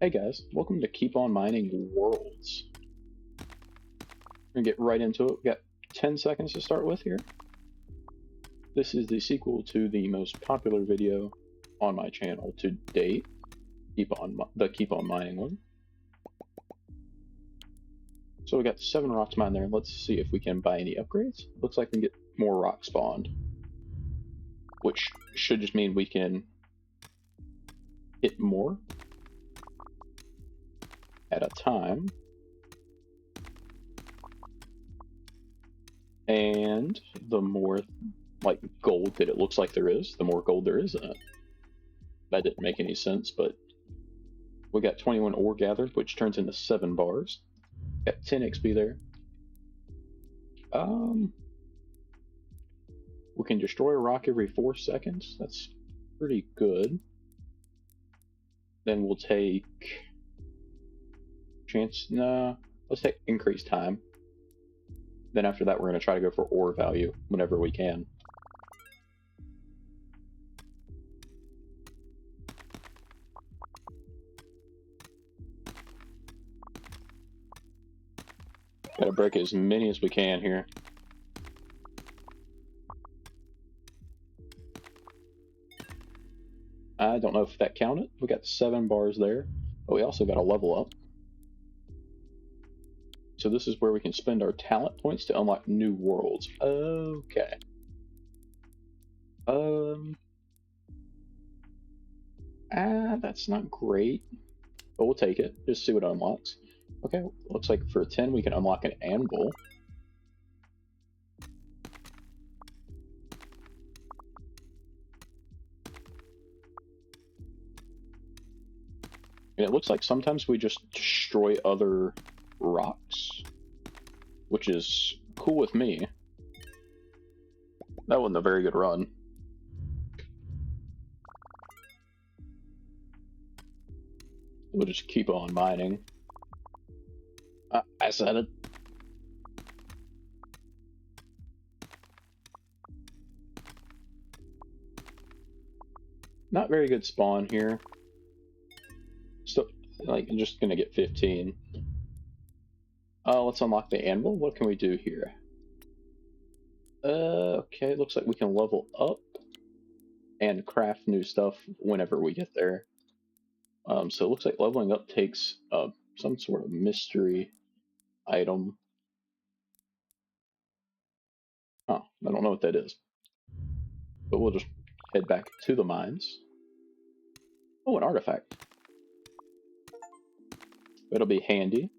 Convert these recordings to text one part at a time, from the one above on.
Hey guys, welcome to Keep On Mining Worlds. We're gonna get right into it. We've got 10 seconds to start with here. This is the sequel to the most popular video on my channel to date, the Keep On Mining one. So we got 7 rocks mined there. Let's see if we can buy any upgrades. Looks like we can get more rock spawned, which should just mean we can hit more at a time. And the more like gold that it looks like there is, the more gold there is in it. That didn't make any sense, but we got 21 ore gathered, which turns into 7 bars. Got 10 XP there. We can destroy a rock every 4 seconds. That's pretty good. Then we'll take let's take increased time. Then after that, we're going to try to go for ore value whenever we can. Gotta break as many as we can here. I don't know if that counted. We got 7 bars there, but we also got a level up. So this is where we can spend our talent points to unlock new worlds. Okay. That's not great, but we'll take it. Just see what it unlocks. Okay, looks like for 10 we can unlock an anvil. And it looks like sometimes we just destroy other rocks, which is cool with me. That wasn't a very good run. We'll just keep on mining. I said it. Not very good spawn here. So, like, I'm just gonna get 15. Let's unlock the anvil. What can we do here? Okay, looks like we can level up and craft new stuff whenever we get there. So it looks like leveling up takes some sort of mystery item. Oh, I don't know what that is. But we'll just head back to the mines. Oh, an artifact. It'll be handy.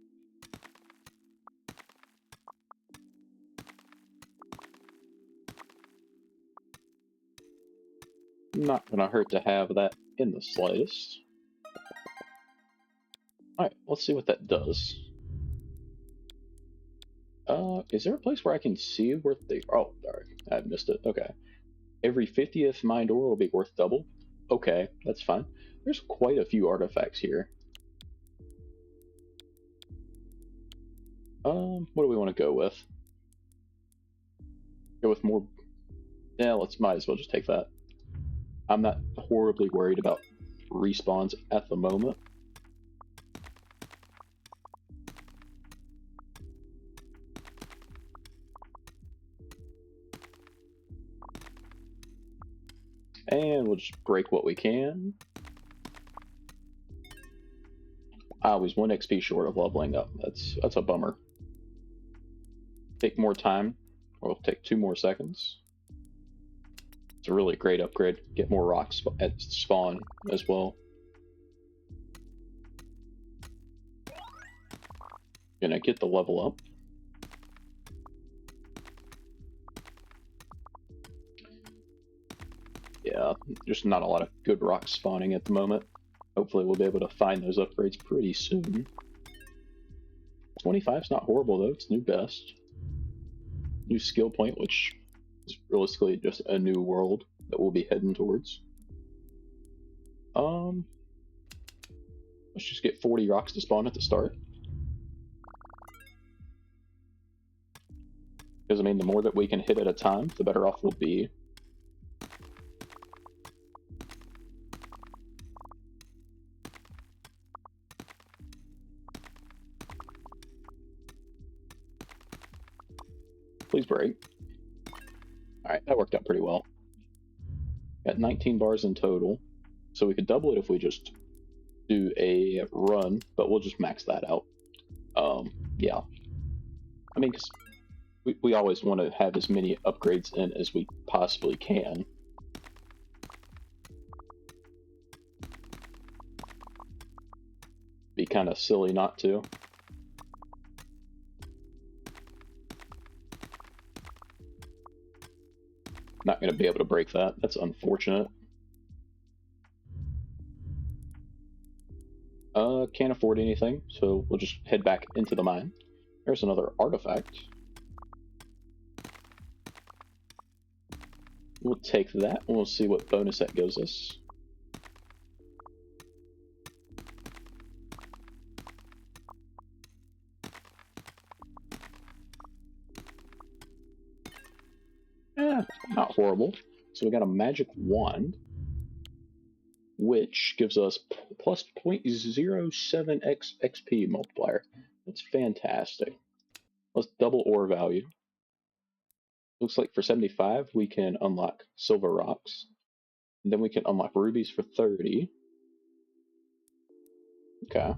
Not gonna hurt to have that in the slightest. Alright, let's see what that does. Is there a place where I can see where they... Oh, sorry, I missed it. Okay. Every 50th mined ore will be worth double. Okay, that's fine. There's quite a few artifacts here. What do we want to go with? Go with more... Yeah, might as well just take that. I'm not horribly worried about respawns at the moment. And we'll just break what we can. I was 1 XP short of leveling up. That's a bummer. Take more time. We'll take 2 more seconds. It's a really great upgrade. Get more rocks at spawn as well. Gonna get the level up. Yeah, just not a lot of good rocks spawning at the moment. Hopefully we'll be able to find those upgrades pretty soon. 25's not horrible though, it's new best. New skill point, which is realistically just a new world that we'll be heading towards. Let's just get 40 rocks to spawn at the start. Because I mean, the more that we can hit at a time, the better off we'll be. Please break. Alright, that worked out pretty well. Got 19 bars in total. So we could double it if we just do a run, but we'll just max that out. Yeah. I mean, because we always want to have as many upgrades in as we possibly can. Be kind of silly not to. Not going to be able to break that. That's unfortunate. Can't afford anything, so we'll just head back into the mine. There's another artifact. We'll take that, and we'll see what bonus that gives us. Not horrible. So we got a magic wand, which gives us plus 0.07x XP multiplier. That's fantastic. Let's double ore value. Looks like for 75 we can unlock silver rocks. And then we can unlock rubies for 30. Okay.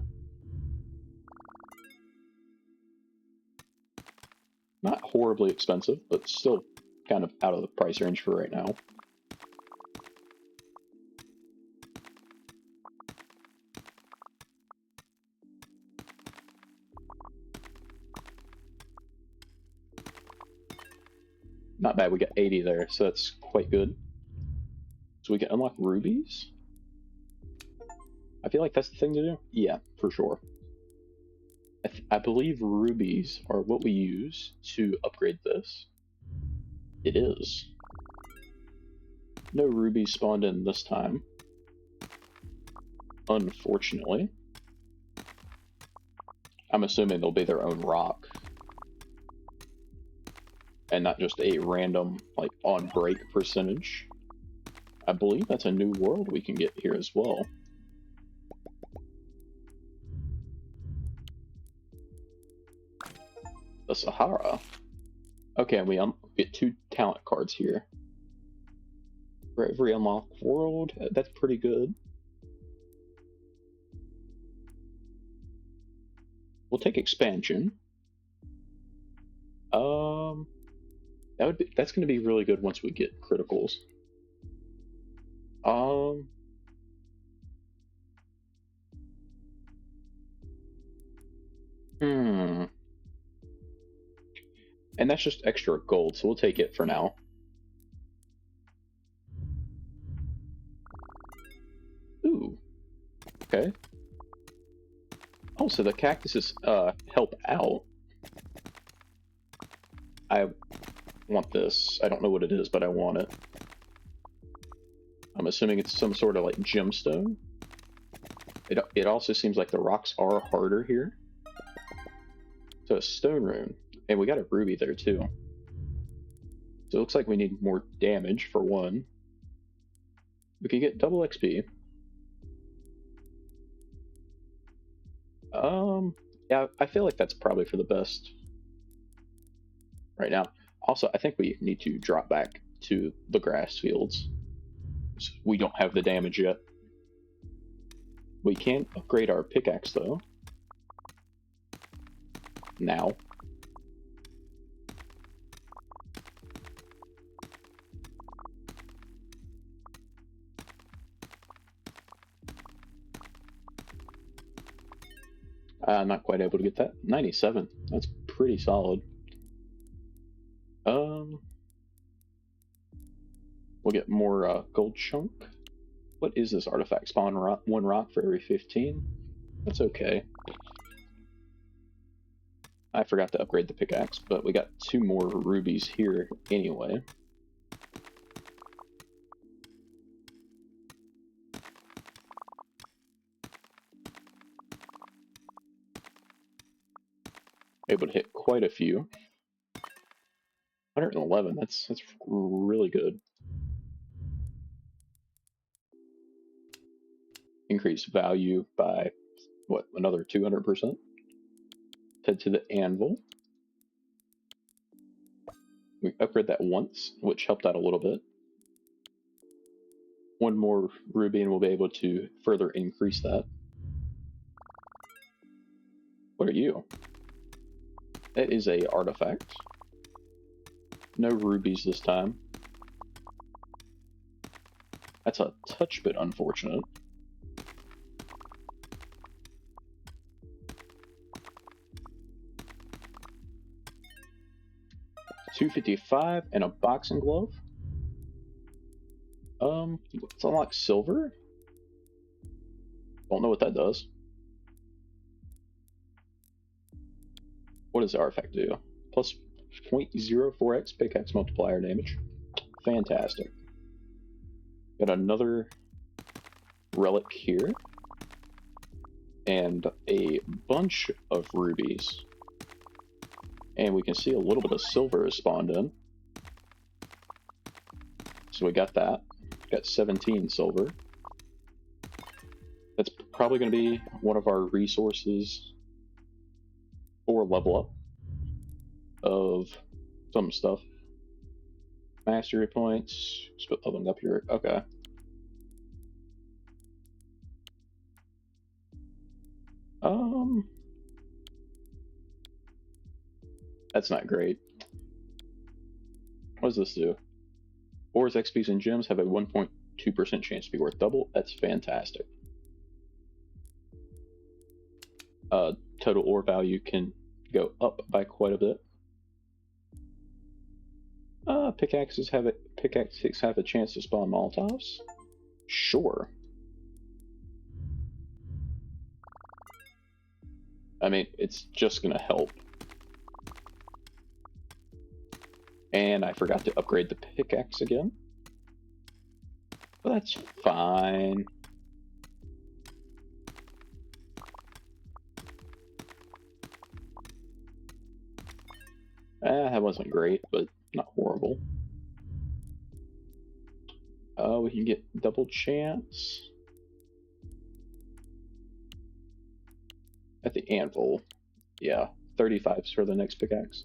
Not horribly expensive, but still kind of out of the price range for right now. Not bad, we got 80 there, so that's quite good. So we can unlock rubies? I feel like that's the thing to do. Yeah, for sure. I believe rubies are what we use to upgrade this. It is. No rubies spawned in this time. Unfortunately. I'm assuming they'll be their own rock. And not just a random, like, on-break percentage. I believe that's a new world we can get here as well. The Sahara. Okay, we get 2 talent cards here. For every unlocked world, that's pretty good. We'll take expansion. That's going to be really good once we get criticals. And that's just extra gold, so we'll take it for now. Ooh. Okay. Oh, so the cactuses help out. I want this. I don't know what it is, but I want it. I'm assuming it's some sort of like gemstone. It also seems like the rocks are harder here. So a stone rune. And we got a ruby there too. So it looks like we need more damage for one. We could get double XP. Yeah, I feel like that's probably for the best right now. Also, I think we need to drop back to the grass fields. We don't have the damage yet. We can upgrade our pickaxe though. Now. I'm not quite able to get that. 97. That's pretty solid. We'll get more gold chunk. What is this artifact? Spawn rock, 1 rock for every 15? That's okay. I forgot to upgrade the pickaxe, but we got 2 more rubies here anyway. Able to hit quite a few. 111, that's really good. Increase value by, what, another 200%? Head to the anvil. We upgrade that once, which helped out a little bit. One more ruby and we'll be able to further increase that. What are you? That is a artifact. No rubies this time. That's a touch bit unfortunate. $255 and a boxing glove. Let's unlock silver. Don't know what that does. What does the artifact do? Plus 0.04x pickaxe multiplier damage. Fantastic. Got another relic here. And a bunch of rubies. And we can see a little bit of silver has spawned in. So we got that. Got 17 silver. That's probably going to be one of our resources for level up of some stuff. Mastery points. Split leveling up here. Okay. That's not great. What does this do? Ores, XPs, and gems have a 1.2% chance to be worth double. That's fantastic. Total ore value can go up by quite a bit. Pickaxes have a chance to spawn Molotovs? Sure. I mean, it's just gonna help. And I forgot to upgrade the pickaxe again. But that's fine. That wasn't great, but not horrible. We can get double chance at the anvil. Yeah, 35s for the next pickaxe.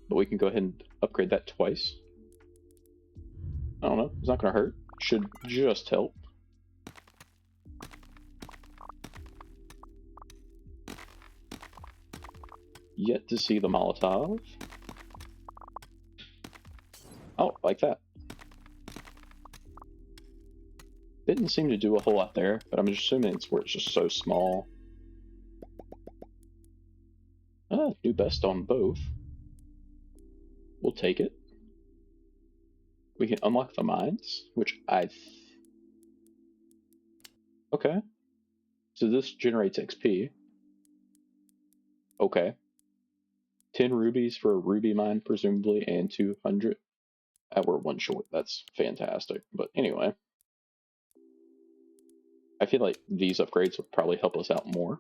But we can go ahead and upgrade that twice. I don't know, it's not gonna hurt. Should just help. Yet to see the Molotov. Oh, like that. Didn't seem to do a whole lot there, but I'm assuming it's where it's just so small. Do best on both. We'll take it. We can unlock the mines, which okay. So this generates XP. Okay. 10 rubies for a ruby mine, presumably, and 200. We're one short. That's fantastic. But anyway. I feel like these upgrades will probably help us out more.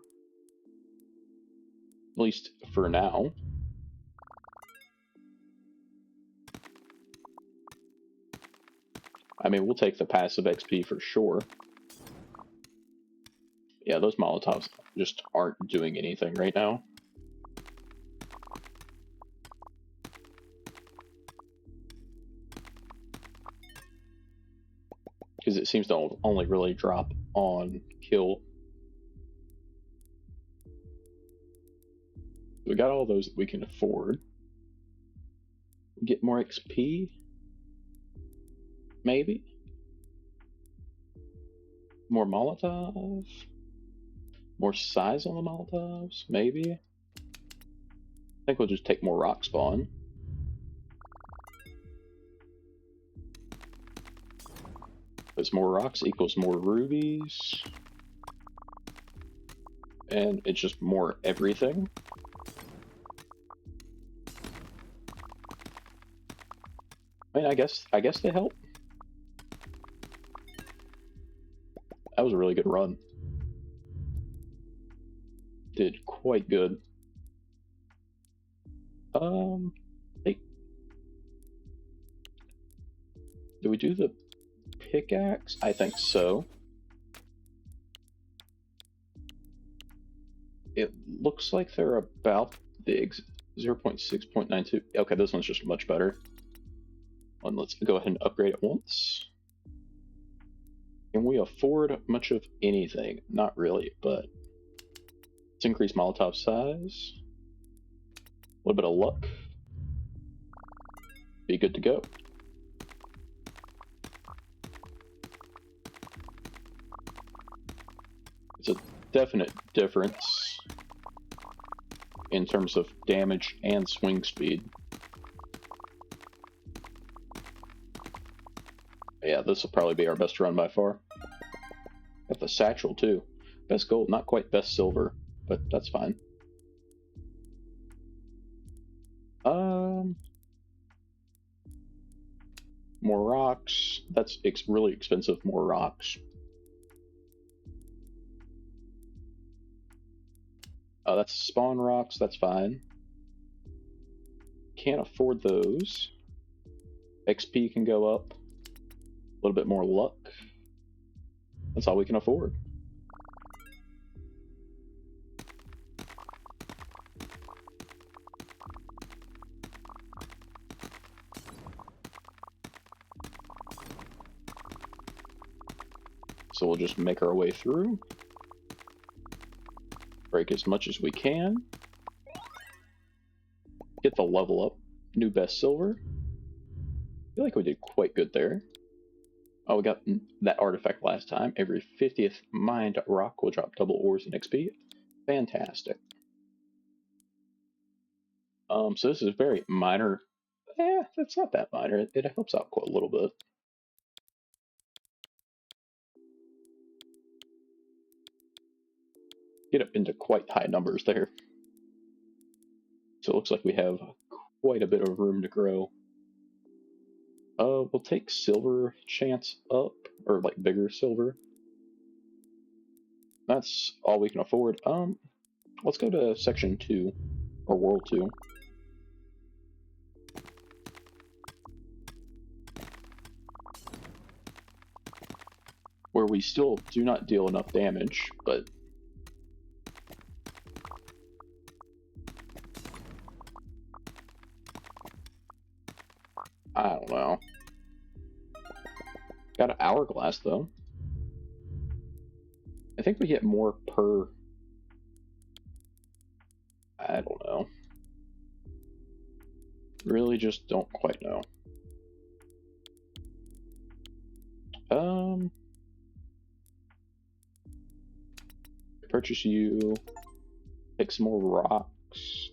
At least for now. I mean, we'll take the passive XP for sure. Yeah, those Molotovs just aren't doing anything right now. Because it seems to only really drop on kill. We got all those that we can afford. Get more XP? Maybe? More Molotov? More size on the Molotovs? Maybe? I think we'll just take more rock spawn. Because more rocks equals more rubies. And it's just more everything. I mean, I guess they help. That was a really good run. Did quite good. Hey. Do we do the pickaxe? I think so. It looks like they're about the 0.6.92. Okay, this one's just much better. And let's go ahead and upgrade it once. Can we afford much of anything? Not really, but let's increase Molotov size. A little bit of luck. Be good to go. It's a definite difference in terms of damage and swing speed. Yeah, this will probably be our best run by far. Got the satchel too. Best gold, not quite best silver, but that's fine. More rocks. That's really expensive, more rocks. That's spawn rocks, that's fine. Can't afford those. XP can go up. A little bit more luck. That's all we can afford. So we'll just make our way through. Break as much as we can. Get the level up. New best silver. I feel like we did quite good there. Oh, we got that artifact last time. Every 50th mined rock will drop double ores and XP. Fantastic. So this is very minor. It's not that minor. It helps out quite a little bit. Get up into quite high numbers there. So it looks like we have quite a bit of room to grow. We'll take silver chance up, or like bigger silver. That's all we can afford. Let's go to section 2, or world 2. Where we still do not deal enough damage, but I don't know. Got an hourglass though. I think we get more per... I don't know. Really just don't quite know. Purchase you. Take some more rocks.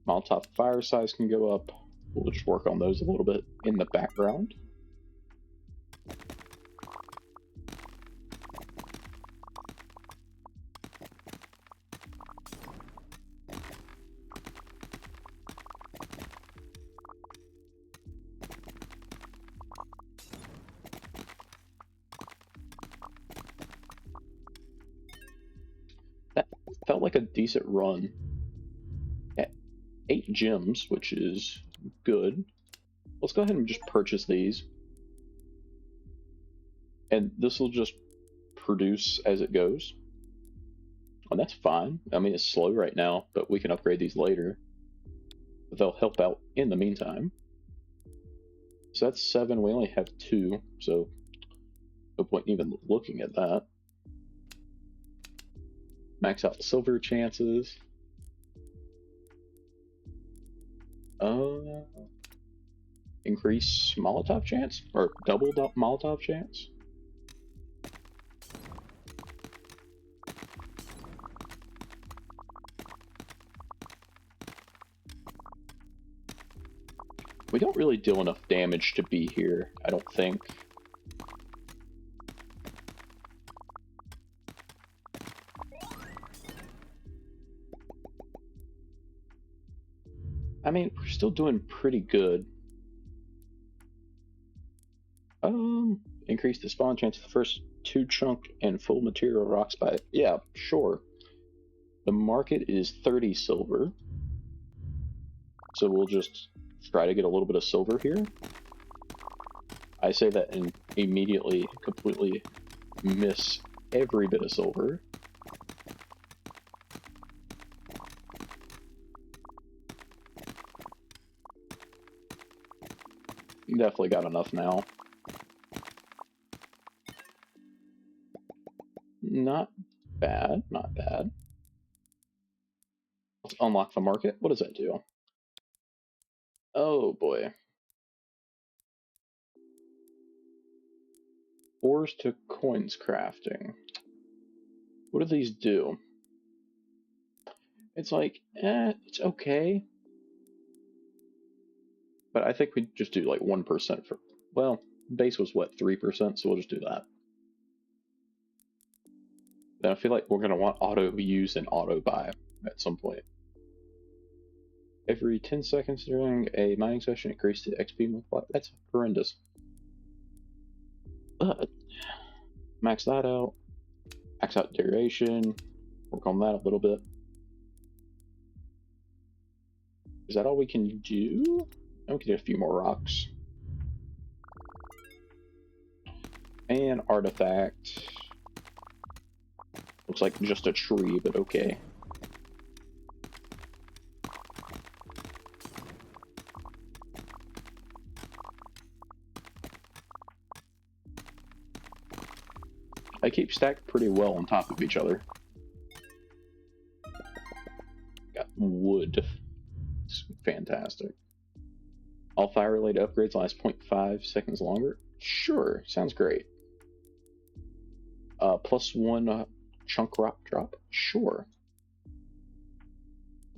Molotov fire size can go up. We'll just work on those a little bit in the background. That felt like a decent run. At 8 gems, which is good. Let's go ahead and just purchase these. And this will just produce as it goes. And that's fine. I mean, it's slow right now, but we can upgrade these later. But they'll help out in the meantime. So that's 7. We only have 2, so no point even looking at that. Max out silver chances. Increase Molotov chance? Or double Molotov chance? We don't really deal enough damage to be here, I don't think. I mean, we're still doing pretty good. Increase the spawn chance of the first 2 chunk and full material rocks by... Yeah, sure. The market is 30 silver. So we'll just try to get a little bit of silver here. I say that and immediately completely miss every bit of silver. Definitely got enough now. Not bad, not bad. Let's unlock the market. What does that do? Oh boy. Ores to coins crafting. What do these do? It's like, it's okay. But I think we just do like 1% for, well, base was what, 3%, so we'll just do that. Then I feel like we're going to want auto use and auto buy at some point. Every 10 seconds during a mining session, increase the XP multiplier. That's horrendous. But max that out. Max out duration. Work on that a little bit. Is that all we can do? And we can do a few more rocks. And artifact. Looks like just a tree, but okay. I keep stacked pretty well on top of each other. Got wood. It's fantastic. All fire-related upgrades last 0.5 seconds longer. Sure, sounds great. +1 chunk rock drop. Sure.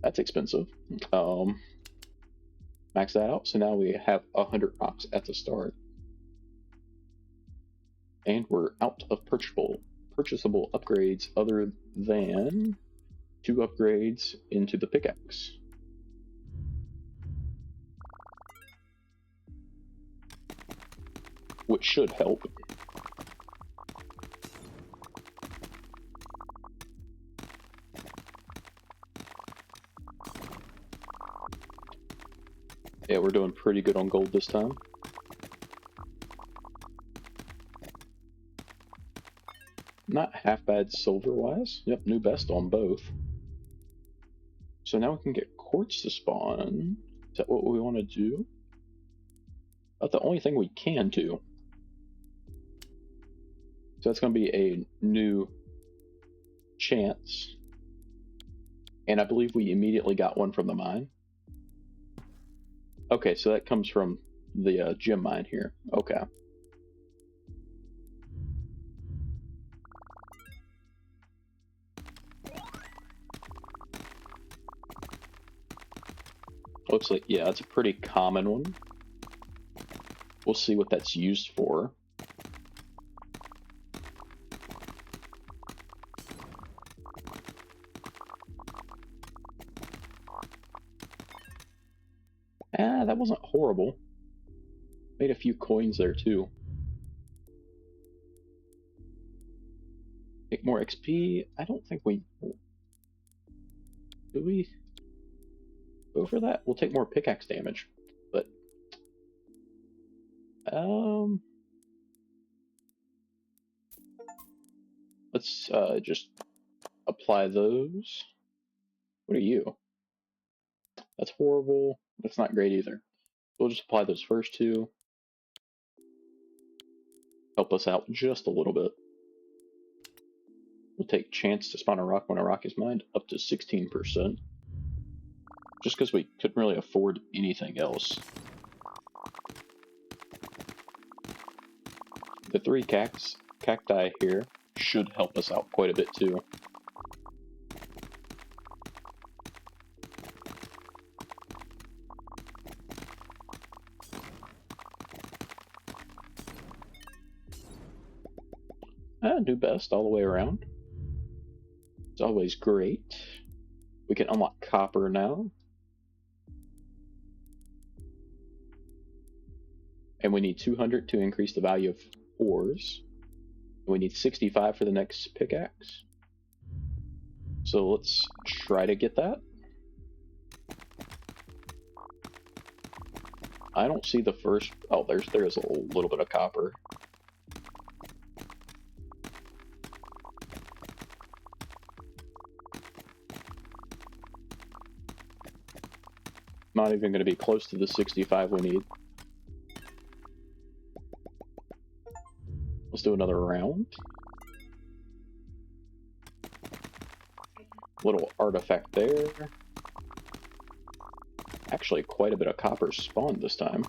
That's expensive. Max that out. So now we have 100 rocks at the start. And we're out of purchasable upgrades other than 2 upgrades into the pickaxe. Which should help. Yeah, we're doing pretty good on gold this time. Not half bad silver-wise. Yep, new best on both. So now we can get quartz to spawn. Is that what we want to do? That's the only thing we can do. So that's going to be a new chance. And I believe we immediately got one from the mine. Okay, so that comes from the gem mine here. Okay. Looks like, yeah, that's a pretty common one. We'll see what that's used for. That wasn't horrible. Made a few coins there too. Take more XP. I don't think we... Do we go for that? We'll take more pickaxe damage, but... Let's just apply those. What are you? That's horrible. That's not great either. We'll just apply those first 2. Help us out just a little bit. We'll take chance to spawn a rock when a rock is mined up to 16%. Just because we couldn't really afford anything else. The 3 cacti here should help us out quite a bit too. New best all the way around. It's always great. We can unlock copper now. And we need 200 to increase the value of ores. And we need 65 for the next pickaxe. So let's try to get that. I don't see the first... Oh, there is a little bit of copper. Not even going to be close to the 65 we need. do another round. Little artifact there. Actually, quite a bit of copper spawned this time.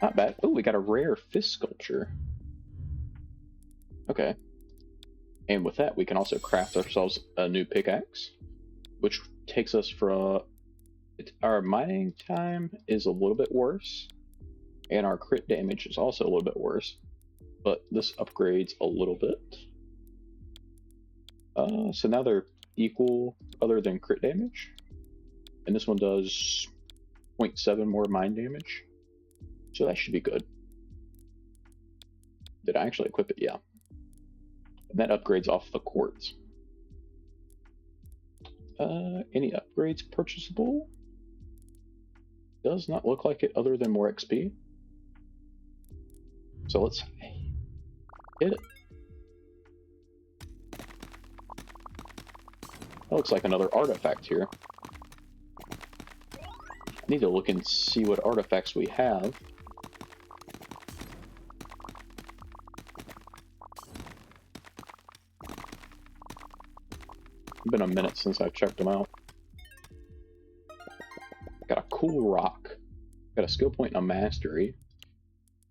Not bad. Oh, we got a rare fish sculpture. Okay. And with that, we can also craft ourselves a new pickaxe, which takes us from... Our mining time is a little bit worse, and our crit damage is also a little bit worse, but this upgrades a little bit. So now they're equal other than crit damage, and this one does 0.7 more mine damage, so that should be good. Did I actually equip it? Yeah. And that upgrades off the quartz. Any upgrades purchasable? Does not look like it other than more XP. So let's hit it. That looks like another artifact here. I need to look and see what artifacts we have. It's been a minute since I've checked them out. Got a cool rock. Got a skill point and a mastery.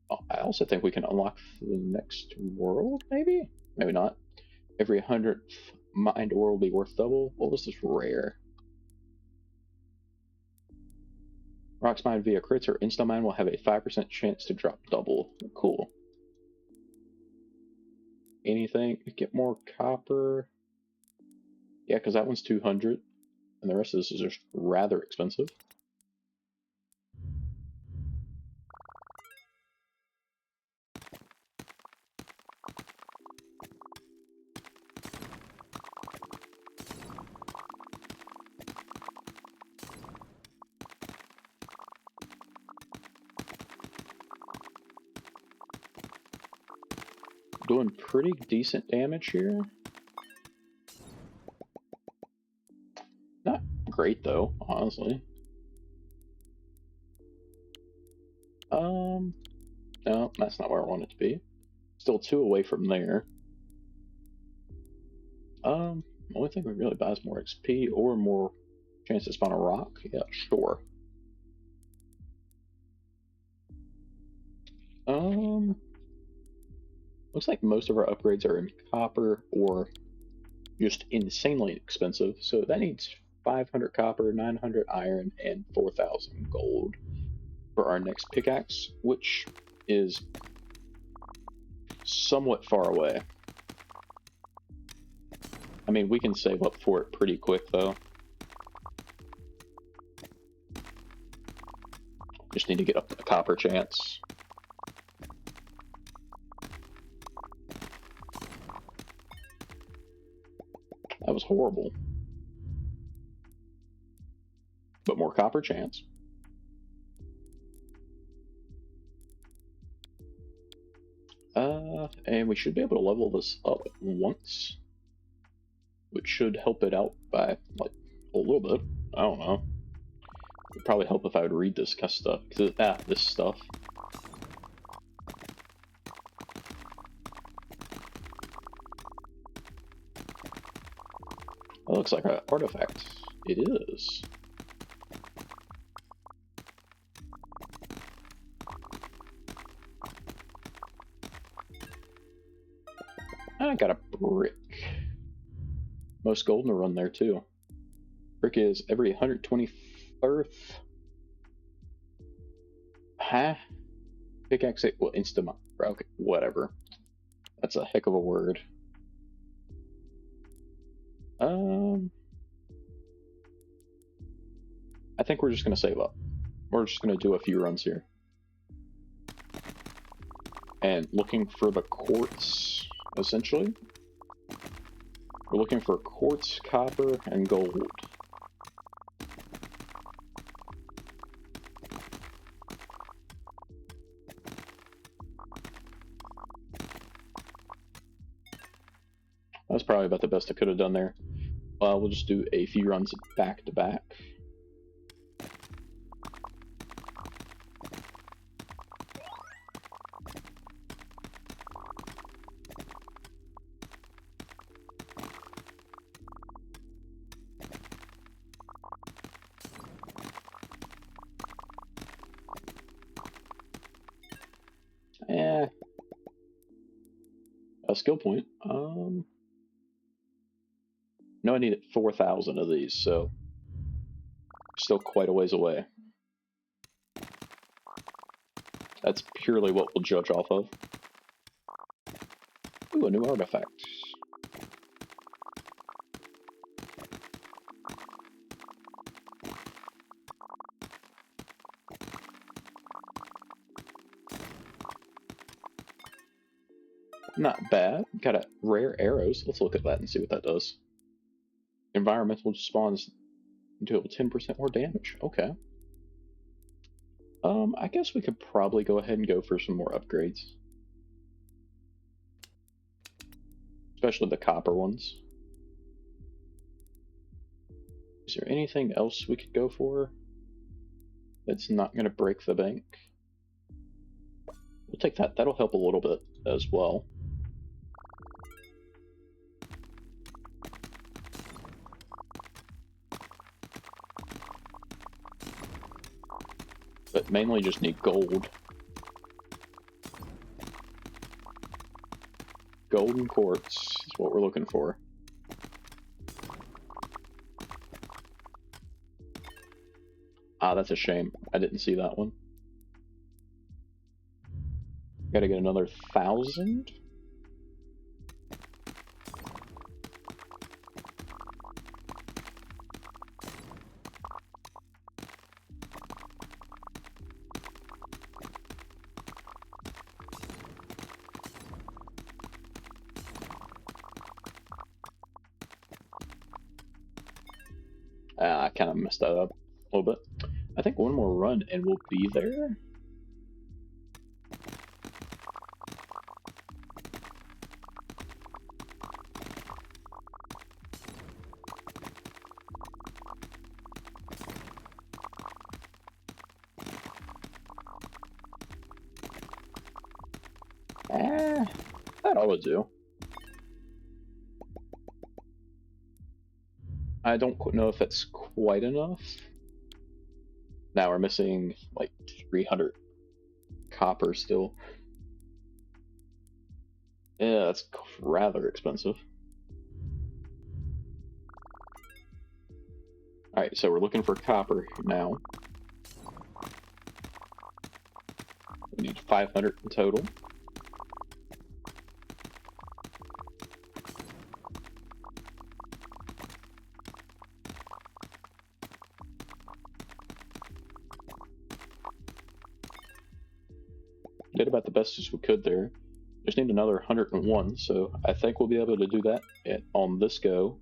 Oh, I also think we can unlock the next world, maybe? Maybe not. Every 100th mined ore will be worth double. What was this rare? Rocks mined via crits or insta-mine will have a 5% chance to drop double. Cool. Anything? Get more copper. Yeah, because that one's 200. And the rest of this is just rather expensive. Doing pretty decent damage here. Not great though, honestly. No, that's not where I want it to be. Still 2 away from there. The only thing we really buy is more XP or more chance to spawn a rock. Yeah, sure. Looks like most of our upgrades are in copper or just insanely expensive. So that needs 500 copper, 900 iron, and 4,000 gold for our next pickaxe, which is somewhat far away. I mean, we can save up for it pretty quick, though. Just need to get up to the copper chance. That was horrible. But more copper chance. And we should be able to level this up once, which should help it out by, like, a little bit. I don't know. It would probably help if I would read this kind of stuff. This stuff. That looks like an artifact. It is. I got a brick. Most gold in the run there, too. Brick is every 121st. Huh? Pickaxe it. Well, insta. Okay, whatever. That's a heck of a word. I think we're just gonna save up. We're just gonna do a few runs here. And looking for the quartz, essentially. We're looking for quartz, copper, and gold. That's probably probably about the best I could have done there. We'll just do a few runs back to back. A skill point. No, I needed 4,000 of these, so still quite a ways away. That's purely what we'll judge off of. Ooh, a new artifact. Not bad. Got a rare arrows. Let's look at that and see what that does. Environmental spawns deal 10% more damage. Okay. I guess we could probably go ahead and go for some more upgrades. Especially the copper ones. Is there anything else we could go for that's not going to break the bank? We'll take that. That'll help a little bit as well. But mainly just need gold. Golden quartz is what we're looking for. Ah, that's a shame. I didn't see that one. Gotta get another 1,000. I kind of messed that up a little bit. I think one more run and we'll be there. That ought to do. I don't know if that's quite enough. Now we're missing like 300 copper still. Yeah, that's rather expensive. Alright, so we're looking for copper now. We need 500 in total. Did about the best as we could there. Just need another 101, so I think we'll be able to do that on this go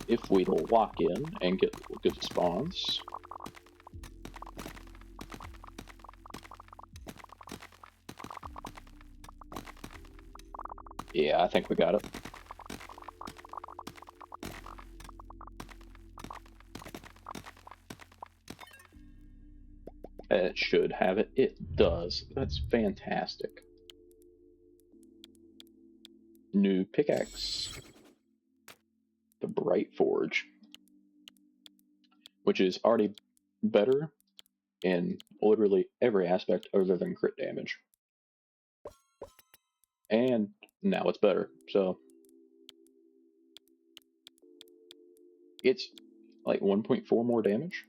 if we lock in and get good spawns. Yeah, I think we got it. It should have it. It does. That's fantastic. New pickaxe. The Bright Forge. Which is already better in literally every aspect other than crit damage. And now it's better, so it's like 1.4 more damage.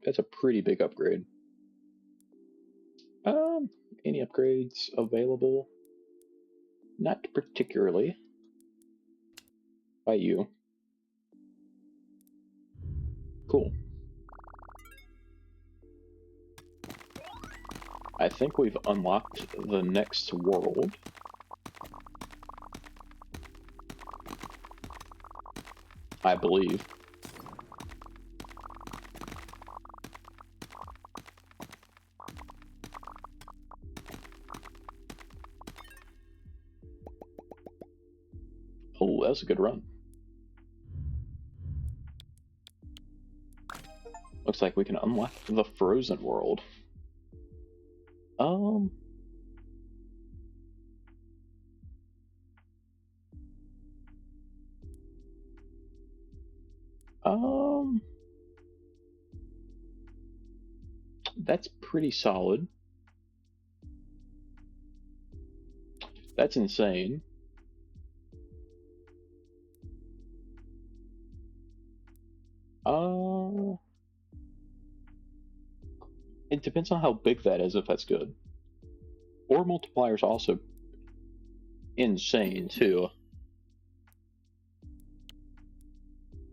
That's a pretty big upgrade. Any upgrades available? Not particularly. By you. Cool. I think we've unlocked the next world. I believe. was a good run. Looks like we can unlock the frozen world. That's pretty solid. That's insane. It depends on how big that is, if that's good. Ore multiplier's also insane, too.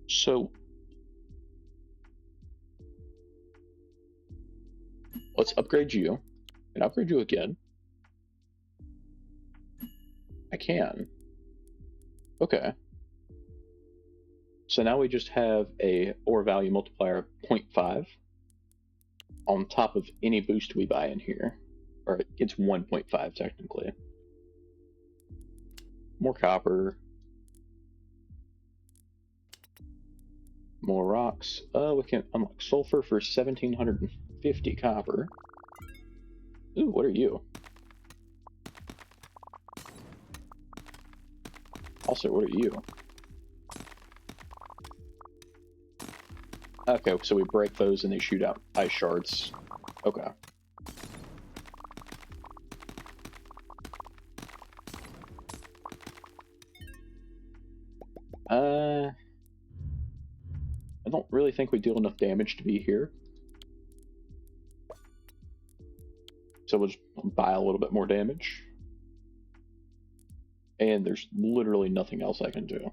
So, let's upgrade you, and upgrade you again. I can. Okay. So now we just have a ore value multiplier 0.5 on top of any boost we buy in here. Or it's 1.5 technically. More copper. More rocks. We can unlock sulfur for 1,750 copper. Ooh, what are you? Also, what are you? Okay, so we break those and they shoot out ice shards. Okay. I don't really think we deal enough damage to be here. So we'll just buy a little bit more damage. And there's literally nothing else I can do.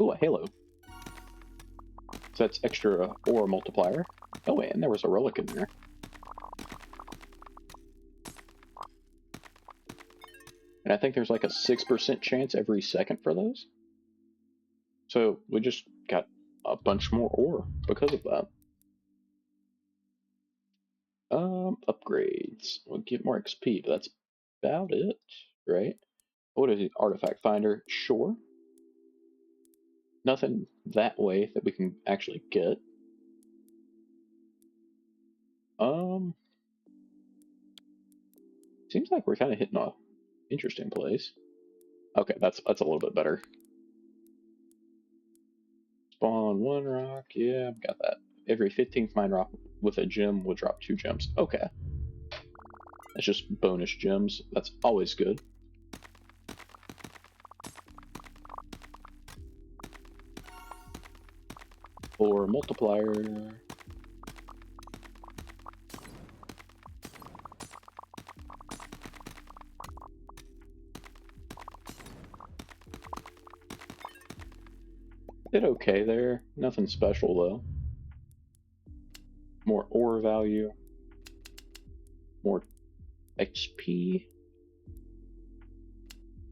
Ooh, a halo. So that's extra ore multiplier. Oh, and there was a relic in there. And I think there's like a 6% chance every second for those. So we just got a bunch more ore because of that. Upgrades. We'll get more XP, but that's about it, right? What is it? Artifact finder? Sure. Nothing that way that we can actually get. Seems like we're kind of hitting a interesting place. Okay, that's a little bit better. Spawn 1 rock. Yeah, I've got that. Every 15th mine rock with a gem will drop 2 gems. Okay. That's just bonus gems. That's always good. Or multiplier. Did okay there. Nothing special though. More ore value. More XP.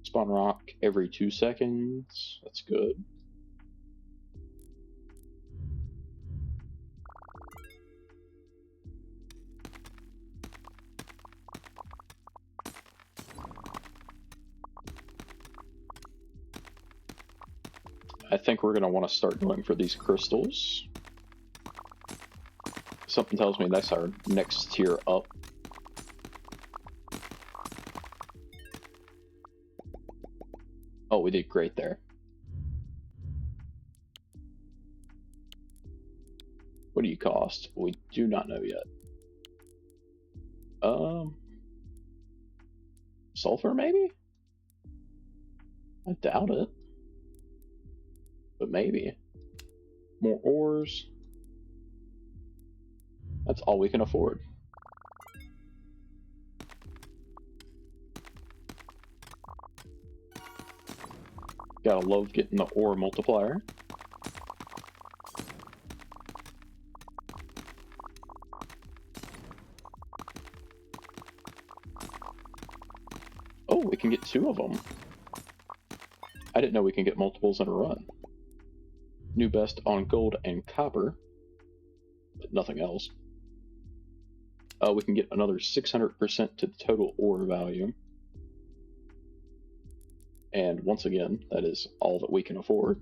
Spawn rock every 2 seconds. That's good. I think we're going to want to start going for these crystals. Something tells me that's our next tier up. Oh, we did great there. What do you cost? We do not know yet. Sulfur maybe? I doubt it. But maybe. More ores. That's all we can afford. Gotta love getting the ore multiplier. Oh, we can get 2 of them. I didn't know we can get multiples in a run. New best on gold and copper, but nothing else. We can get another 600% to the total ore value. And once again, that is all that we can afford.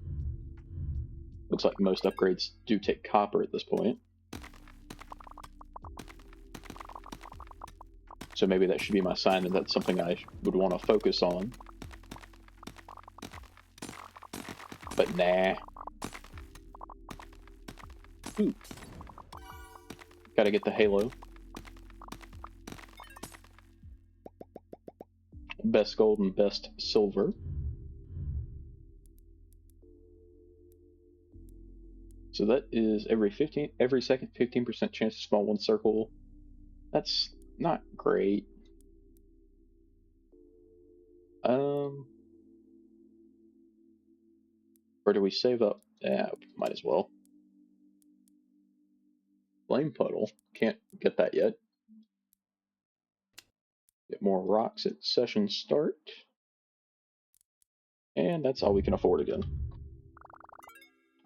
Looks like most upgrades do take copper at this point. So maybe that should be my sign that that's something I would want to focus on. But nah. Ooh. Gotta get the halo. Best gold and best silver. So that is every second 15% chance to spawn one circle. That's not great. Or do we save up? Yeah, might as well. Flame puddle. Can't get that yet. Get more rocks at session start. And that's all we can afford again.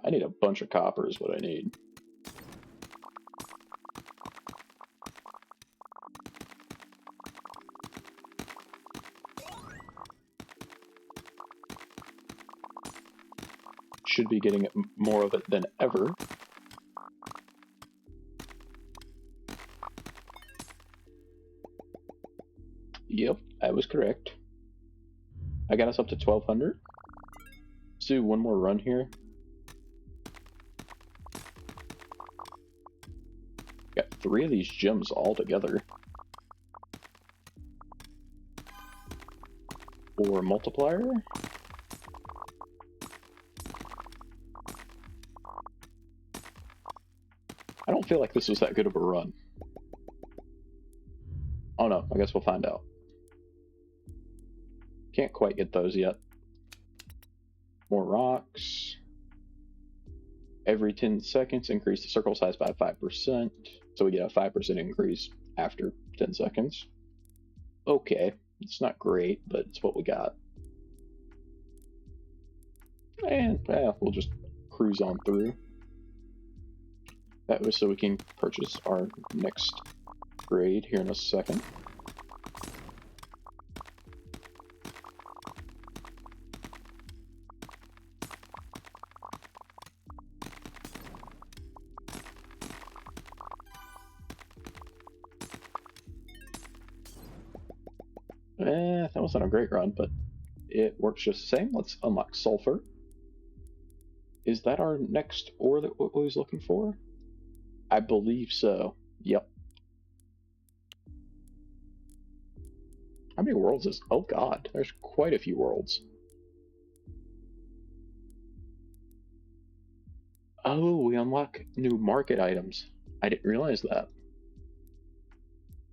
I need a bunch of copper is what I need. Should be getting more of it than ever. Yep, I was correct. I got us up to 1200. Let's do one more run here. Got 3 of these gems all together. Or multiplier. I don't feel like this was that good of a run. Oh no, I guess we'll find out. Can't quite get those yet. More rocks. Every 10 seconds, increase the circle size by 5%. So we get a 5% increase after 10 seconds. Okay, it's not great, but it's what we got. And we'll just cruise on through. That was so we can purchase our next grade here in a second. That wasn't a great run, but it works just the same. Let's unlock sulfur. Is that our next ore that we was looking for? I believe so. Yep. How many worlds is... Oh god, there's quite a few worlds. Oh, we unlock new market items. I didn't realize that.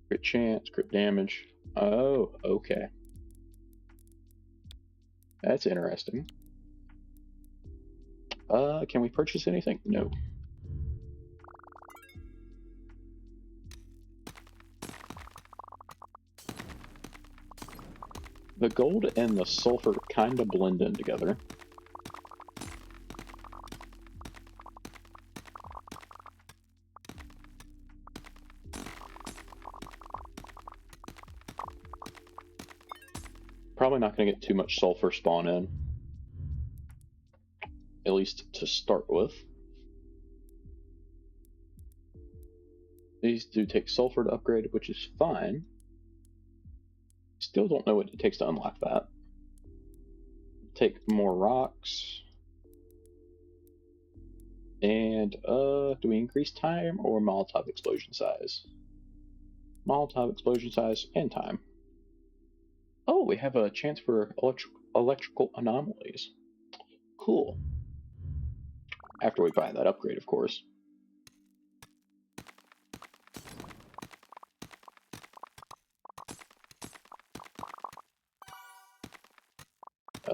Crit chance, crit damage. Oh, okay. That's interesting. Can we purchase anything? No. The gold and the sulfur kind of blend in together. Probably not going to get too much sulfur spawn in. At least to start with. These do take sulfur to upgrade, which is fine. Still don't know what it takes to unlock that. Take more rocks. And, do we increase time or Molotov explosion size? Molotov explosion size and time. Oh, we have a chance for electrical anomalies. Cool. After we buy that upgrade, of course.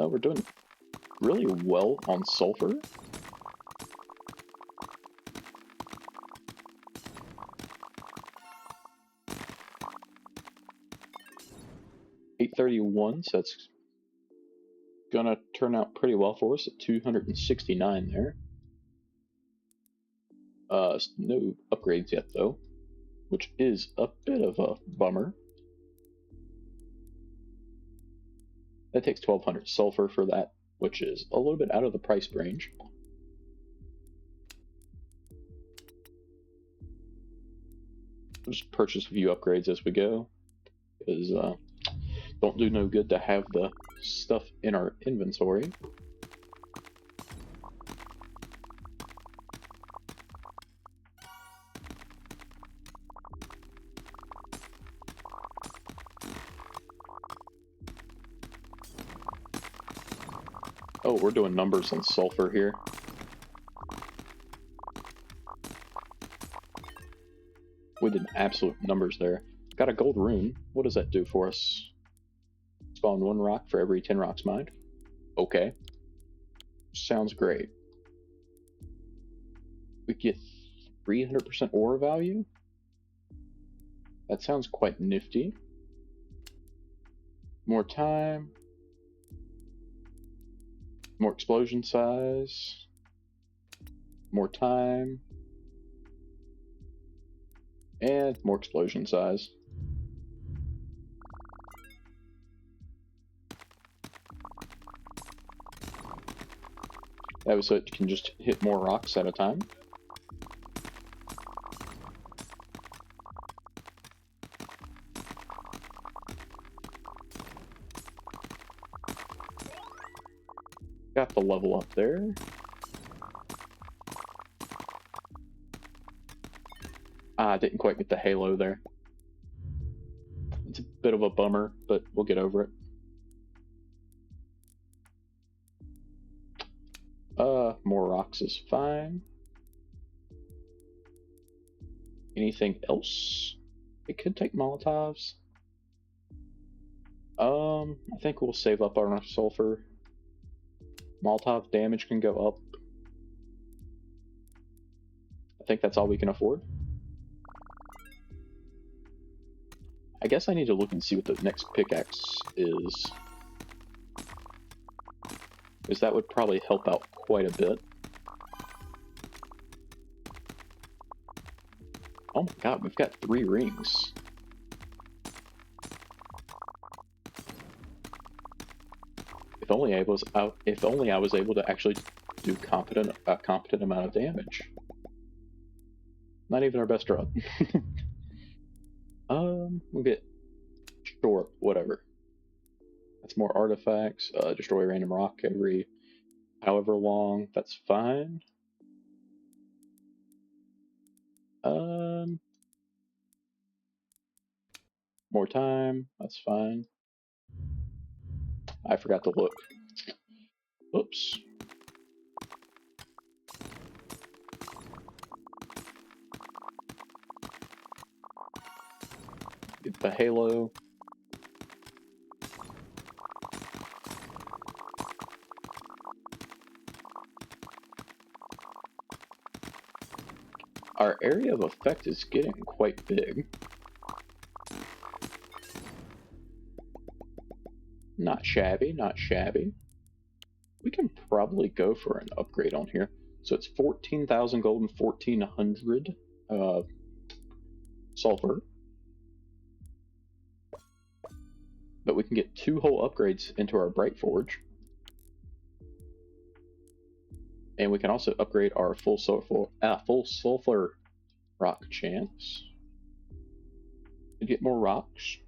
We're doing really well on sulfur. $831, so that's gonna turn out pretty well for us at 269 there. No upgrades yet though, which is a bit of a bummer. That takes 1200 sulfur for that, which is a little bit out of the price range. We'll just purchase a few upgrades as we go, because don't do no good to have the stuff in our inventory. Oh, we're doing numbers on sulfur here. We did absolute numbers there. Got a gold rune. What does that do for us? Spawn 1 rock for every 10 rocks mined. Okay. Sounds great. We get 300% ore value? That sounds quite nifty. More time. More explosion size. More time. And more explosion size. That was so it can just hit more rocks at a time. Got the level up there. I didn't quite get the halo there. It's a bit of a bummer, but we'll get over it. More rocks is fine. Anything else? It could take Molotovs. I think we'll save up on our sulfur. Molotov damage can go up. I think that's all we can afford. I guess I need to look and see what the next pickaxe is, because that would probably help out quite a bit. Oh my god, we've got 3 rings. If only I was able to actually do a competent amount of damage. Not even our best run. We'll get short, whatever. That's more artifacts. Destroy a random rock every however long. That's fine. More time. That's fine. I forgot to look. Oops. Get the halo. Our area of effect is getting quite big. Not shabby, not shabby. We can probably go for an upgrade on here. So it's 14,000 gold and 1,400 sulfur. But we can get 2 whole upgrades into our Bright Forge. And we can also upgrade our full sulfur rock chance. To get more rocks.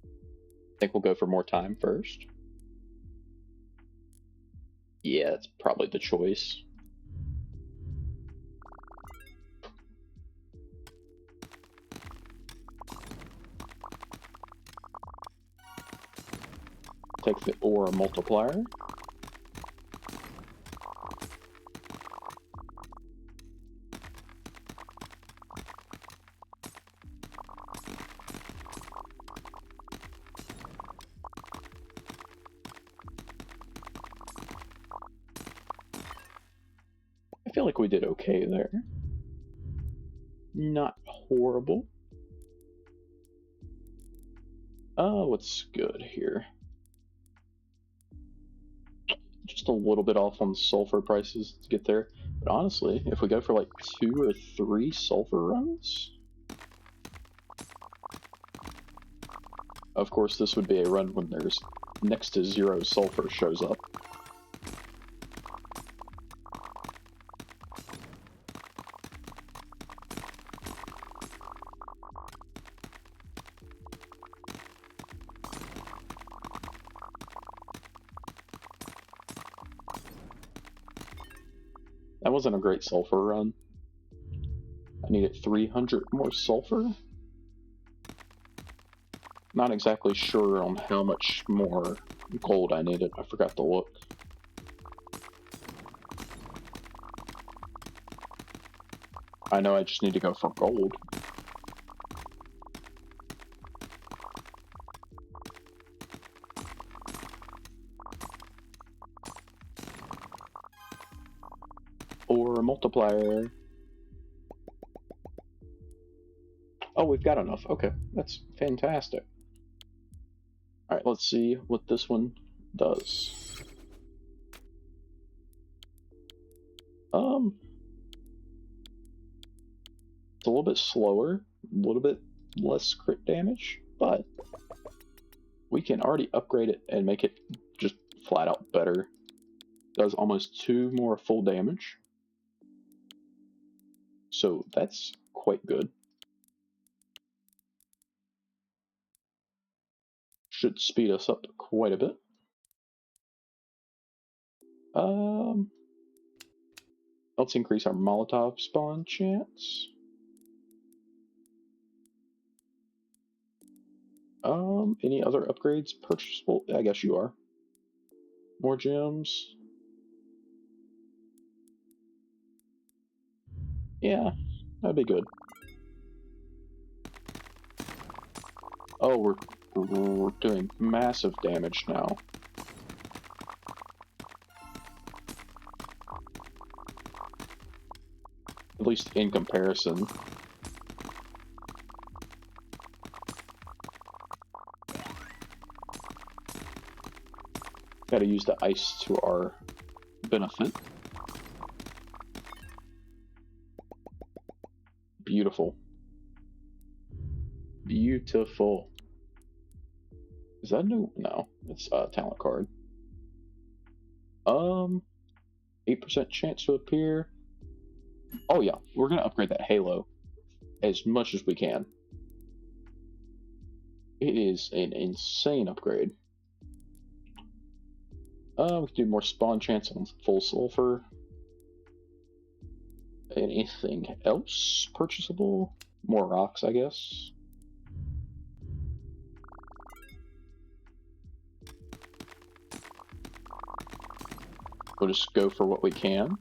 I think we'll go for more time first. Yeah, that's probably the choice. Take the ore multiplier. I feel like we did okay there. Not horrible. What's good here? Just a little bit off on the sulfur prices to get there, But honestly, if we go for like 2 or 3 sulfur runs... Of course, this would be a run when there's next to 0 sulfur shows up. That wasn't a great sulfur run. I needed 300 more sulfur. Not exactly sure on how much more gold I needed. I forgot to look. I know I just need to go for gold. Or a multiplier. Oh, we've got enough. Okay, that's fantastic. Alright, let's see what this one does. It's a little bit slower, a little bit less crit damage, but we can already upgrade it and make it just flat out better. Does almost 2 more full damage. So that's quite good. Should speed us up quite a bit. Let's increase our Molotov spawn chance. Any other upgrades purchasable? I guess you are. More gems. Yeah, that'd be good. Oh, we're doing massive damage now. At least in comparison. Gotta use the ice to our benefit. Beautiful. Beautiful. Is that new? No, it's a talent card. 8% chance to appear. Oh yeah, we're gonna upgrade that halo as much as we can. It is an insane upgrade. We can do more spawn chance on full sulfur. Anything else purchasable? More rocks, I guess. We'll just go for what we can.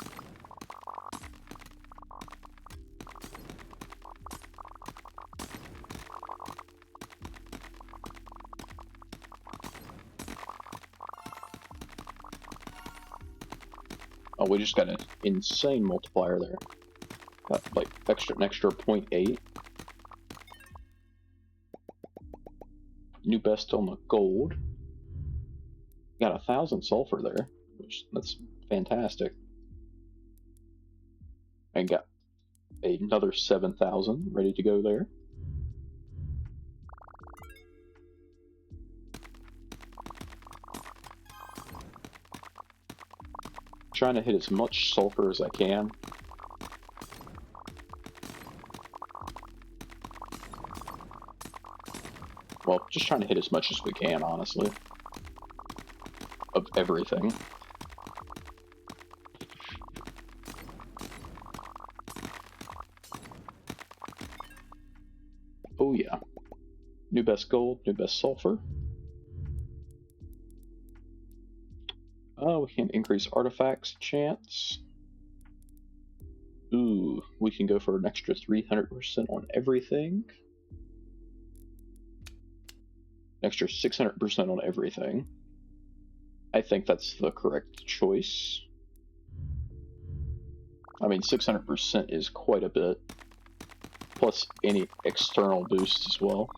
Oh, we just got an insane multiplier there. Got like an extra 0.8. New best on the gold. Got 1,000 sulfur there, which that's fantastic. And got another 7,000 ready to go there. Trying to hit as much sulfur as I can. Well, just trying to hit as much as we can, honestly. Of everything. Oh yeah. New best gold, new best sulfur. We can increase artifacts chance. Ooh, we can go for an extra 300% on everything. Extra 600% on everything. I think that's the correct choice. I mean, 600% is quite a bit. Plus any external boosts as well.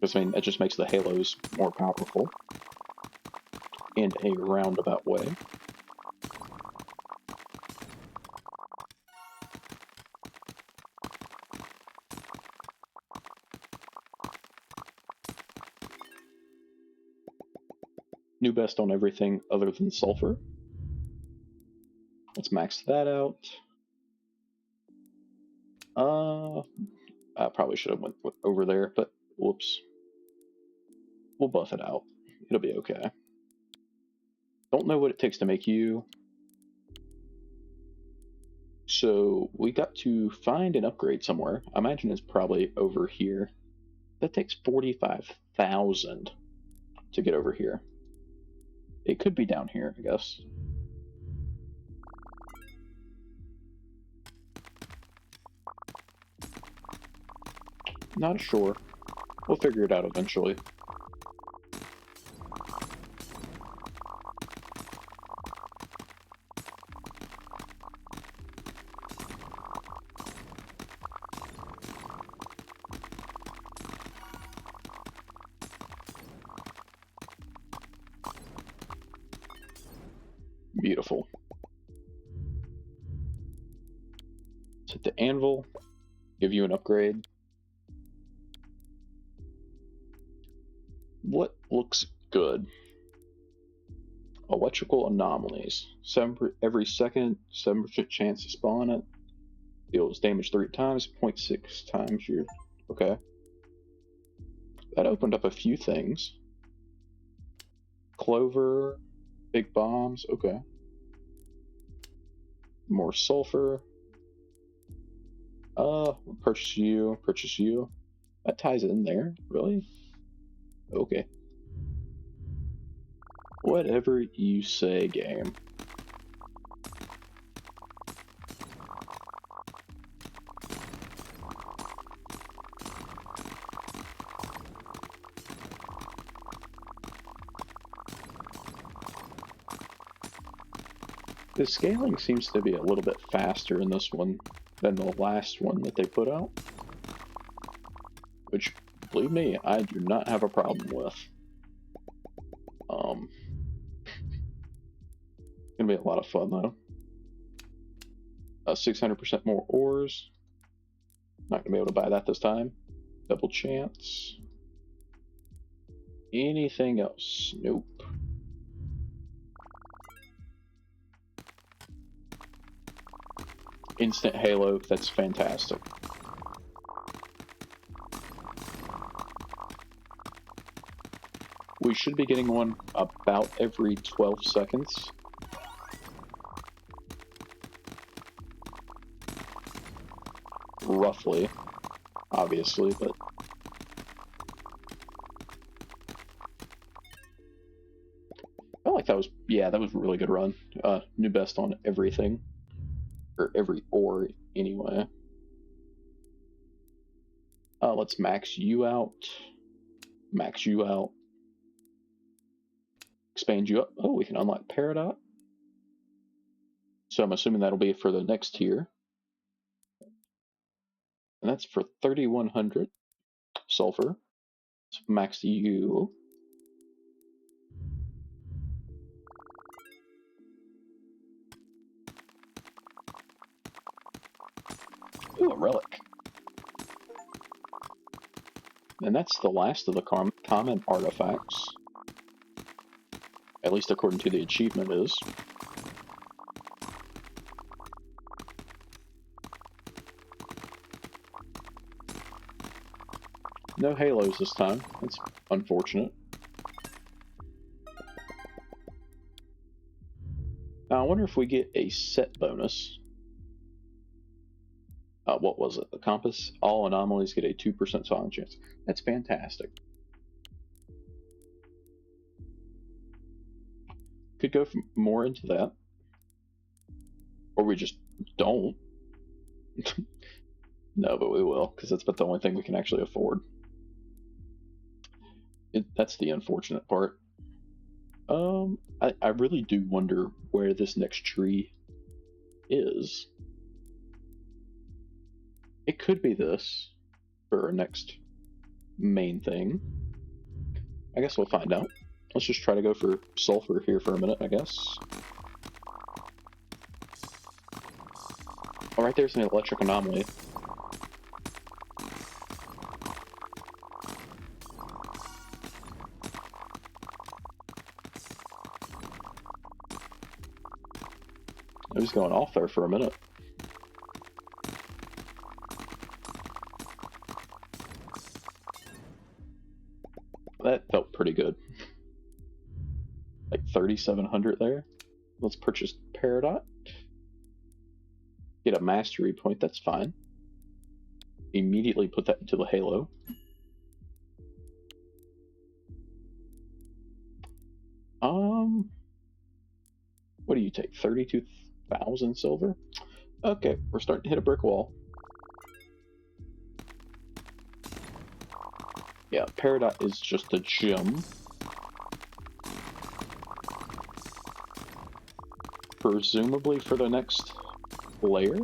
Because, I mean, it just makes the halos more powerful. in a roundabout way. New best on everything other than sulfur. Let's max that out. I probably should have went over there, but whoops. We'll buff it out. It'll be okay. Don't know what it takes to make you. So we got to find an upgrade somewhere. I imagine it's probably over here. That takes 45,000 to get over here. It could be down here, I guess. Not sure. We'll figure it out eventually. Beautiful. Let's hit the anvil, give you an upgrade. What looks good? Electrical anomalies. Every second, 7% chance to spawn it. Deals damage 3 times, 0.6 times your... Okay. That opened up a few things. Clover, big bombs, okay. More sulfur. Purchase you, purchase you. That ties in there, really? Okay. Whatever you say, game. The scaling seems to be a little bit faster in this one than the last one that they put out. Which, believe me, I do not have a problem with. Gonna be a lot of fun though. 600% more ores. Not gonna be able to buy that this time. Double chance. Anything else? Nope. Instant halo, that's fantastic. We should be getting one about every 12 seconds. Roughly, obviously, but... I felt like that was, yeah, that was a really good run. New best on everything. Or every ore, anyway. Let's max you out. Max you out. Expand you up. Oh, we can unlock Peridot. So I'm assuming that'll be for the next tier. And that's for 3,100 sulfur. Let's max you. Ooh, a relic. And that's the last of the common artifacts. At least according to the achievement is. No halos this time. That's unfortunate. Now I wonder if we get a set bonus. What was it? The compass? All anomalies get a 2% silent chance. That's fantastic. Could go more into that. Or we just don't. No, but we will, because that's about the only thing we can actually afford. That's the unfortunate part. I really do wonder where this next tree is. It could be this for our next main thing. I guess we'll find out. Let's just try to go for sulfur here for a minute, I guess. Oh, right there's an electric anomaly. It was going off there for a minute. That felt pretty good. Like 3,700 there. Let's purchase Peridot. Get a mastery point, that's fine. Immediately put that into the Halo. What do you take? 32,000 silver? Okay, we're starting to hit a brick wall. Yeah, Peridot is just a gem. Presumably for the next layer.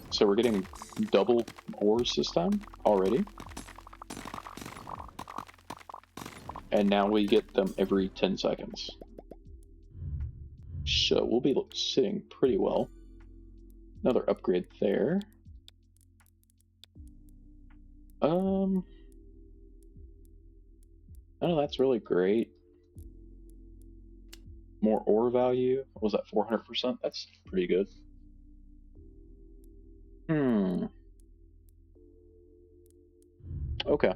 So we're getting double ores this time already. And now we get them every 10 seconds. So we'll be sitting pretty well. Another upgrade there. Oh, that's really great. More ore value. What was that, 400%? That's pretty good. Okay.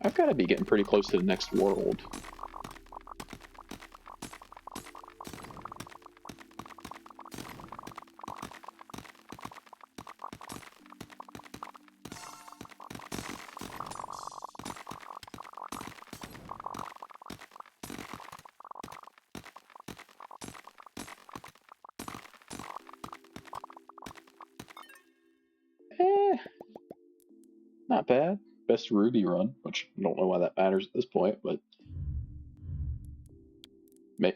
I've got to be getting pretty close to the next world. Not bad. Best Ruby run, which I don't know why that matters at this point, but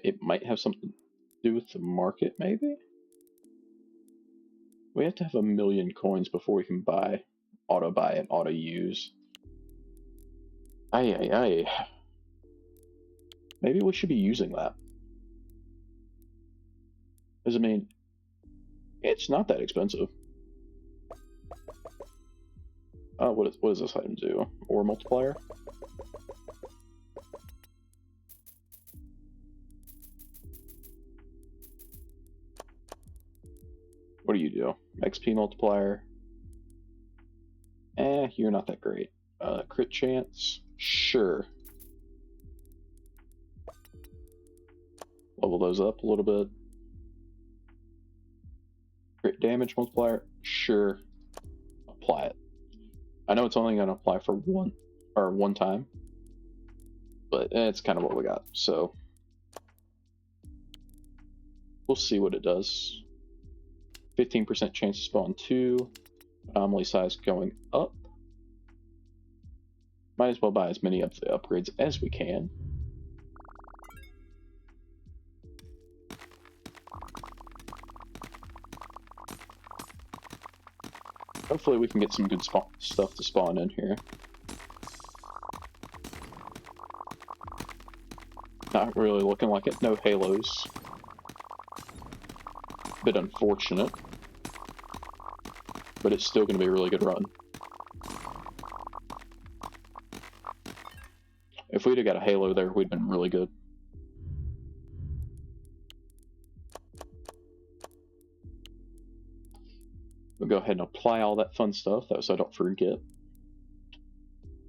it might have something to do with the market, maybe? We have to have 1,000,000 coins before we can buy, auto-buy and auto-use. Aye. Maybe we should be using that. Because, I mean, it's not that expensive. What does this item do? Ore multiplier? What do you do? XP multiplier? You're not that great. Crit chance? Sure. Level those up a little bit. Crit damage multiplier? Sure. Apply it. I know it's only going to apply for one time, but it's kind of what we got, so we'll see what it does. 15% chance to spawn 2, anomaly size going up. Might as well buy as many of the upgrades as we can. Hopefully we can get some good stuff to spawn in here. Not really looking like it. No halos. Bit unfortunate. But it's still going to be a really good run. If we'd have got a halo there, we'd been really good. We'll go ahead and apply all that fun stuff, so I don't forget.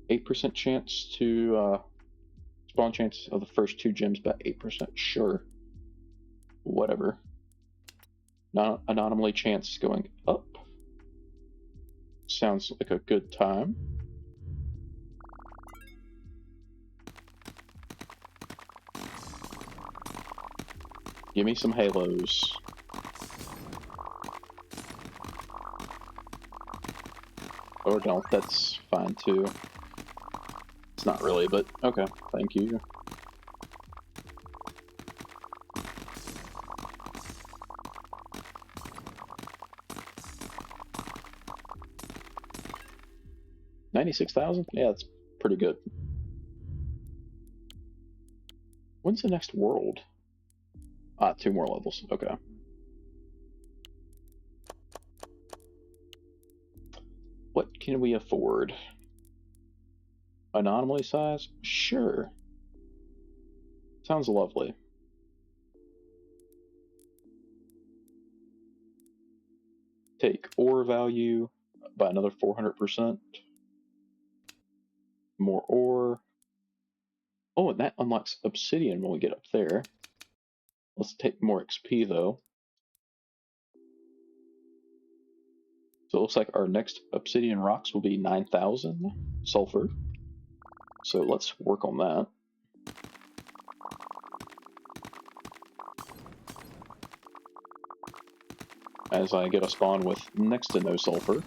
8% chance to spawn chance of the first 2 gems, about 8%. Sure. Whatever. Anomaly chance going up. Sounds like a good time. Give me some halos. Or don't, that's fine too. It's not really, but okay, thank you. 96,000? Yeah, that's pretty good. When's the next world? Ah, 2 more levels. Okay. What can we afford? Anomaly size? Sure. Sounds lovely. Take ore value by another 400%. More ore. Oh, and that unlocks obsidian when we get up there. Let's take more XP though. So it looks like our next obsidian rocks will be 9,000 sulfur. So let's work on that. As I get a spawn with next to no sulfur.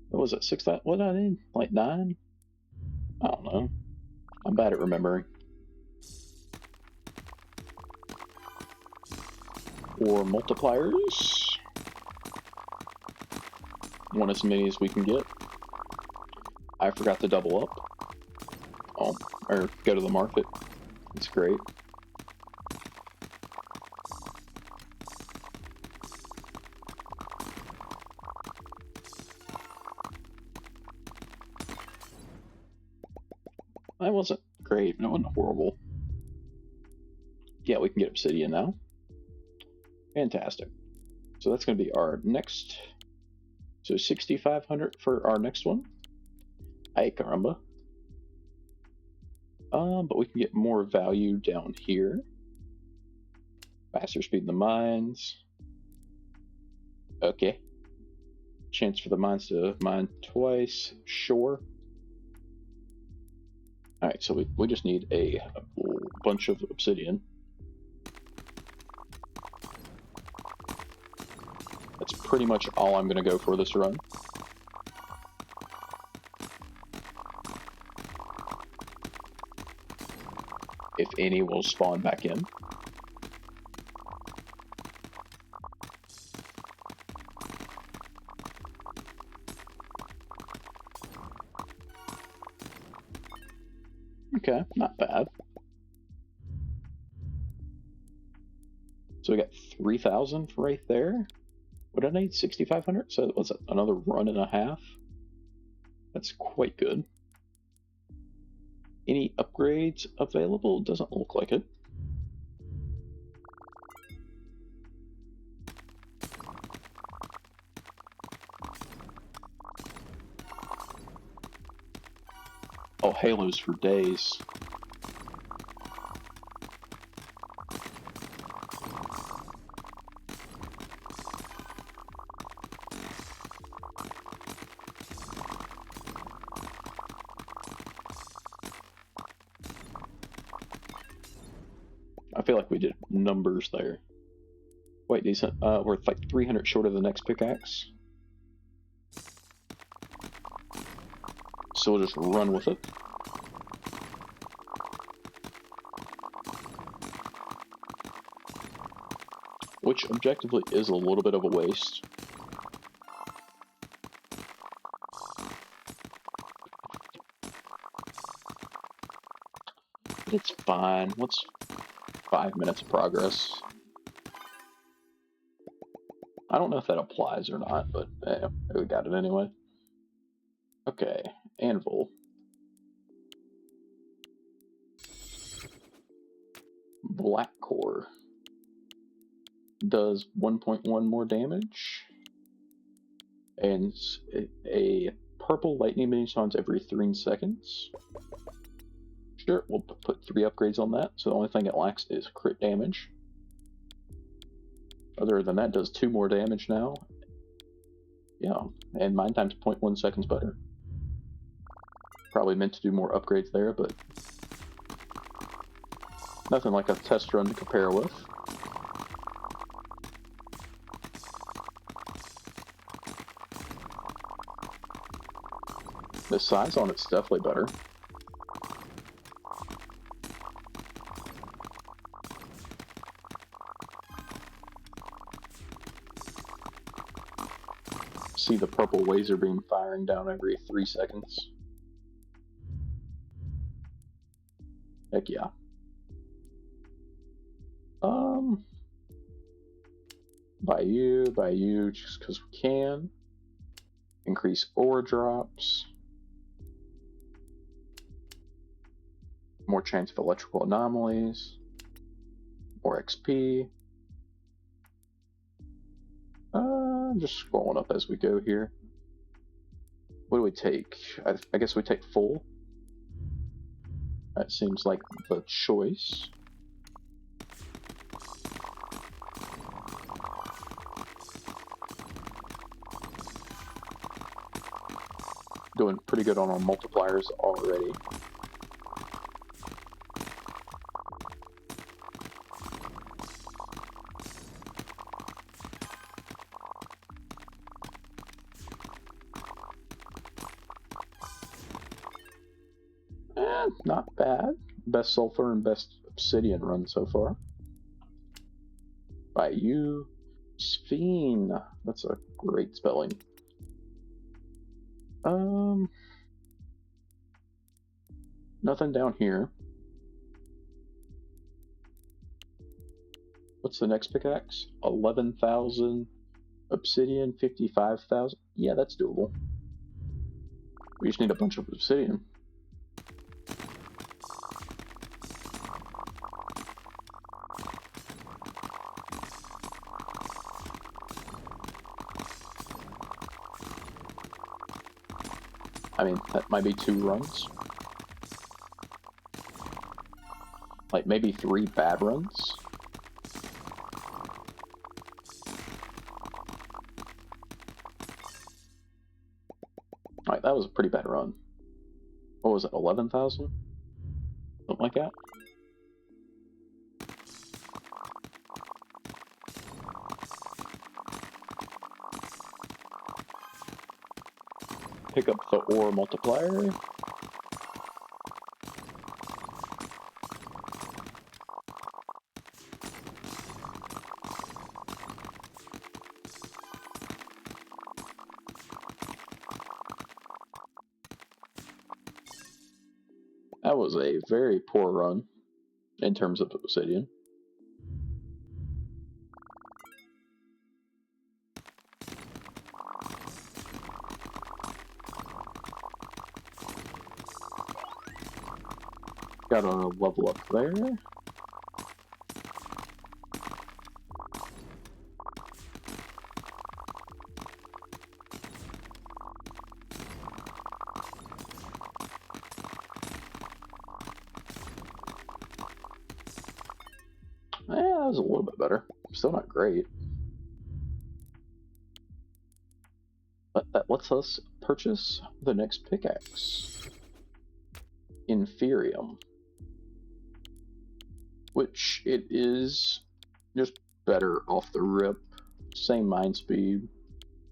What was it? 6,000? What did I need? Like 9? I don't know. I'm bad at remembering. Or multipliers. Want as many as we can get. I forgot to double up. Oh, or go to the market. It's great. That wasn't great, but it wasn't horrible. Yeah, we can get obsidian now. Fantastic. So that's going to be our next. So 6,500 for our next one. Ay caramba. But we can get more value down here. Faster speed in the mines. Okay. Chance for the mines to mine twice. Sure. Alright, so we just need a bunch of obsidian. That's pretty much all I'm going to go for this run. If any will spawn back in. Okay, not bad. So we got 3,000 right there. What did I need? 6,500? So what's that? Another run and a half? That's quite good. Any upgrades available? Doesn't look like it. Oh, halos for days. I feel like we did numbers there. Quite decent. We're like 300 short of the next pickaxe. So we'll just run with it. Which objectively is a little bit of a waste. But it's fine. What's 5 minutes of progress? I don't know if that applies or not, but we got it anyway. Okay, anvil. Black core. Does 1.1 more damage. And a purple lightning beam spawns every 3 seconds. Sure, we'll put 3 upgrades on that, so the only thing it lacks is crit damage. Other than that, does 2 more damage now. Yeah, and mine time's 0.1 seconds better. Probably meant to do more upgrades there, but nothing like a test run to compare with. The size on it's definitely better. See the purple laser beam firing down every 3 seconds. Heck yeah. By you, just because we can. Increase ore drops. More chance of electrical anomalies. More XP. Just scrolling up as we go here. What do we take? I guess we take full. That seems like the choice. Doing pretty good on our multipliers already. Not bad. Best sulfur and best obsidian run so far. By you, Sphene. That's a great spelling. Nothing down here. What's the next pickaxe? 11,000 obsidian, 55,000. Yeah, that's doable. We just need a bunch of obsidian. I mean, that might be 2 runs. Like, maybe 3 bad runs. Alright, that was a pretty bad run. What was it, 11,000? Something like that? Pick up the ore multiplier. That was a very poor run in terms of obsidian. Got a level up there. Yeah, that was a little bit better. Still not great. But that lets us purchase the next pickaxe. Inferium. Which it is just better off the rip. Same mine speed.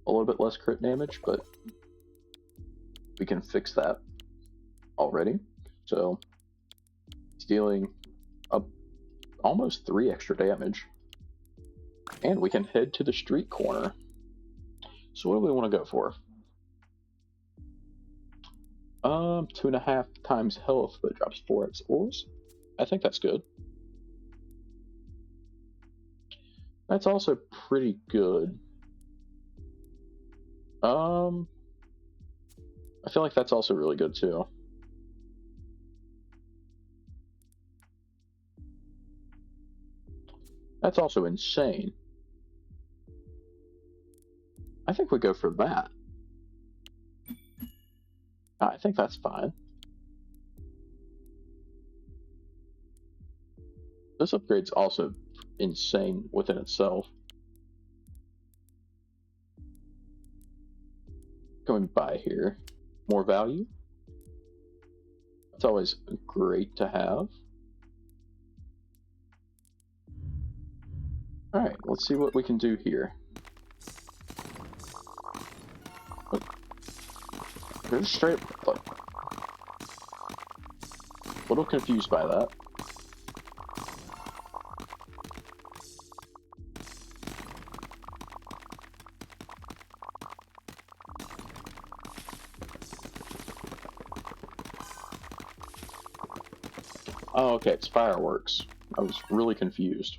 A little bit less crit damage, but we can fix that already. So it's dealing almost 3 extra damage. And we can head to the street corner. So what do we want to go for? 2.5 times health, but it drops 4x ores. I think that's good. That's also pretty good. I feel like that's also really good too. That's also insane. I think we go for that. I think that's fine. This upgrade's also insane within itself. Going by here. More value. It's always great to have. Alright, let's see what we can do here. They're just straight, like, a little confused by that. Oh, okay, it's fireworks. I was really confused.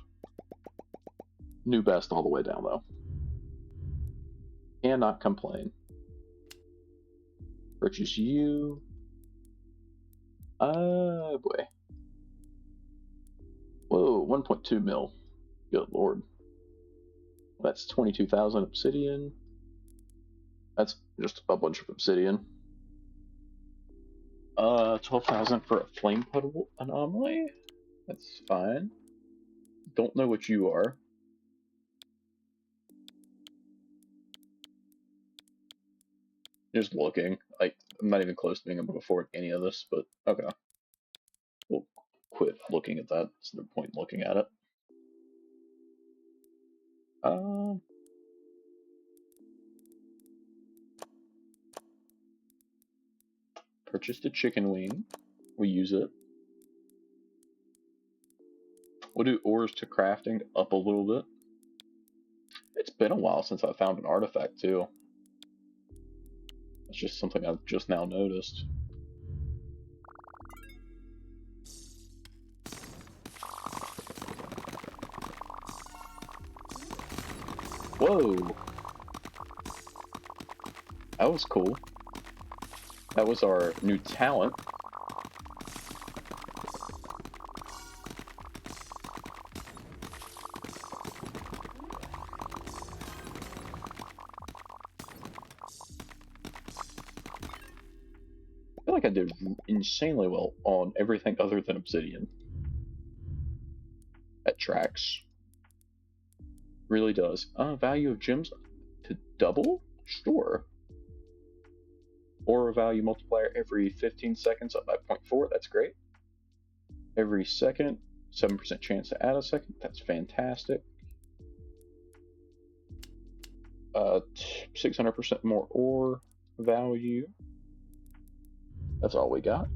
New best all the way down, though. Cannot complain. Purchase you. Oh, boy. Whoa, 1.2 mil. Good lord. That's 22,000 obsidian. That's just a bunch of obsidian. 12,000 for a flame puddle anomaly? That's fine. Don't know what you are. Just looking. Like, I'm not even close to being able to afford any of this, but okay. We'll quit looking at that. There's no point in looking at it. Purchased a chicken wing. We use it. We'll do ores to crafting up a little bit. It's been a while since I found an artifact, too. It's just something I've just now noticed. Whoa! That was cool. That was our new talent. I feel like I did insanely well on everything other than obsidian. That tracks. Really does. Value of gems to double? Sure. Aura value multiplier every 15 seconds up by 0.4. That's great. Every second, 7% chance to add a second. That's fantastic. 600% more ore value. That's all we got.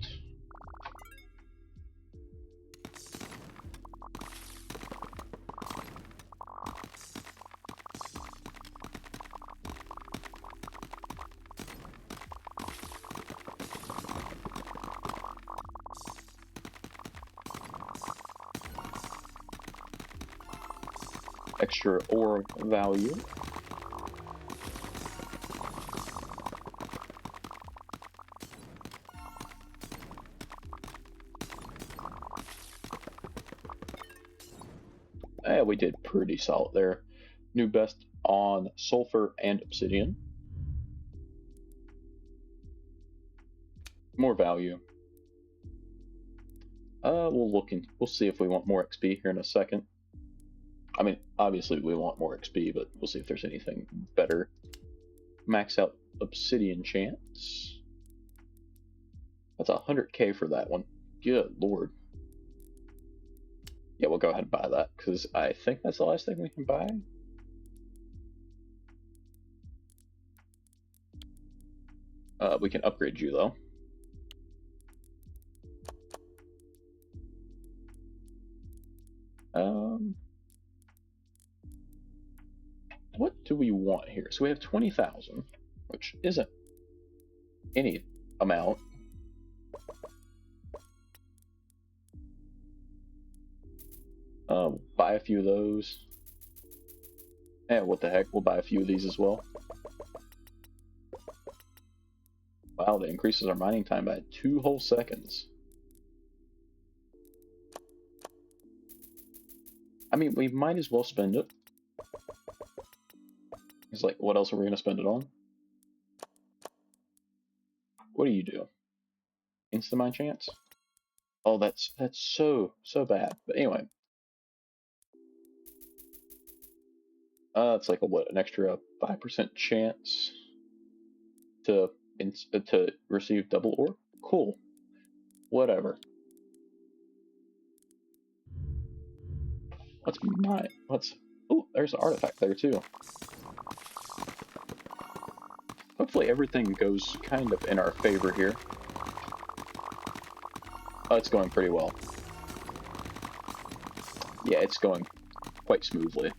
Extra ore value. Yeah, we did pretty solid there. New best on sulfur and obsidian. More value. We'll see if we want more XP here in a second. I mean, obviously we want more XP, but we'll see if there's anything better. Max out obsidian chance. That's 100k for that one. Good lord. Yeah, we'll go ahead and buy that, because I think that's the last thing we can buy. We can upgrade you, though. What do we want here? So we have 20,000, which isn't any amount. Buy a few of those. And what the heck, we'll buy a few of these as well. Wow, that increases our mining time by 2 whole seconds. I mean, we might as well spend it. It's like, what else are we going to spend it on? What do you do? Insta-mine chance? Oh, that's so bad. But anyway. It's like an extra 5% chance to receive double ore? Cool. Whatever. Oh, there's an artifact there too. Hopefully hopefully everything goes kind of in our favor here. Oh, it's going pretty well. Yeah, it's going quite smoothly,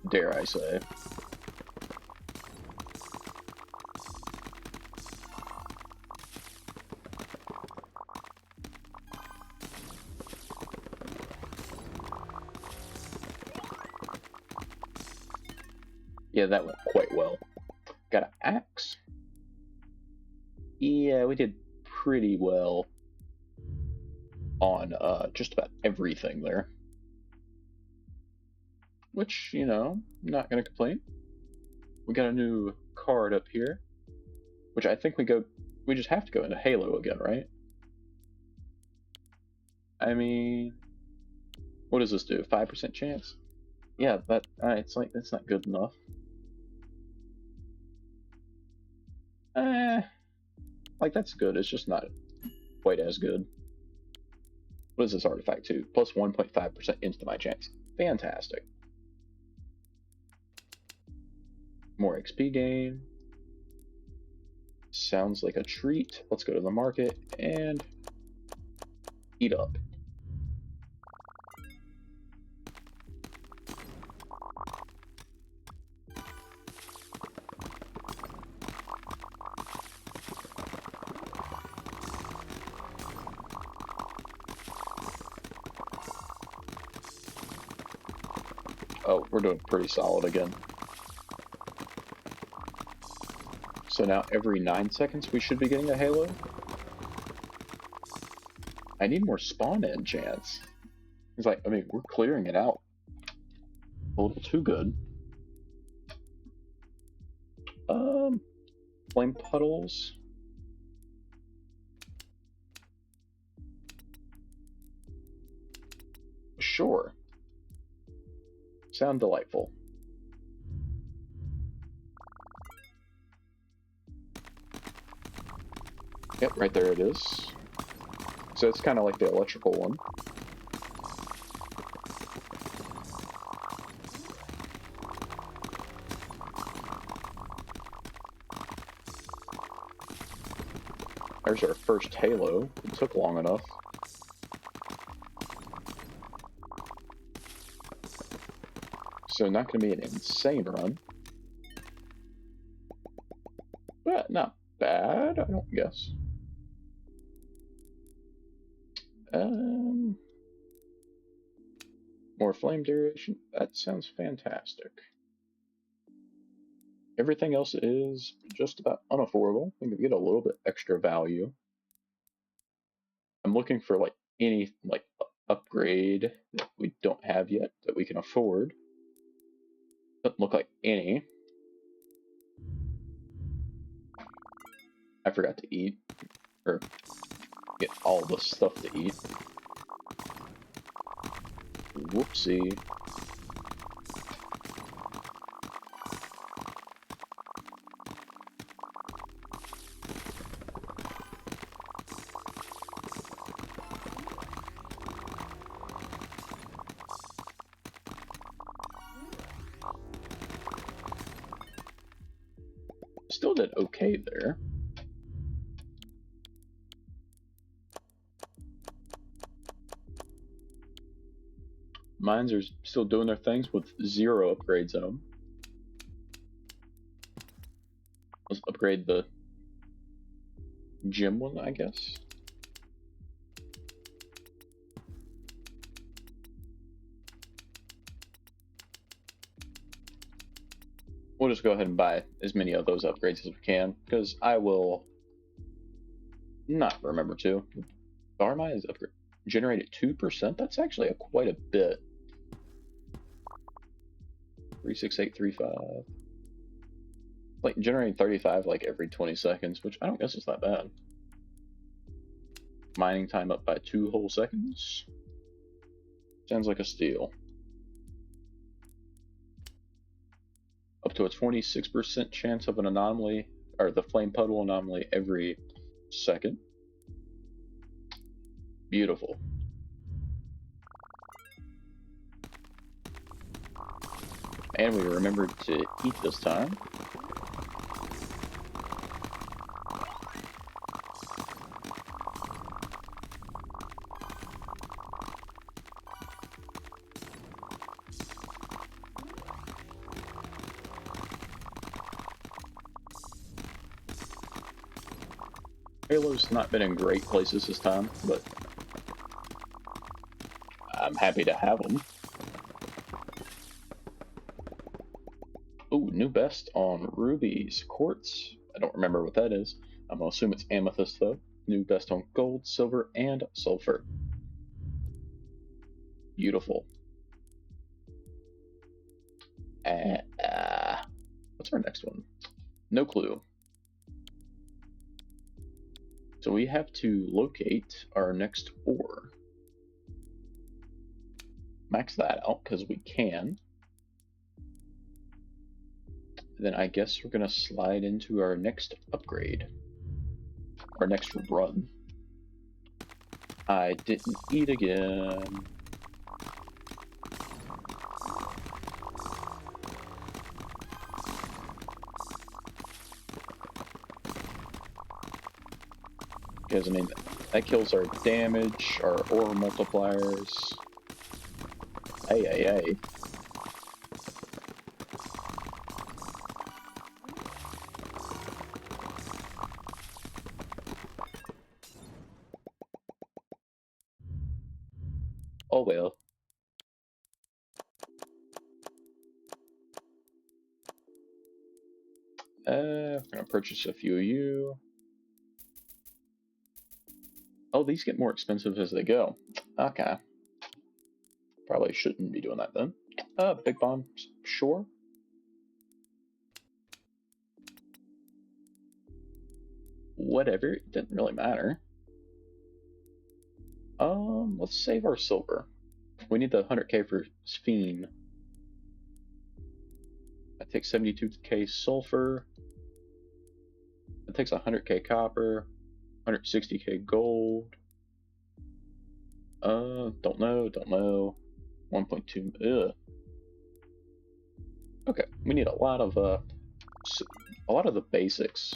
dare I say. Yeah, that went quite well. Got an axe. Yeah, we did pretty well on just about everything there. Which, you know, I'm not gonna complain. We got a new card up here, which I think we just have to go into Halo again, right? I mean, what does this do? 5% chance? Yeah, it's like, that's not good enough. Like, that's good, it's just not quite as good. What is this artifact too? Plus 1.5% instant my chance. Fantastic. More XP gain. Sounds like a treat. Let's go to the market and eat up. Oh, we're doing pretty solid again. So now every 9 seconds we should be getting a Halo. I need more spawn-in chance. It's like, I mean, we're clearing it out a little too good. Flame puddles. Sure. Sound delightful. Yep, right there it is. So it's kind of like the electrical one. There's our first Halo. It took long enough. So not going to be an insane run. But not bad, I don't guess. More flame duration. That sounds fantastic. Everything else is just about unaffordable. We can get a little bit extra value. I'm looking for like any like upgrade that we don't have yet that we can afford. Doesn't look like any. I forgot to eat or get all the stuff to eat. Whoopsie. Still did okay there. Mines are still doing their things with 0 upgrades in them. Let's upgrade the gym one, I guess. We'll just go ahead and buy as many of those upgrades as we can, because I will not remember to. Star mine is upgrade generated 2%. That's actually quite a bit. 36835. Like generating 35 like every 20 seconds, which I don't guess is that bad. Mining time up by 2 whole seconds. Sounds like a steal. Up to a 26% chance of an anomaly, or the flame puddle anomaly every second. Beautiful. And we remembered to eat this time. Halo's not been in great places this time, but I'm happy to have them. Ooh, new best on rubies, quartz. I don't remember what that is. I'm gonna assume it's amethyst though. New best on gold, silver, and sulfur. Beautiful. What's our next one? No clue. So we have to locate our next ore. Max that out because we can. Then I guess we're gonna slide into our next upgrade. Our next run. I didn't eat again. Because, I mean, that kills our damage, our ore multipliers. Hey, hey, hey. Oh well. We're gonna purchase a few of you. Oh, these get more expensive as they go. Okay. Probably shouldn't be doing that then. Big bomb, sure. Whatever, it didn't really matter. Let's save our silver. We need the 100k for Sphene. That takes 72k sulfur. That takes 100k copper, 160k gold. Don't know. 1.2. Ugh. Okay, we need a lot of the basics.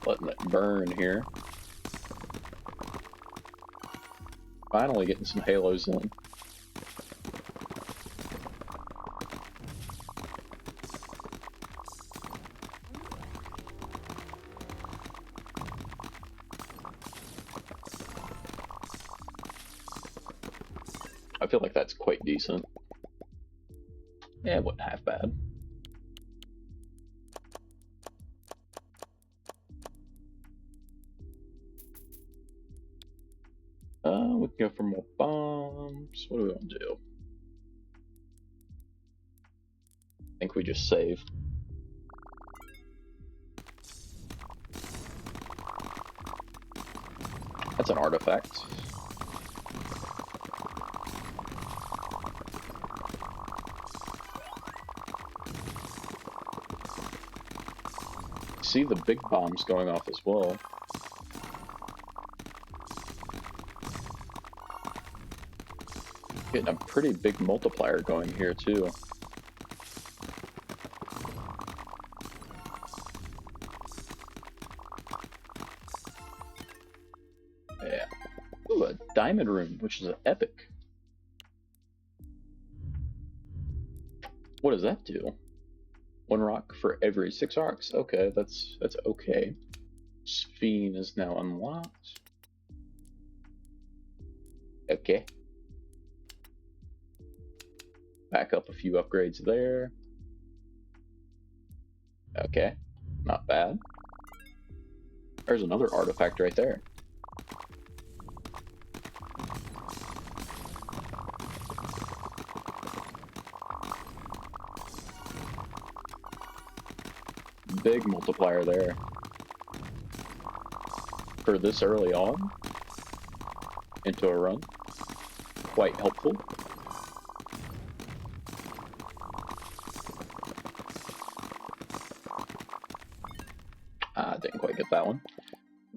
Letting it burn here. Finally getting some halos in. I feel like that's quite decent. Yeah, it wasn't half bad. We can go for more bombs. What do we want to do? I think we just save. That's an artifact. See the big bombs going off as well. Getting a pretty big multiplier going here too. Yeah. Ooh, a diamond room, which is an epic. What does that do? 1 rock for every 6 rocks. Okay, that's okay. Sphene is now unlocked. Okay. Back up a few upgrades there. Okay, not bad. There's another artifact right there. Big multiplier there. For this early on into a run. Quite helpful. Didn't quite get that one.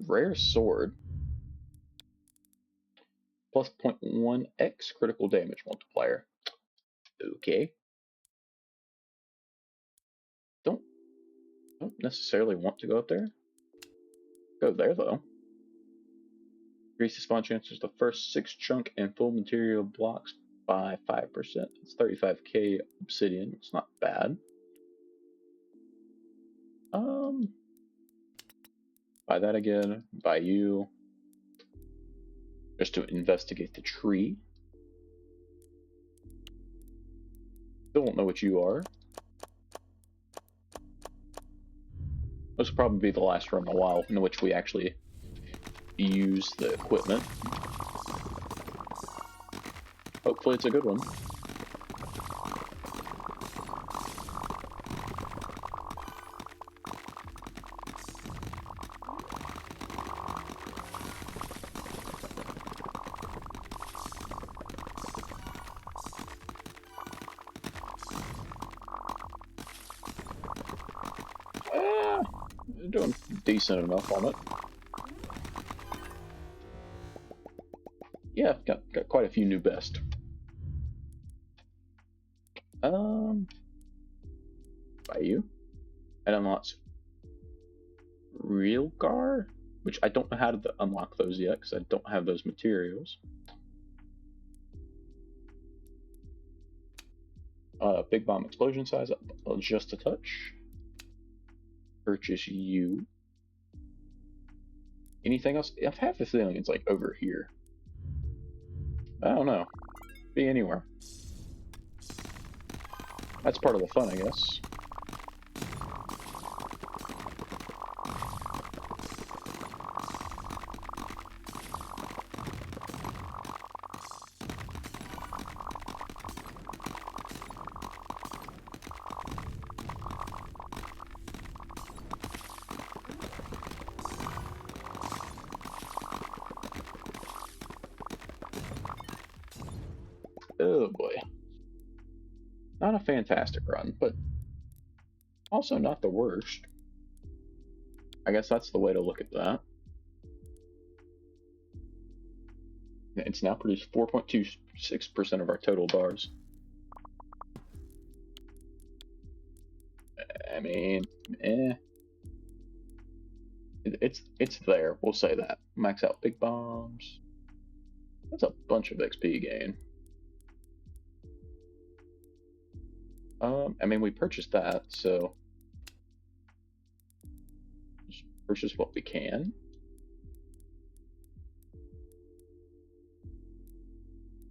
Rare sword. Plus 0.1x critical damage multiplier. Okay. Don't necessarily want to go up there. Go there though. Increase the spawn chances the first 6 chunk and full material blocks by 5%. It's 35k obsidian. It's not bad. Buy that again. Buy you. Just to investigate the tree. Still don't know what you are. This will probably be the last run in a while in which we actually use the equipment. Hopefully it's a good one. Doing decent enough on it. Yeah, got quite a few new best. By you. And unlocks real gar, which I don't know how to unlock those yet because I don't have those materials. Big bomb explosion size up just a touch. Purchase you. Anything else? I have a feeling it's like over here. I don't know. Be anywhere. That's part of the fun, I guess. Oh boy. Not a fantastic run, but also not the worst. I guess that's the way to look at that. It's now produced 4.26% of our total bars. I mean, It's there, we'll say that. Max out big bombs. That's a bunch of XP gain. I mean, we purchased that, so just purchase what we can.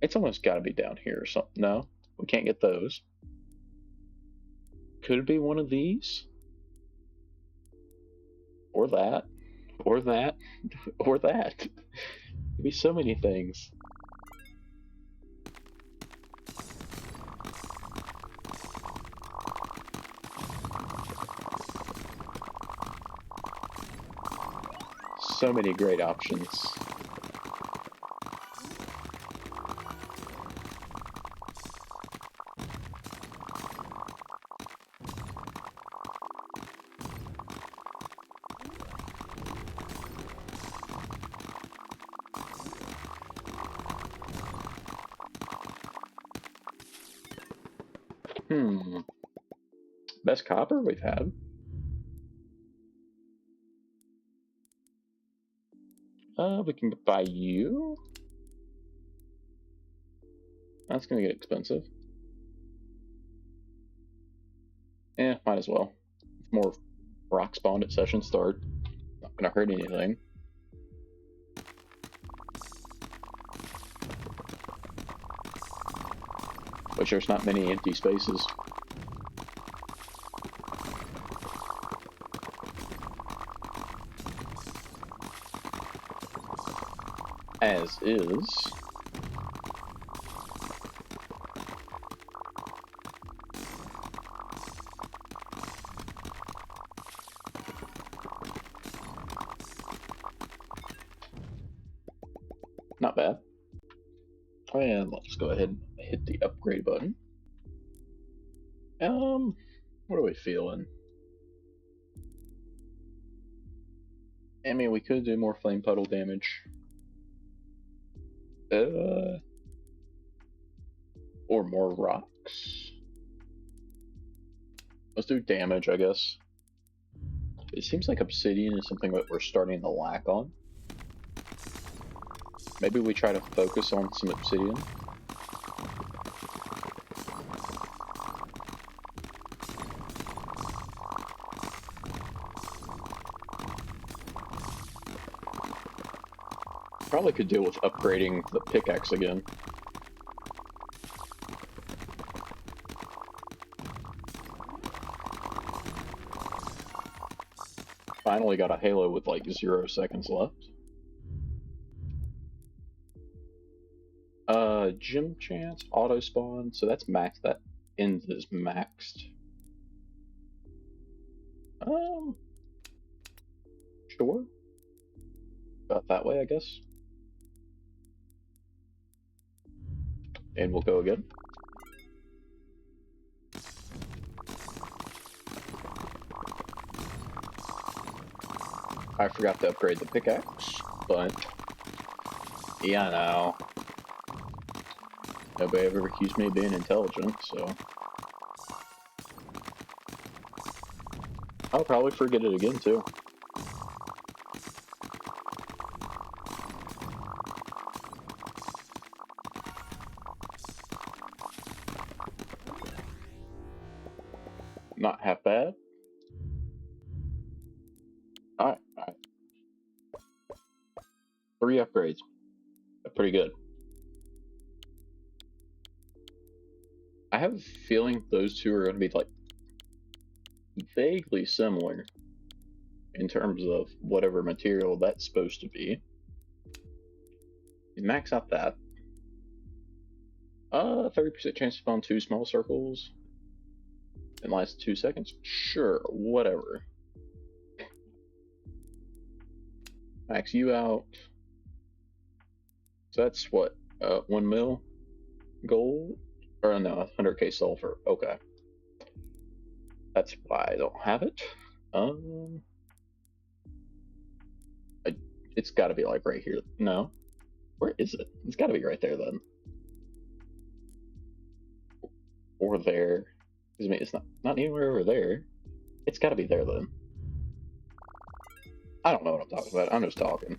It's almost got to be down here or something. No, we can't get those. Could it be one of these? Or that? Or that? Or that? Could be so many things. So many great options. Best copper we've had. We can buy you. That's gonna get expensive. Might as well. More rock spawned at session start. Not gonna hurt anything. Which there's not many empty spaces. As is. Not bad. And let's go ahead and hit the upgrade button. What are we feeling? I mean, we could do more flame puddle damage. Or more rocks. Let's do damage, I guess. It seems like obsidian is something that we're starting to lack on. Maybe we try to focus on some obsidian. Probably could deal with upgrading the pickaxe again. Finally got a halo with like 0 seconds left. Gym chance, auto spawn, so that's maxed. That ends is maxed. Sure. About that way, I guess. And we'll go again. I forgot to upgrade the pickaxe, but yeah, I know. Nobody ever accused me of being intelligent, so I'll probably forget it again too. Not half bad. Alright. 3 upgrades. That's pretty good. I have a feeling those two are going to be like vaguely similar in terms of whatever material that's supposed to be. You max out that. 30% chance to spawn 2 small circles in the last 2 seconds. Sure, whatever. Max you out. So that's what, 1 mil gold? Or no, 100k sulfur. Okay. That's why I don't have it. It's got to be like right here. No. Where is it? It's got to be right there then. Or there. I mean, it's not anywhere over there. It's got to be there then. I don't know what I'm talking about. I'm just talking.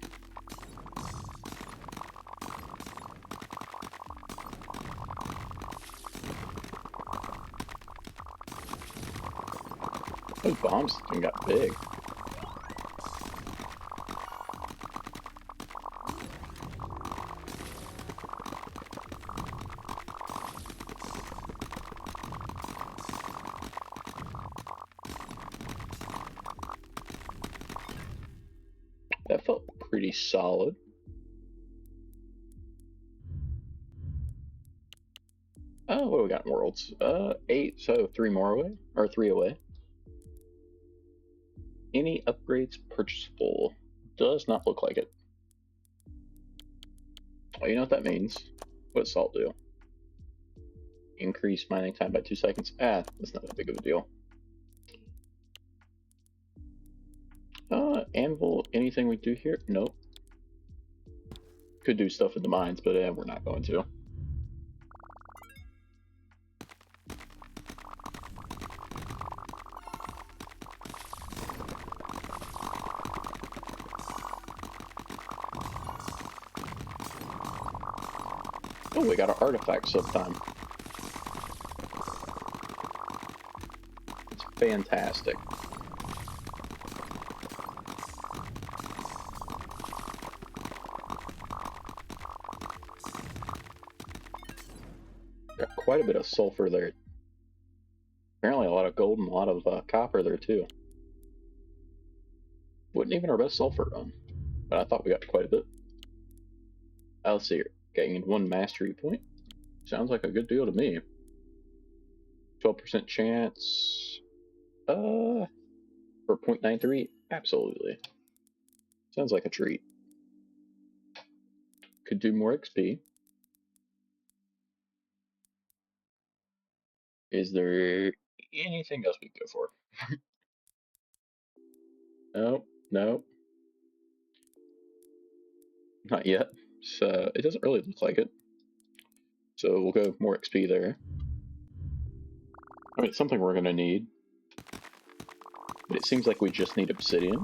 Those bombs got big. That felt pretty solid. Oh, what do we got in worlds? 8, so 3 more away, or 3 away. Any upgrades purchasable? Does not look like it. Oh, you know what that means? What does salt do? Increase mining time by 2 seconds. That's not that big of a deal. Anvil, anything we do here? Nope. Could do stuff in the mines, but we're not going to. Oh, we got an artifact sometime. It's fantastic. Got quite a bit of sulfur there. Apparently a lot of gold and a lot of copper there too. Wasn't even our best sulfur run, but I thought we got quite a bit. Let's see here. Gained 1 mastery point. Sounds like a good deal to me. 12% chance. For 0.93? Absolutely. Sounds like a treat. Could do more XP. Is there anything else we can go for? Nope, nope. Not yet. So it doesn't really look like it. So we'll go more XP there. I mean, it's something we're going to need. But it seems like we just need obsidian.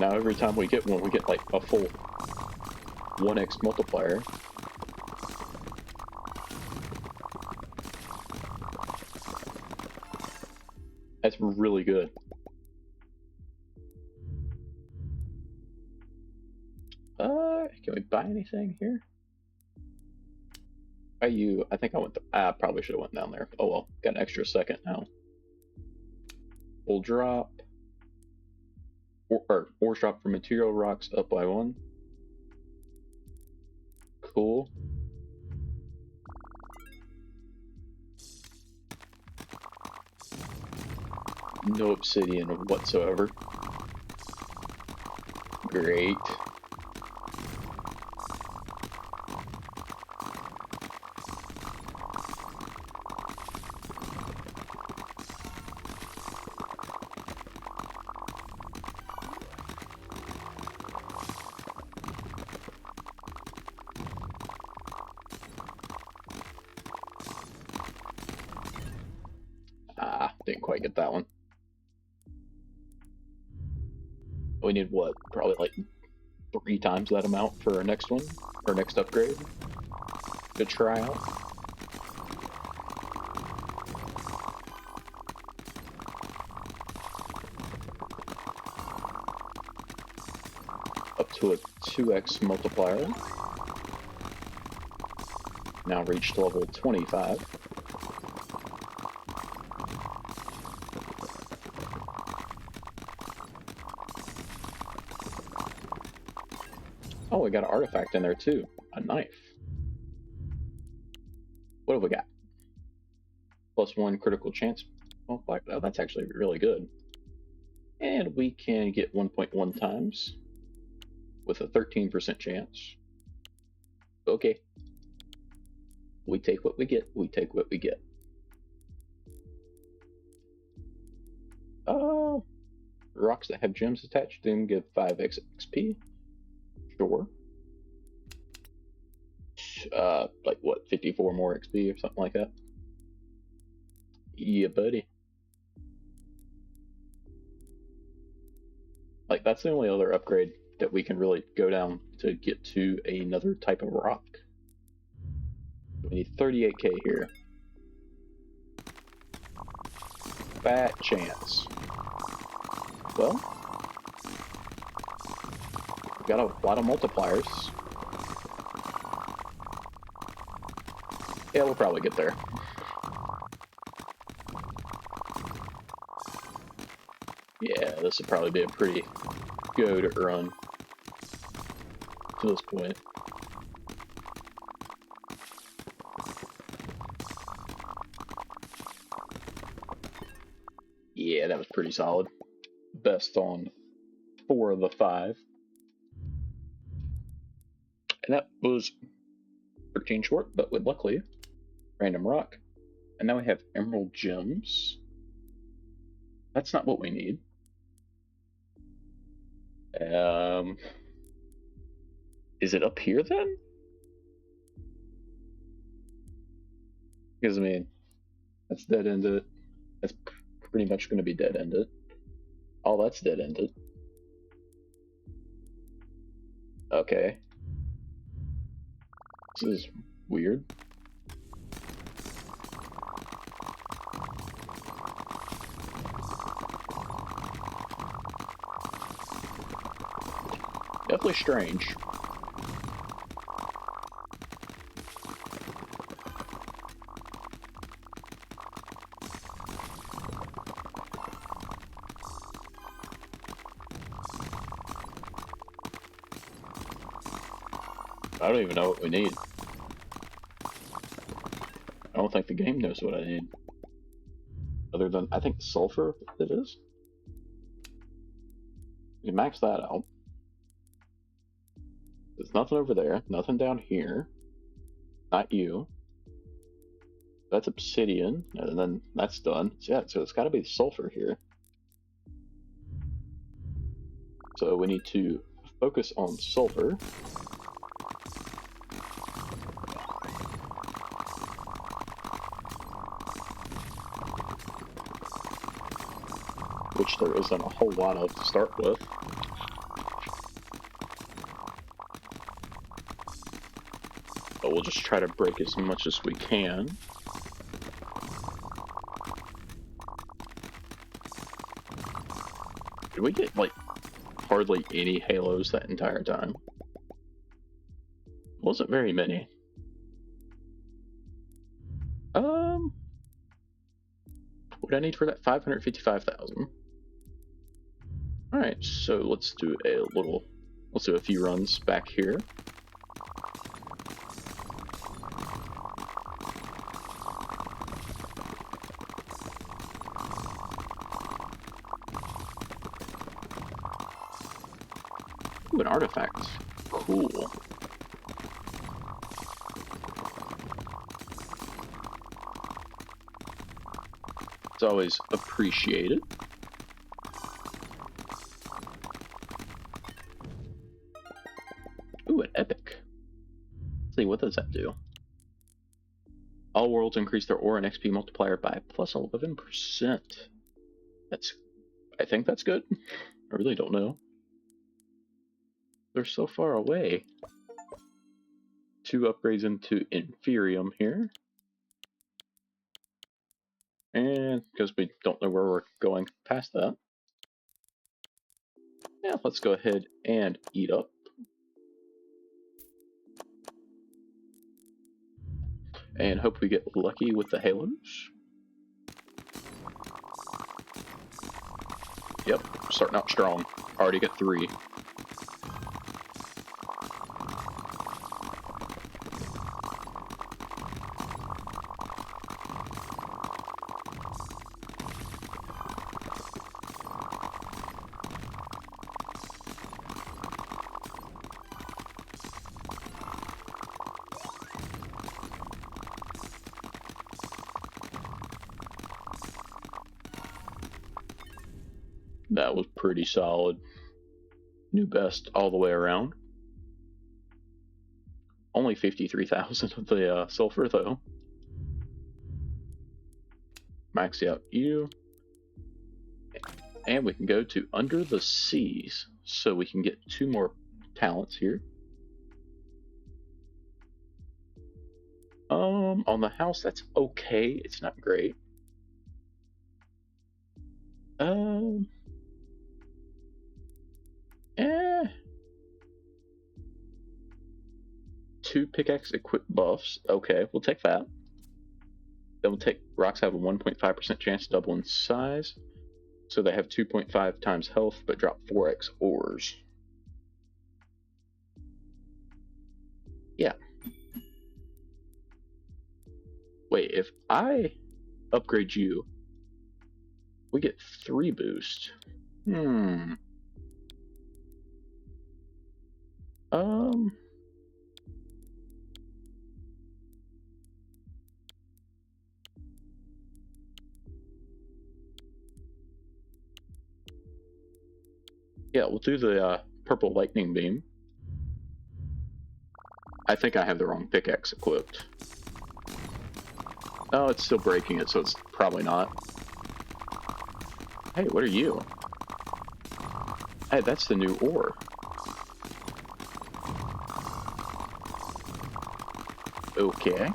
Now every time we get one, we get like a full 1x multiplier. That's really good. Can we buy anything here? I think I went, I probably should have went down there. Oh well, got an extra second now. Full drop. Ore drop for material rocks up by 1. Cool. No obsidian whatsoever. Great. Didn't quite get that one. We need what? Probably like 3 times that amount for our next one, our next upgrade. Good try out. Up to a 2x multiplier. Now reached level 25. Oh, we got an artifact in there too. A knife. What have we got? +1 critical chance. Oh, that's actually really good. And we can get 1.1 times with a 13% chance. Okay. We take what we get. We take what we get. Rocks that have gems attached to them give 5x XP. Sure. Like what, 54 more XP or something like that? Yeah, buddy. Like, that's the only other upgrade that we can really go down to get to another type of rock. We need 38k here. Fat chance. Well, we got a lot of multipliers. Yeah, we'll probably get there. Yeah, this would probably be a pretty good run to this point. Yeah, that was pretty solid. Best on 4 of the 5. And that was 13 short, but with luckily, random rock. And now we have emerald gems. That's not what we need. Is it up here then? Because I mean, that's dead-ended. That's pretty much going to be dead-ended. Oh, that's dead-ended. Okay. This is weird. Definitely strange. I don't even know what we need. I don't think the game knows what I need. Other than, I think sulfur it is. We max that out. There's nothing over there, nothing down here. Not you. That's obsidian, and then that's done. So yeah, so it's gotta be sulfur here. So we need to focus on sulfur. Which there isn't a whole lot of to start with. we'll just try to break as much as we can. Did we get, like, hardly any halos that entire time? Wasn't very many. What do I need for that? 555,000. Alright, so let's do a few runs back here. Ooh, an artifact. Cool. It's always appreciated. Ooh, an epic. Let's see, what does that do? All worlds increase their aura and XP multiplier by plus 11%. I think that's good. I really don't know. They're so far away. 2 upgrades into Inferium here. And because we don't know where we're going past that. Yeah, let's go ahead and eat up. And hope we get lucky with the halos. Yep, starting out strong. Already got 3. That was pretty solid. New best all the way around. Only 53,000 of the sulfur though. Max out you. And we can go to Under the Seas. So we can get 2 more talents here. On the house, that's okay. It's not great. Eh. 2 pickaxe equip buffs. Okay, we'll take that. Then we'll take rocks have a 1.5% chance to double in size. So they have 2.5 times health, but drop 4x ores. Yeah. Wait, if I upgrade you, we get 3 boost. Yeah, we'll do the purple lightning beam. I think I have the wrong pickaxe equipped. Oh, it's still breaking it, so it's probably not. Hey, what are you? Hey, that's the new ore. Okay.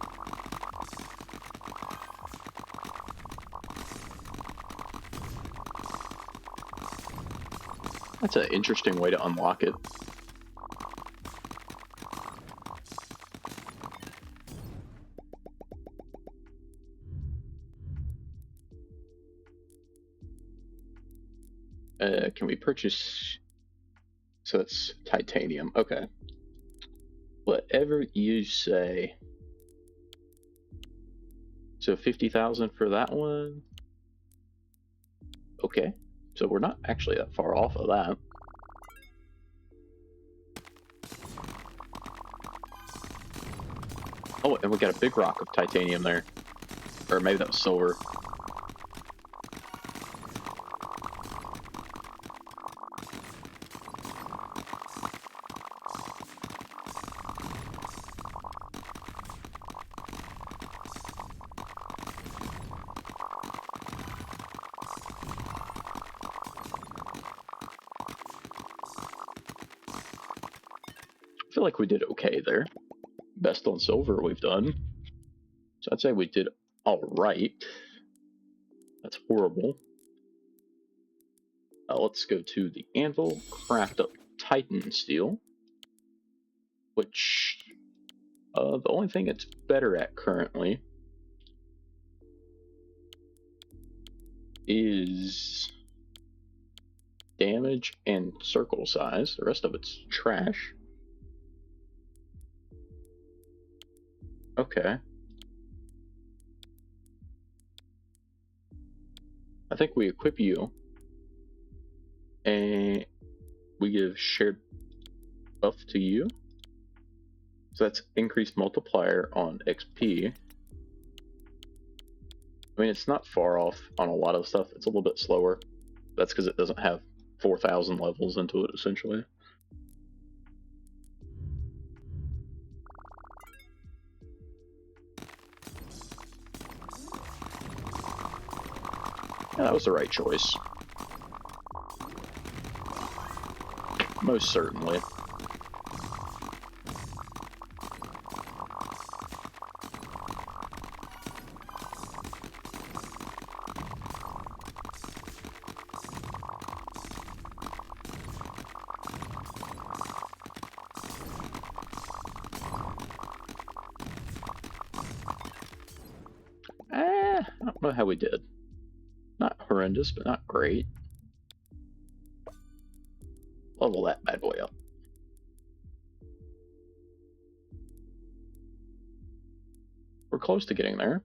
That's an interesting way to unlock it. Can we purchase? So that's titanium. Okay. Whatever you say. So 50,000 for that one. Okay. So we're not actually that far off of that. Oh, and we got a big rock of titanium there. Or maybe that was silver. I feel like we did okay there. best on silver we've done. So I'd say we did all right. That's horrible. Let's go to the anvil, craft up Titan steel, which the only thing it's better at currently is damage and circle size. The rest of it's trash. Okay. I think we equip you and we give shared buff to you. So that's increased multiplier on XP. I mean, it's not far off on a lot of stuff. It's a little bit slower. That's because it doesn't have 4,000 levels into it, essentially. Yeah, that was the right choice. Most certainly. I don't know how we did. Not horrendous, but not great. Level that bad boy up. We're close to getting there.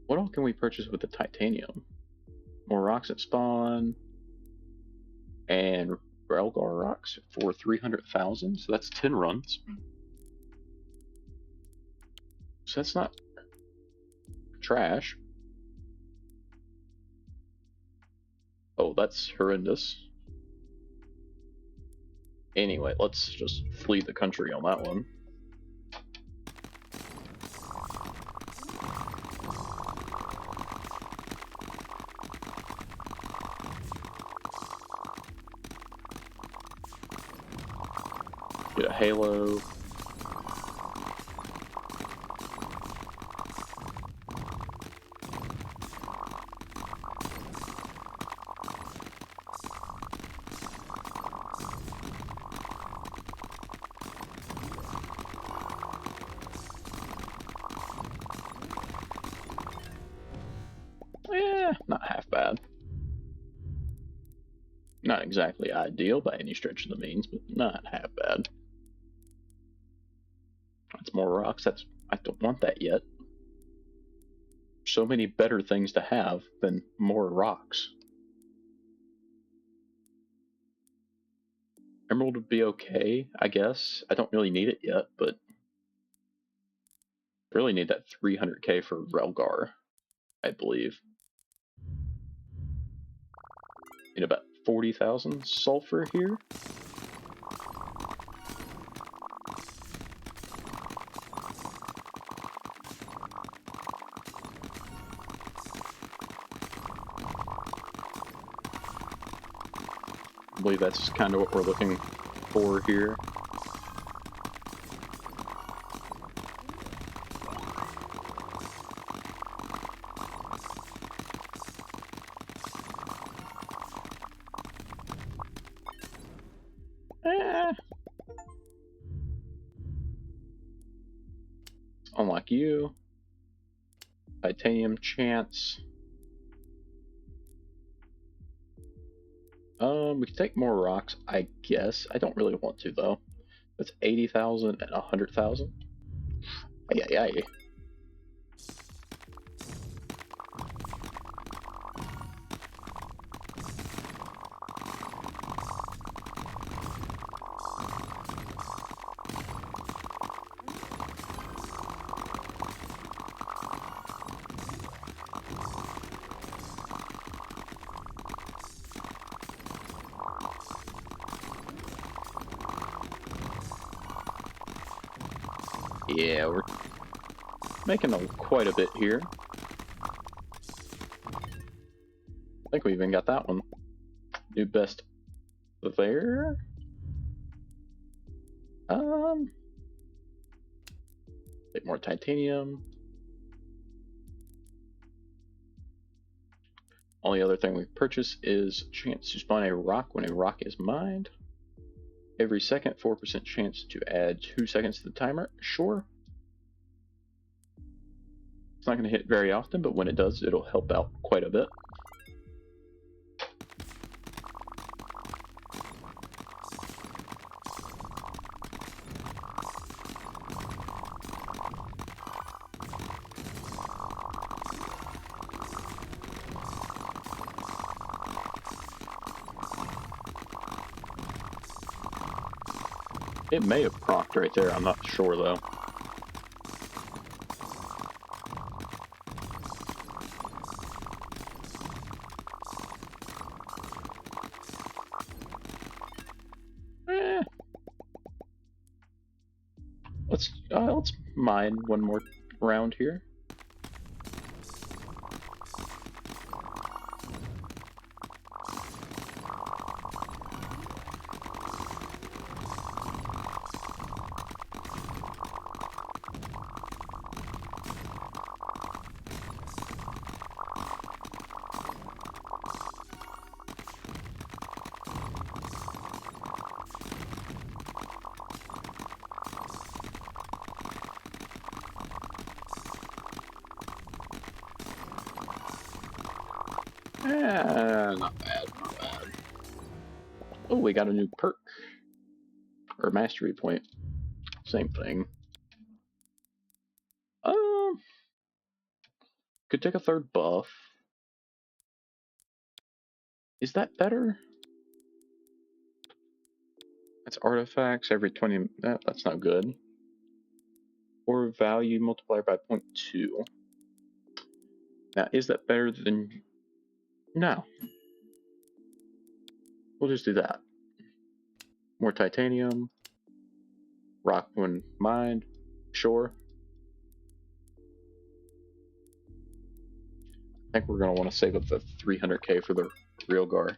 What all can we purchase with the titanium? More rocks at spawn. And Relgar rocks for 300,000. So that's 10 runs. So that's not trash. Oh, that's horrendous. Anyway, let's just flee the country on that one. Get a halo. Not half bad. Not exactly ideal by any stretch of the means, but not half bad. That's more rocks. I don't want that yet. So many better things to have than more rocks. Emerald would be okay, I guess. I don't really need it yet, but I really need that 300k for Relgar, I believe. Need about 40,000 sulfur here. I believe that's kind of what we're looking for here. Unlock you. Titanium chance. We can take more rocks, I guess. I don't really want to, though. That's 80,000 and 100,000. Ay. Yeah, we're making quite a bit here. I think we even got that one. New best there. Bit more titanium. Only other thing we purchase is chance to spawn a rock when a rock is mined. Every second, 4% chance to add 2 seconds to the timer. Sure. It's not going to hit very often, but when it does, it'll help out quite a bit. It may have procced right there, I'm not sure though. Let's mine one more round here. Not bad, not bad. Oh, we got a new perk. Or mastery point. Same thing. Could take a third buff. Is that better? That's artifacts every 20... That's not good. Or value multiplied by 0.2. Now, is that better than... No. We'll just do that. More titanium. Rock when mined. Sure. I think we're going to want to save up the 300k for the real Gar.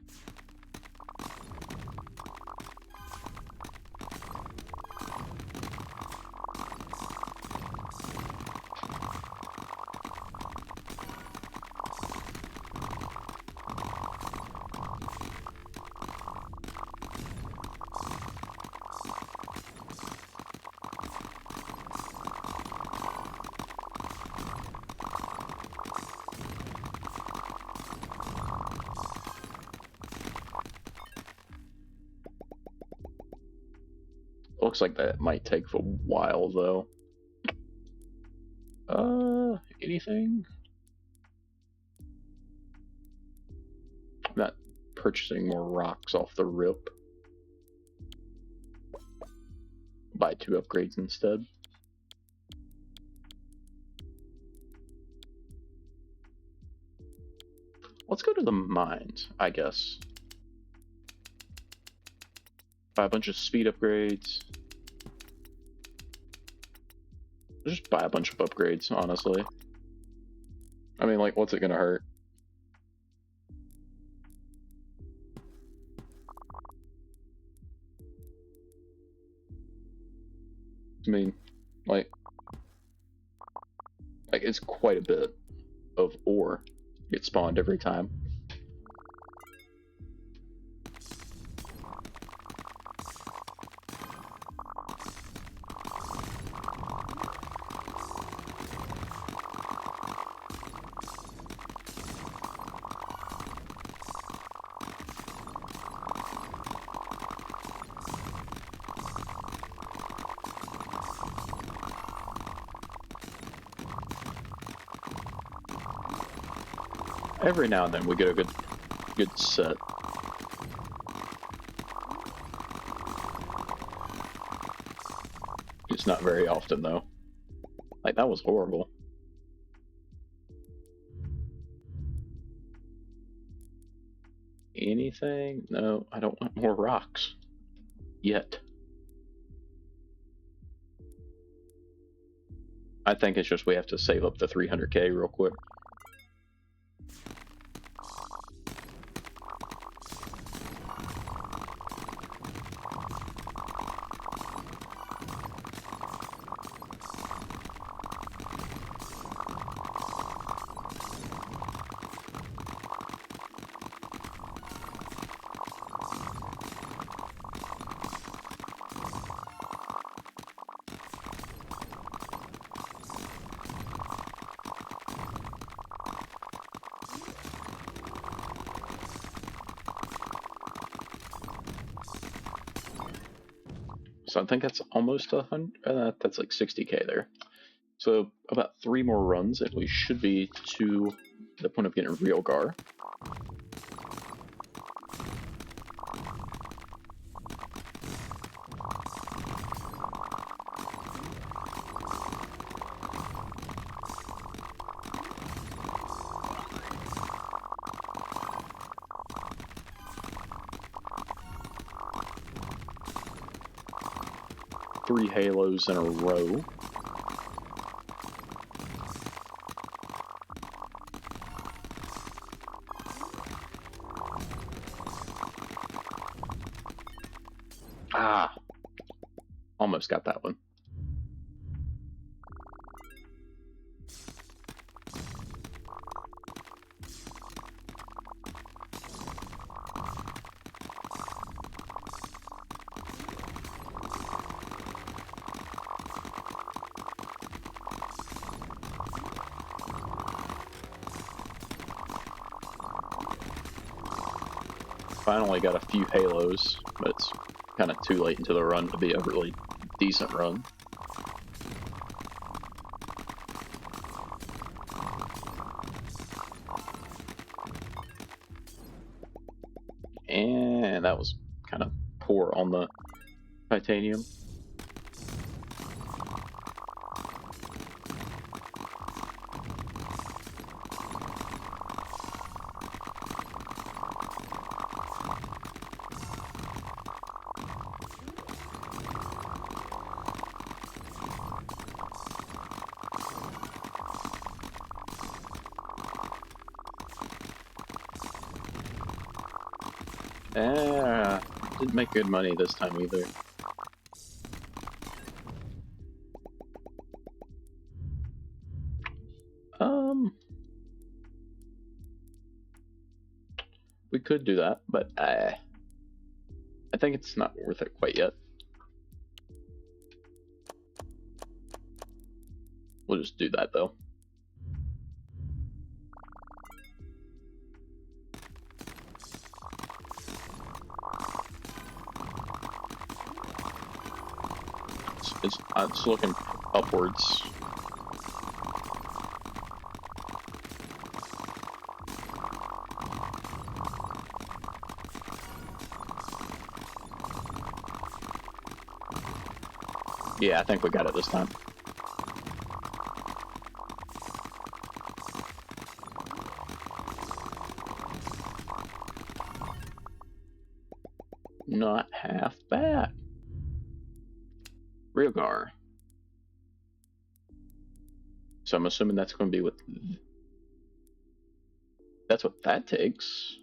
Looks like that might take a while, though. Anything? I'm not purchasing more rocks off the rip. Buy 2 upgrades instead. Let's go to the mines, I guess. Buy a bunch of speed upgrades. Just buy a bunch of upgrades, honestly. I mean, like, what's it gonna hurt? I mean, like it's quite a bit of ore gets spawned every time. Every now and then we get a good set. It's not very often though. Like, that was horrible. Anything? No, I don't want more rocks. Yet. I think it's just we have to save up the 300k real quick. So I think that's almost 100. That's like 60k there. So about 3 more runs, and we should be to the point of getting real gar. Three halos in a row. Ah, almost got that one. Finally got a few halos, but it's kind of too late into the run to be a really decent run. And that was kind of poor on the titanium. Didn't make good money this time either. We could do that, but I think it's not worth it quite yet. We'll just do that though. It's looking upwards. Yeah, I think we got it this time. Not half bad. Real gar. So I'm assuming that's going to be with... That's what that takes.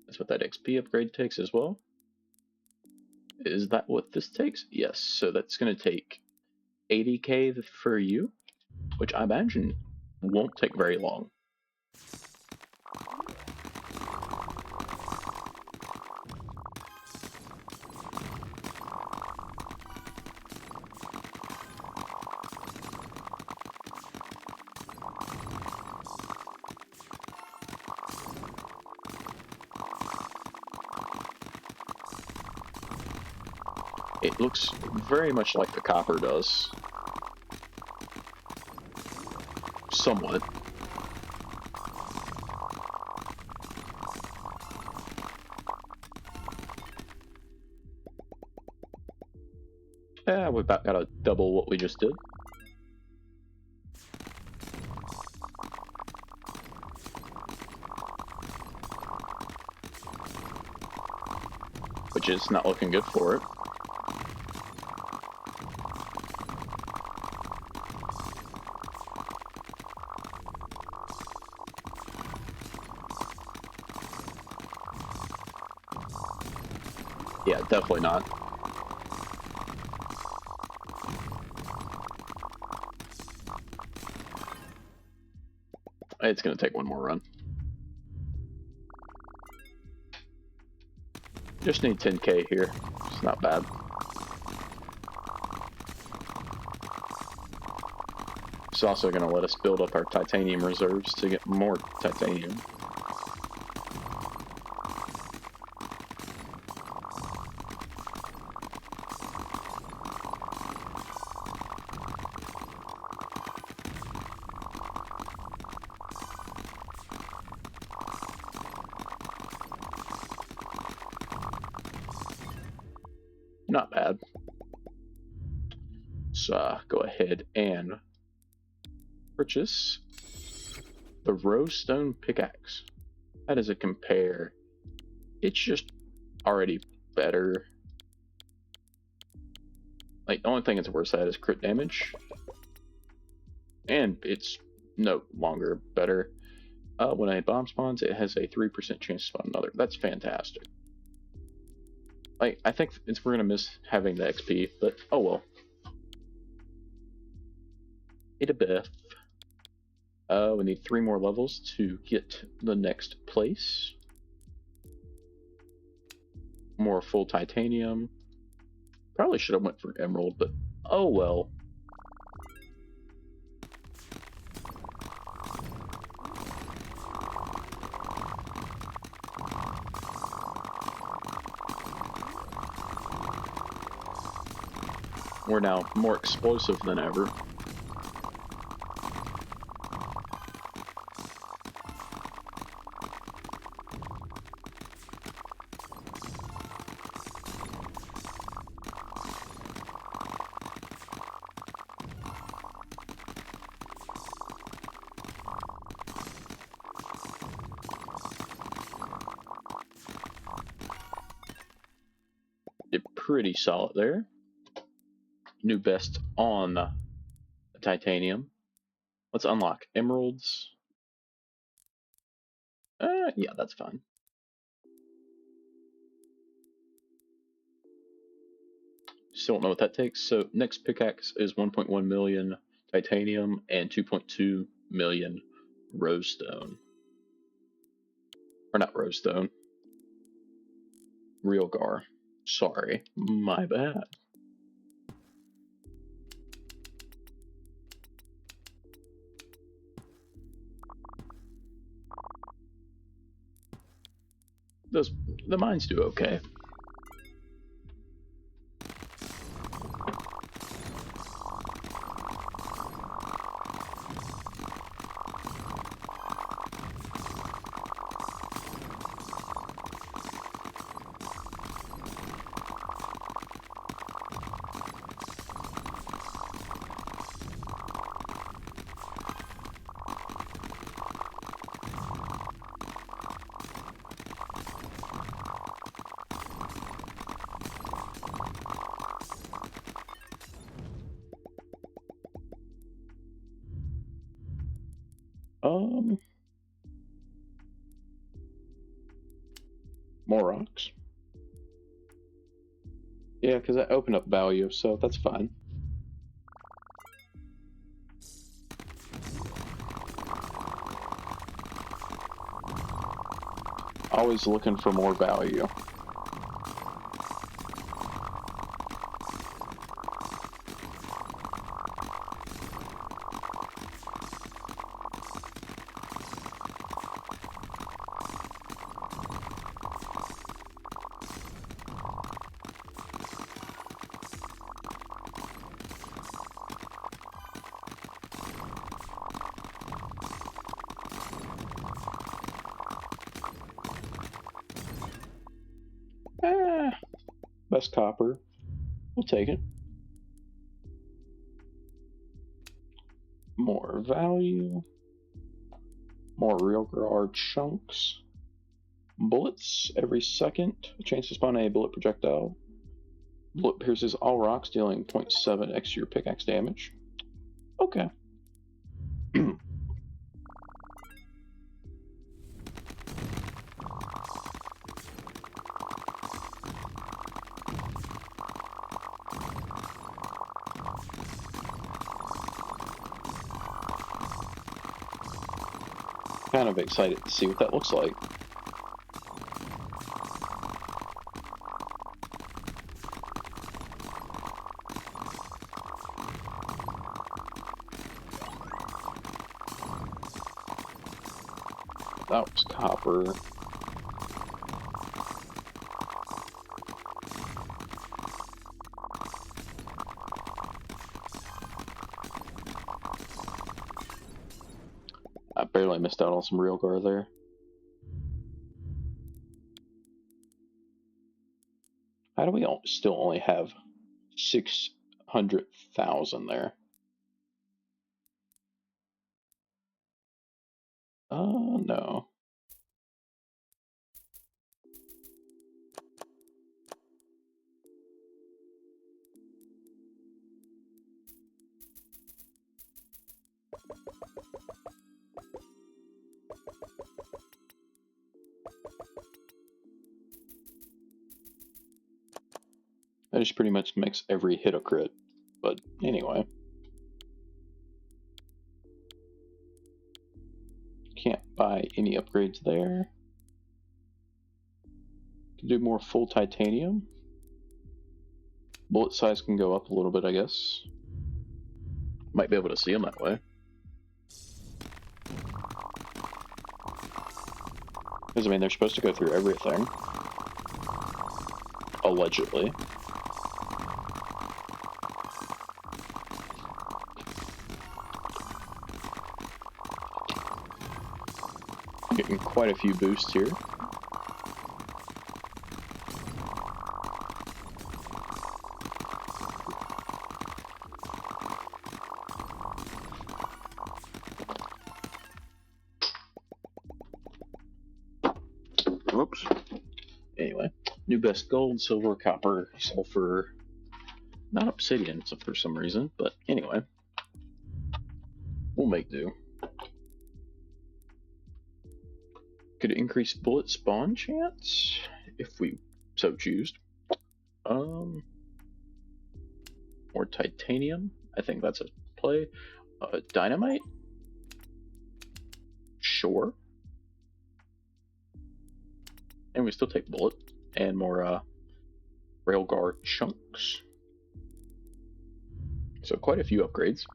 That's what that XP upgrade takes as well. Is that what this takes? Yes, so that's going to take 80k for you, which I imagine won't take very long. It looks very much like the copper does. Somewhat. Yeah, we about got to double what we just did. Which is not looking good for it. Yeah, definitely not. It's going to take one more run. Just need 10k here. It's not bad. It's also going to let us build up our titanium reserves to get more titanium. Not bad. So go ahead and purchase the rose stone pickaxe. How does it compare? It's just already better. Like, the only thing it's worse at is crit damage. And it's no longer better. When a bomb spawns, it has a 3% chance to spawn another. That's fantastic. Like, I think we're gonna miss having the XP, but oh well. It a biff. We need 3 more levels to get the next place. More full titanium. Probably should have went for emerald, but oh well. We're now more explosive than ever. Did pretty solid there. New best on the titanium. Let's unlock emeralds. Yeah, that's fine. Still don't know what that takes. So next pickaxe is 1.1 million titanium and 2.2 million rose stone. Or not rose stone. Real gar. Sorry, my bad. The mines do okay. More rocks. Yeah, because that opened up value, so that's fine. Always looking for more value. Best copper. We'll take it. More value. More real guard chunks. Bullets every second. A chance to spawn a bullet projectile. Bullet pierces all rocks, dealing 0.7 extra pickaxe damage. Okay. Kind of excited to see what that looks like. That was copper. I barely missed out on some real guard there. How do we still only have 600,000 there? No. That just pretty much makes every hit a crit. But anyway. Can't buy any upgrades there. Can do more full titanium. Bullet size can go up a little bit, I guess. Might be able to see them that way. Because, I mean, they're supposed to go through everything. Allegedly. Getting quite a few boosts here. Whoops. Anyway, new best gold, silver, copper, sulfur. Not obsidian for some reason, but anyway. We'll make do. Could increase bullet spawn chance if we so choose. Or titanium. I think that's a play. Dynamite. Sure. And we still take bullet and more railguard chunks. So quite a few upgrades.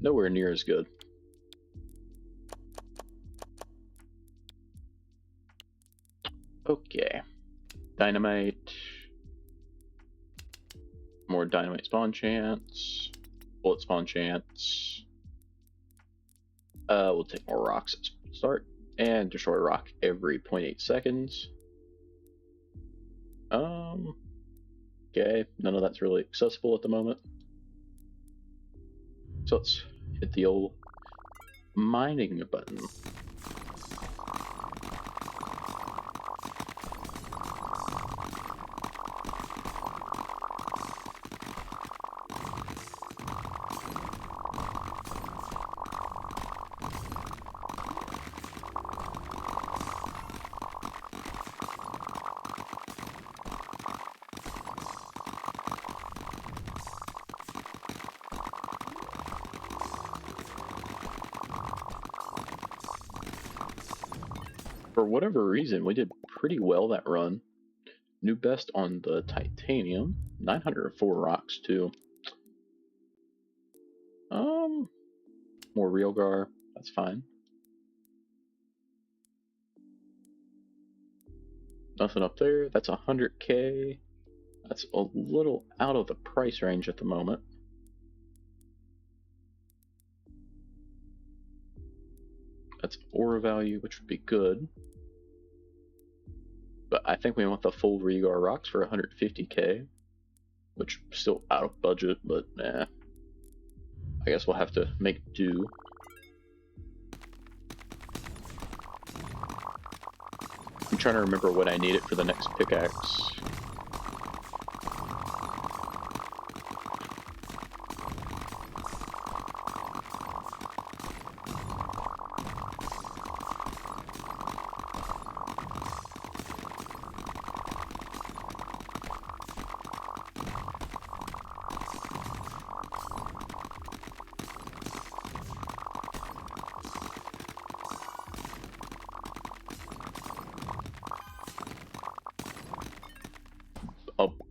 Nowhere near as good. Okay. Dynamite. More dynamite spawn chance. Bullet spawn chance. We'll take more rocks at start. And destroy a rock every 0.8 seconds. Okay. None of that's really accessible at the moment. So let's hit the old mining button. For whatever reason, we did pretty well that run. New best on the titanium. 904 rocks, too. More Realgar. That's fine. Nothing up there. That's 100k. That's a little out of the price range at the moment. That's aura value, which would be good. But I think we want the full Realgar rocks for 150k, which is still out of budget, but nah. I guess we'll have to make do. I'm trying to remember what I need it for the next pickaxe.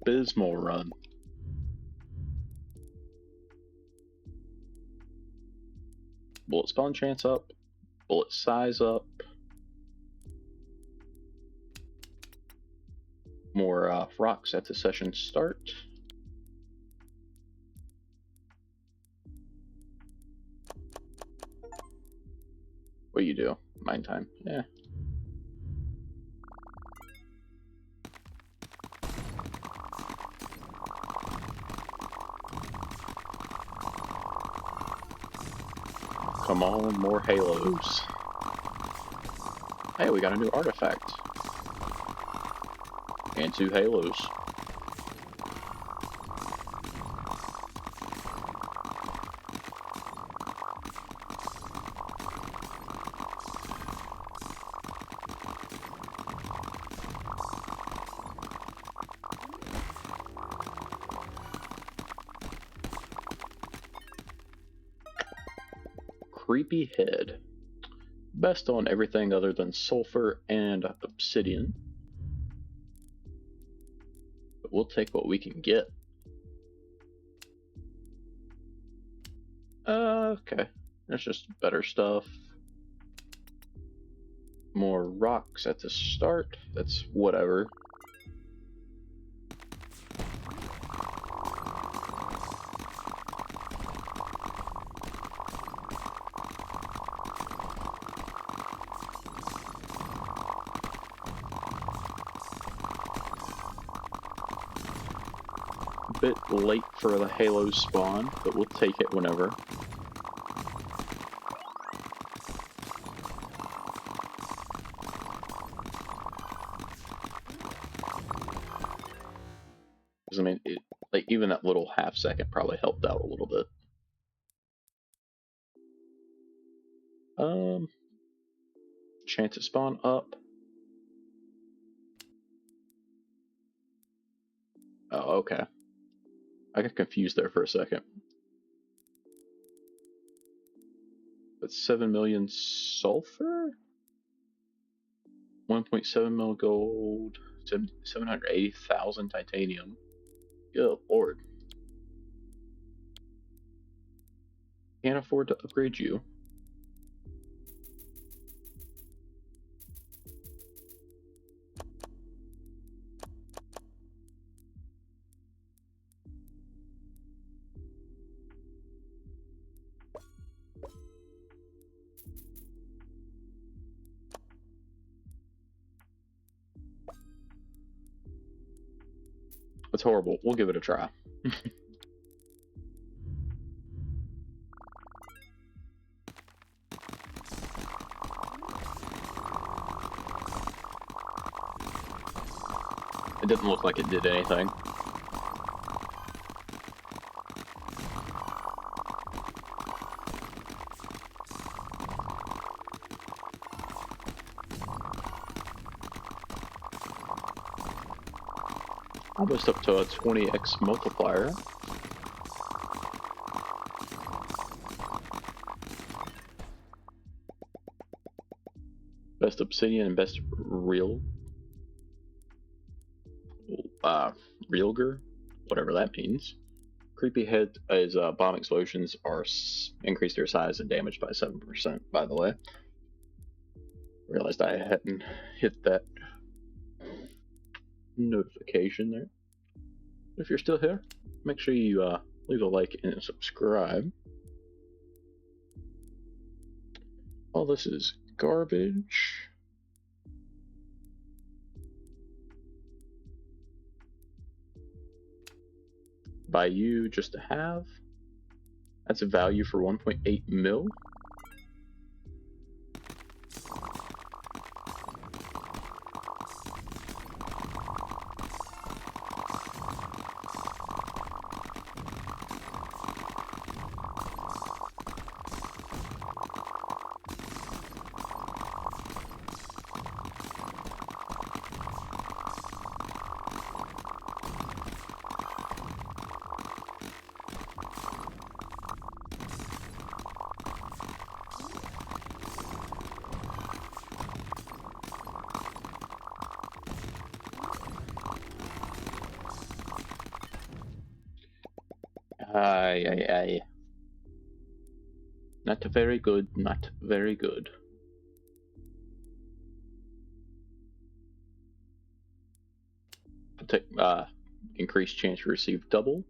abysmal run. Bullet spawn chance up, bullet size up, more rocks at the session start. What do you do? Mine time. Yeah. Come on, more halos. Hey, we got a new artifact. And 2 halos. Creepy head. Best on everything other than sulfur and obsidian. But we'll take what we can get. Okay. That's just better stuff. More rocks at the start. That's whatever. Bit late for the halo spawn, but we'll take it whenever. Because I mean, like even that little half second probably helped out a little bit. Chance to spawn up. Oh, okay. I got confused there for a second. That's 7 million sulfur? 1.7 mil gold, 780,000 titanium. Good lord. Can't afford to upgrade you. It's horrible. We'll give it a try. It didn't look like it did anything. Almost up to a 20x multiplier. Best obsidian and best realger, whatever that means. Creepy head is bomb explosions are increase their size and damage by 7%, by the way. Realized I hadn't hit that notification there. If you're still here, make sure you leave a like and subscribe. All this is garbage. By you just to have. That's a value for 1.8 mil. Aye. Not very good, not very good. Increased chance to receive double.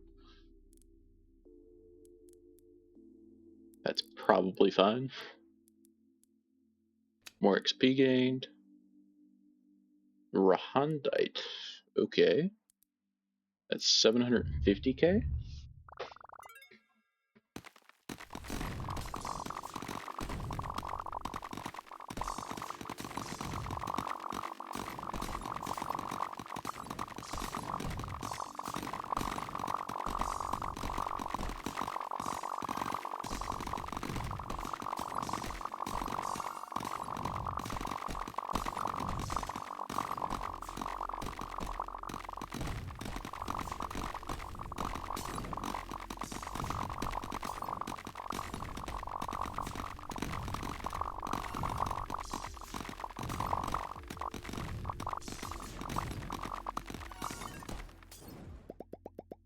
That's probably fine. More XP gained. Rahandite. Okay. That's 750k?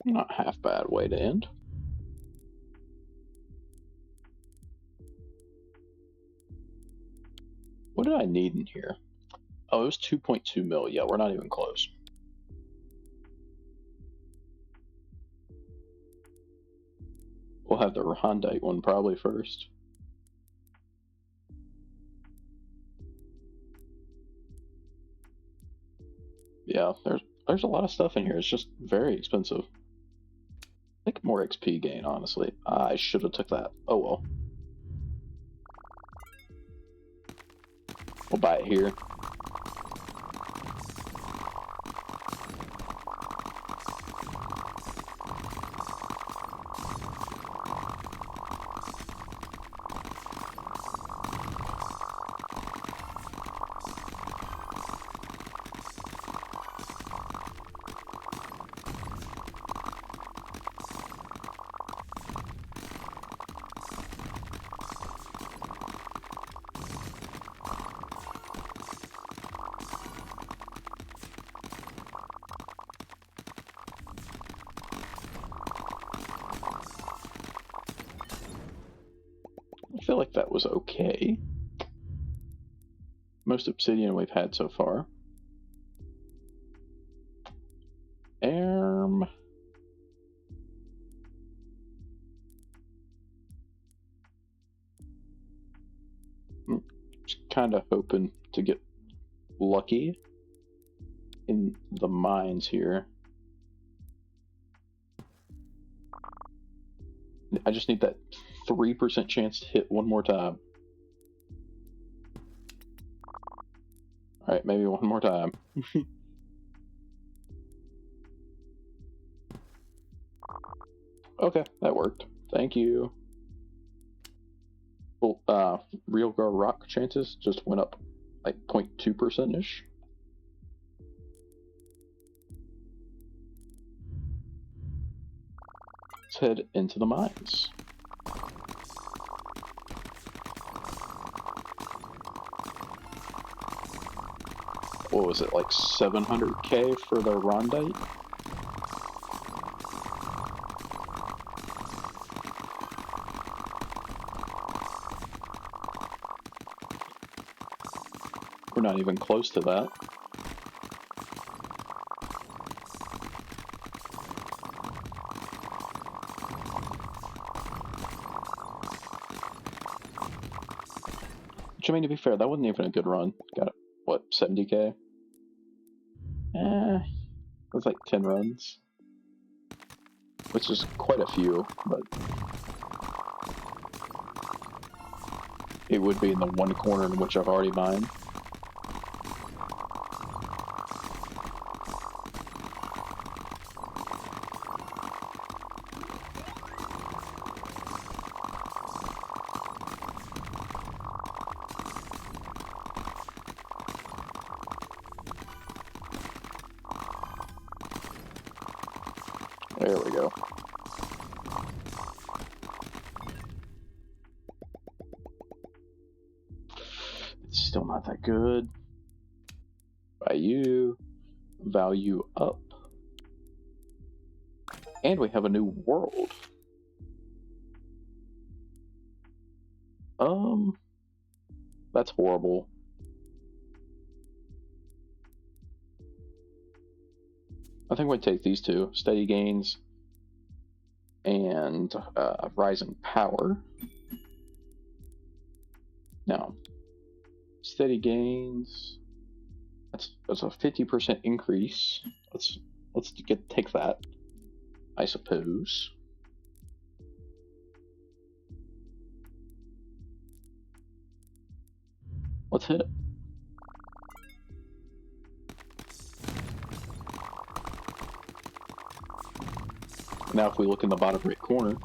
Not half bad way to end. What did I need in here? Oh, it was 2.2 mil. Yeah, we're not even close. We'll have the Rahandite one probably first. Yeah, there's a lot of stuff in here. It's just very expensive. I think more XP gain, honestly. I should have took that. Oh well. We'll buy it here. I feel like that was okay. Most obsidian we've had so far. Just kind of hoping to get lucky in the mines here. I just need that 3% chance to hit one more time. Alright, maybe one more time. Okay, that worked. Thank you. Well, real guard rock chances just went up like 0.2%-ish. Let's head into the mines. What was it, like 700k for the Rondite? We're not even close to that. Which, I mean, to be fair, that wasn't even a good run. Got it, what, 70k? It was like 10 runs. Which is quite a few, but it would be in the one corner in which I've already mined. There we go. It's still not that good. Value up. And we have a new world. That's horrible. I think we'd take these two, steady gains and rising power. Now, steady gains. That's a 50% increase. Let's take that, I suppose. Let's hit it. Now if we look in the bottom right corner,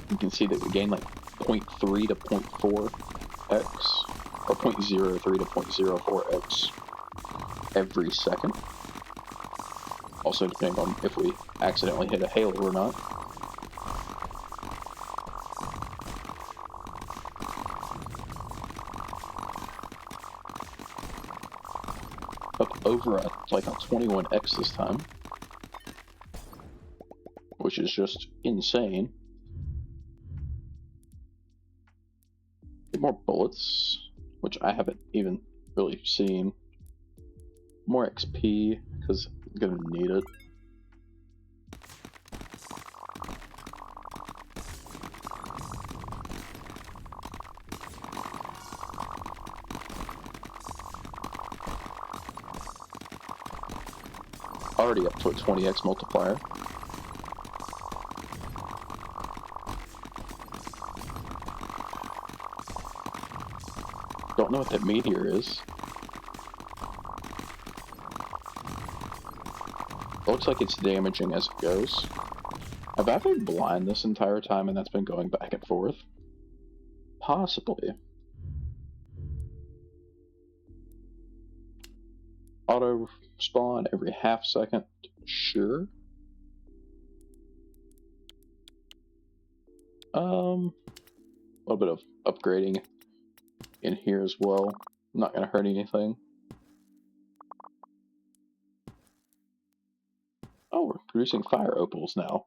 you can see that we gain like 0.3 to 0.4x, or 0.03 to 0.04x every second. Also depending on if we accidentally hit a halo or not. Up over like a 21x this time, which is just insane. Get more bullets, which I haven't even really seen. More XP, because I'm gonna need it. Already up to a 20x multiplier. Don't know what that meteor is. Looks like it's damaging as it goes. Have I been blind this entire time and that's been going back and forth? Possibly. Auto spawn every half second. Sure. A little bit of upgrading in here as well. Not gonna hurt anything. Oh, we're producing fire opals now.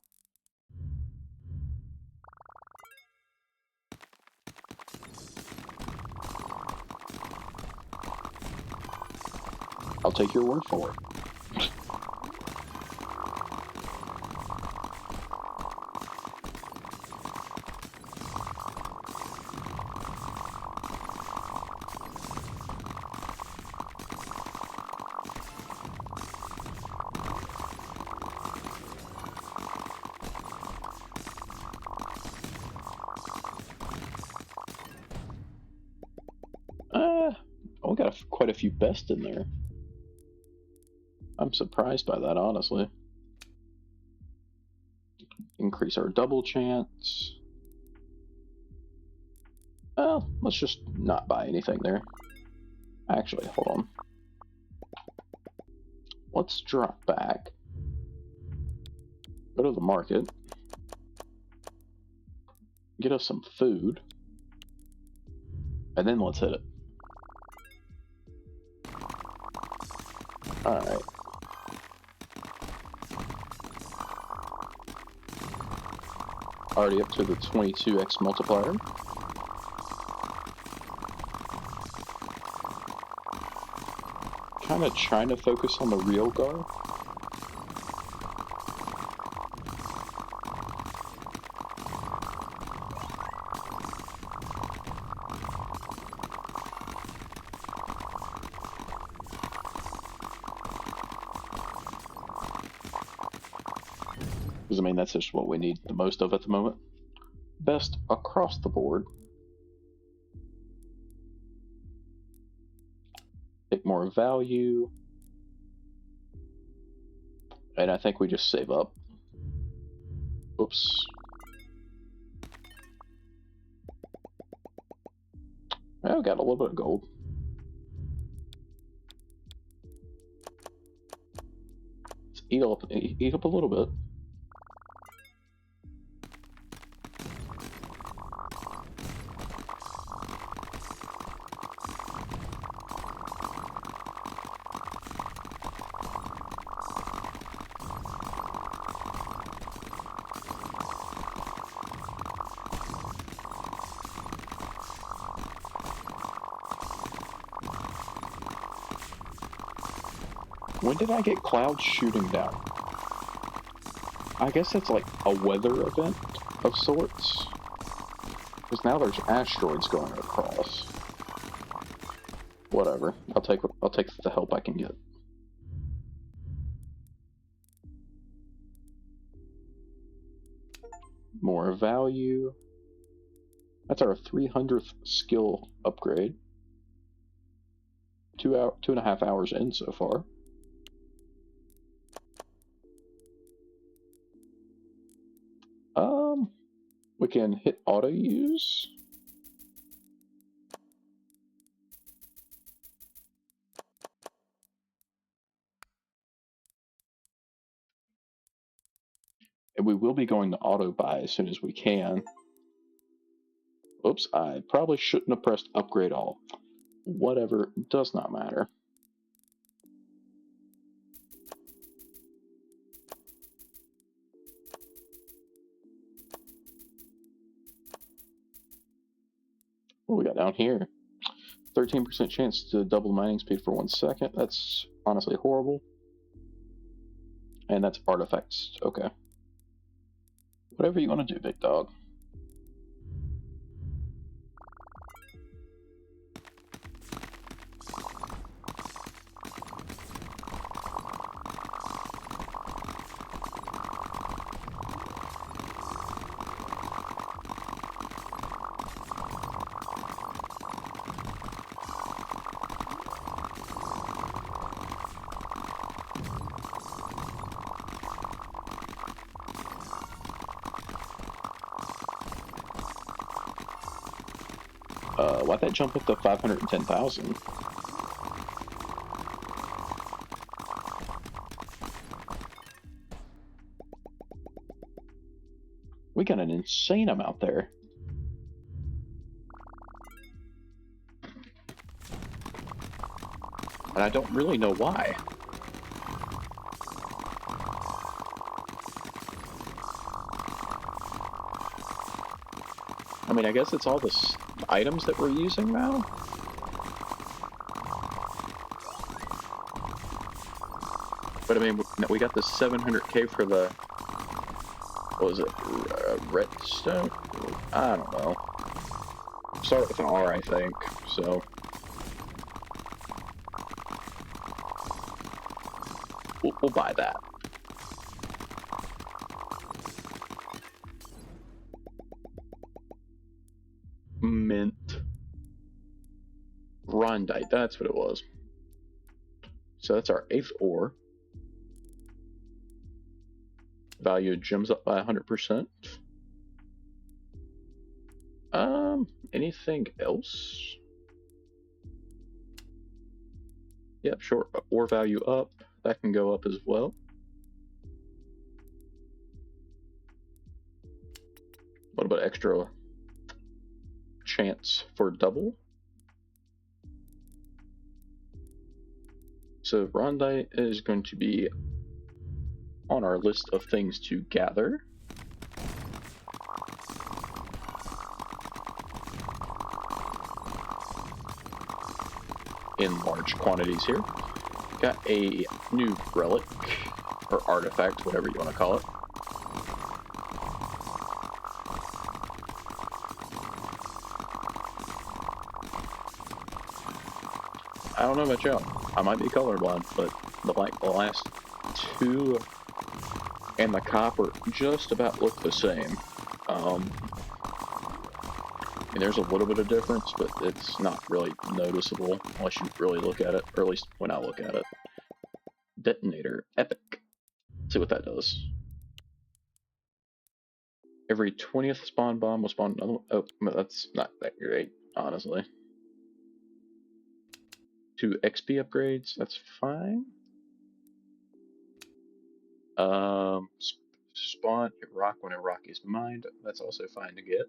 I'll take your word for it. We got quite a few best in there. I'm surprised by that, honestly. Increase our double chance. Well, let's just not buy anything there. Actually, hold on. Let's drop back. Go to the market. Get us some food. And then let's hit it. Alright. Already up to the 22x multiplier. Kind of trying to focus on the real guard. Because, I mean, that's just what we need the most of at the moment. Best across the board. Take more value. And I think we just save up. Oops. Well, got a little bit of gold. Let's eat up a little bit. When did I get clouds shooting down? I guess that's like a weather event of sorts. Because now there's asteroids going across. Whatever. I'll take the help I can get. More value. That's our 300th skill upgrade. 2.5 hours in so far. We can hit auto use. And we will be going to auto buy as soon as we can. Oops, I probably shouldn't have pressed upgrade all. Whatever, does not matter. What we got down here? 13% chance to double mining speed for 1 second. That's honestly horrible. And that's artifacts. Okay. Whatever you want to do, big dog. Why'd that jump up to 510,000? We got an insane amount there. And I don't really know why. I mean, I guess it's all the items that we're using now. But I mean, we got the 700k for the, what was it, redstone? I don't know. Start with an R, I think, so. We'll buy that. Mint. Rondite, that's what it was. So that's our 8th ore. Value of gems up by 100%. Anything else? Yep, sure. Ore value up. That can go up as well. What about extra chance for double? So Rondite is going to be on our list of things to gather. In large quantities here. Got a new relic, or artifact, whatever you want to call it. I don't know about y'all. I might be colorblind, but the last two and the copper just about look the same. I mean, there's a little bit of difference, but it's not really noticeable unless you really look at it, or at least when I look at it. Detonator, epic. Let's see what that does. Every 20th spawn bomb will spawn another one. Oh, that's not that great, honestly. 2 XP upgrades, that's fine. Spawn rock when a rock is mined, that's also fine to get.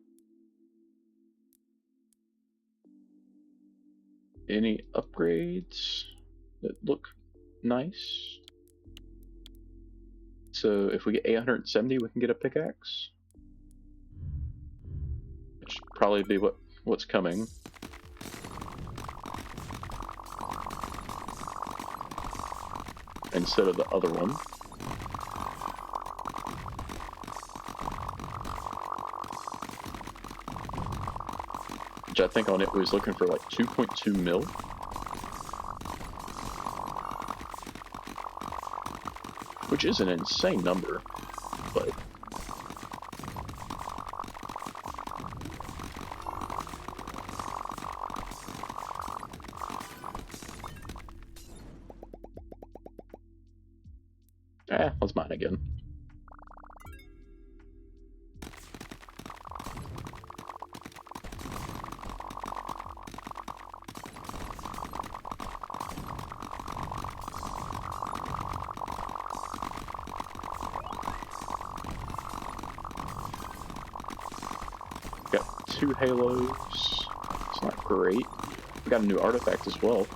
Any upgrades that look nice? So if we get 870, we can get a pickaxe, which should probably be what's coming. instead of the other one. Which I think on it was looking for like 2.2 mil. Which is an insane number, but... let's mine again. Got 2 halos. It's not great. We got a new artifact as well.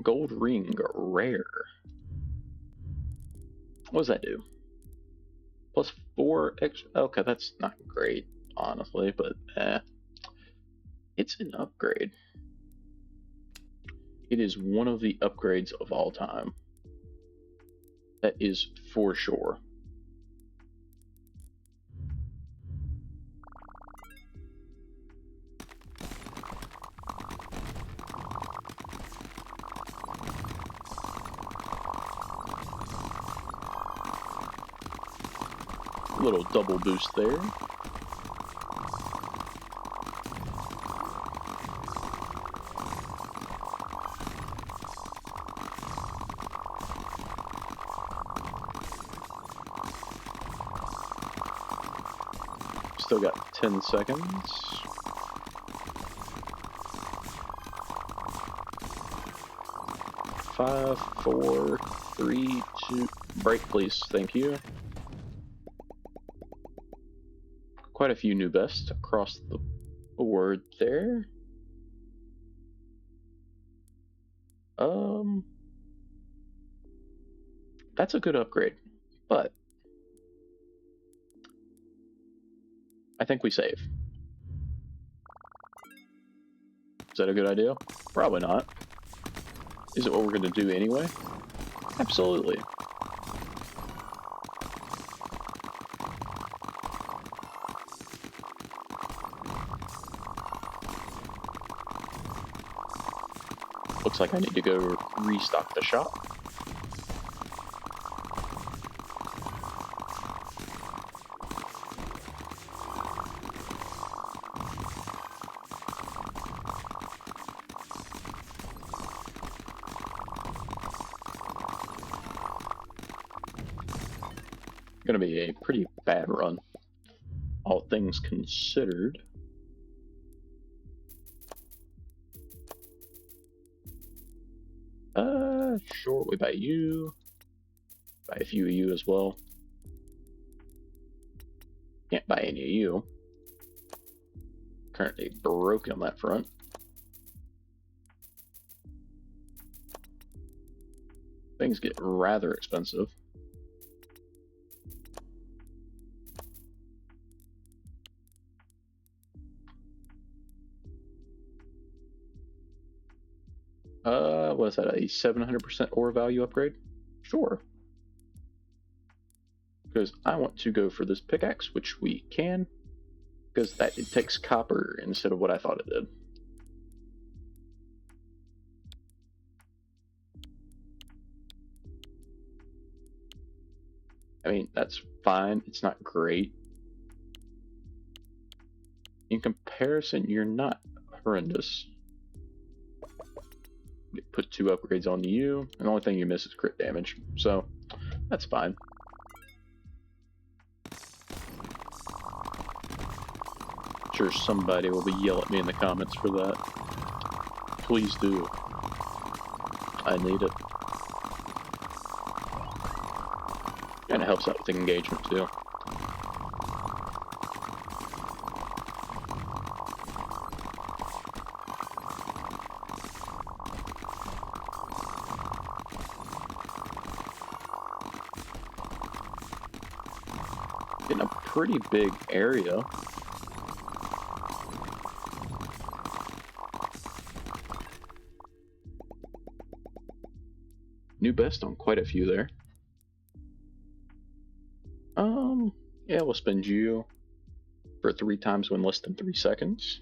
Gold ring, rare. What does that do? Plus 4 extra. Okay, that's not great, honestly, but it's an upgrade. It is one of the upgrades of all time. That is for sure. Little double boost there. Still got 10 seconds. Five, 4, 3, 2. Break, please. Thank you. Quite a few new bests across the board there. That's a good upgrade, but I think we save. Is that a good idea? Probably not. Is it what we're going to do anyway? Absolutely. Looks like I need to go restock the shop. Gonna be a pretty bad run, all things considered. Sure, we buy you. Buy a few of you as well. Can't buy any of you. Currently broken on that front. Things get rather expensive. What is that, a 700% ore value upgrade? Sure. Because I want to go for this pickaxe, which we can, because it takes copper instead of what I thought it did. I mean, that's fine. It's not great. In comparison, you're not horrendous. Put 2 upgrades on you, and the only thing you miss is crit damage, so that's fine. Sure, somebody will be yelling at me in the comments for that. Please do. I need it. And it helps out with engagement too. Getting a pretty big area. New best on quite a few there. Yeah, we'll spend you for 3 times when less than 3 seconds.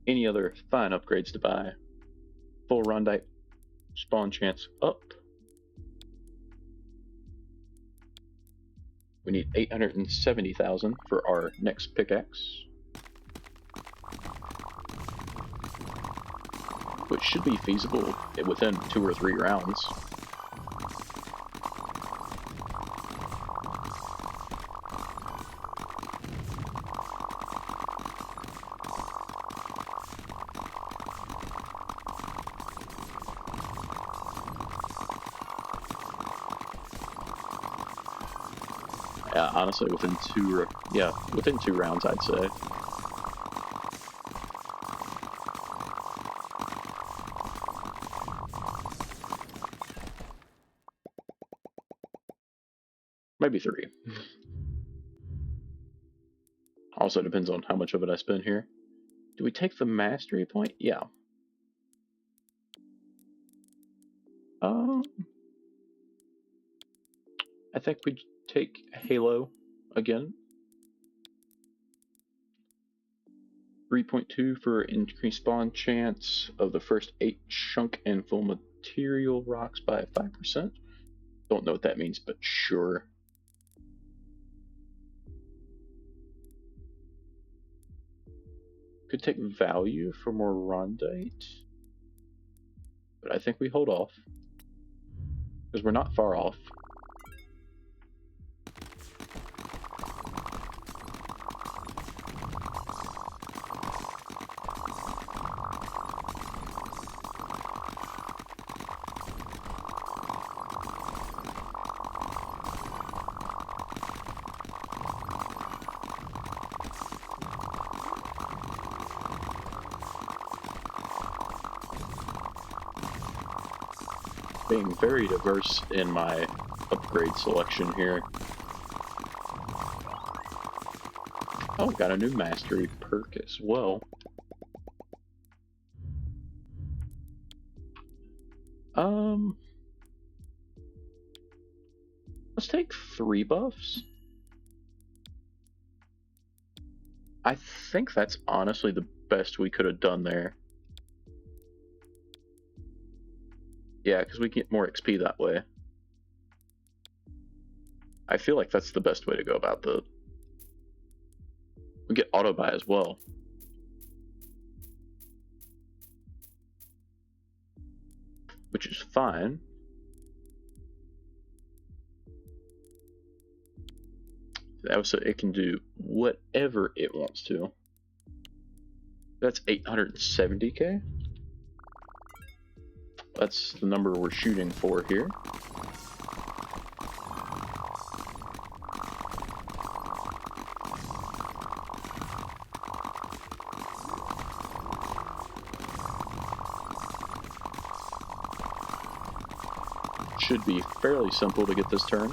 Any other fine upgrades to buy? Full Rondite, spawn chance up. We need 870,000 for our next pickaxe, which should be feasible within 2 or 3 rounds. Honestly, within 2 rounds, I'd say. Maybe 3. Also depends on how much of it I spend here. Do we take the mastery point? Yeah. I think we take Halo again. 3.2 for increased spawn chance of the first 8 chunk and full material rocks by 5%. Don't know what that means, but sure. Could take value for more Rondite, but I think we hold off because we're not far off. Being very diverse in my upgrade selection here. Oh, got a new mastery perk as well. Let's take 3 buffs. I think that's honestly the best we could have done there. Yeah, because we get more XP that way. I feel like that's the best way to go about the... We get auto buy as well. Which is fine. So it can do whatever it wants to. That's 870k. That's the number we're shooting for here. Should be fairly simple to get this turn.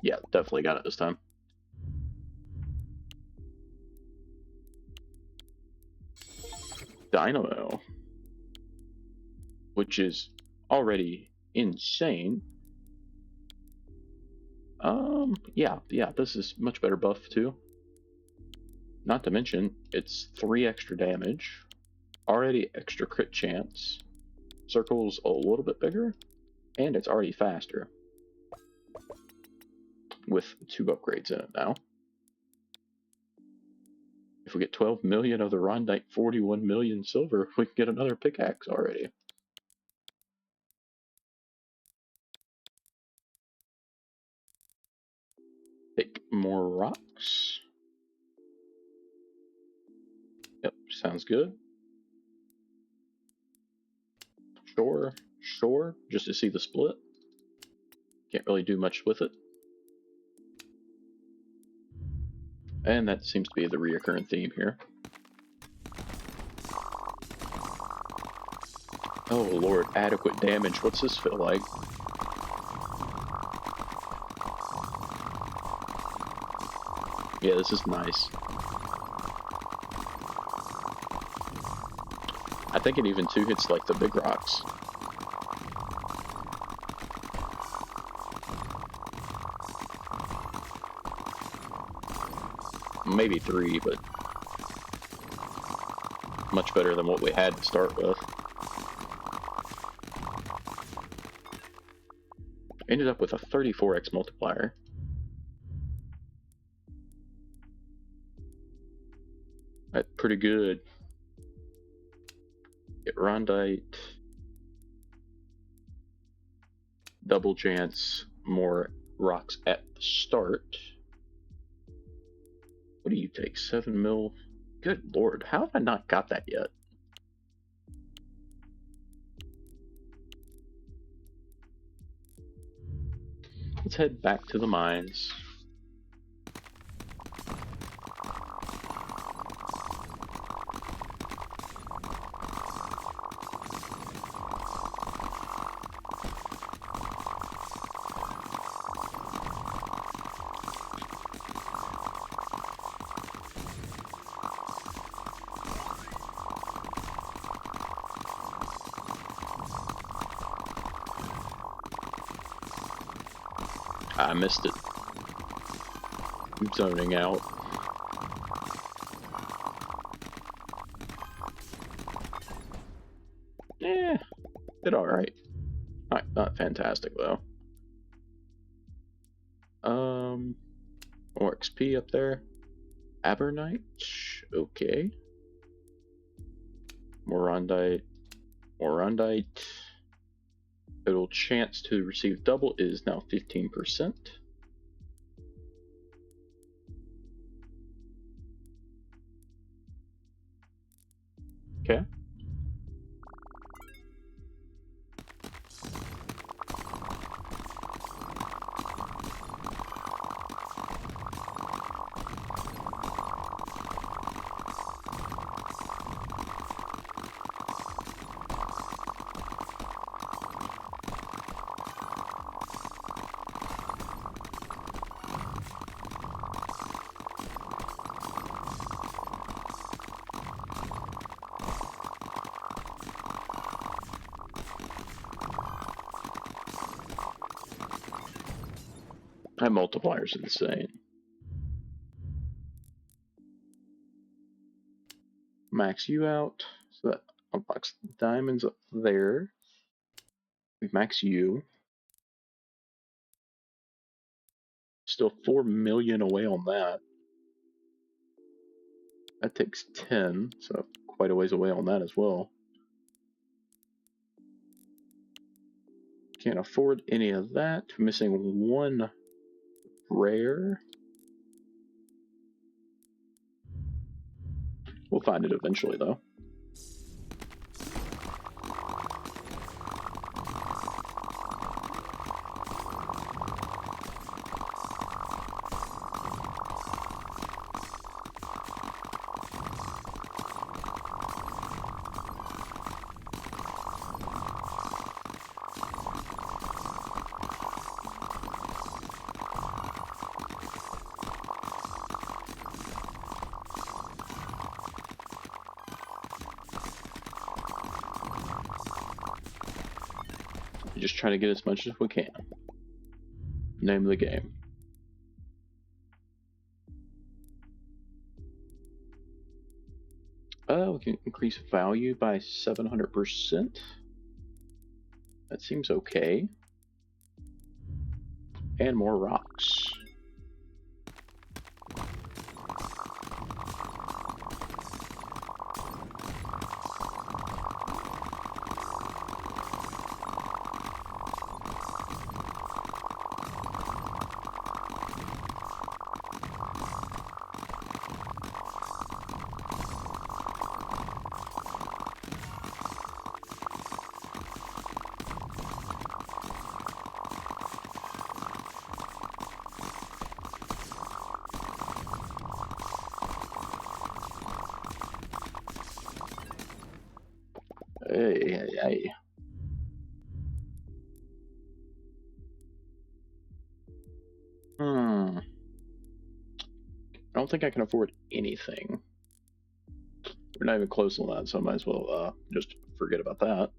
Yeah, definitely got it this time. Dynamo, which is already insane. Yeah, this is much better buff too. Not to mention, it's 3 extra damage, already extra crit chance, circle's a little bit bigger, and it's already faster. With 2 upgrades in it now. If we get 12 million of the Rondite, 41 million silver, we can get another pickaxe already. Take more rocks. Yep, sounds good. Sure, just to see the split. Can't really do much with it. And that seems to be the reoccurring theme here. Oh lord, adequate damage. What's this feel like? Yeah, this is nice. I think it even two-hits like the big rocks. Maybe 3, but much better than what we had to start with. Ended up with a 34x multiplier. That's pretty good. Get Rondite. Double chance, more rocks at the start. What do you take? 7 mil? Good lord, how have I not got that yet? Let's head back to the mines. I missed it. I'm zoning out. Eh, did alright. Not fantastic though. More XP up there. Abernite, okay. Morondite, Morondite. Total chance to receive double is now 15%. Okay. That multiplier's insane. Max you out, so that unlocks diamonds up there. We max you. Still 4 million away on that. That takes 10, so quite a ways away on that as well. Can't afford any of that. Missing 1 rare. We'll find it eventually, though. Just try to get as much as we can. Name of the game. We can increase value by 700%. That seems okay. And more rocks. Hey. I don't think I can afford anything. We're not even close on that, so I might as well just forget about that.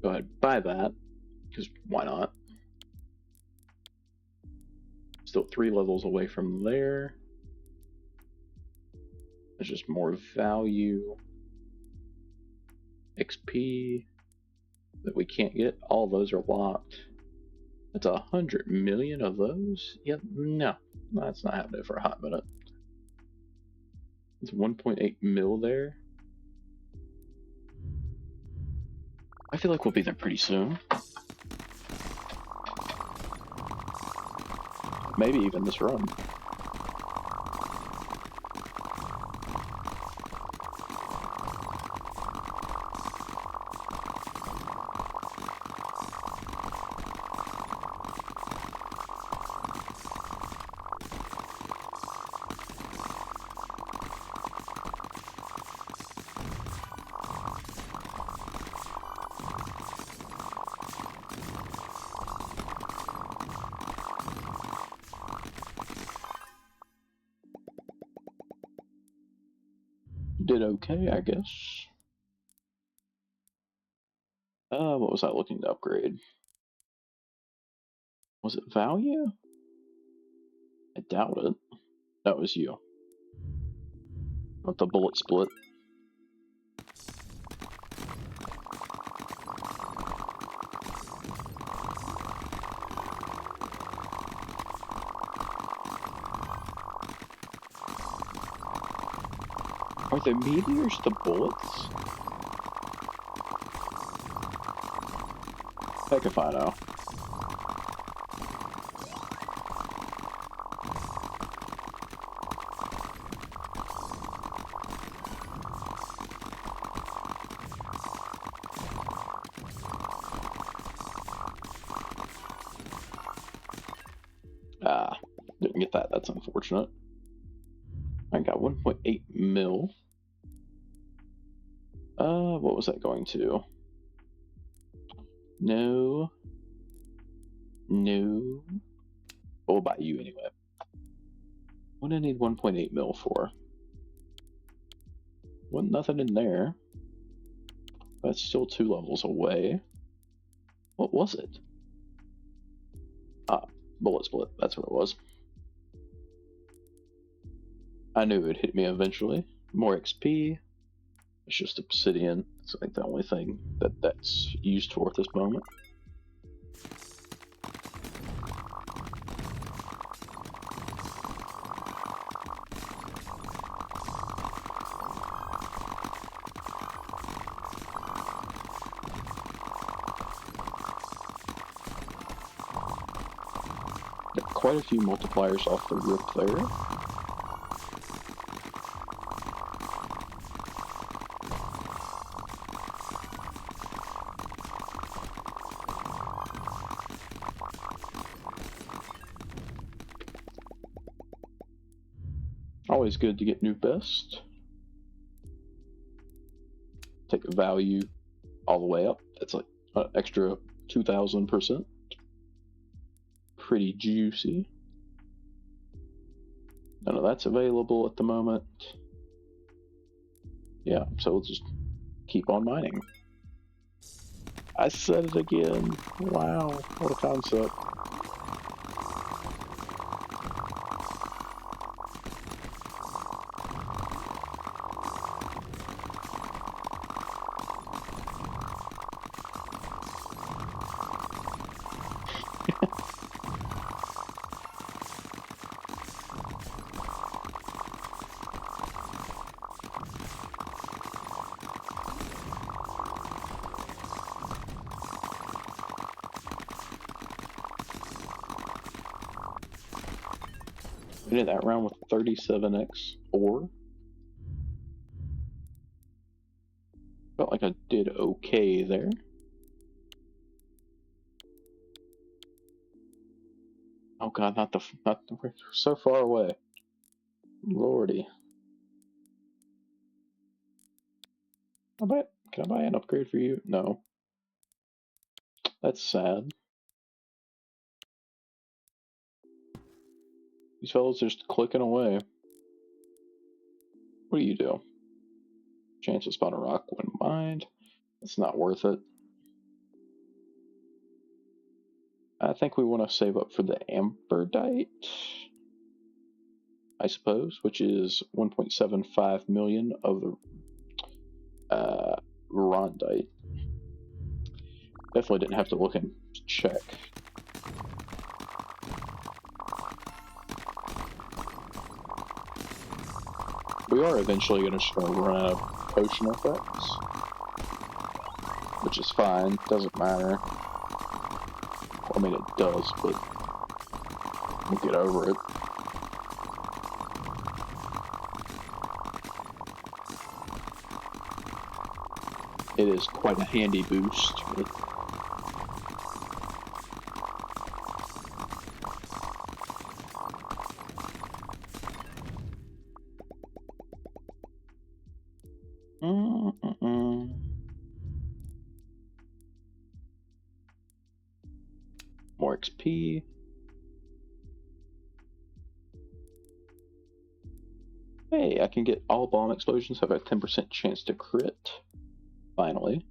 Go ahead, buy that, because why not? Still 3 levels away from there. There's just more value. XP that we can't get. All those are locked. That's 100 million of those? Yeah, no. That's not happening for a hot minute. It's 1.8 mil there. I feel like we'll be there pretty soon. Maybe even this run. Did okay, I guess. What was I looking to upgrade? Was it value? I doubt it. That was you. Not the bullet split. Are the meteors the bullets? Heck if I know. Didn't get that. That's unfortunate. I got 1.8 mil. What was that going to? No. We'll buy you anyway. What do I need 1.8 mil for? Wasn't nothing in there. That's still 2 levels away. What was it? Bullet split. That's what it was. I knew it would hit me eventually. More XP. It's just obsidian. It's like the only thing that's used for at this moment. Got quite a few multipliers off the rip there. Always good to get new best. Take a value all the way up. That's like an extra 2,000%. Pretty juicy. None of that's available at the moment. Yeah, so we'll just keep on mining. I said it again. Wow, what a concept. We did that round with 37x ore. Felt like I did okay there. Oh god, not the so far away. Lordy. Can I buy an upgrade for you? No. That's sad. These fellas just clicking away. What do you do? Chance to spawn a rock when mined. It's not worth it. I think we want to save up for the Amberdite, I suppose, which is 1.75 million of the Rondite. Definitely didn't have to look and check. We are eventually just going to run out of potion effects, which is fine, doesn't matter. I mean, it does, but we'll get over it. It is quite a handy boost. More XP. Hey, I can get all bomb explosions have a 10% chance to crit. Finally.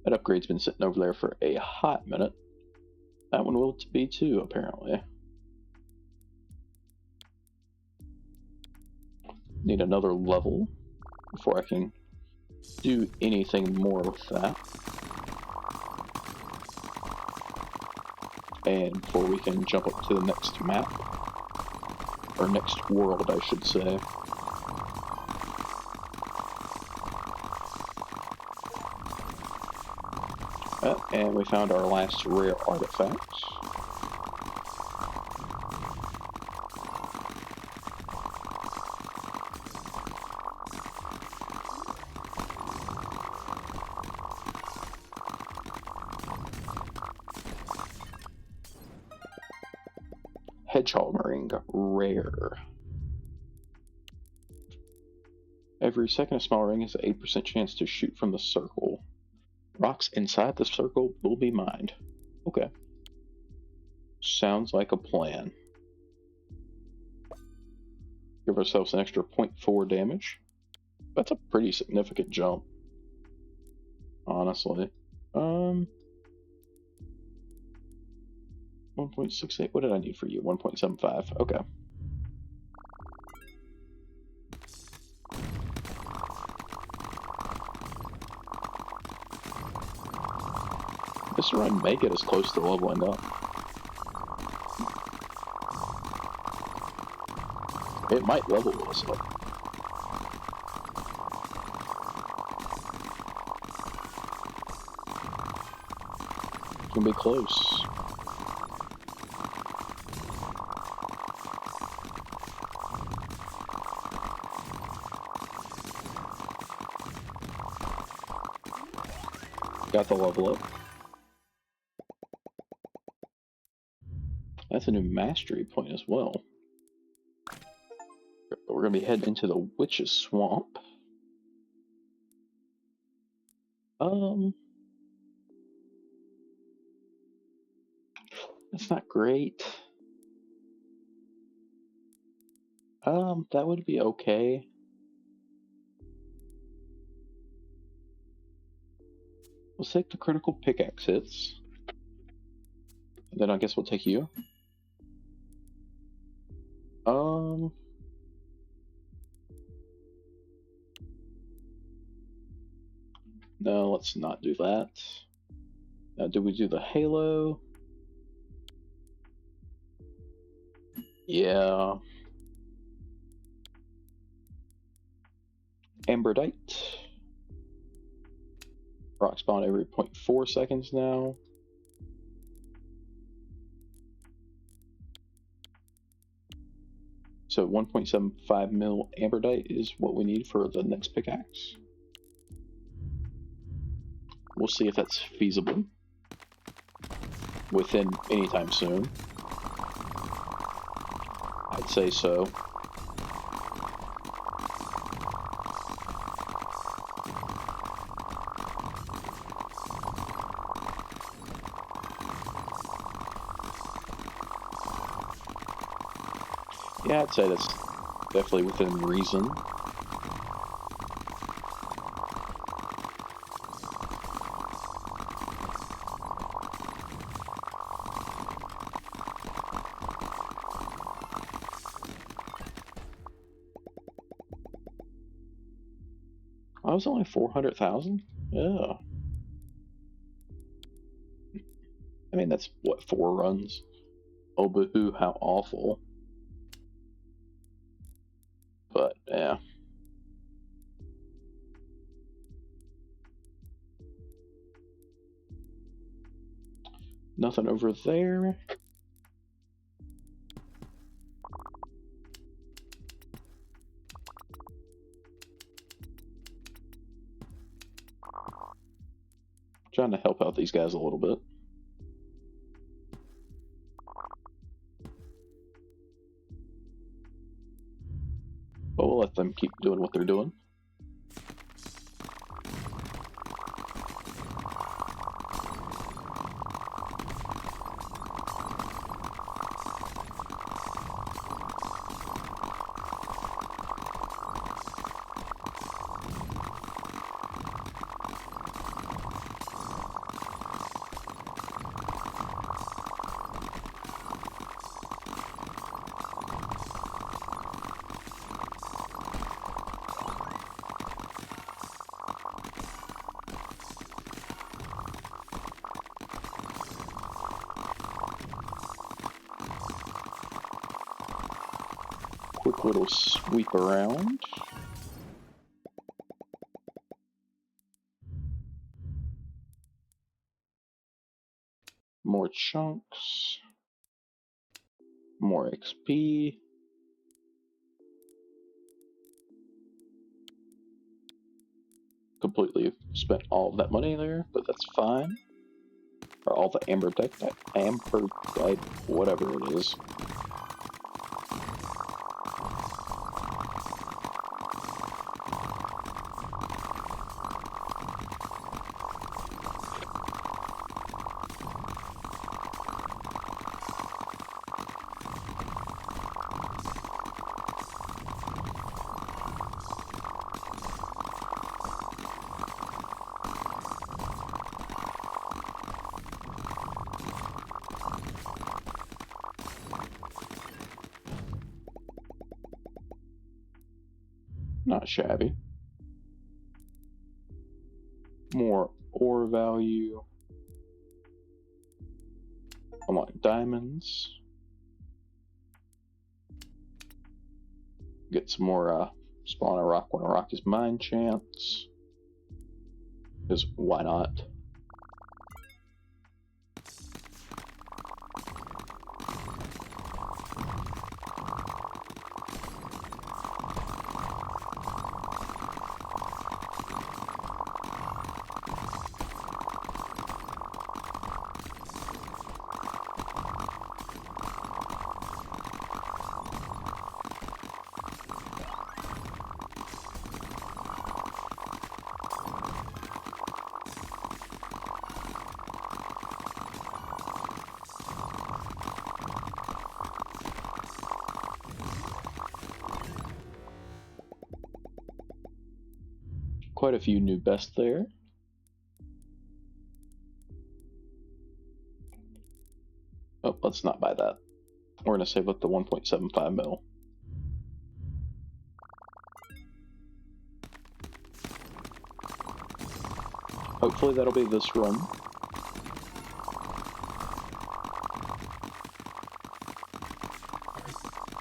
That upgrade's been sitting over there for a hot minute. That one will be too, apparently. Need another level before I can do anything more with that. And before we can jump up to the next map. Or next world, I should say. And we found our last rare artifact. Hedgehog ring, rare. Every second a small ring has an 8% chance to shoot from the circle. Rocks inside the circle will be mined. Okay. Sounds like a plan. Give ourselves an extra 0.4 damage. That's a pretty significant jump. Honestly. 1.68. What did I need for you? 1.75. Okay. This run may get us close to leveling up. It might level us up. It can be close. Got the level up. That's a new mastery point as well. We're going to be heading into the Witch's Swamp. That's not great. That would be okay. Let's take the critical pickaxe hits. And then I guess we'll take you. No, let's not do that. Now, do we do the halo? Yeah. Amberdite. Rock spawn every 0.4 seconds now. So 1.75 mil Amberdite is what we need for the next pickaxe. We'll see if that's feasible within any time soon. I'd say so. Yeah, I'd say that's definitely within reason. I was only 400,000? Yeah. I mean, that's what, 4 runs? Oh, boo-hoo, how awful. But, yeah. Nothing over there. Trying to help out these guys a little bit. But we'll let them keep doing what they're doing. Quick little sweep around. More chunks. More XP. Completely spent all of that money there, but that's fine. Or all the ambertite, whatever it is. Not shabby. More ore value. I want diamonds. Get some more spawn a rock when a rock is mine chance. Because why not? Quite a few new bests there. Oh, let's not buy that. We're going to save up the 1.75 mil. Hopefully that'll be this run.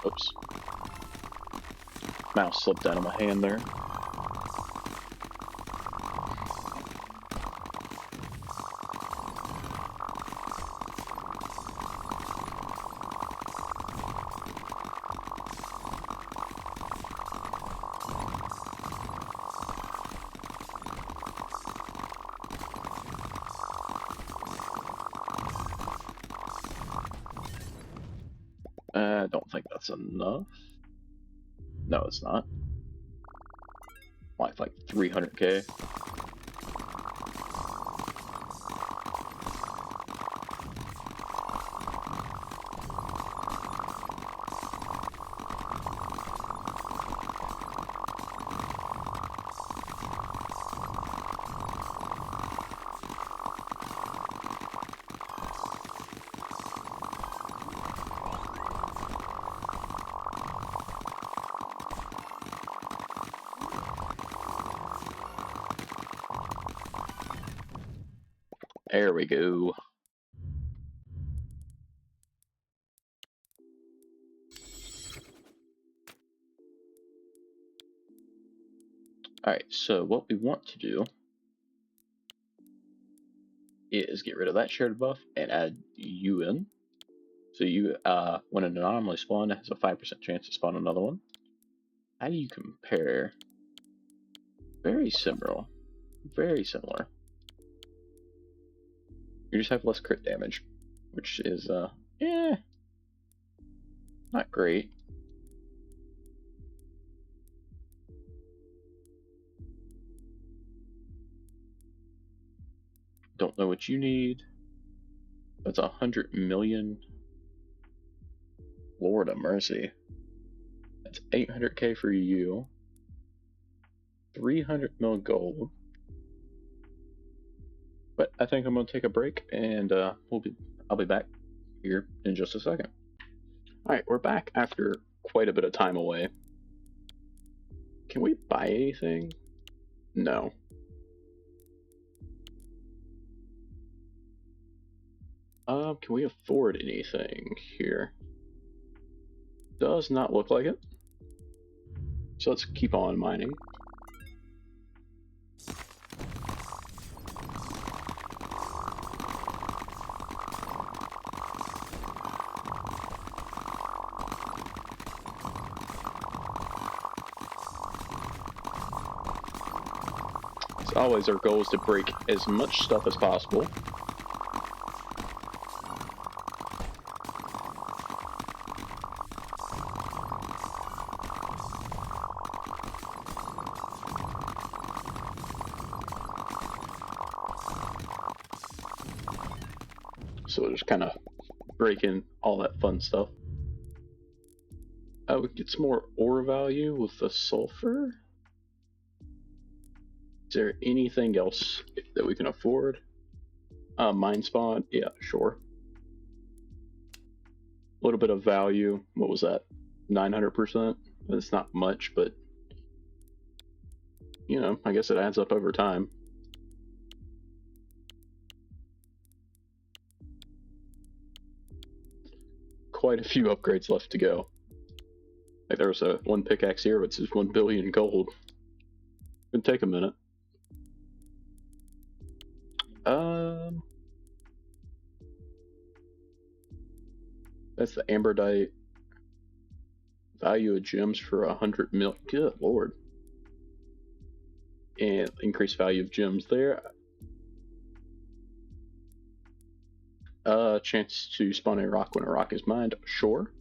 Oops. Mouse slipped out of my hand there. I don't think that's enough. No, it's not. Like 300k. There we go. Alright, so what we want to do is get rid of that shared buff and add UN. So you, when an anomaly spawn, it has a 5% chance to spawn another one. How do you compare? Very similar. Very similar. You just have less crit damage, which is, not great. Don't know what you need. That's 100 million. Lord of mercy. That's 800k for you. 300 mil gold. But I think I'm gonna take a break, and I'll be back here in just a second. All right, we're back after quite a bit of time away. Can we buy anything? No. Can we afford anything here? Does not look like it. So let's keep on mining. As always, our goal is to break as much stuff as possible. So we're just kind of breaking all that fun stuff. We get some more ore value with the sulfur. Is there anything else that we can afford? Mine spawn, yeah, sure. A little bit of value. What was that? 900%. It's not much, but you know, I guess it adds up over time. Quite a few upgrades left to go. Like there's one pickaxe here, which is 1 billion gold. It'll take a minute. That's the amberdite. Value of gems for 100 mil. Good lord. And increased value of gems there. Chance to spawn a rock when a rock is mined, sure.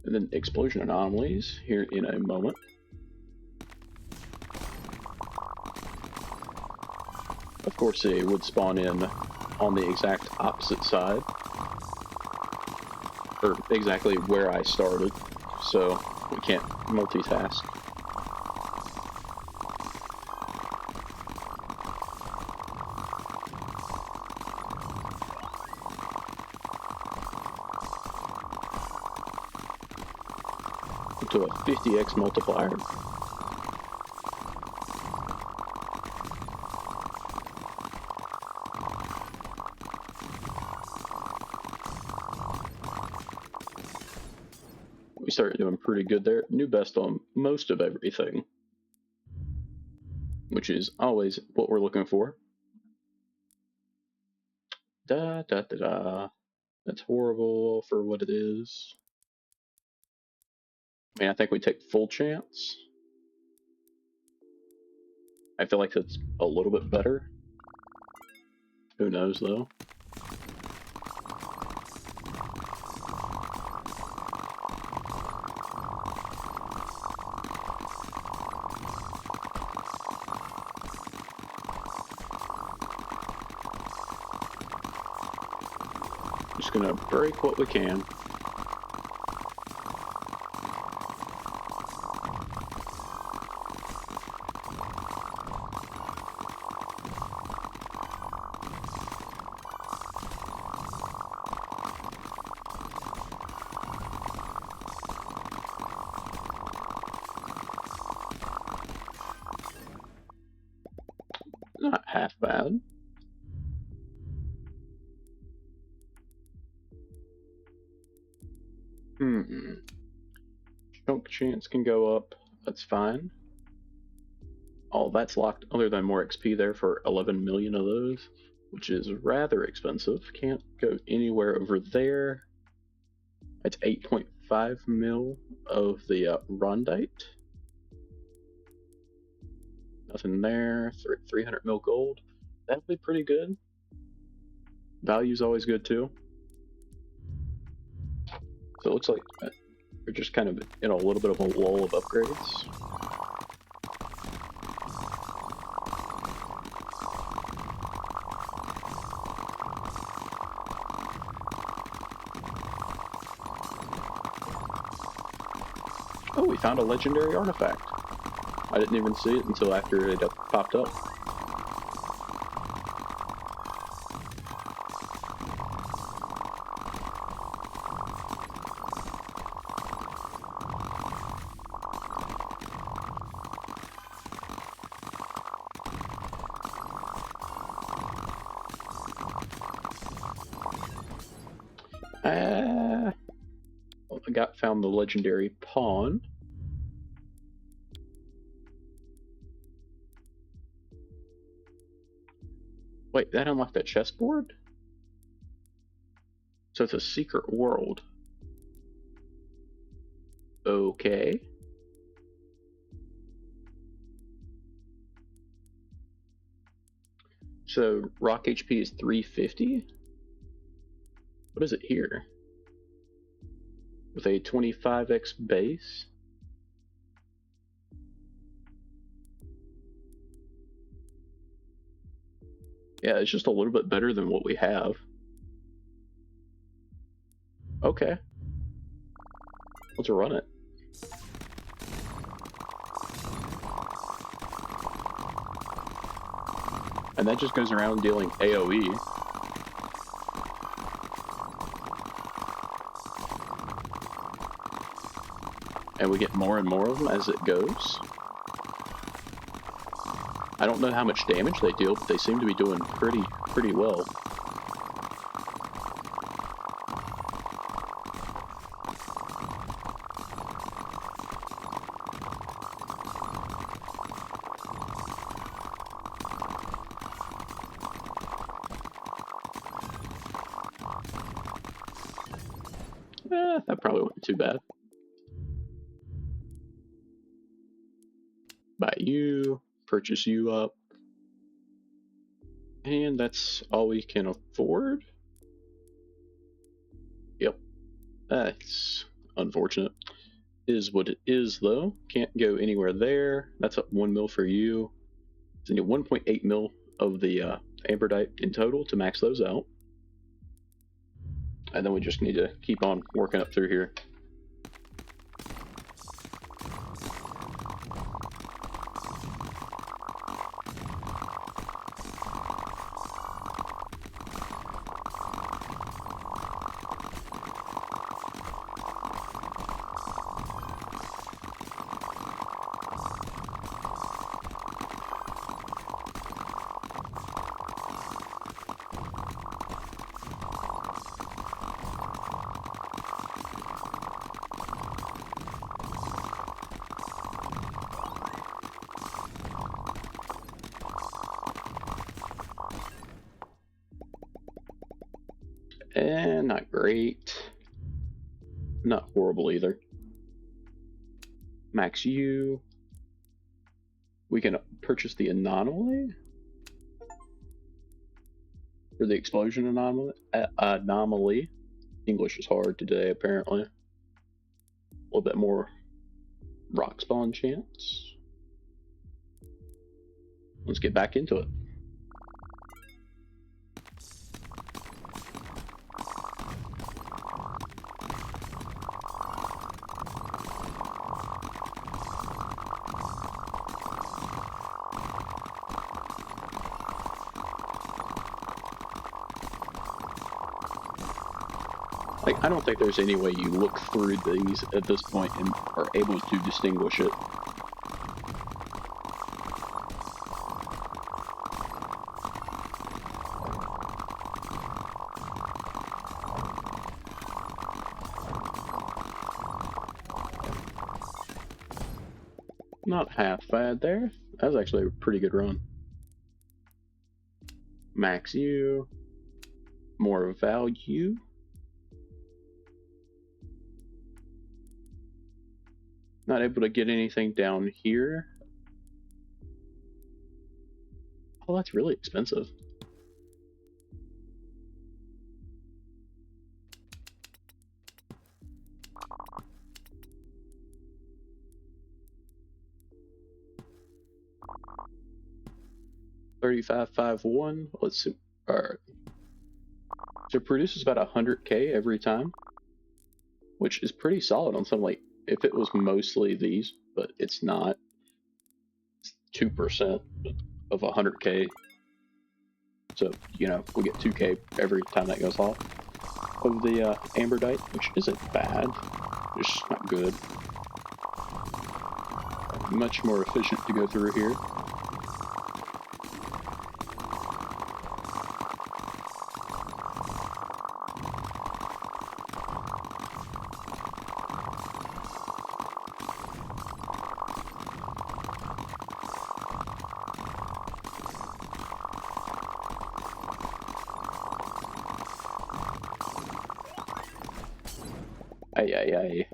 And then explosion anomalies here in a moment. Of course, they would spawn in on the exact opposite side, or exactly where I started, so we can't multitask. To a 50x multiplier. We started doing pretty good there. New best on most of everything, which is always what we're looking for. Da da da da. That's horrible for what it is. I mean, I think we take full chance. I feel like that's a little bit better. Who knows, though? Just gonna break what we can. Not half bad. Chunk chance can go up. That's fine. All that's locked other than more XP there for 11 million of those, which is rather expensive. Can't go anywhere over there. It's 8.5 mil of the Rondite. Nothing there. 300 mil gold. That'd be pretty good. Value's always good too. So it looks like we're just kind of in a little bit of a lull of upgrades. Oh, we found a legendary artifact. I didn't even see it until after it popped up. Found the legendary pawn. Wait, that unlocked that chessboard? So it's a secret world. Okay. So rock HP is 350. What is it here? With a 25x base. Yeah, it's just a little bit better than what we have. Okay. Let's run it. And that just goes around dealing AoE. And we get more and more of them as it goes. I don't know how much damage they deal, but they seem to be doing pretty well. That probably wasn't too bad. Buy you, purchase you up. And that's all we can afford. Yep. That's unfortunate. Is what it is, though. Can't go anywhere there. That's up 1 mil for you. So you need 1.8 mil of the Amberdite in total to max those out. And then we just need to keep on working up through here. And not great. Not horrible either. Max U. We can purchase the anomaly. Or the explosion anomaly. English is hard today, apparently. A little bit more rock spawn chance. Let's get back into it. Like, I don't think there's any way you look through these at this point and are able to distinguish it. Not half bad there. That was actually a pretty good run. Max U. More value. Not able to get anything down here. Oh, that's really expensive. $35.51. Let's see. All right. So it produces about 100K every time, which is pretty solid on something like if it was mostly these, but it's not. It's 2% of 100K. So, you know, we get 2K every time that goes off of the Amberdite, which isn't bad. It's just not good. Much more efficient to go through here. Ay.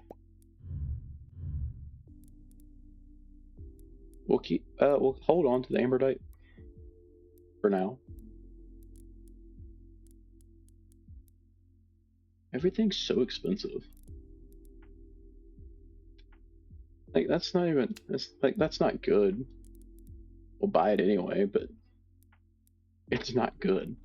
We'll hold on to the Amberdite for now. Everything's so expensive. Like that's not good. We'll buy it anyway, but it's not good.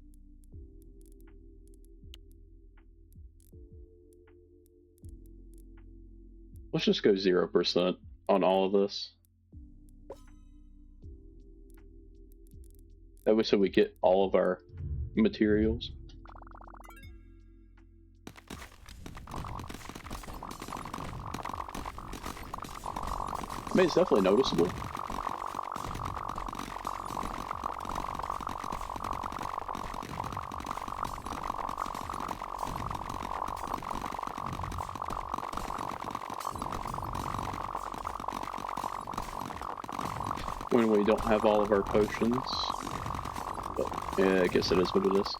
Let's just go 0% on all of this. That way so we get all of our materials. I mean, it's definitely noticeable. When we don't have all of our potions. But, yeah, I guess it is what it is.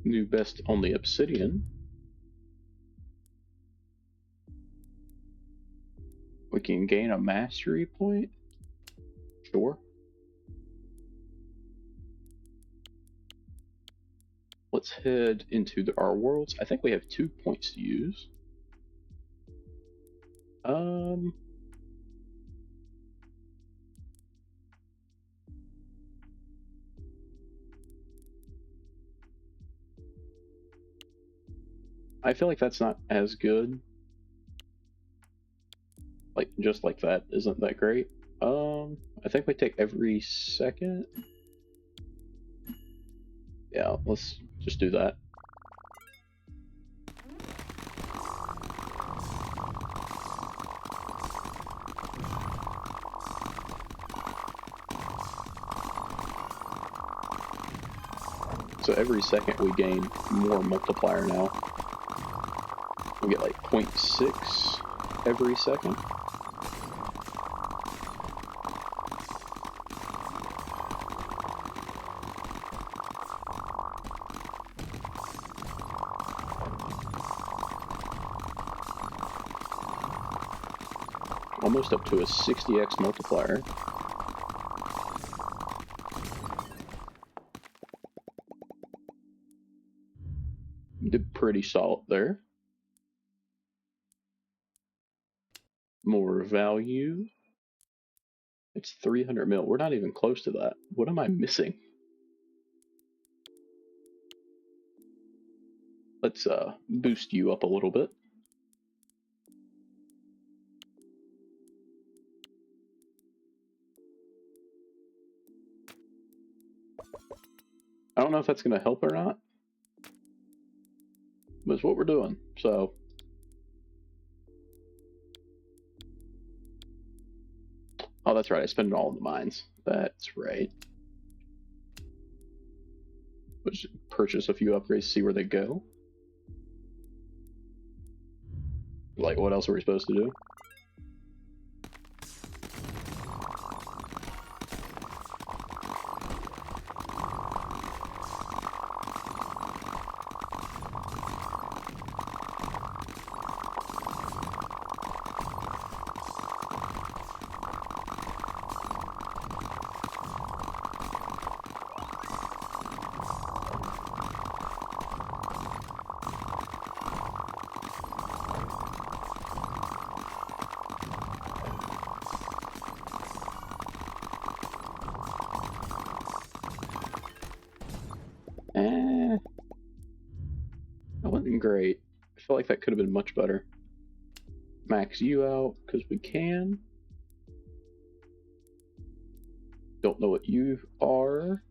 New best on the obsidian. We can gain a mastery point. Sure. Let's head into our worlds. I think we have 2 points to use. I feel like that's not as good. Like, just like that isn't that great. I think we take every second. Yeah, let's just do that. So every second we gain more multiplier now. We get like 0.6 every second. Almost up to a 60x multiplier. Did pretty solid there. More value. It's 300 mil. We're not even close to that. What am I missing? Let's boost you up a little bit. I don't know if that's going to help or not, but it's what we're doing, so. Oh, that's right, I spent it all in the mines. That's right. Let's purchase a few upgrades, see where they go. Like, what else are we supposed to do? That wasn't great. I feel like that could have been much better. Max you out, because we can. Don't know what you are.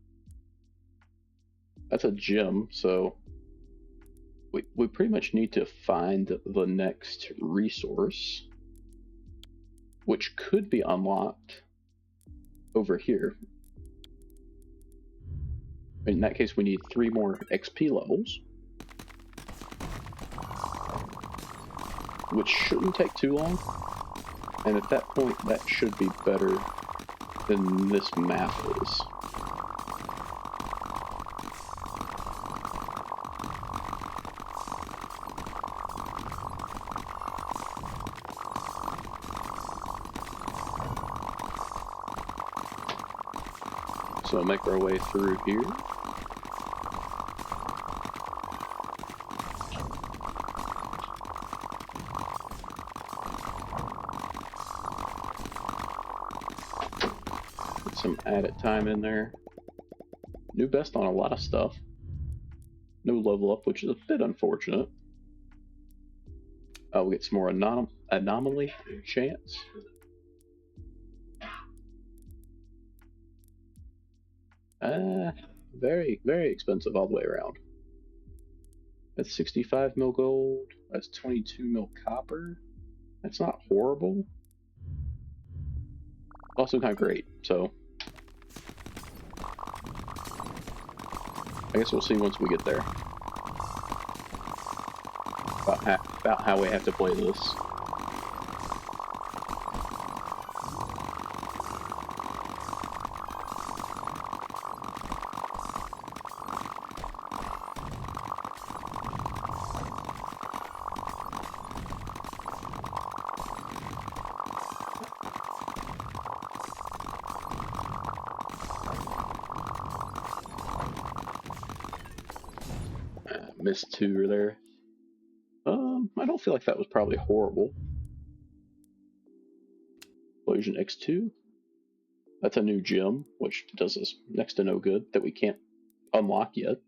That's a gem, so we pretty much need to find the next resource, which could be unlocked over here. In that case, we need 3 more XP levels, which shouldn't take too long. And at that point, that should be better than this map is. So make our way through here. Put some added time in there. New best on a lot of stuff. No level up, which is a bit unfortunate. We'll get some more anomaly chance. Very, very expensive all the way around. That's 65 mil gold. That's 22 mil copper. That's not horrible. Also not great, so I guess we'll see once we get there. About how we have to play this. Missed 2 there. I don't feel like that was probably horrible. Explosion X2. That's a new gem, which does us next to no good that we can't unlock yet.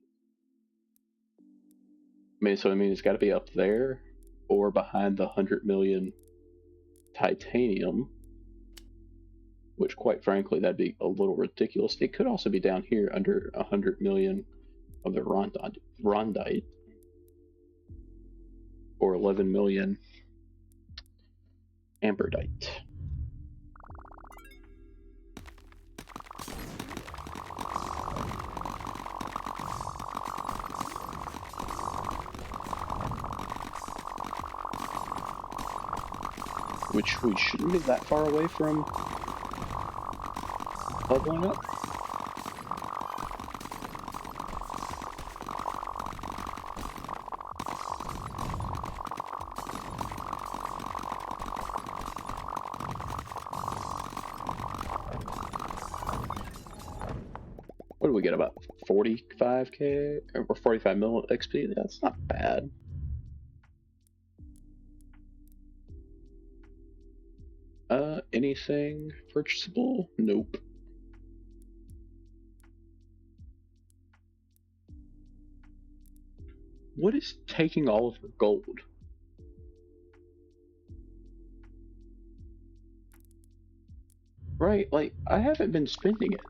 So I mean, it's got to be up there or behind the 100 million titanium, which, quite frankly, that'd be a little ridiculous. It could also be down here under 100 million of the rondite. Or 11 million amberite. Which we shouldn't be that far away from leveling up. What do we get, about 45k or 45 mil XP? That's not bad. Anything purchasable? Nope. What is taking all of her gold? Right, like, I haven't been spending it.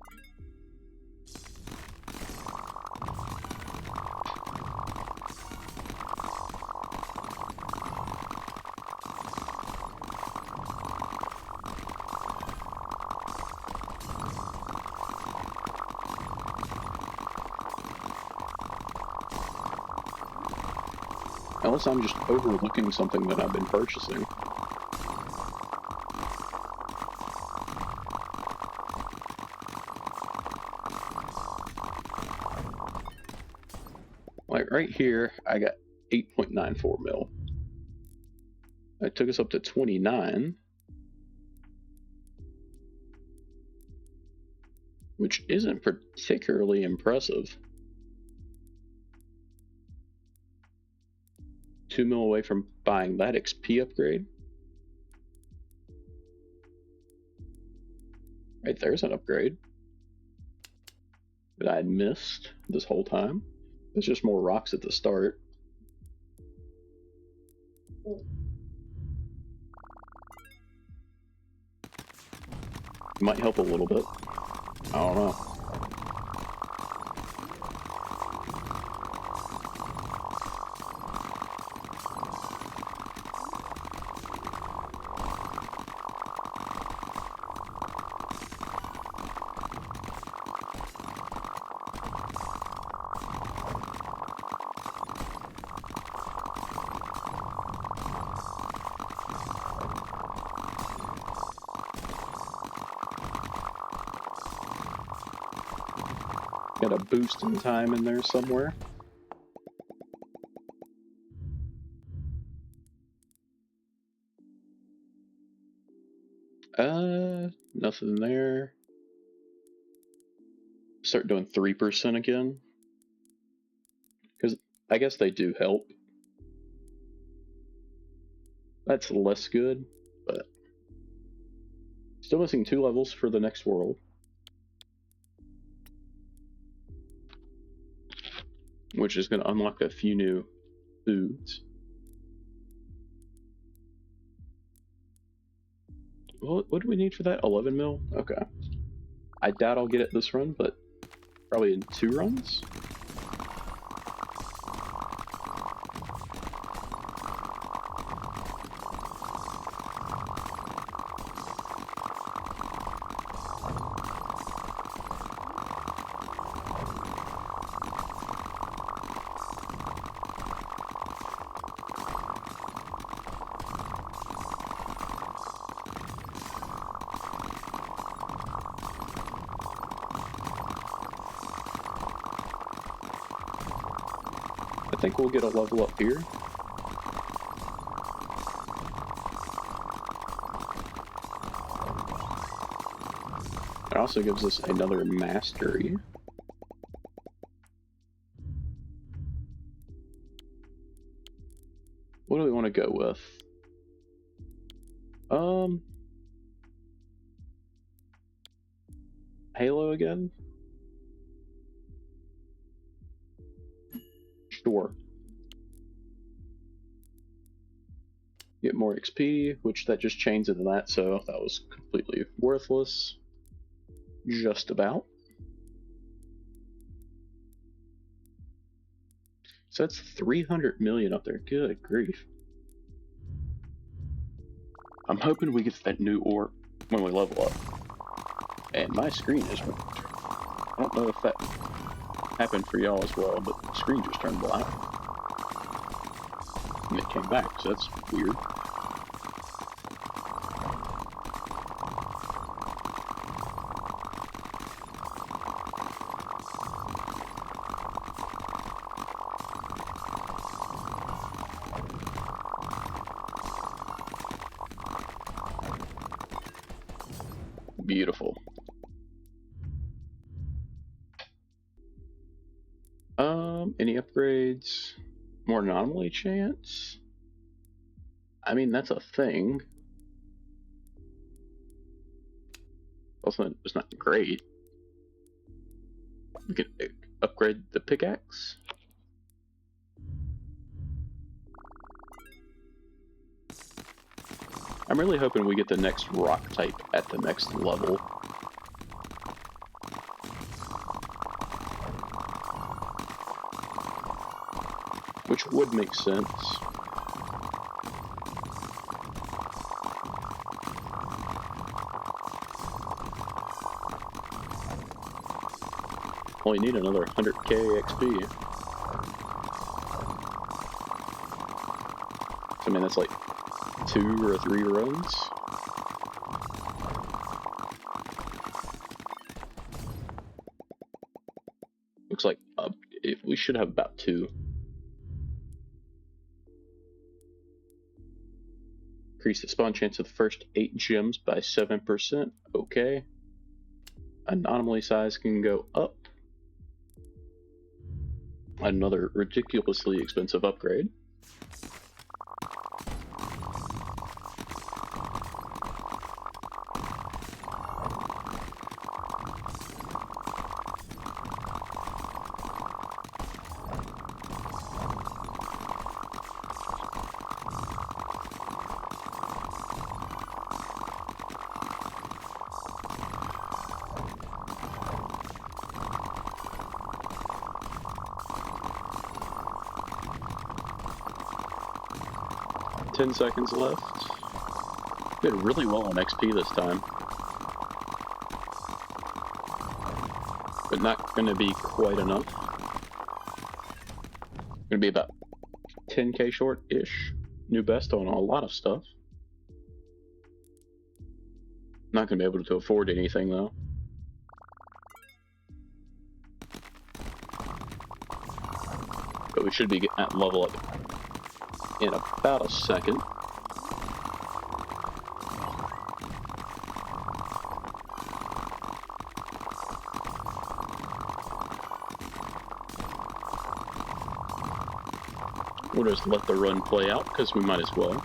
Unless I'm just overlooking something that I've been purchasing. Like right here, I got 8.94 mil. That took us up to 29, which isn't particularly impressive. 2 mil away from buying that XP upgrade. Right there's an upgrade that I'd missed this whole time. It's just more rocks at the start. Might help a little bit. I don't know. Got a boost in time in there somewhere. Nothing there. Start doing 3% again. Because I guess they do help. That's less good, but still missing 2 levels for the next world. Which is going to unlock a few new foods. What do we need for that? 11 mil? Okay. I doubt I'll get it this run, but probably in 2 runs? I think we'll get a level up here. It also gives us another mastery. What do we want to go with? Halo again? Sure. Get more XP, which that just chains into that, so that was completely worthless. Just about. So that's 300 million up there. Good grief. I'm hoping we get that new ore when we level up. And my screen is... I don't know if that happened for y'all as well, but the screen just turned black. And it came back, so that's weird. Beautiful. Any upgrades? More anomaly chance? I mean, that's a thing. Also, it's not great. We can upgrade the pickaxe. I'm really hoping we get the next rock type at the next level. Which would make sense. Only need another 100k XP. I mean, that's like 2 or 3 runs. Looks like we should have about 2. Increase the spawn chance of the first 8 gems by 7%. Okay. Anomaly size can go up. Another ridiculously expensive upgrade. Ten seconds left. Did really well on XP this time. But not going to be quite enough. Going to be about 10k short-ish. New best on a lot of stuff. Not going to be able to afford anything, though. But we should be getting that level up in about a second. We'll just let the run play out, because we might as well.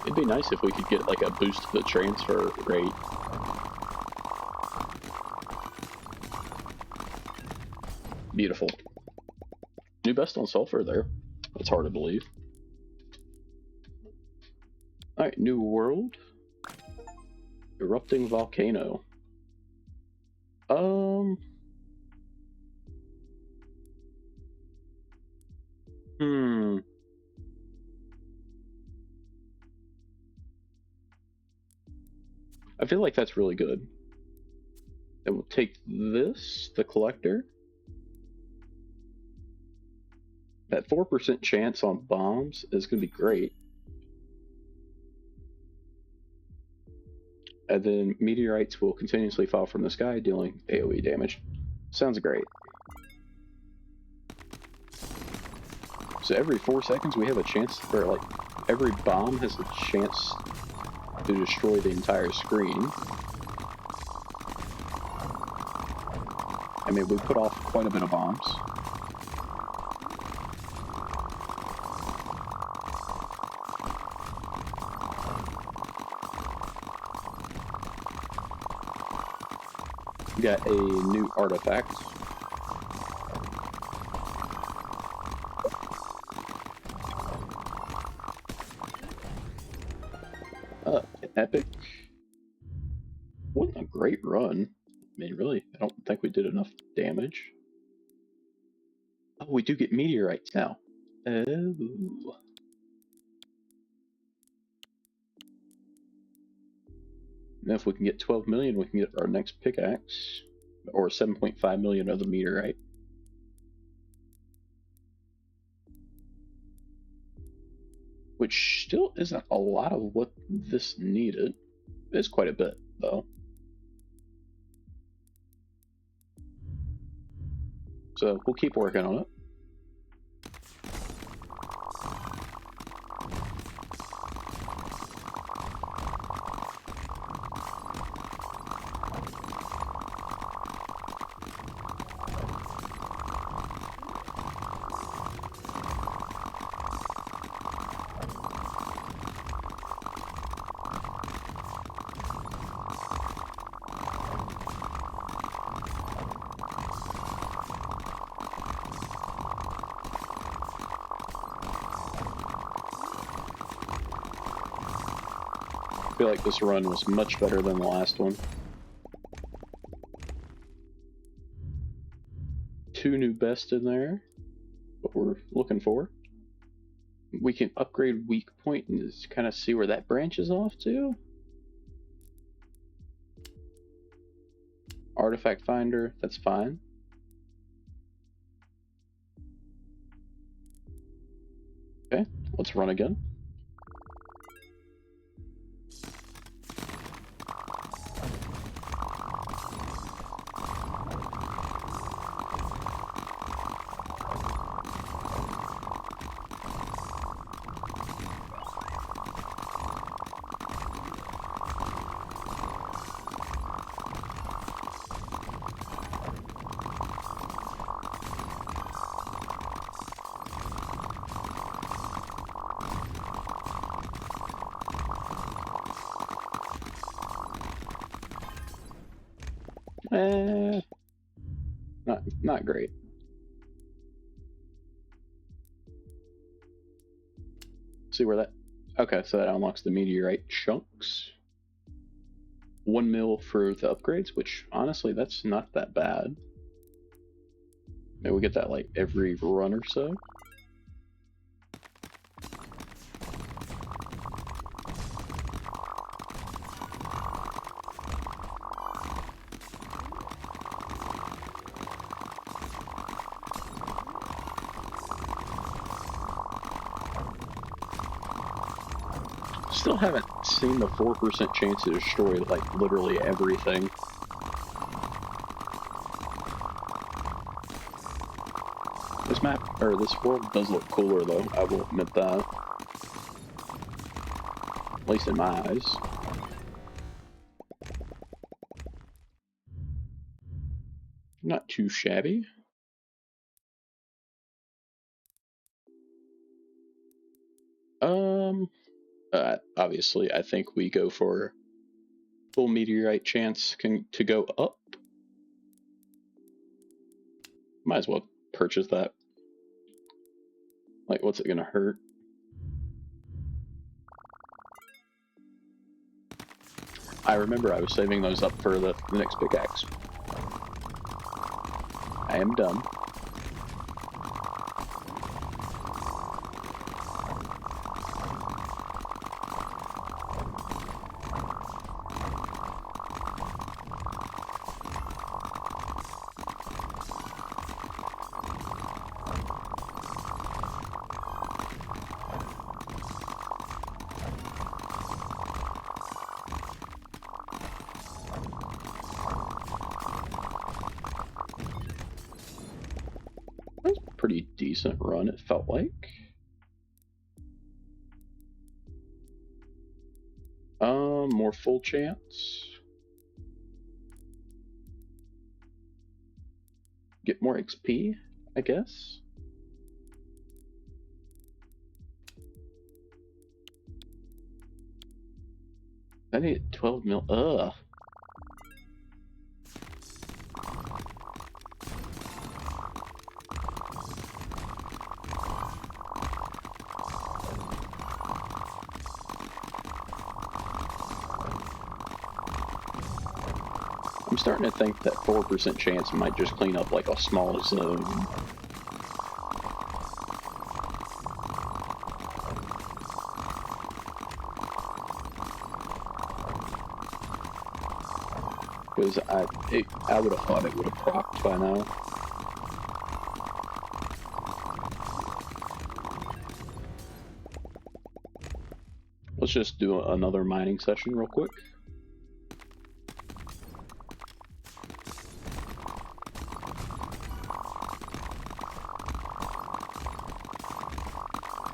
It'd be nice if we could get like a boost to the transfer rate. Beautiful. New best on sulfur there. That's hard to believe. Alright, new world. Erupting volcano. I feel like that's really good. Then we'll take this, the collector. That 4% chance on bombs is going to be great. And then meteorites will continuously fall from the sky, dealing AoE damage. Sounds great. So every 4 seconds we have a chance, or like every bomb has a chance to destroy the entire screen. I mean, we put off quite a bit of bombs. We got a new artifact. Epic. Wasn't a great run. I mean, really, I don't think we did enough damage. Oh, we do get meteorites now. Oh. Now if we can get 12 million, we can get our next pickaxe. Or 7.5 million of the meteorite. Which still isn't a lot of what this needed. It is quite a bit, though. So we'll keep working on it. I feel like this run was much better than the last one. 2 new best in there. What we're looking for. We can upgrade weak point and just kind of see where that branches off to. Artifact finder, that's fine. Okay, let's run again. Not great. See where that... Okay, so that unlocks the meteorite chunks. 1 mil for the upgrades, which honestly, that's not that bad. Maybe we get that like every run or so. Still haven't seen the 4% chance to destroy like literally everything. This map, or this world does look cooler though, I will admit that. At least in my eyes. Not too shabby. Obviously, I think we go for full meteorite chance to go up. Might as well purchase that. Like, what's it gonna hurt? I remember I was saving those up for the next pickaxe. I am dumb. Pretty decent run, it felt like. More full chance. Get more XP, I guess. I need 12 mil. Ugh. I'm starting to think that 4% chance might just clean up like a small zone. Because I would have thought it would have procced by now. Let's just do another mining session real quick.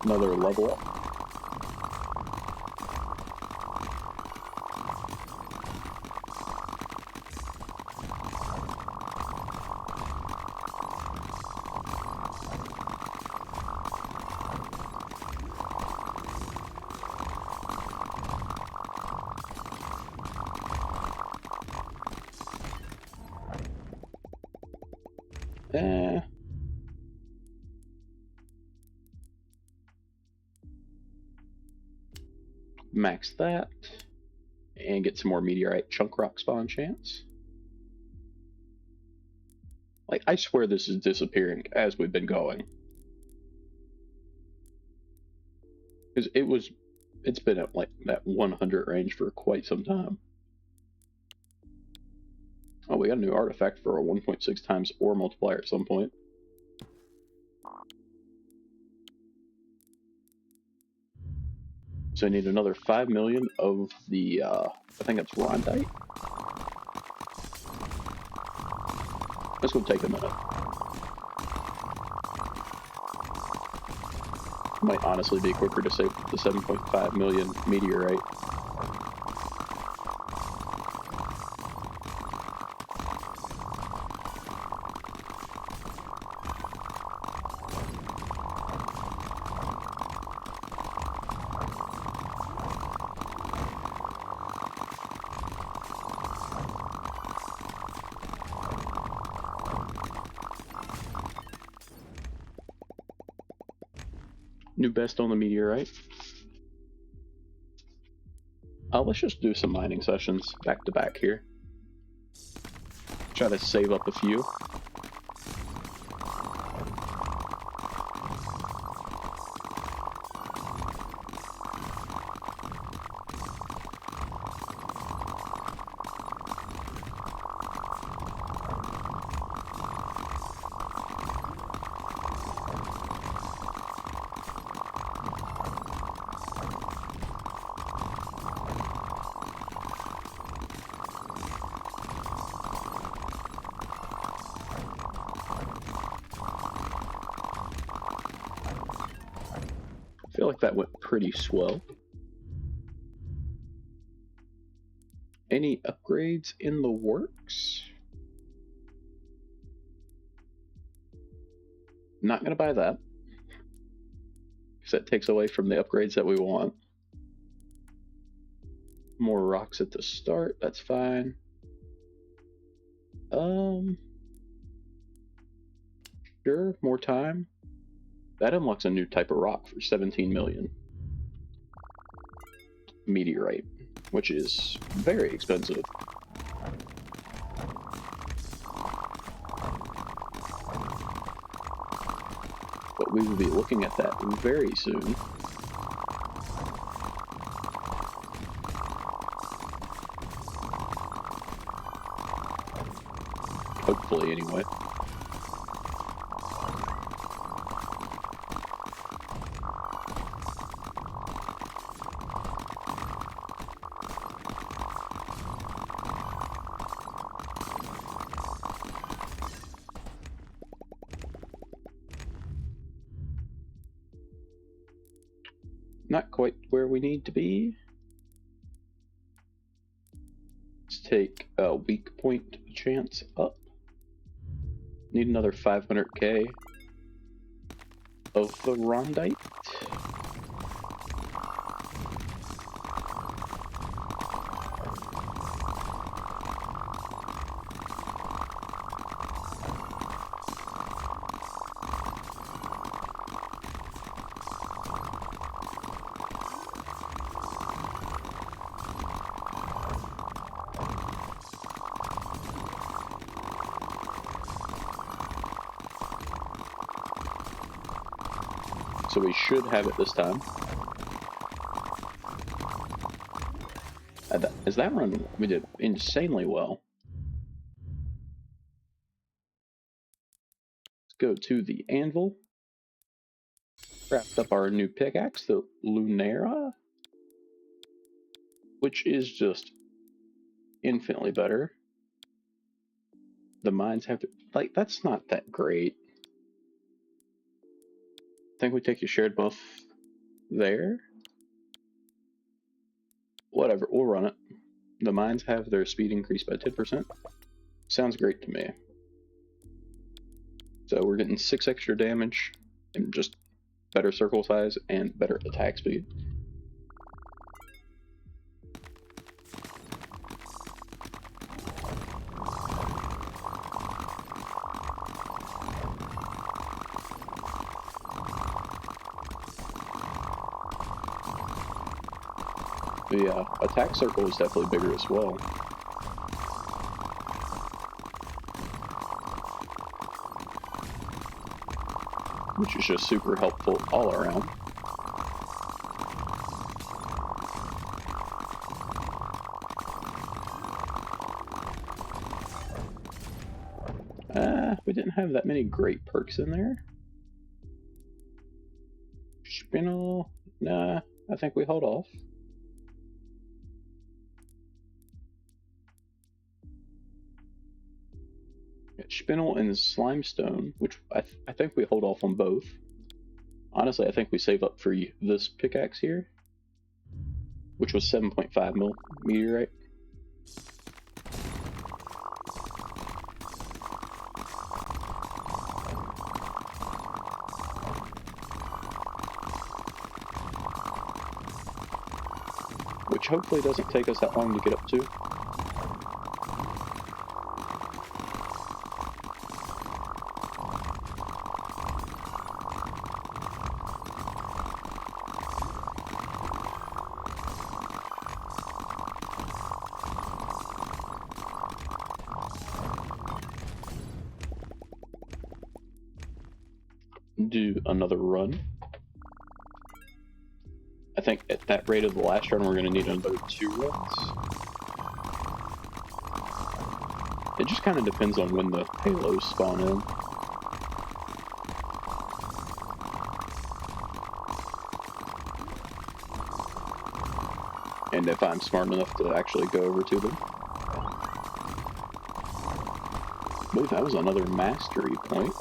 Another level up. Max that. And get some more meteorite chunk rock spawn chance. Like, I swear this is disappearing as we've been going. Because it's been at like that 100 range for quite some time. Oh we got a new artifact for a 1.6 times ore multiplier at some point. So I need another 5 million of the, I think it's rondite. This will take a minute. Might honestly be quicker to save the 7.5 million meteorite. New best on the meteorite. Let's just do some mining sessions back to back here. Try to save up a few. I feel like that went pretty swell. Any upgrades in the works? Not gonna buy that, because that takes away from the upgrades that we want. More rocks at the start, that's fine. Sure, more time. That unlocks a new type of rock for 17 million. Meteorite, which is very expensive. But we will be looking at that very soon. Hopefully, anyway. Not quite where we need to be. Let's take a weak point chance up. Need another 500k of the rondite. So we should have it this time. As that run, we did insanely well. Let's go to the anvil. Wrapped up our new pickaxe, the Lunera, which is just infinitely better. The mines have to, like, that's not that great. I think we take a shared buff there. Whatever, we'll run it. The mines have their speed increased by 10%. Sounds great to me. So we're getting 6 extra damage and just better circle size and better attack speed. The attack circle is definitely bigger as well. Which is just super helpful all around. We didn't have that many great perks in there. Spinel, nah, I think we hold off. Spinel and Slimestone, which I think we hold off on both. Honestly, I think we save up for this pickaxe here, which was 7.5 mil meteorite. Which hopefully doesn't take us that long to get up to. Do another run. I think at that rate of the last run, we're going to need another 2 runs. It just kind of depends on when the halos spawn in. And if I'm smart enough to actually go over to them. I believe that was another mastery point.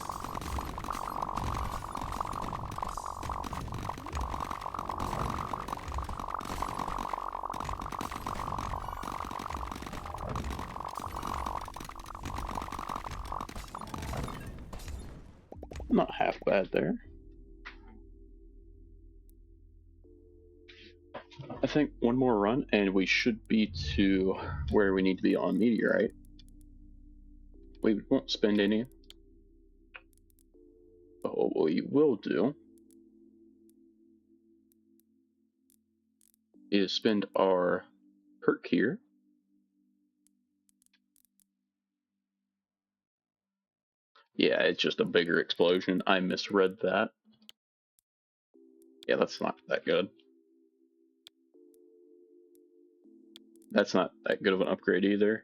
Not half bad there. I think one more run and we should be to where we need to be on meteorite. We won't spend any. But what we will do is spend our perk here. Yeah, it's just a bigger explosion. I misread that. Yeah, that's not that good. That's not that good of an upgrade either.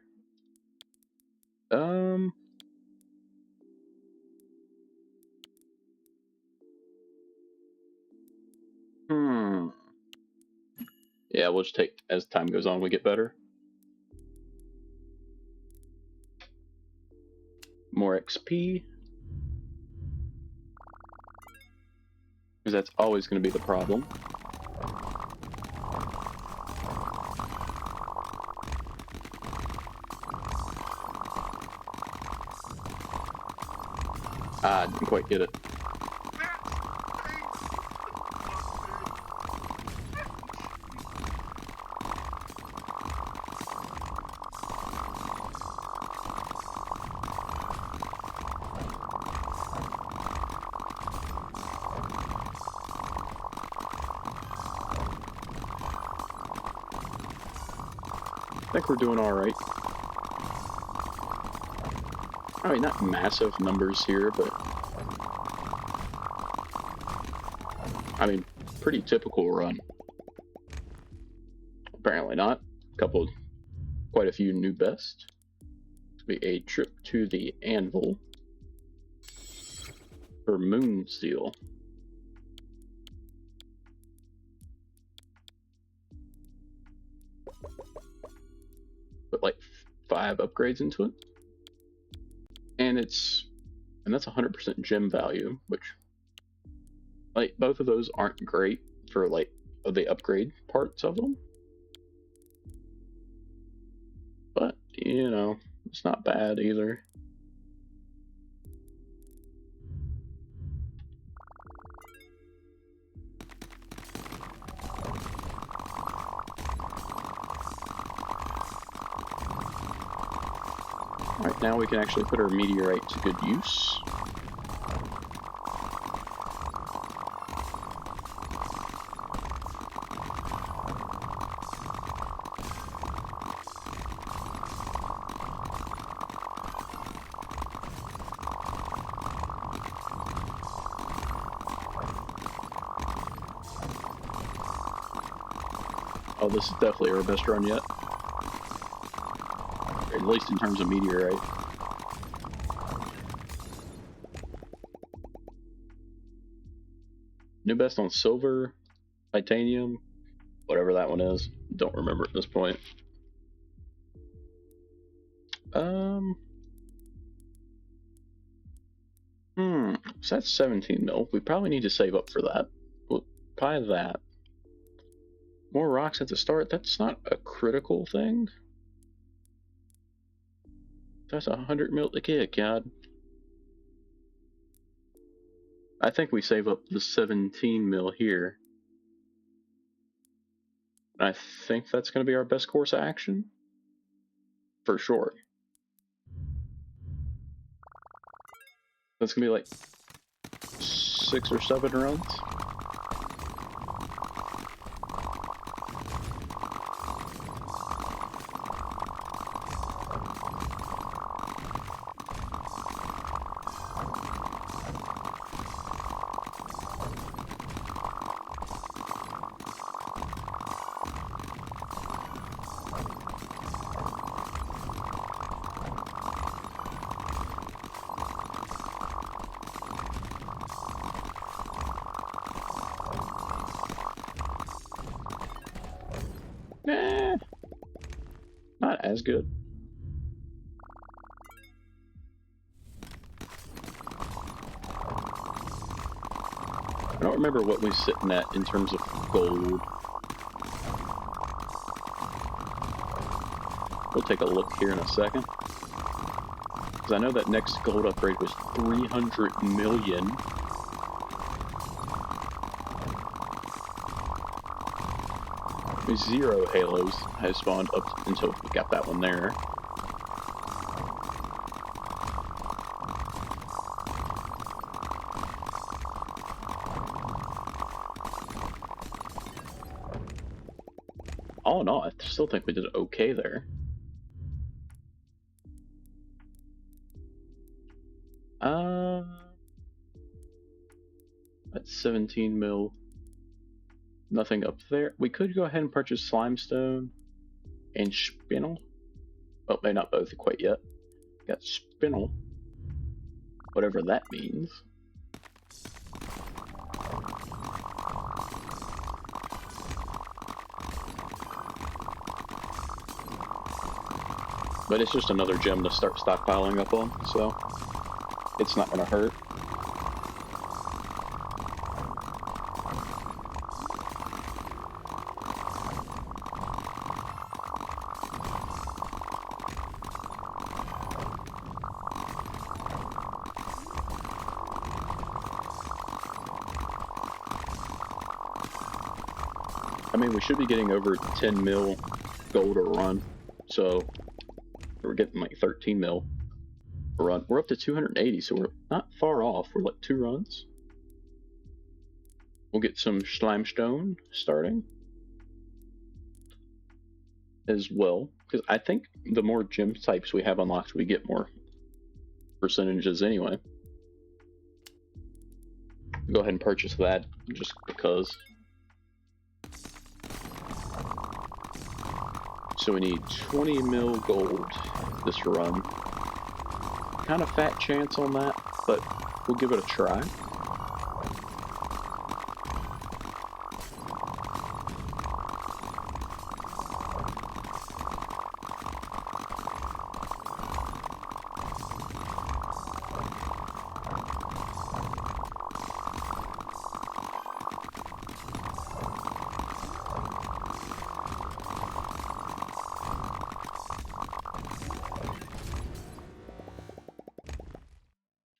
Yeah, we'll just take, as time goes on, we get better. More XP. Because that's always going to be the problem. I didn't quite get it. I think we're doing alright. I mean, not massive numbers here, but I mean, pretty typical run. Apparently not. Quite a few new bests. It's gonna be a trip to the anvil for moon seal. Put like 5 upgrades into it. And that's 100% gem value, which, like, both of those aren't great for, like, the upgrade parts of them. But, you know, it's not bad either. Alright, now we can actually put our meteorite to good use. Oh, this is definitely our best run yet. At least in terms of meteorite. New best on silver, titanium, whatever that one is. Don't remember at this point. So that's 17 mil. We probably need to save up for that. We'll buy that. More rocks at the start. That's not a critical thing. That's 100 mil to get, God. I think we save up the 17 mil here. I think that's going to be our best course of action. For sure. That's going to be like 6 or 7 runs. Nah, not as good. I don't remember what we're sitting at in terms of gold. We'll take a look here in a second. Because I know that next gold upgrade was 300 million. Zero halos has spawned up until we got that one there. All in all, I still think we did okay there. That's 17 mil. Nothing up there. We could go ahead and purchase Slimestone and Spinel. Oh, they're not both quite yet. Got Spinel. Whatever that means. But it's just another gem to start stockpiling up on, so it's not going to hurt. I mean, we should be getting over 10 mil gold a run, so we're getting like 13 mil a run. We're up to 280, so we're not far off. We're like 2 runs. We'll get some Slimestone starting as well, because I think the more gem types we have unlocked, we get more percentages anyway. Go ahead and purchase that just because. So we need 20 mil gold this run. Kind of fat chance on that, but we'll give it a try.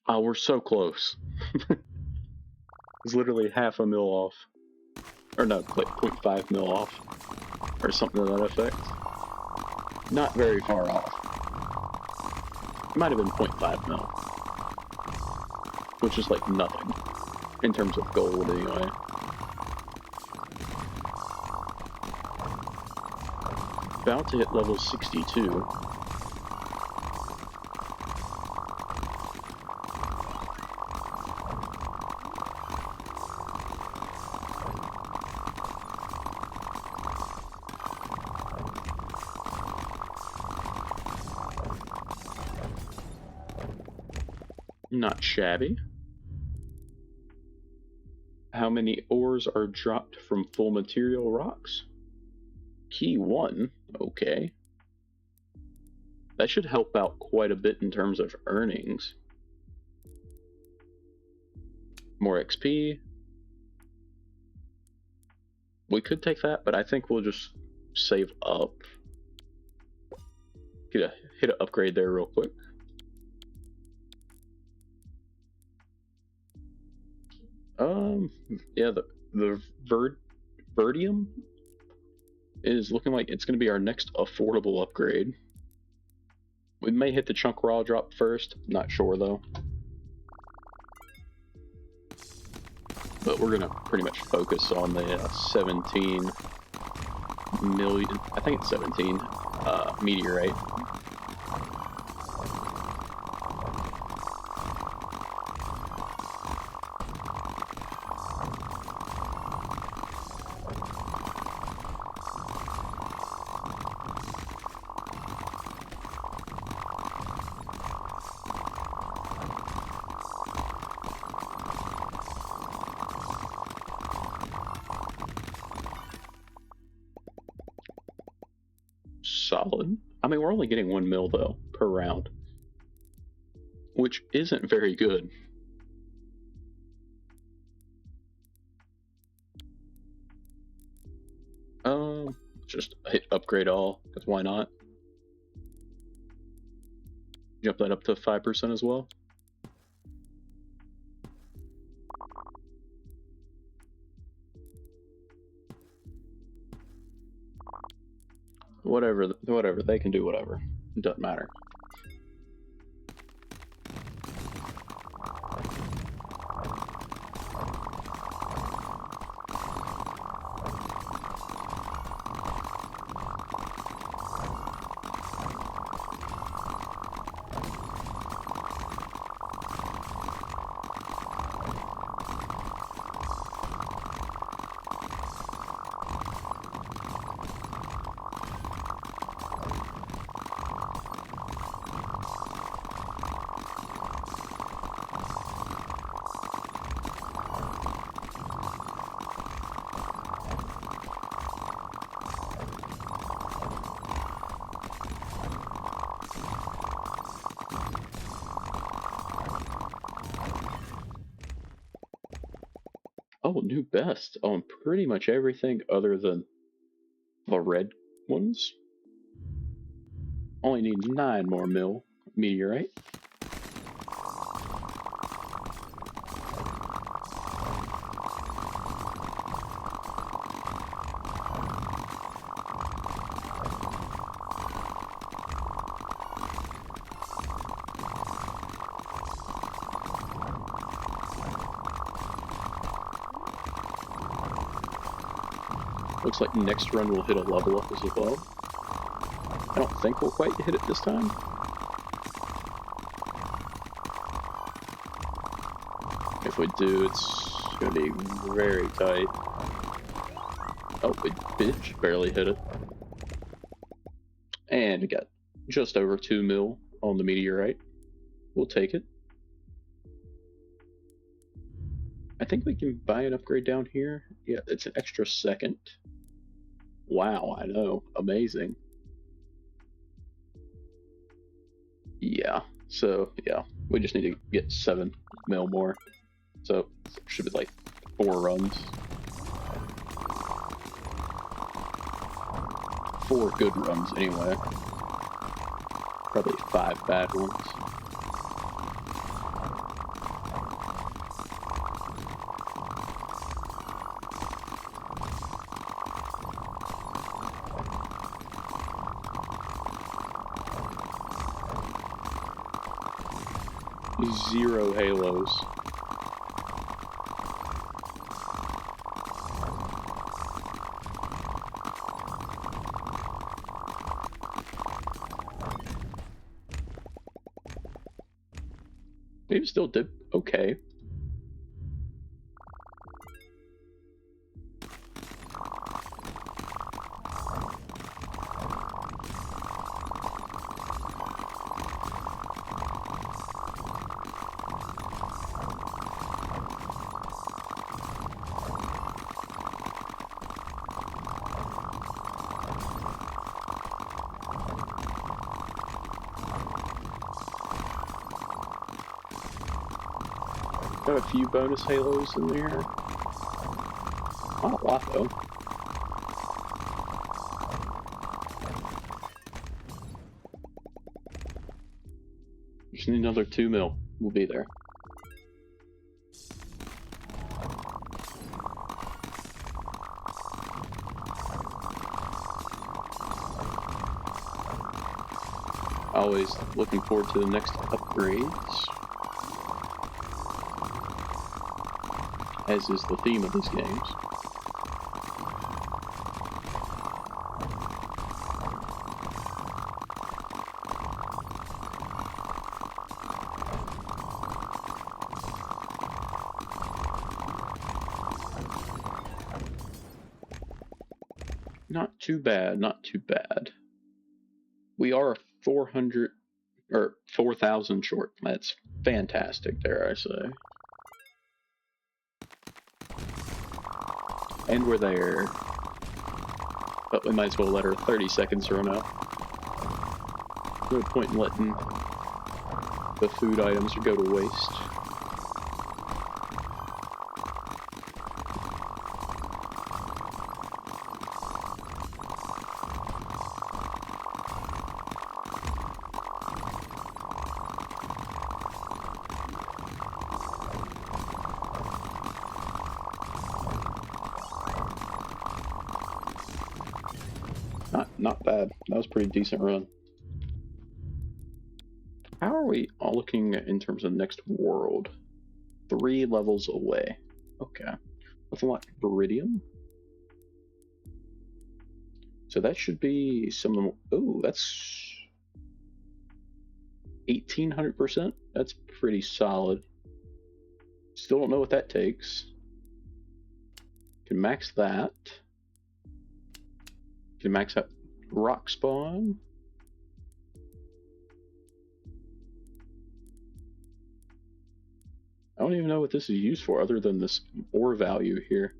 Oh, we're so close. It's literally half a mil off. Or no, like 0.5 mil off. Or something to that effect. Not very far off. It might have been 0.5 mil. Which is like nothing. In terms of gold, anyway. About to hit level 62. Not shabby. How many ores are dropped from full material rocks? Key 1. Okay. That should help out quite a bit in terms of earnings. More XP. We could take that, but I think we'll just save up. Hit an upgrade there real quick. Yeah, the Verdium is looking like it's going to be our next affordable upgrade. We may hit the chunk raw drop first, not sure though. But we're going to pretty much focus on the 17 million, I think it's 17, meteorite. Solid. I mean, we're only getting 1 mil though per round, which isn't very good. Just hit upgrade all, because why not? Jump that up to 5% as well. Whatever, they can do whatever. It doesn't matter. Oh, new best on pretty much everything other than the red ones. Only need 9 more mil meteorite. Looks like next run we'll hit a level up as well. I don't think we'll quite hit it this time. If we do, it's going to be very tight. Oh, we bitch, barely hit it. And we got just over 2 mil on the meteorite. We'll take it. I think we can buy an upgrade down here. Yeah, it's an extra second. Wow, I know. Amazing. Yeah, so yeah, we just need to get 7 mil more. So it should be like 4 runs. 4 good runs anyway. Probably 5 bad ones. Zero halos. Maybe still did okay. Got a few bonus halos in there. Not a lot though. Just need another 2 mil. We'll be there. Always looking forward to the next upgrades, as is the theme of these games. Not too bad, not too bad. We are 400 or 4,000 short. That's fantastic, dare I say. And we're there. But we might as well let our 30 seconds run out. No point in letting the food items go to waste. Not bad. That was a pretty decent run. How are we all looking in terms of next world? 3 levels away. Okay. Let's unlock Viridium. So that should be some of them. Oh, that's 1,800%. That's pretty solid. Still don't know what that takes. Can max that. Can max out rock spawn. I don't even know what this is used for other than this ore value here.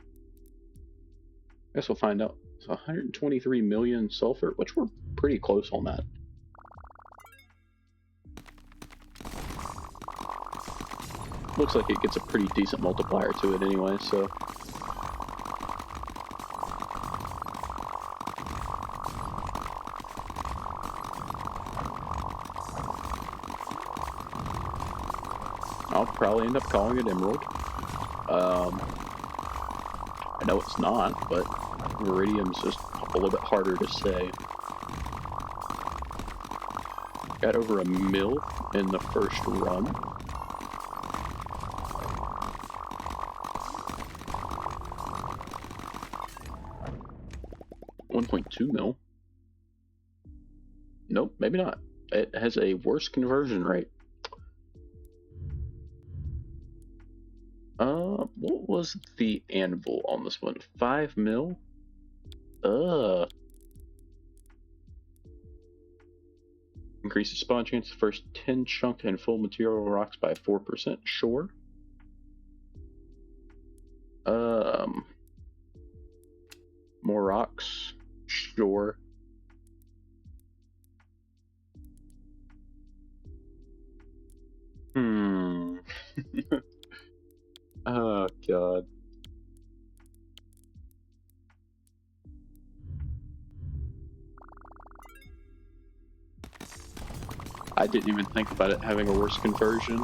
I guess we'll find out. It's 123 million sulfur, which we're pretty close on that. Looks like it gets a pretty decent multiplier to it anyway, so. I'll probably end up calling it emerald. I know it's not, but Viridium's just a little bit harder to say. Got over 1 mil in the first run. $1.2 mil. Nope, maybe not. It has a worse conversion rate. What was the anvil on this one? 5 mil? Increases spawn chance the first 10 chunked and full material rocks by 4%. Sure. More rocks. Sure. Oh, God. I didn't even think about it having a worse conversion.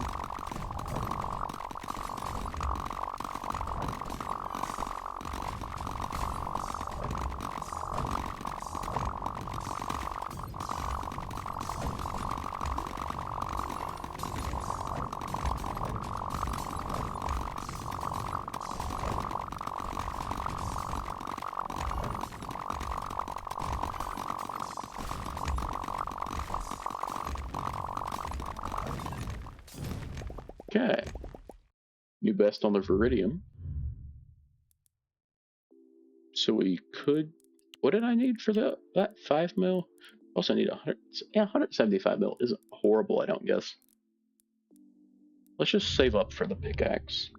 Okay. New best on the Viridium. So we could. What did I need for that 5 mil? Also need 100. Yeah, 175 mil isn't horrible, I don't guess. Let's just save up for the pickaxe.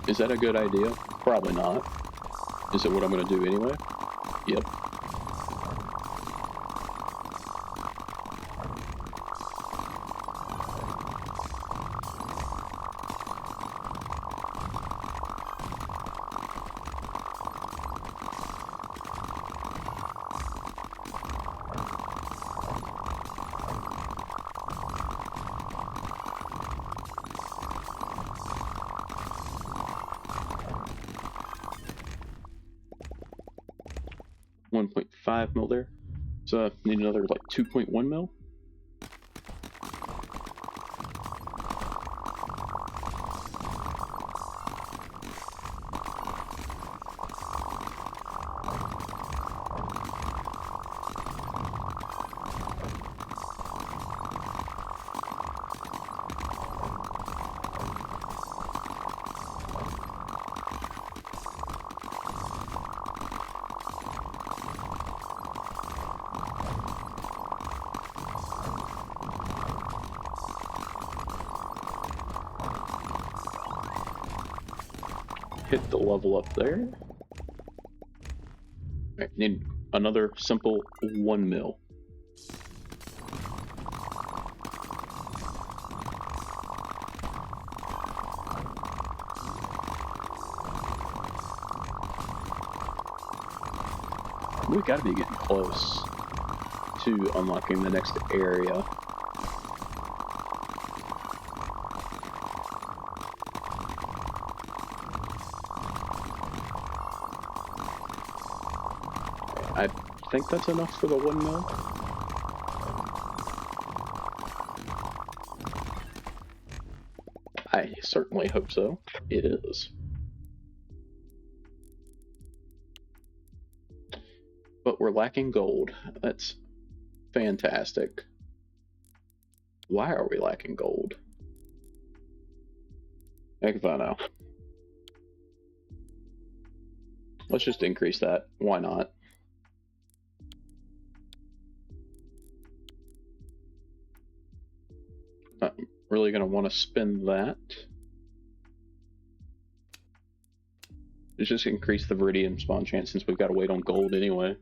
Is that a good idea? Probably not. Is it what I'm going to do anyway? Yep. 1.5 mil there. So I need another like 2.1 mil. Hit the level up there. I need another simple 1 mil. We gotta be getting close to unlocking the next area. I think that's enough for the 1 mil. I certainly hope so. It is. But we're lacking gold. That's fantastic. Why are we lacking gold? Heck if I know. Let's just increase that. Why not? Not really going to want to spend that. Let's just increase the Viridian spawn chance since we've got to wait on gold anyway.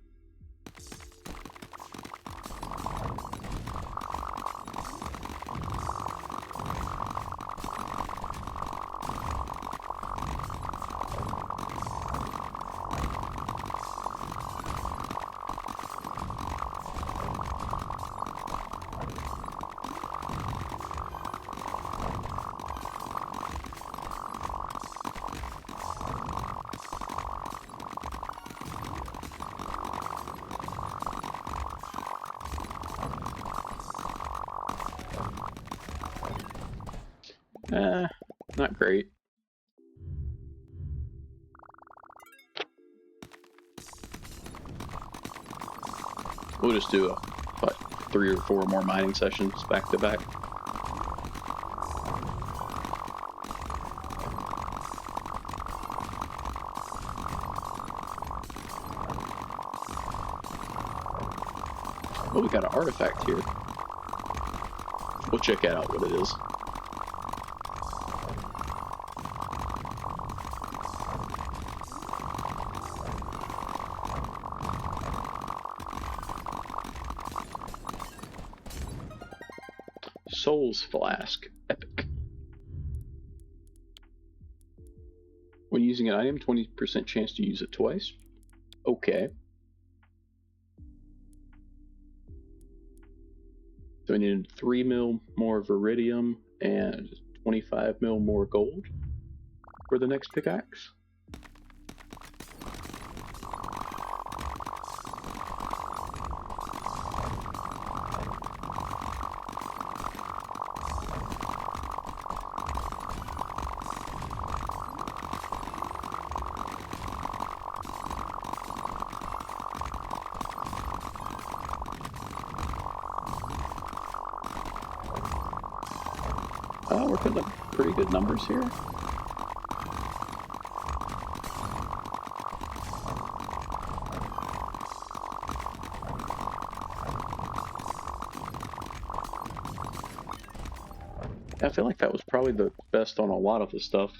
Not great. We'll just do what, 3 or 4 more mining sessions back to back. Oh, we got an artifact here. We'll check out what it is. Soul's Flask. Epic. When using an item, 20% chance to use it twice. Okay. So we need 3 mil more Viridium and 25 mil more gold for the next pickaxe. We're putting up pretty good numbers here. I feel like that was probably the best on a lot of the stuff.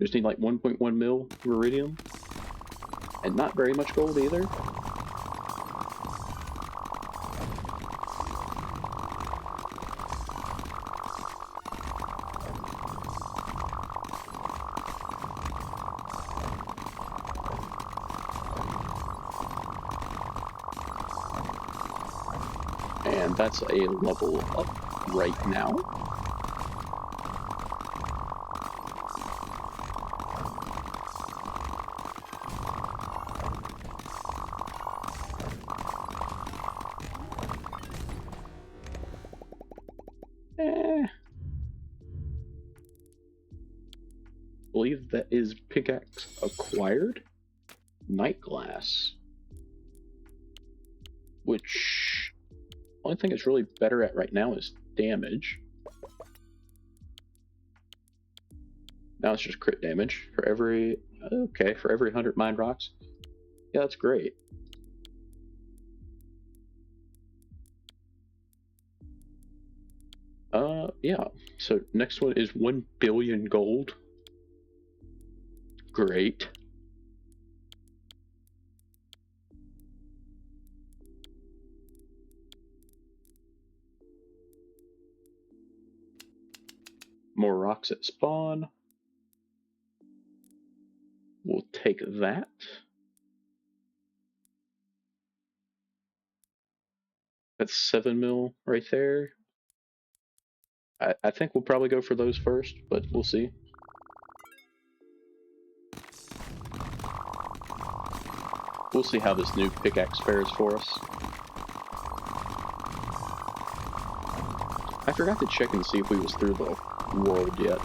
Just need like 1.1 mil Viridium. And not very much gold either. And that's a level up right now. believe that is pickaxe acquired. Night glass. Which, only thing it's really better at right now is damage. Now it's just crit damage for every, okay, for every 100 mine rocks. Yeah, that's great. Yeah, so next one is 1 billion gold. Great. More rocks at spawn. We'll take that. That's 7 mil right there. I think we'll probably go for those first, but we'll see. We'll see how this new pickaxe fares for us. I forgot to check and see if we was through the world yet.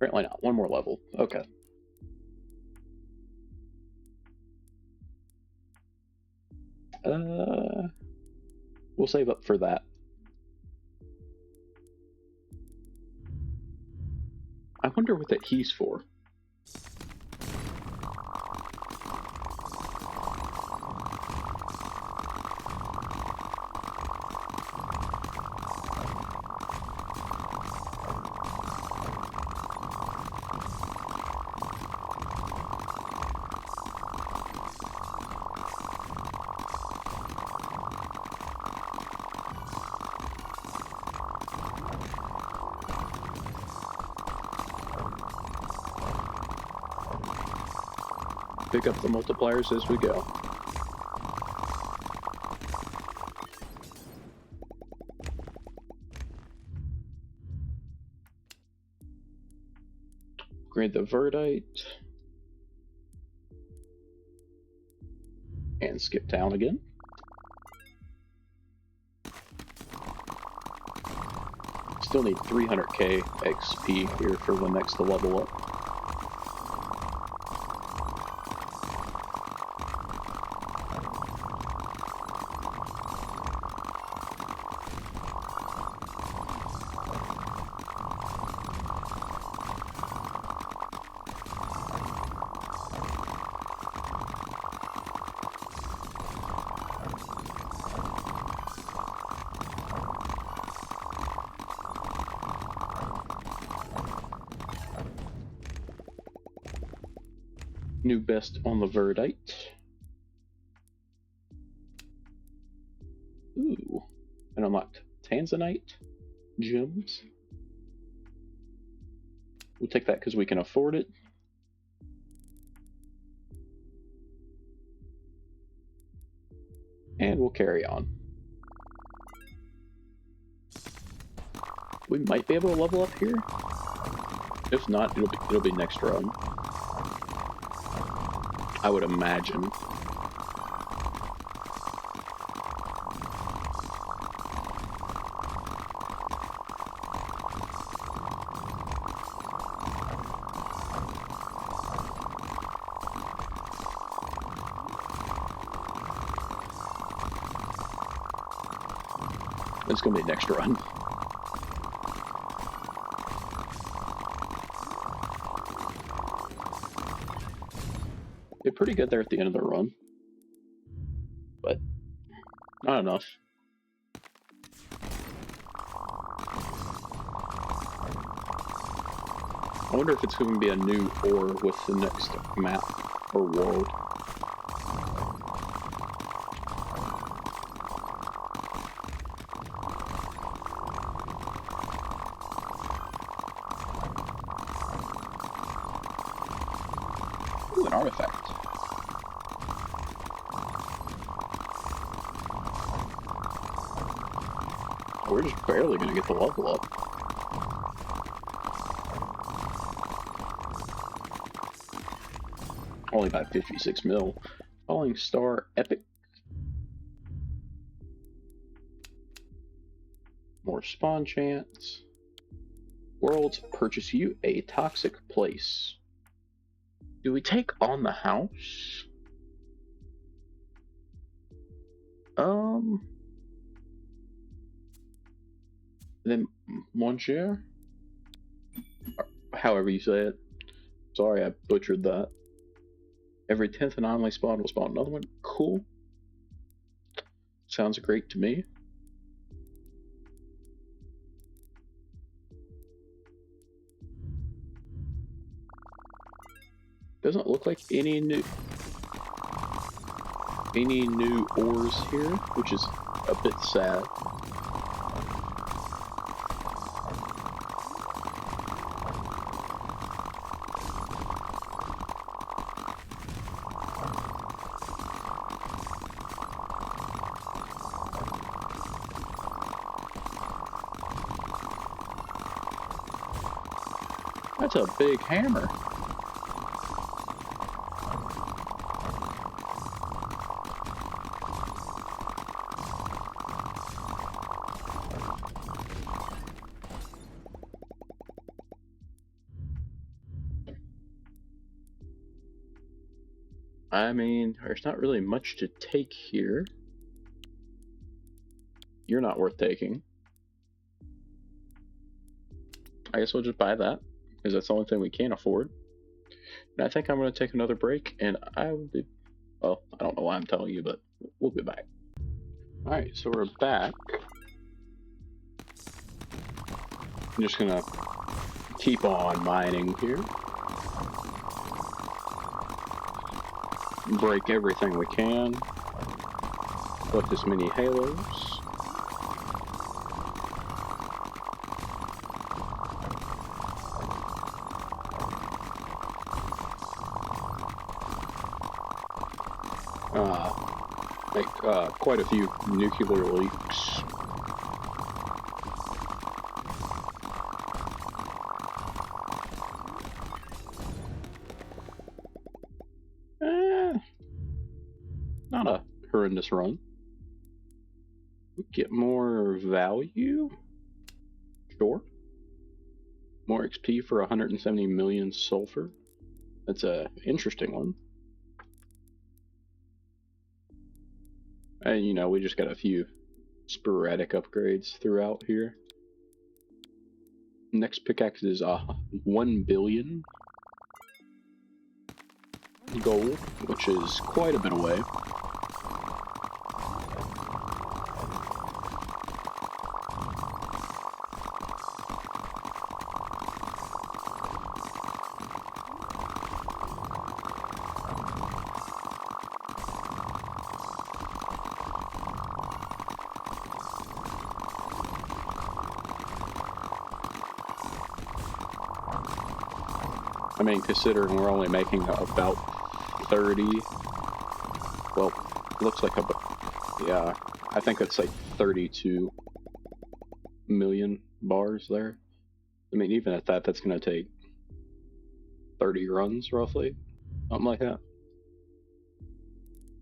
Apparently not. One more level. Okay. We'll save up for that. I wonder what that key's for. Pick up the multipliers as we go. Grade the verdite. And skip down again. Still need 300k XP here for the next level up. New best on the verdite. Ooh, and unlocked tanzanite gems. We'll take that because we can afford it. And we'll carry on. We might be able to level up here. If not, it'll be next run. I would imagine. It's gonna be next run. They're pretty good there at the end of the run, but not enough. I wonder if it's going to be a new ore with the next map or world. Ooh, an artifact. We're just barely gonna get the level up. Only by 56 mil. Falling Star Epic. More spawn chance. Worlds, purchase you a toxic place. Do we take on the house? Then Monsieur? However you say it. Sorry, I butchered that. Every 10th anomaly spawn will spawn another one. Cool. Sounds great to me. Doesn't look like any new ores here, which is a bit sad. That's a big hammer. I mean, there's not really much to take here. You're not worth taking. I guess we'll just buy that, because that's the only thing we can afford. And I think I'm going to take another break, and I will be... Well, I don't know why I'm telling you, but we'll be back. Alright, so we're back. I'm just going to keep on mining here. Break everything we can. Collect as many halos. Make quite a few nuclear leaks. Not a horrendous run. We get more value? Sure. More XP for 170 million sulfur. That's a interesting one. And, you know, we just got a few sporadic upgrades throughout here. Next pickaxe is 1 billion gold, which is quite a bit away. I mean, considering we're only making about 30, well, looks like yeah, I think it's like 32 million bars there. I mean, even at that, that's going to take 30 runs, roughly. Something like that.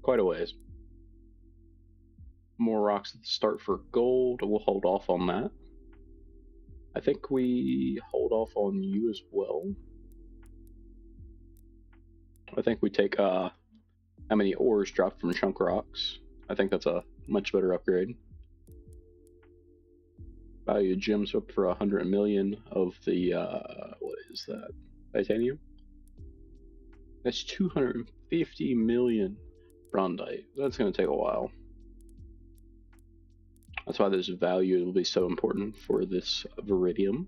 Quite a ways. More rocks at the start for gold. We'll hold off on that. I think we hold off on you as well. I think we take how many ores dropped from chunk rocks. I think that's a much better upgrade. Value of gems up for 100 million of the what is that? Titanium? That's 250 million rondite. That's gonna take a while. That's why this value will be so important for this Viridium.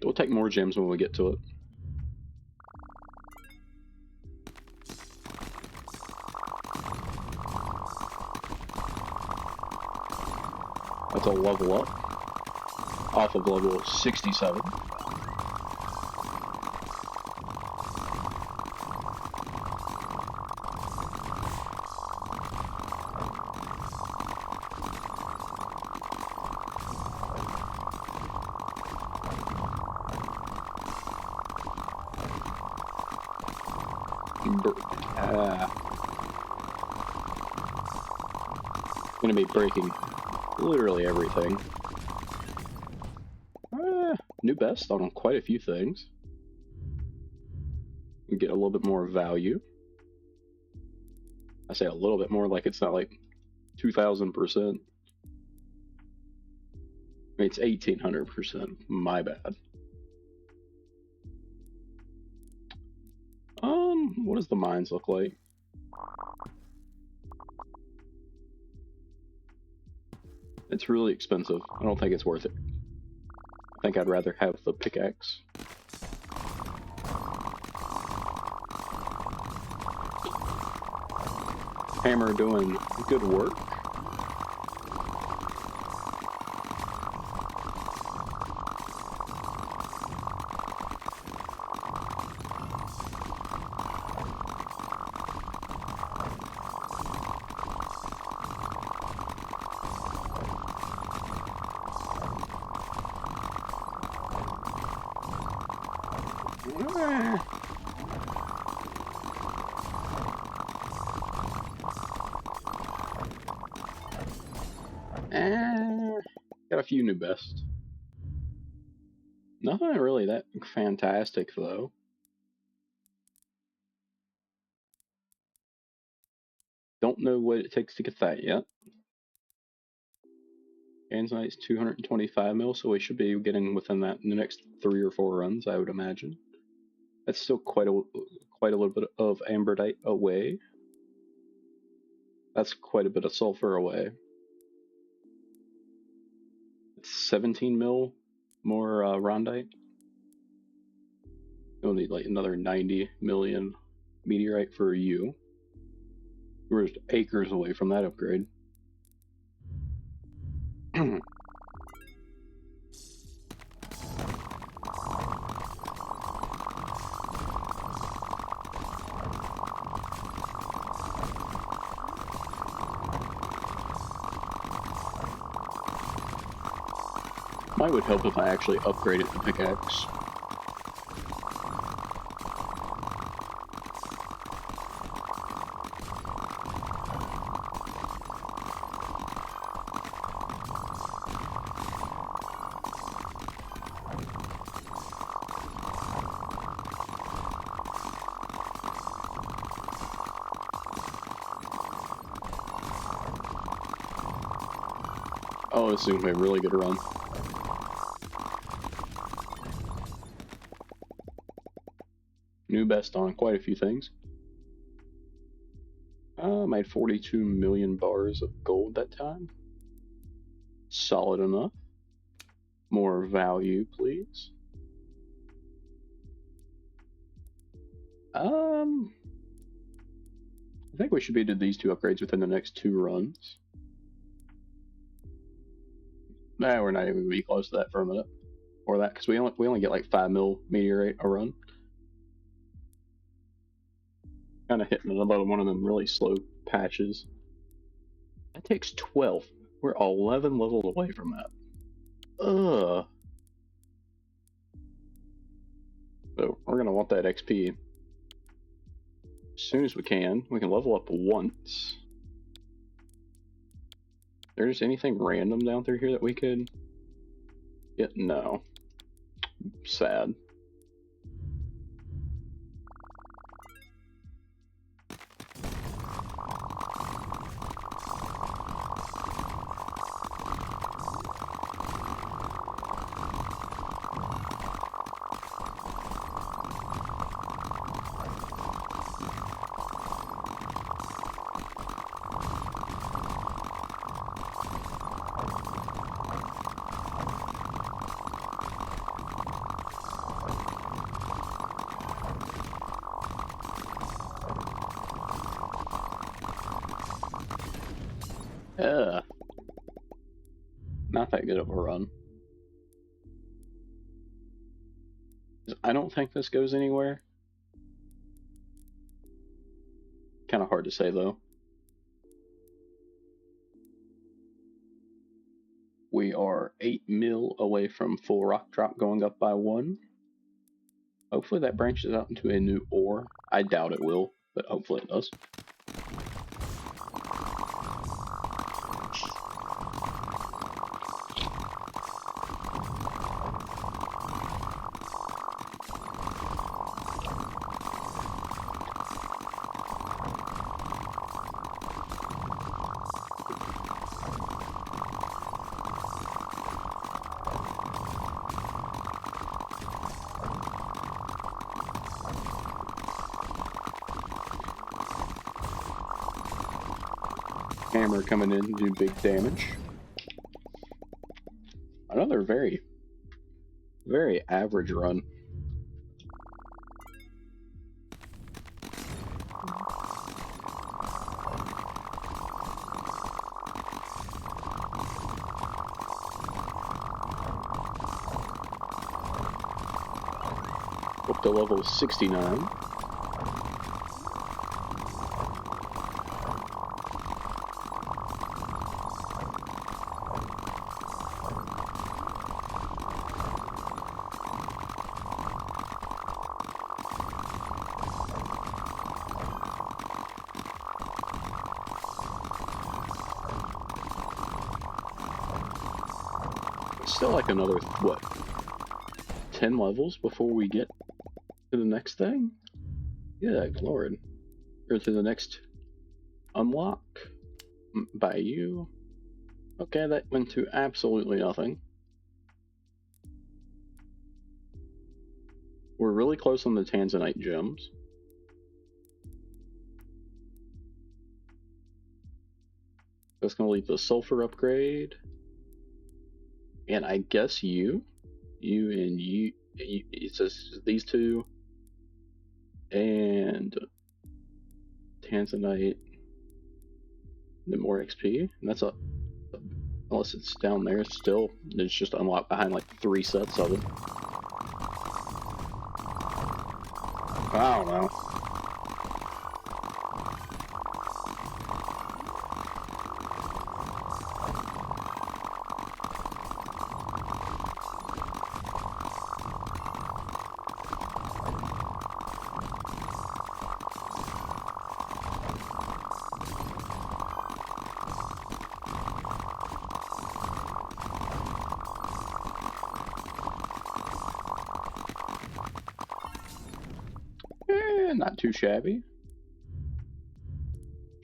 We'll take more gems when we get to it. That's a level up off of level 67. Gonna be breaking literally everything. New best on quite a few things. You get a little bit more value. I say a little bit more, like it's not like 2,000%. I mean, it's 1,800%. My bad. What does the mines look like? It's really expensive. I don't think it's worth it. I think I'd rather have the pickaxe. Hammer doing good work. Got a few new bests. Nothing really that fantastic though. Don't know what it takes to get that yet. Ganzonite's 225 mil, so we should be getting within that in the next 3 or 4 runs, I would imagine. That's still quite a little bit of amberdite away. That's quite a bit of sulfur away. It's 17 mil more rondite. You'll need like another 90 million meteorite for you. We're just acres away from that upgrade. Might would help if I actually upgraded the pickaxe. Oh, this is going to be a really good run. New best on quite a few things. Made 42 million bars of gold that time. Solid enough. More value, please. I think we should be doing these 2 upgrades within the next 2 runs. Nah, we're not even going to be close to that for a minute. Or that, because we only get like 5 mil meteorite a run. Kind of hitting another one of them really slow patches. That takes 12. We're 11 levels away from that. Ugh. So we're going to want that XP. As soon as we can level up once. There's anything random down through here that we could get? No. Sad. Not that good of a run. I don't think this goes anywhere. Kind of hard to say though. We are 8 mil away from full rock drop going up by 1. Hopefully that branches out into a new ore. I doubt it will. but hopefully it does. Hammer coming in to do big damage. Another very, very average run. Up to level 69. Still like another, what, 10 levels before we get to the next thing? Yeah, Lord. Or to the next unlock by you. Okay, that went to absolutely nothing. We're really close on the Tanzanite gems. That's going to leave the sulfur upgrade. And I guess you and you, it says these two, and Tanzanite, the more XP, and that's unless it's down there still, it's just unlocked behind like 3 sets of it. I don't know. Not too shabby.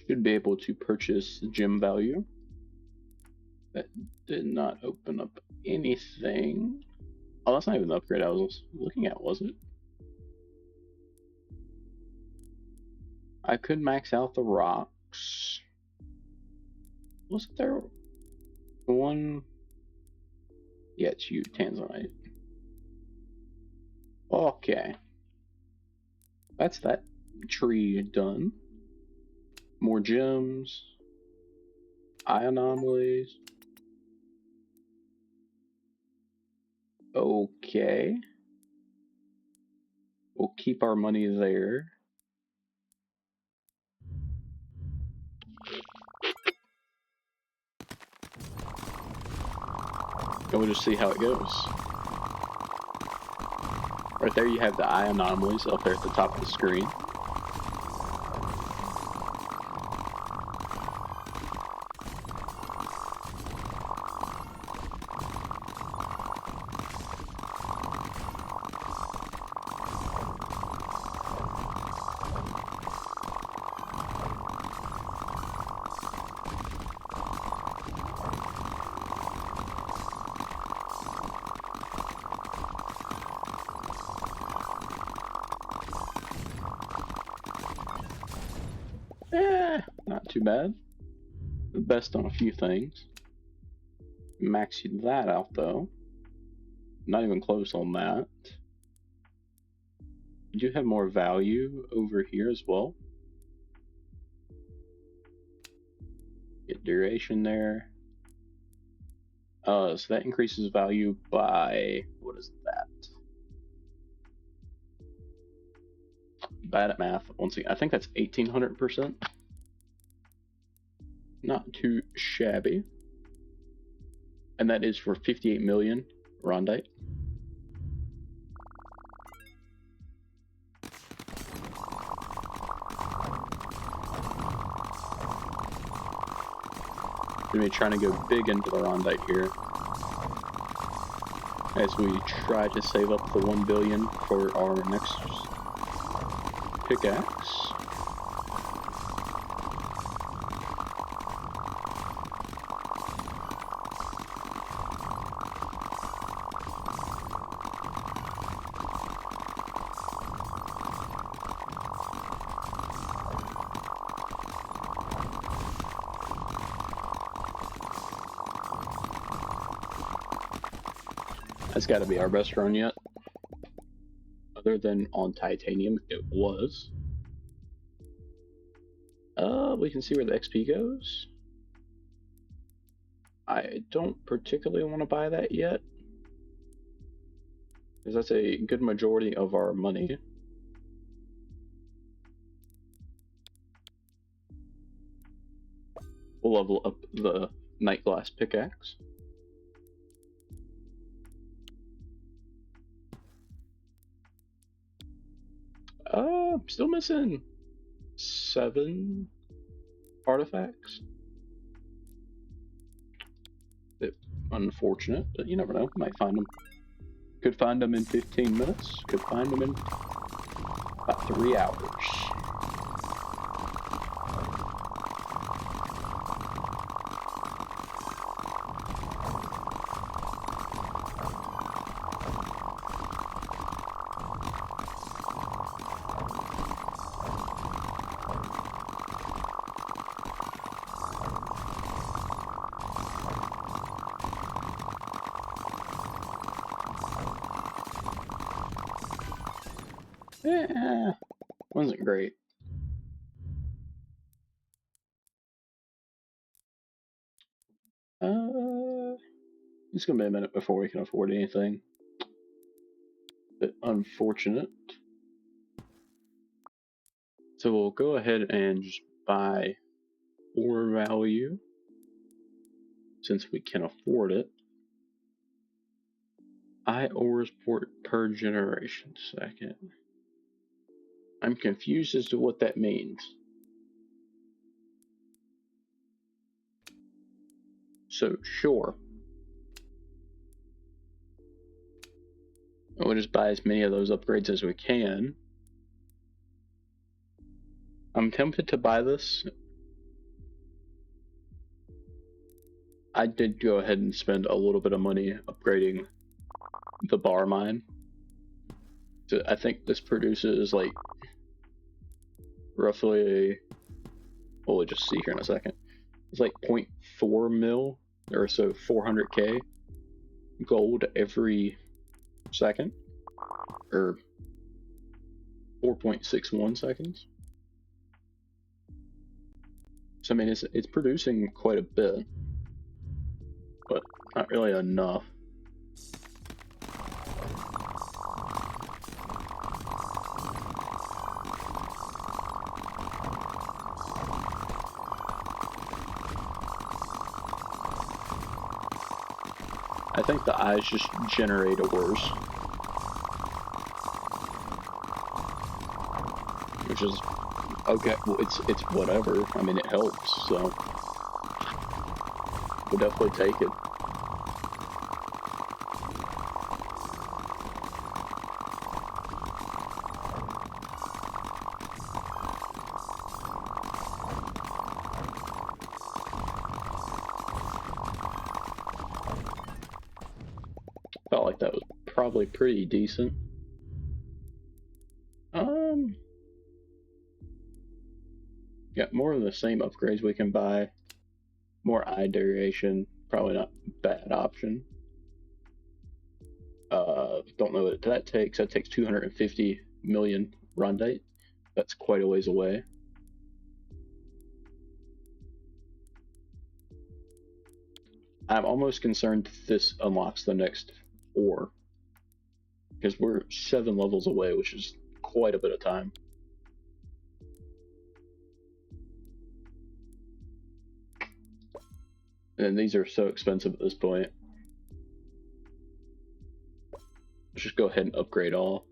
Should be able to purchase gem value. That did not open up anything. Oh, that's not even the upgrade I was looking at, was it? I could max out the rocks. Wasn't there one? Yeah, it's you, Tanzanite. Okay. That's that tree done. More gems. Eye anomalies. Okay. We'll keep our money there. And we'll just see how it goes. Right there you have the eye anomalies up there at the top of the screen. Not too bad. The best on a few things. Max that out though. Not even close on that. You do have more value over here as well. Get duration there. So that increases value by, what is that? Bad at math. Once again, I think that's 1800%. Not too shabby. And that is for 58 million rondite. Gonna be trying to go big into the Rondite here as we try to save up the 1 billion for our next pickaxe. That's got to be our best run yet. Other than on titanium, it was. We can see where the XP goes. I don't particularly want to buy that yet, because that's a good majority of our money. We'll level up the night glass pickaxe. Still missing 7 artifacts. Bit unfortunate, but you never know. Might find them. Could find them in 15 minutes. Could find them in about 3 hours. Wasn't great. It's gonna be a minute before we can afford anything. Bit unfortunate. So we'll go ahead and just buy ore value since we can afford it. ores per generation second. I'm confused as to what that means. So sure. We'll just buy as many of those upgrades as we can. I'm tempted to buy this. I did go ahead and spend a little bit of money upgrading the bar mine. So I think this produces like roughly, we'll just see here in a second. It's like 0.4 mil or so 400k gold every second, or 4.61 seconds. So I mean, it's producing quite a bit, but not really enough. I think the eyes just generate ores, which is okay. Well, it's whatever. I mean, it helps, so we'll definitely take it. Felt like that was probably pretty decent. Got more of the same upgrades we can buy. More eye duration, probably not a bad option. Don't know what that takes. That takes 250 million rondite. That's quite a ways away. I'm almost concerned this unlocks the next ore, because we're 7 levels away, which is quite a bit of time. And these are so expensive at this point. Let's just go ahead and upgrade all.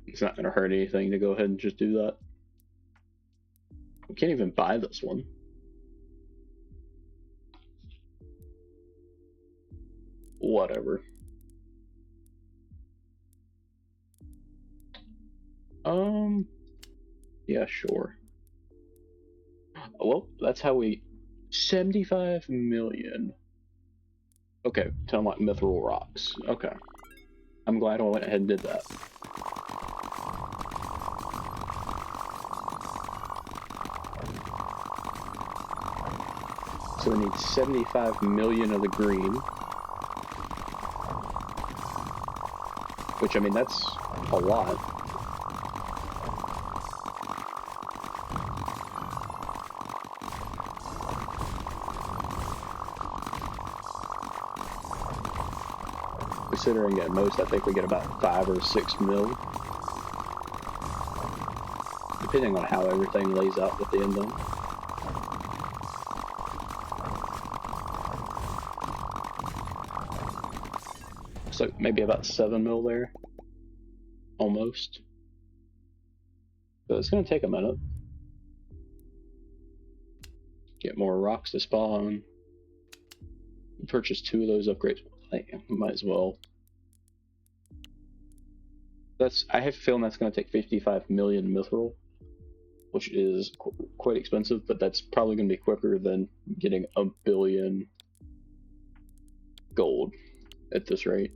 It's not going to hurt anything to go ahead and just do that. We can't even buy this one. whatever. Yeah, sure. Well, that's how we... 75 million. Okay, to unlock mithril rocks. Okay. I'm glad I went ahead and did that. So we need 75 million of the green. Which, I mean, that's a lot. Considering at most, I think we get about 5 or 6 mil. Depending on how everything lays out at the end then. So maybe about 7 mil there. Almost. So it's going to take a minute. Get more rocks to spawn. Purchase 2 of those upgrades. Might as well. I have a feeling that's going to take 55 million mithril, which is quite expensive, but that's probably going to be quicker than getting 1 billion gold at this rate.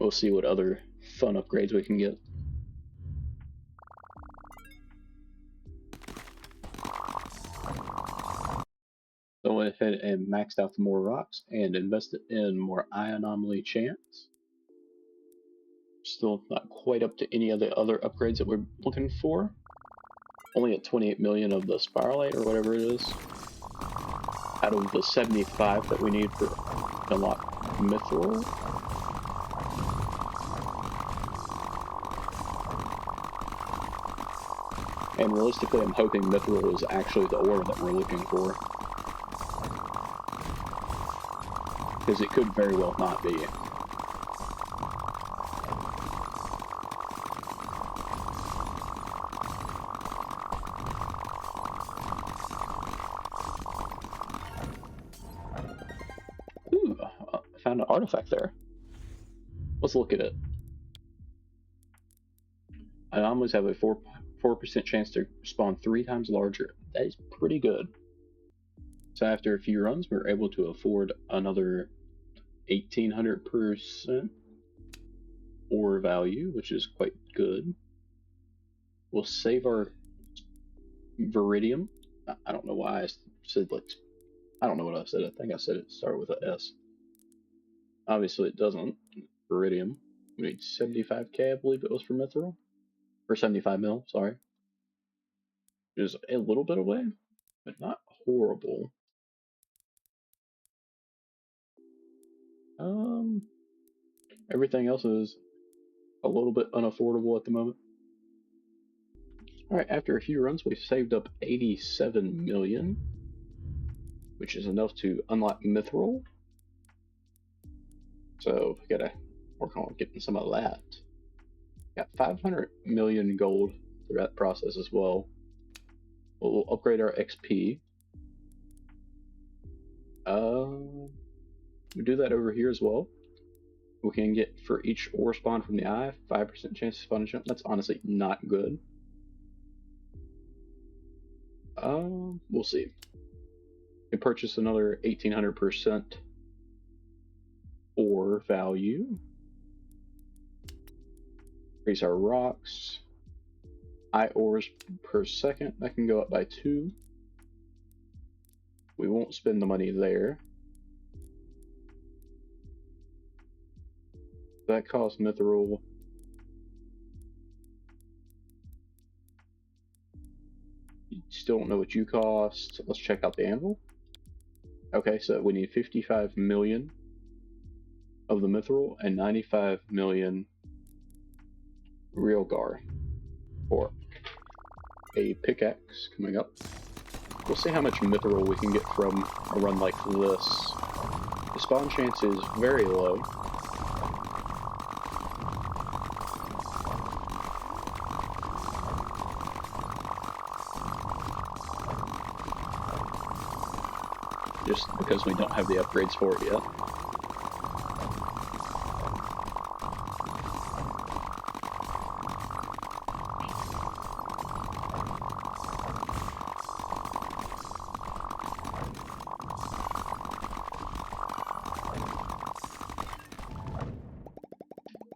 We'll see what other fun upgrades we can get. So I went ahead and maxed out the more rocks and invested in more eye anomaly chance. Still not quite up to any of the other upgrades that we're looking for. Only at 28 million of the spiralite or whatever it is. Out of the 75 that we need to unlock mithril. And realistically, I'm hoping mithril is actually the ore that we're looking for. Because it could very well not be. Ooh, I found an artifact there. Let's look at it. Anomalies have a 4% chance to spawn 3 times larger. That is pretty good. So after a few runs, we're able to afford another 1800% ore value, which is quite good. We'll save our viridium. I don't know why I said like, I don't know what I said. I think I said it started with an S. Obviously it doesn't. Viridium. We need 75k, I believe it was for mithril. Or 75 mil, sorry. It is a little bit away, but not horrible. Everything else is a little bit unaffordable at the moment. Alright, after a few runs, we've saved up 87 million, which is enough to unlock mithril. So we gotta work on getting some of that. Got 500 million gold through that process as well. We'll upgrade our XP. We do that over here as well. We can get for each ore spawn from the eye, 5% chance to spawn a jump. That's honestly not good. We'll see. We purchase another 1800% ore value. Increase our rocks. Eye ores per second. That can go up by 2. We won't spend the money there. That costs mithril. You still don't know what you cost. Let's check out the anvil. Okay, so we need 55 million of the mithril and 95 million real gar for a pickaxe coming up. We'll see how much mithril we can get from a run like this. The spawn chance is very low. just because we don't have the upgrades for it yet.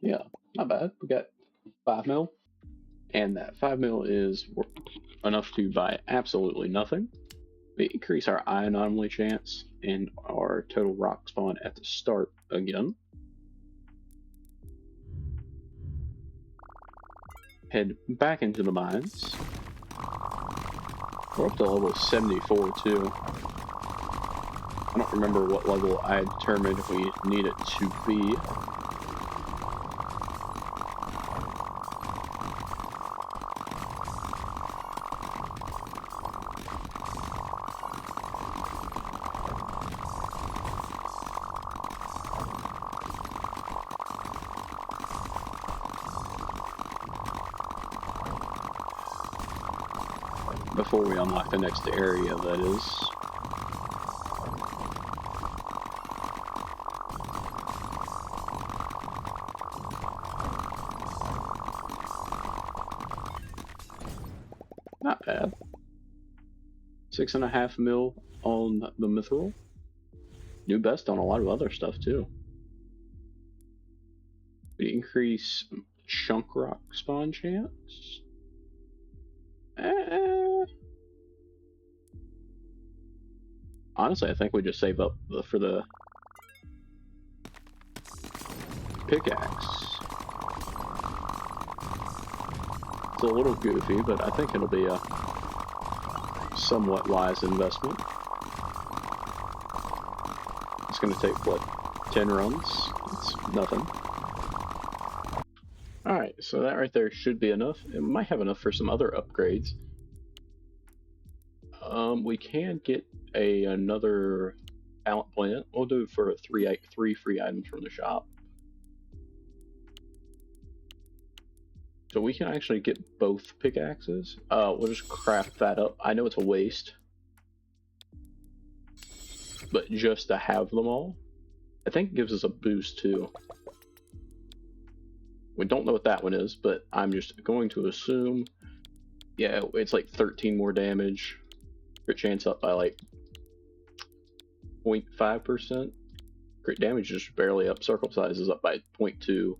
Yeah, not bad. We got 5 mil, and that 5 mil is enough to buy absolutely nothing. We increase our eye anomaly chance and our total rock spawn at the start again. Head back into the mines. We're up to level 74 too. I don't remember what level I determined we need it to be. Before we unlock the next area, that is. Not bad. 6.5 mil on the mithril. New best on a lot of other stuff too. We increase chunk rock spawn chance. Honestly, I think we just save up for the pickaxe. It's a little goofy, but I think it'll be a somewhat wise investment. It's going to take, what, 10 runs? It's nothing. Alright, so that right there should be enough. It might have enough for some other upgrades. We can get another talent plant. We'll do it for three free items from the shop. So we can actually get both pickaxes. We'll just craft that up. I know it's a waste, but just to have them all, I think it gives us a boost too. We don't know what that one is, but I'm just going to assume, yeah, it's like 13 more damage. Crit chance up by like 0.5%. Crit damage is barely up. Circle size is up by 0.2, which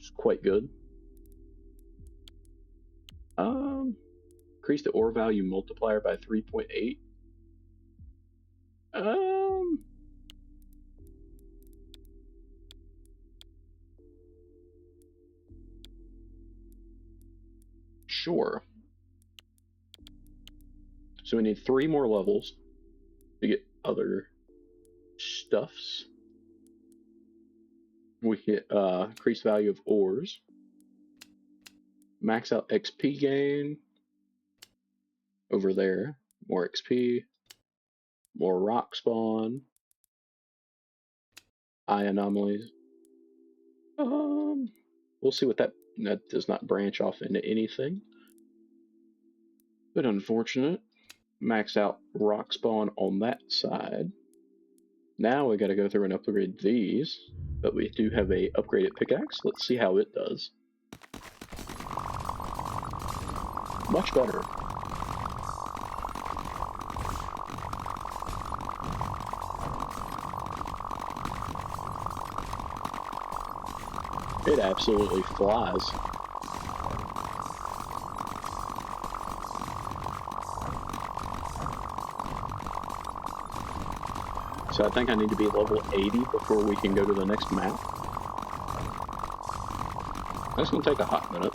is quite good. Increase the ore value multiplier by 3.8. Sure. So we need 3 more levels to get other stuffs. We get increased value of ores. Max out XP gain. Over there. More XP. More rock spawn. Eye anomalies. We'll see what that does not branch off into anything. But unfortunate. Max out rock spawn on that side. Now we got to go through and upgrade these, but we do have a upgraded pickaxe. Let's see how it does. Much better. It absolutely flies. So I think I need to be level 80 before we can go to the next map. That's going to take a hot minute.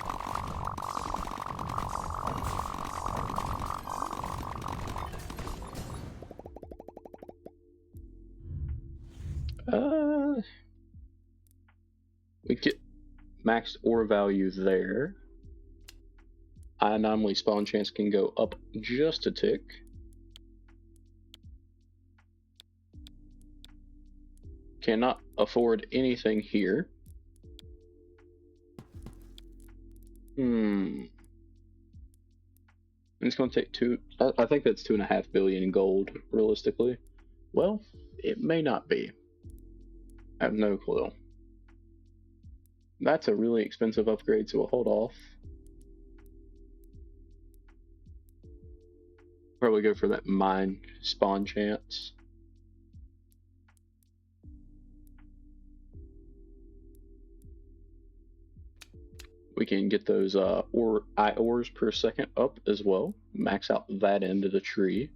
We get maxed ore value there. Eye anomaly spawn chance can go up just a tick. Cannot afford anything here. It's going to take I think that's 2.5 billion in gold, realistically. Well, it may not be. I have no clue. That's a really expensive upgrade, so we'll hold off. Probably go for that mine spawn chance. We can get those ores per second up as well. Max out that end of the tree.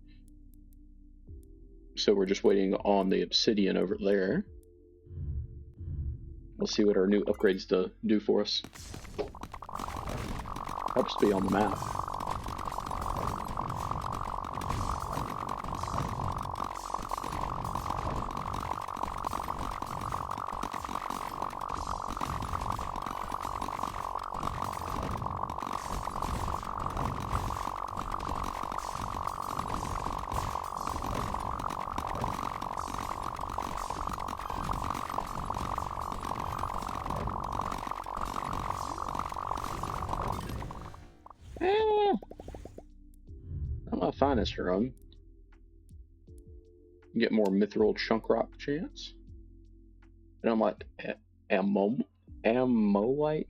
So we're just waiting on the obsidian over there. We'll see what our new upgrades do for us. Helps be on the map. Not my finest run. Get more mithril chunk rock chance. And I'm like, ammolite.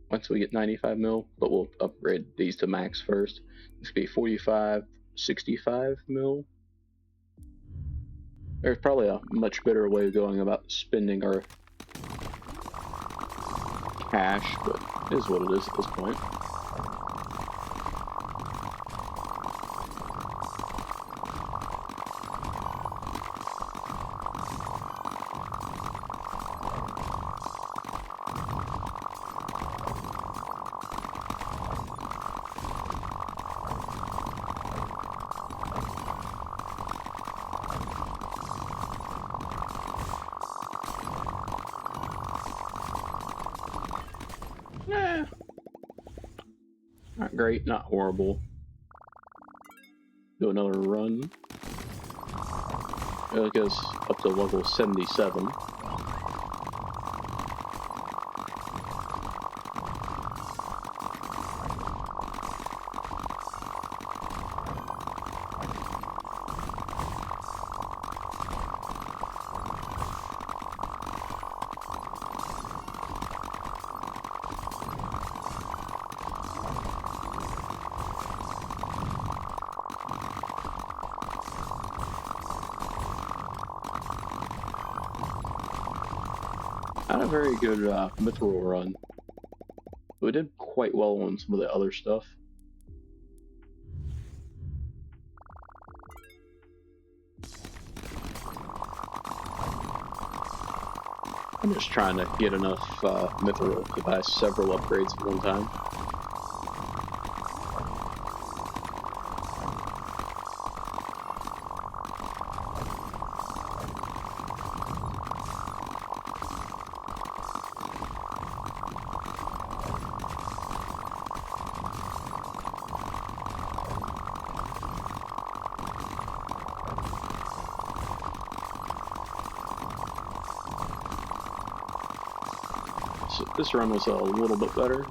Once we get 95 mil, but we'll upgrade these to max first. This could be 45, 65 mil. There's probably a much better way of going about spending our cash, but it is what it is at this point. Not great, not horrible. Do another run. It goes up to level 77. Not a very good mithril run. We did quite well on some of the other stuff. I'm just trying to get enough mithril to buy several upgrades at one time. So this run was a little bit better.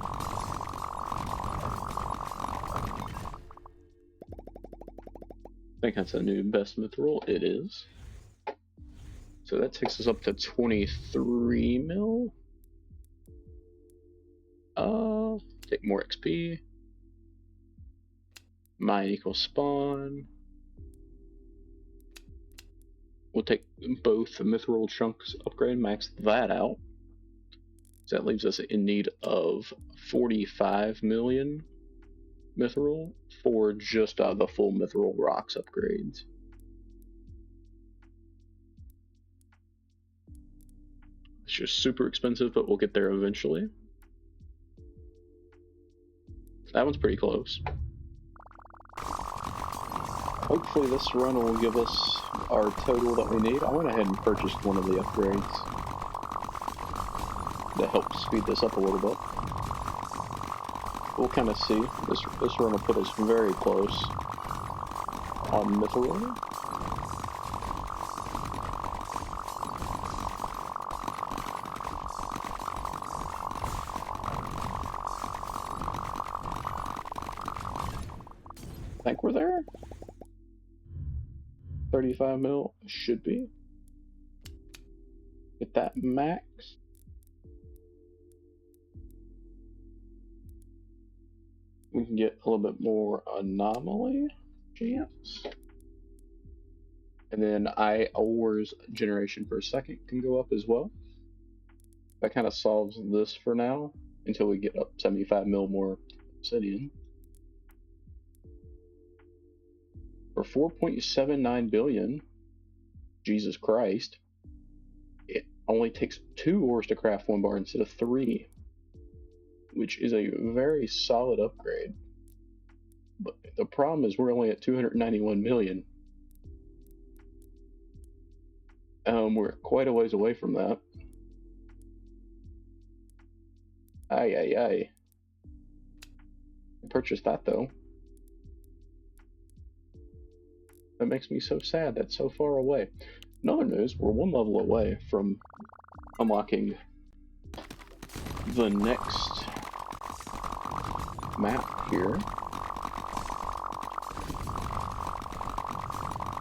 I think that's a new best mithril. It is. So that takes us up to 23 mil. Take more XP. Mine equals spawn. We'll take both mithril chunks upgrade, max that out. So that leaves us in need of 45 million mithril for just the full mithril rocks upgrades. It's just super expensive, but we'll get there eventually. That one's pretty close. Hopefully this run will give us our total that we need. I went ahead and purchased one of the upgrades that helps speed this up a little bit. We'll kind of see. This run will put us very close on mithril. I think we're there. 35 mil should be. Get that max. We can get a little bit more anomaly chance. And then ores generation per second can go up as well. That kind of solves this for now until we get up 75 mil more obsidian. For 4.79 billion, Jesus Christ, it only takes 2 ores to craft 1 bar instead of 3, which is a very solid upgrade. But the problem is we're only at 291 million. We're quite a ways away from that. Aye. I purchased that though. That makes me so sad. That's so far away. In other news, we're 1 level away from unlocking the next map here.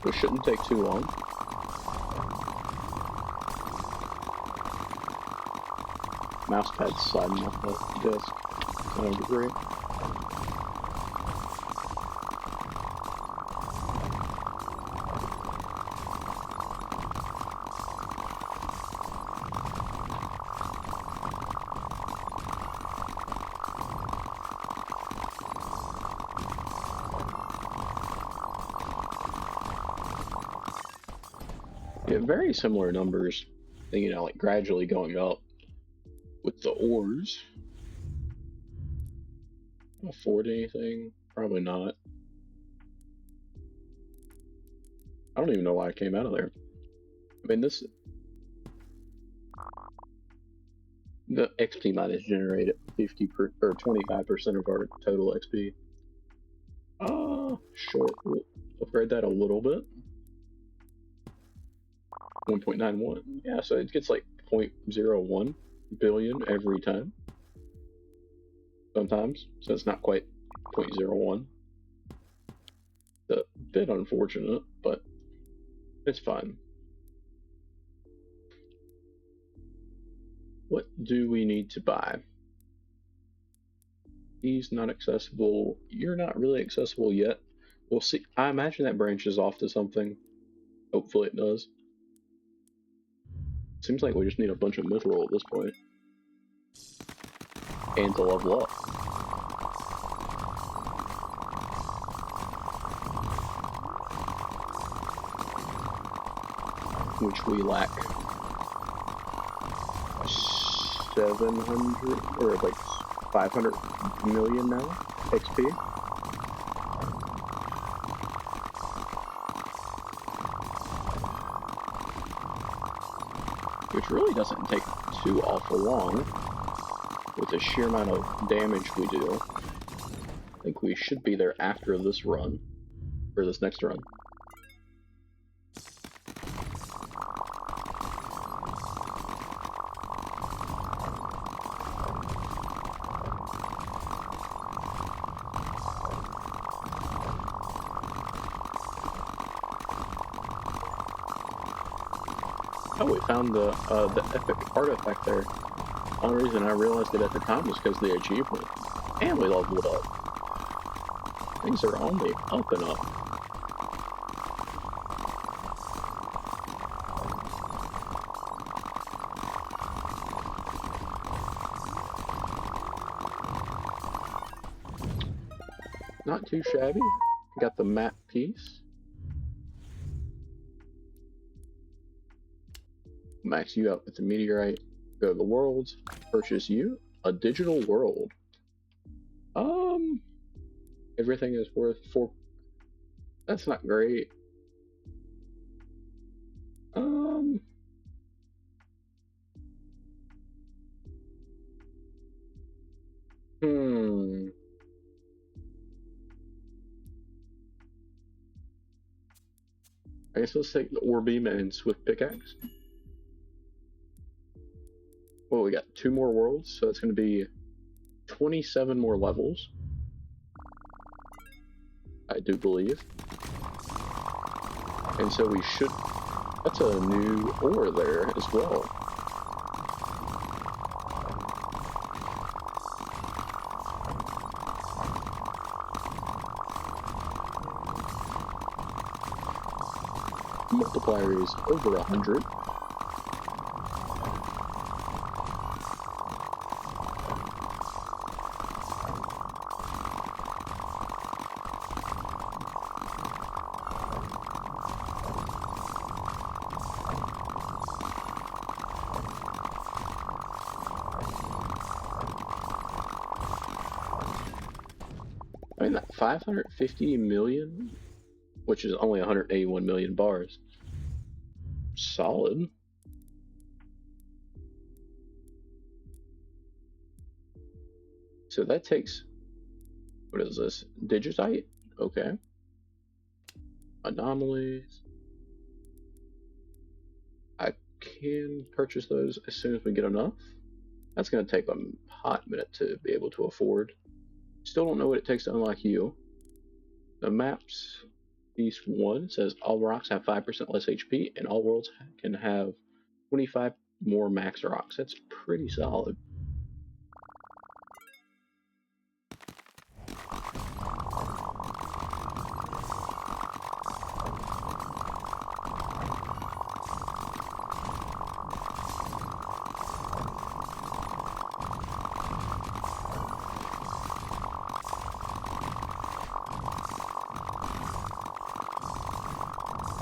Which shouldn't take too long. Mousepad's sliding off the disc. That would be great. Yeah, very similar numbers, you know, like gradually going up with the ores. Afford anything? Probably not. I don't even know why I came out of there. I mean, the XP minus generated 25% of our total XP. Sure, we'll upgrade that a little bit. 1.91. Yeah, so it gets like 0.01 billion every time. Sometimes, so it's not quite 0.01. It's a bit unfortunate, but it's fine. What do we need to buy? He's not accessible. You're not really accessible yet. We'll see. I imagine that branches off to something. Hopefully it does. Seems like we just need a bunch of mithril at this point. And to level up. Which we lack 700 or like 500 million now XP. Which really doesn't take too awful long with the sheer amount of damage we do. I think we should be there after this run, or this next run. Oh, we found the epic artifact there. The only reason I realized it at the time was because of the achievement. And we leveled up. Things are only up and up. Not too shabby. Got the map piece. Max you out with the meteorite. Go to the worlds. Purchase you a digital world. Everything is worth 4. That's not great. I guess let's take the ore beam and swift pickaxe. Well, we got 2 more worlds, so it's going to be 27 more levels. I do believe. And so we should, that's a new ore there as well. Multiplier is over 100. I mean, that 550 million, which is only 181 million bars, solid. So that takes, what is this? Digitite? Okay. Anomalies. I can purchase those as soon as we get enough. That's going to take a hot minute to be able to afford. Still don't know what it takes to unlock you. The maps, Beast 1 says all rocks have 5% less HP, and all worlds can have 25 more max rocks. That's pretty solid.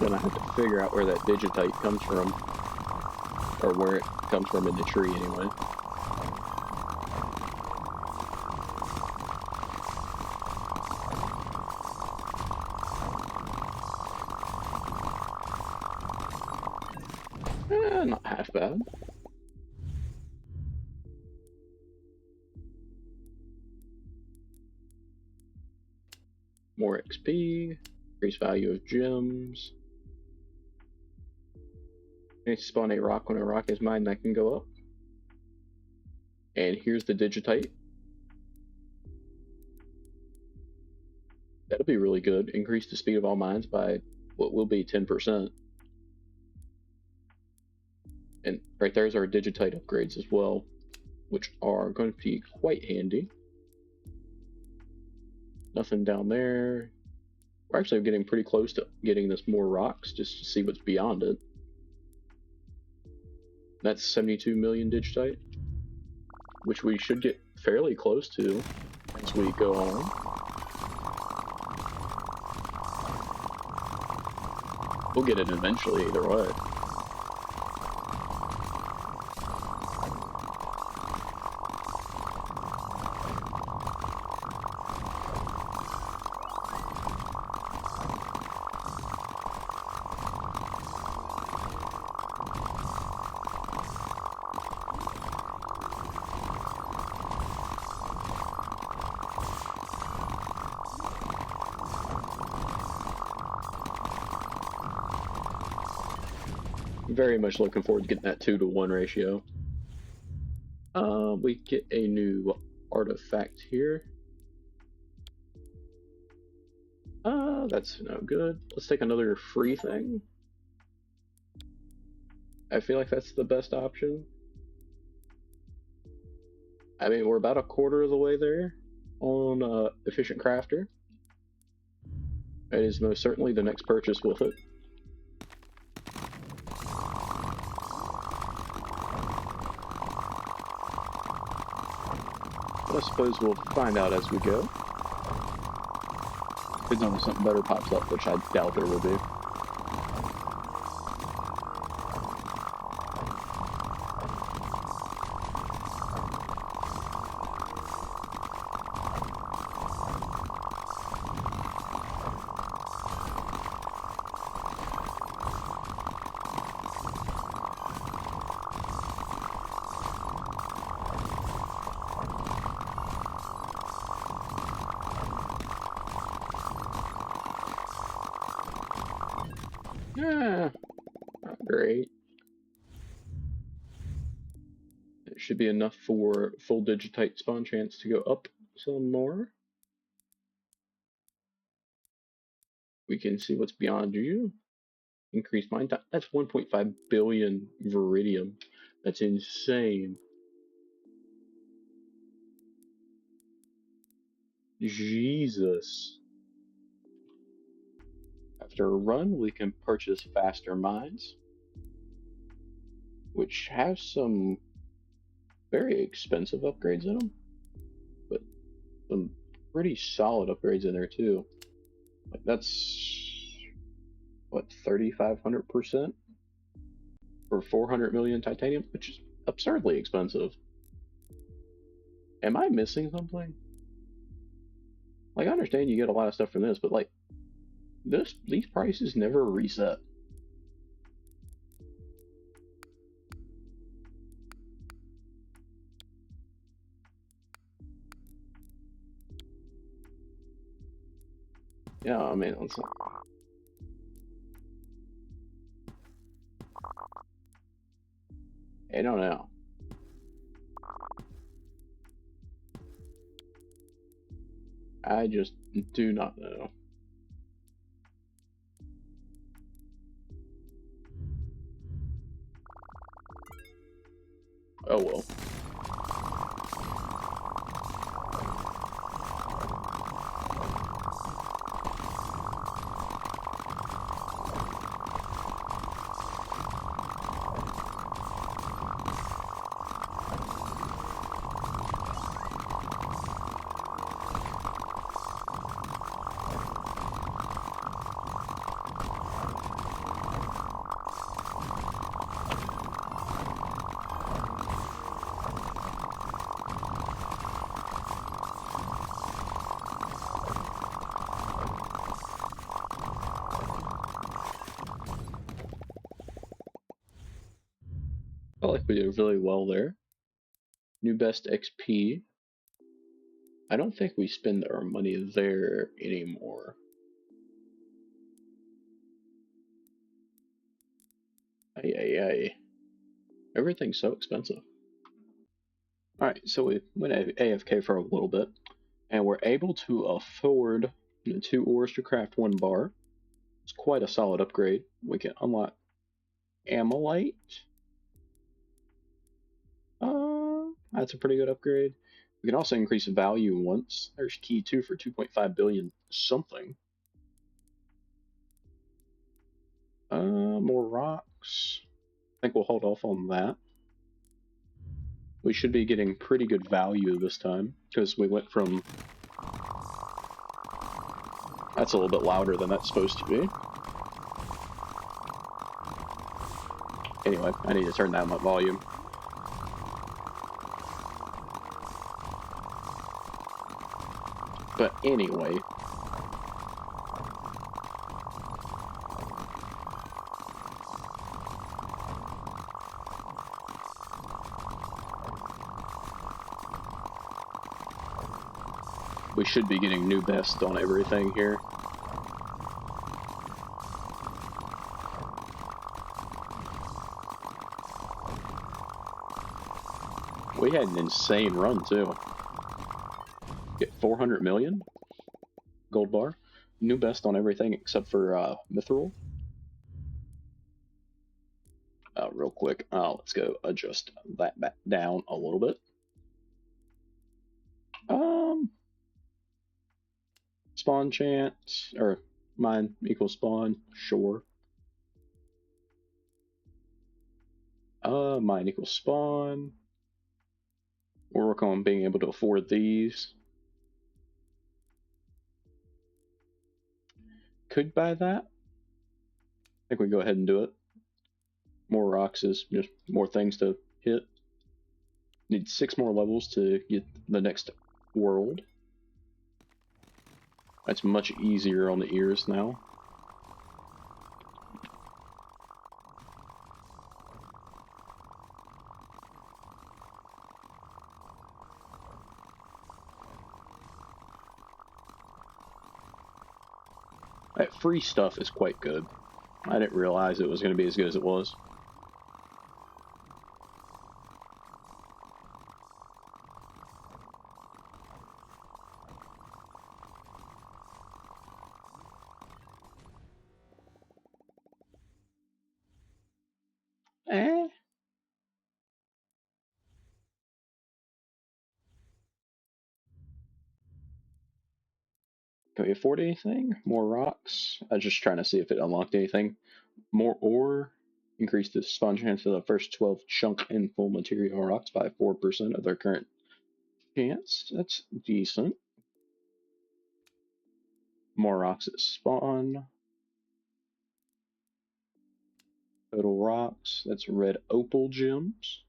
Gonna have to figure out where that digitite comes from, or where it comes from in the tree anyway. Not half bad. More XP, increased value of gems. And spawn a rock when a rock is mined, that can go up. And here's the digitite. That'll be really good. Increase the speed of all mines by what will be 10%. And right there's our digitite upgrades as well, which are going to be quite handy. Nothing down there. We're actually getting pretty close to getting this more rocks just to see what's beyond it. That's 72 million digitite, which we should get fairly close to as we go on. We'll get it eventually either way. Very much looking forward to getting that 2-to-1 ratio. We get a new artifact here. That's no good. Let's take another free thing. I feel like that's the best option. I mean, we're about a quarter of the way there on Efficient Crafter. It is most certainly the next purchase with it. I suppose we'll find out as we go. Depends on if something better pops up, which I doubt there will be. Not great. It should be enough for full digitite spawn chance to go up some more. We can see what's beyond you. increased mine time. That's 1.5 billion Viridium. That's insane. Jesus. After a run, we can purchase faster mines, which have some very expensive upgrades in them, but some pretty solid upgrades in there too. Like that's what 3,500% for 400 million titanium, which is absurdly expensive. Am I missing something? Like I understand you get a lot of stuff from this, but like these prices never reset. Yeah, I mean, I don't know. I just do not know. Oh well. I felt like we did really well there. New best XP. I don't think we spend our money there anymore. Ay, ay, ay. Everything's so expensive. Alright, so we went AFK for a little bit, and we're able to afford 2 ores to craft 1 bar. It's quite a solid upgrade. We can unlock Amylite. That's a pretty good upgrade. We can also increase value once. There's key 2 for 2.5 billion something. More rocks. I think we'll hold off on that. We should be getting pretty good value this time, because we went from... That's a little bit louder than that's supposed to be. Anyway, I need to turn down my volume. But anyway... We should be getting new best on everything here. We had an insane run too. Get 400 million gold bar. New best on everything except for mithril. Real quick, let's go adjust that back down a little bit. Spawn chance, or mine equals spawn, sure. Mine equals spawn. We'll work on being able to afford these. Could buy that. I think we go ahead and do it. More rocks is just more things to hit. Need 6 more levels to get the next world. That's much easier on the ears now. That free stuff is quite good. I didn't realize it was going to be as good as it was. Can we afford anything? More rocks? I was just trying to see if it unlocked anything. More ore. Increase the spawn chance of the first 12 chunk and full material rocks by 4% of their current chance. That's decent. More rocks at spawn. Total rocks. That's red opal gems.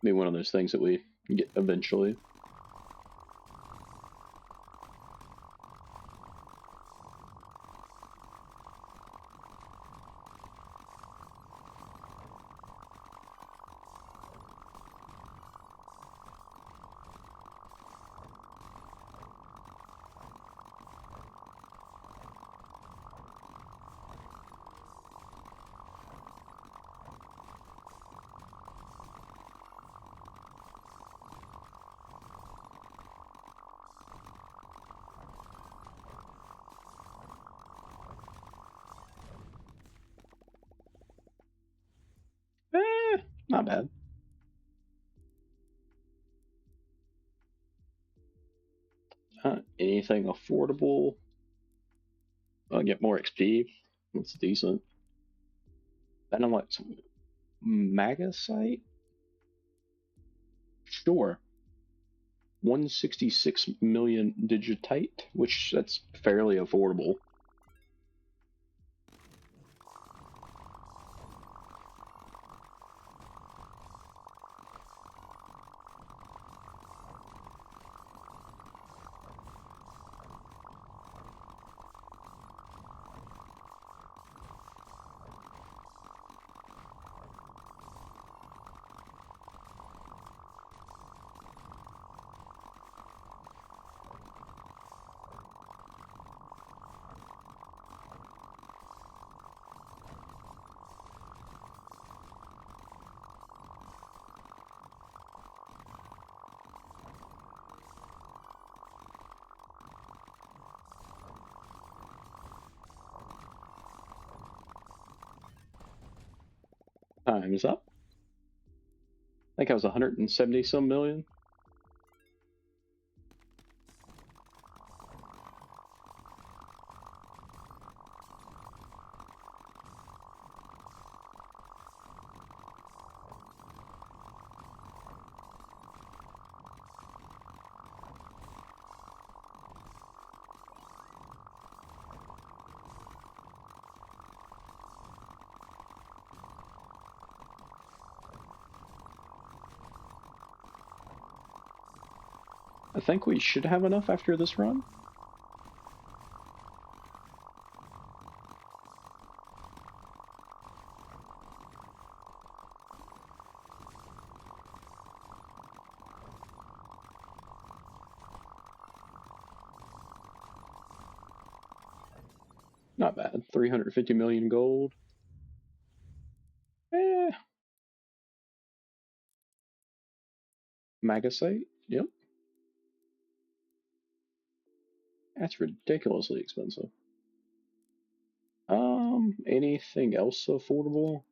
Be one of those things that we get eventually. Not bad. Anything affordable? I'll get more XP. That's decent. Then I'm like, Magacite? Sure. 166 million digitite, which that's fairly affordable. Time's up. I think I was 170 some million. I think we should have enough after this run. Not bad. 350 million gold. Eh. Magacite. Yep. That's ridiculously expensive. Anything else affordable?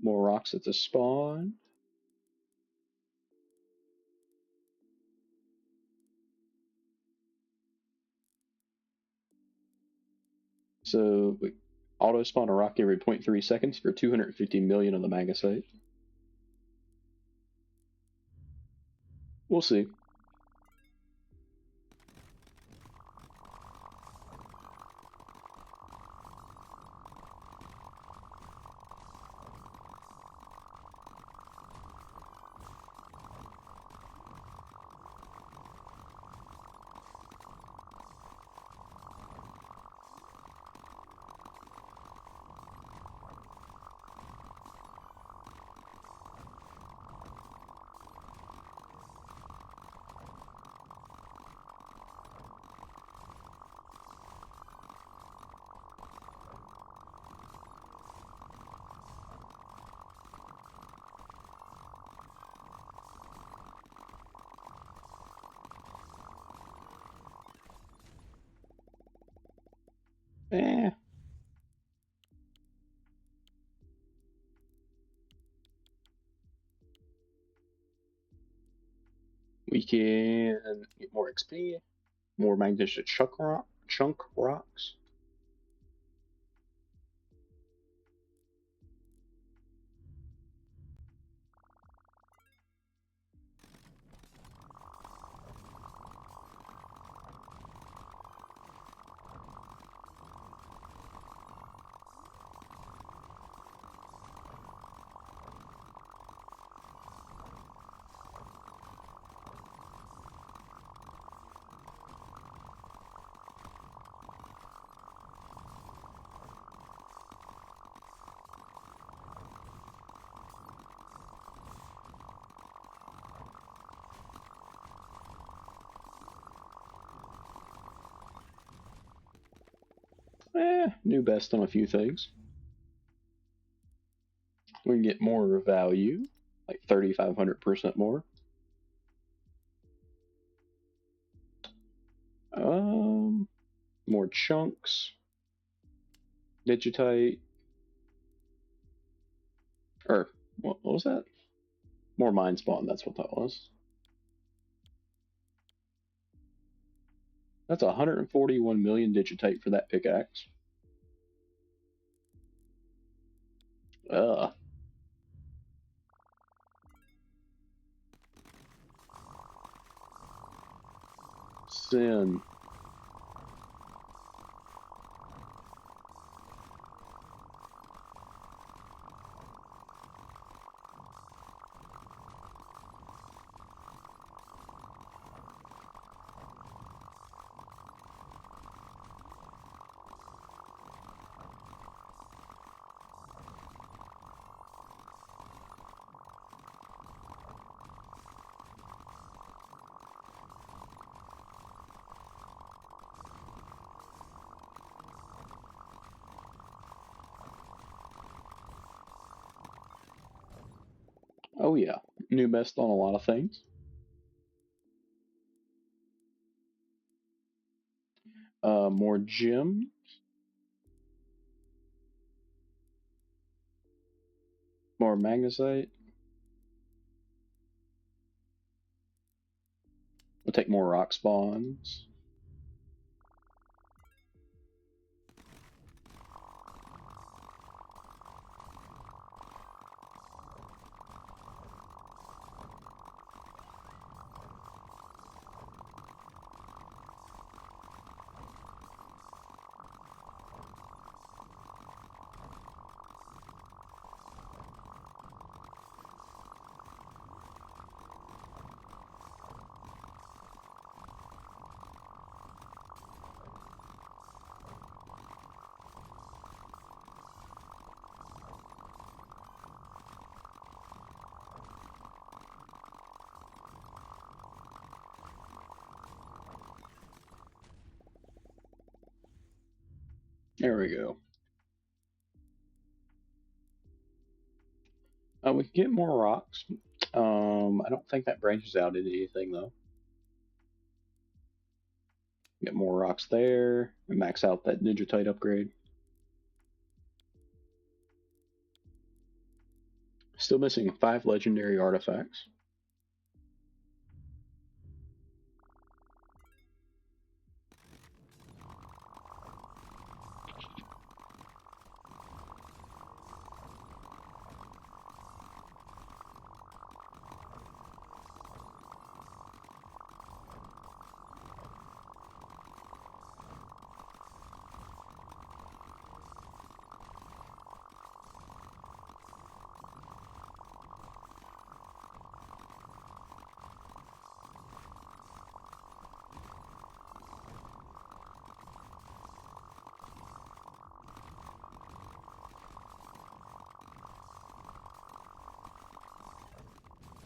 More rocks at the spawn. So we auto spawn a rock every 0.3 seconds for 250 million on the magacite. We'll see. Eh. We can get more XP, more magnetic chunk rocks. New best on a few things. We can get more value, like 3,500% more. More chunks, digitite, or what was that? More mind spawn, that's what that was. That's 141 million digitite for that pickaxe. Ugh. Sin. Oh yeah, new best on a lot of things. More gem. More magnesite. We'll take more rock spawns. There we go. We can get more rocks. I don't think that branches out into anything though. Get more rocks there and max out that digitite upgrade. Still missing 5 legendary artifacts.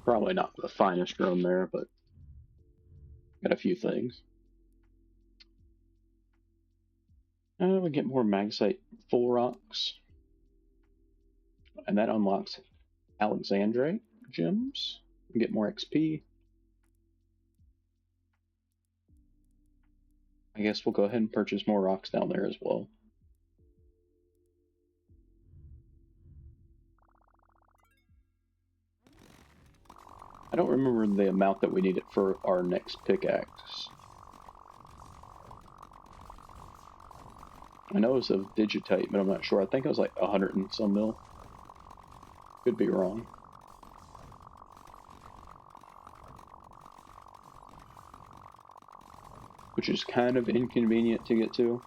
Probably not the finest drone there, but got a few things. We get more magsite full rocks, and that unlocks Alexandrite gems. We get more XP. I guess we'll go ahead and purchase more rocks down there as well. I don't remember the amount that we needed for our next pickaxe. I know it was of digitite, but I'm not sure. I think it was like 100 and some mil. Could be wrong. Which is kind of inconvenient to get to,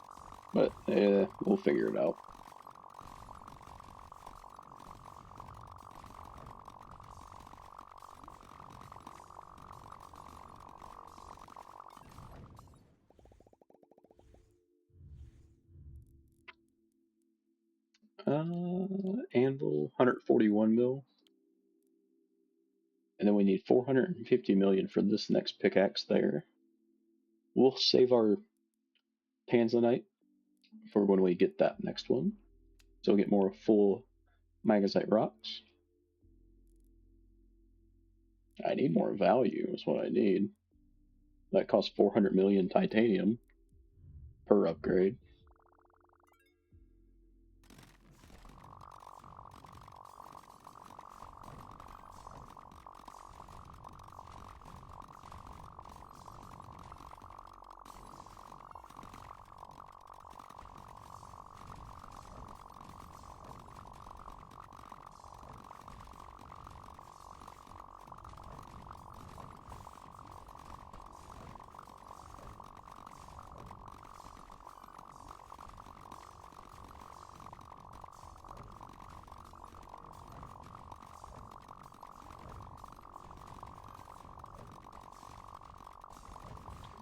but we'll figure it out. Anvil, 141 mil. And then we need 450 million for this next pickaxe there. We'll save our Tanzanite for when we get that next one. So we'll get more full magnesite rocks. I need more value is what I need. That costs 400 million titanium per upgrade.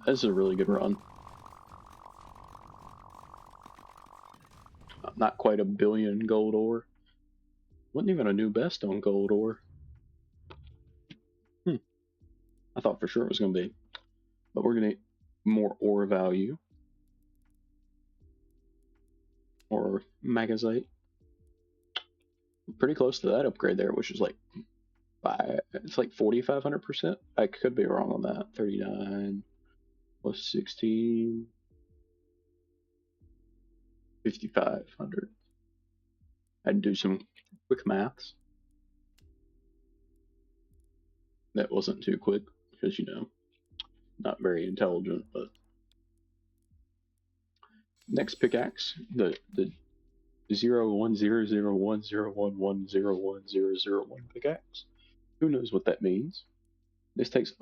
This is a really good run. Not quite a billion gold ore. Wasn't even a new best on gold ore. I thought for sure it was going to be. But we're going to get more ore value. Or magnesite. Pretty close to that upgrade there, which is like it's like 4,500%. I could be wrong on that. 39 plus 16. 5,500. I'd do some quick maths. That wasn't too quick because, you know, not very intelligent, but next pickaxe, the 0100101010101 pickaxe. Who knows what that means? This takes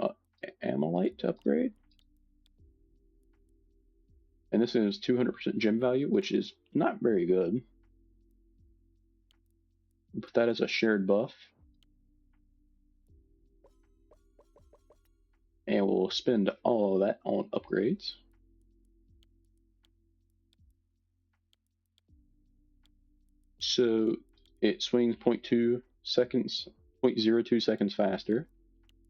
amylite to upgrade. And this is 200% gem value, which is not very good. Put that as a shared buff. And we'll spend all of that on upgrades. So it swings 0.2 seconds, 0.02 seconds faster,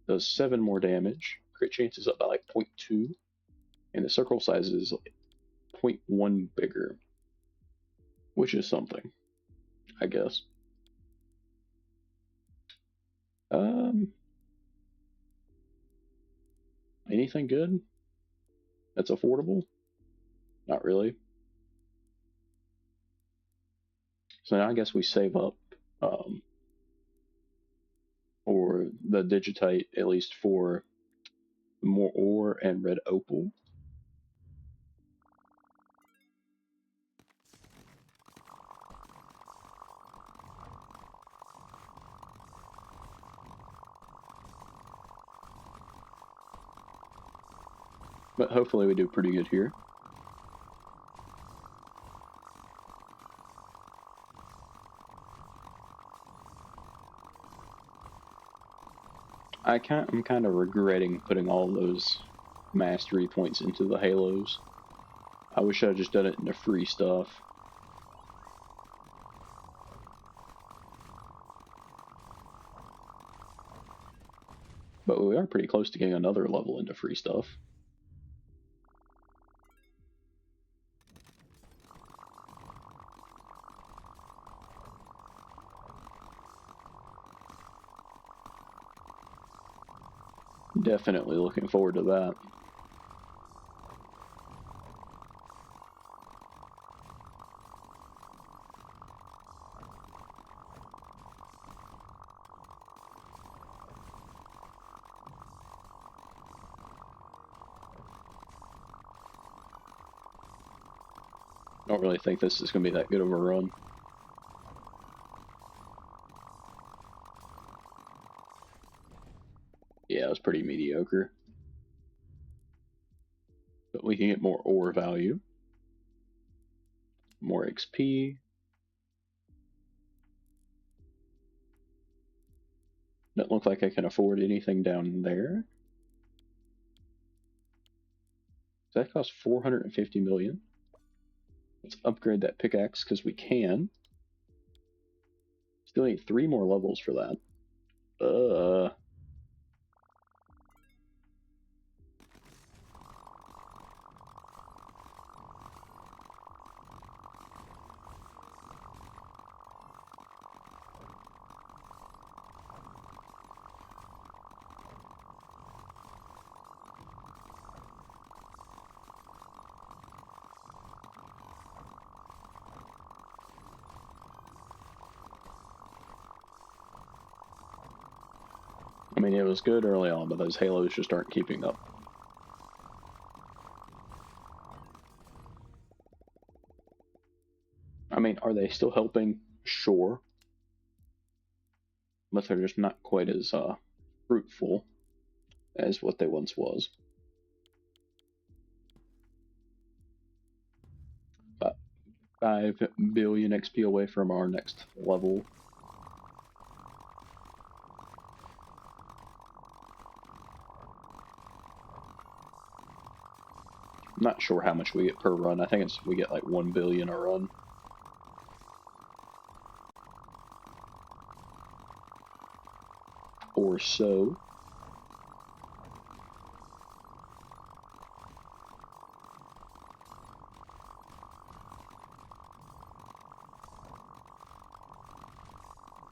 does 7 more damage, crit chance is up by like 0.2, and the circle size is like 0.1 bigger, which is something, I guess. Anything good that's affordable? Not really. So now I guess we save up for the digitite, at least for more ore and red opal. But hopefully we do pretty good here. I'm kind of regretting putting all those mastery points into the halos. I wish I had just done it in the free stuff. But we are pretty close to getting another level into free stuff. Definitely looking forward to that. Don't really think this is going to be that good of a run. Yeah, it was pretty mediocre. But we can get more ore value, more XP. Doesn't look like I can afford anything down there. That costs 450 million. Let's upgrade that pickaxe because we can. Still need 3 more levels for that. I mean, it was good early on, but those halos just aren't keeping up. I mean, are they still helping? Sure. But they're just not quite as fruitful as what they once was. About 5 billion XP away from our next level. I'm not sure how much we get per run. I think we get like 1 billion a run. Or so.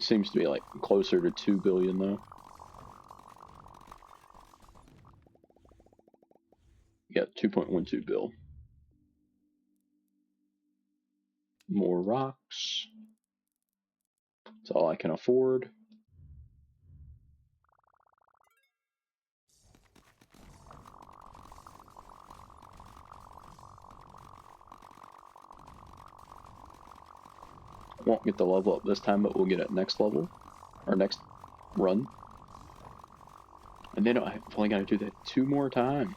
Seems to be like closer to 2 billion though. You got 2.12 bill. More rocks. That's all I can afford. Won't get the level up this time, but we'll get it next level, or next run. And then I've only got to do that 2 more times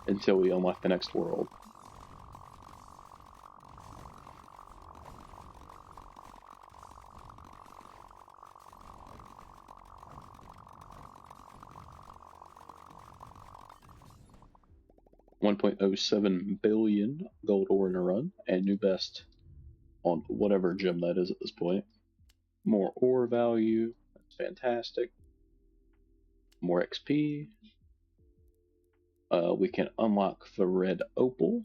until we unlock the next world. $1.07 billion gold ore in a run, and new best on whatever gem that is at this point. More ore value, that's fantastic. More XP. We can unlock the red opal.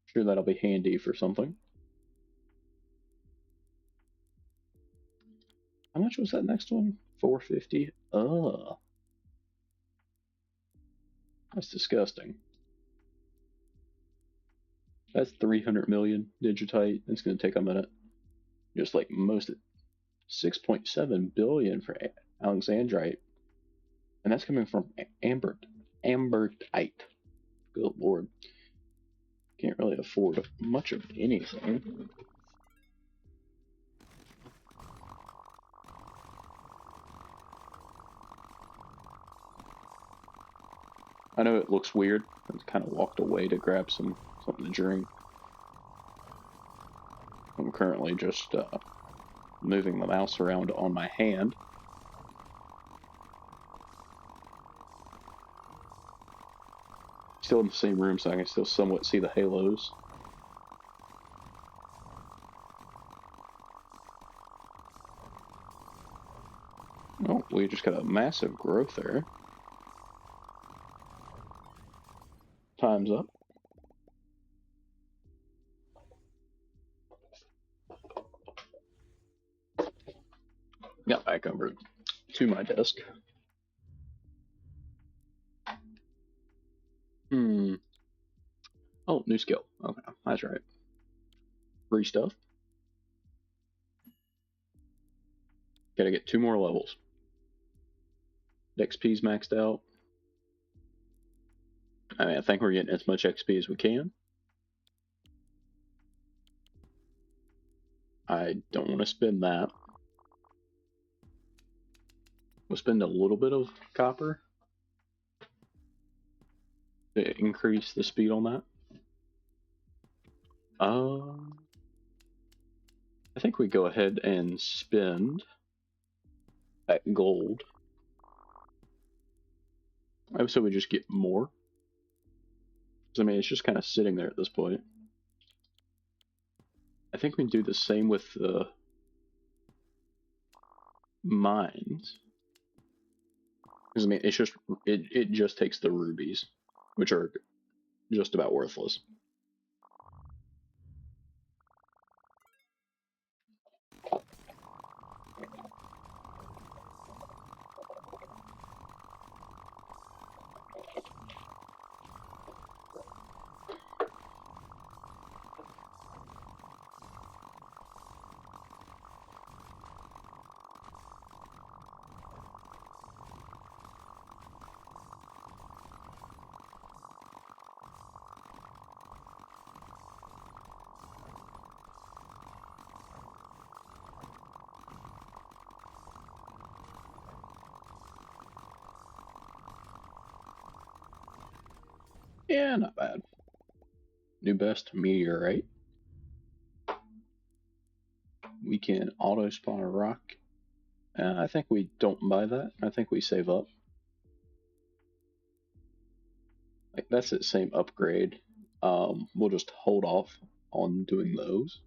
Sure, that'll be handy for something. How much was that next one? 450. That's disgusting. That's 300 million digitite. It's going to take a minute. Just like most of 6.7 billion for Alexandrite. And that's coming from ambertite. Good lord. Can't really afford much of anything. I know it looks weird. I kind of walked away to grab something to drink. I'm currently just moving the mouse around on my hand. Still in the same room, so I can still somewhat see the halos. Oh, we just got a massive growth there. Time's up. Got back over to my desk. Oh, new skill. Okay, that's right. Free stuff. Gotta get 2 more levels. XP's maxed out. I mean, I think we're getting as much XP as we can. I don't want to spend that. We'll spend a little bit of copper to increase the speed on that. I think we go ahead and spend that gold. So we just get more. I mean, it's just kind of sitting there at this point. I think we do the same with the mines. Because I mean, it's just it just takes the rubies, which are just about worthless. Yeah, not bad. New best meteorite. We can auto spawn a rock. I think we don't buy that. I think we save up. Like that's the same upgrade. We'll just hold off on doing those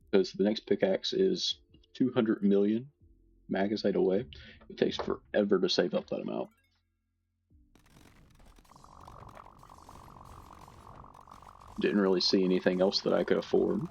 because the next pickaxe is 200 million magazite away. It takes forever to save up that amount. Didn't really see anything else that I could afford.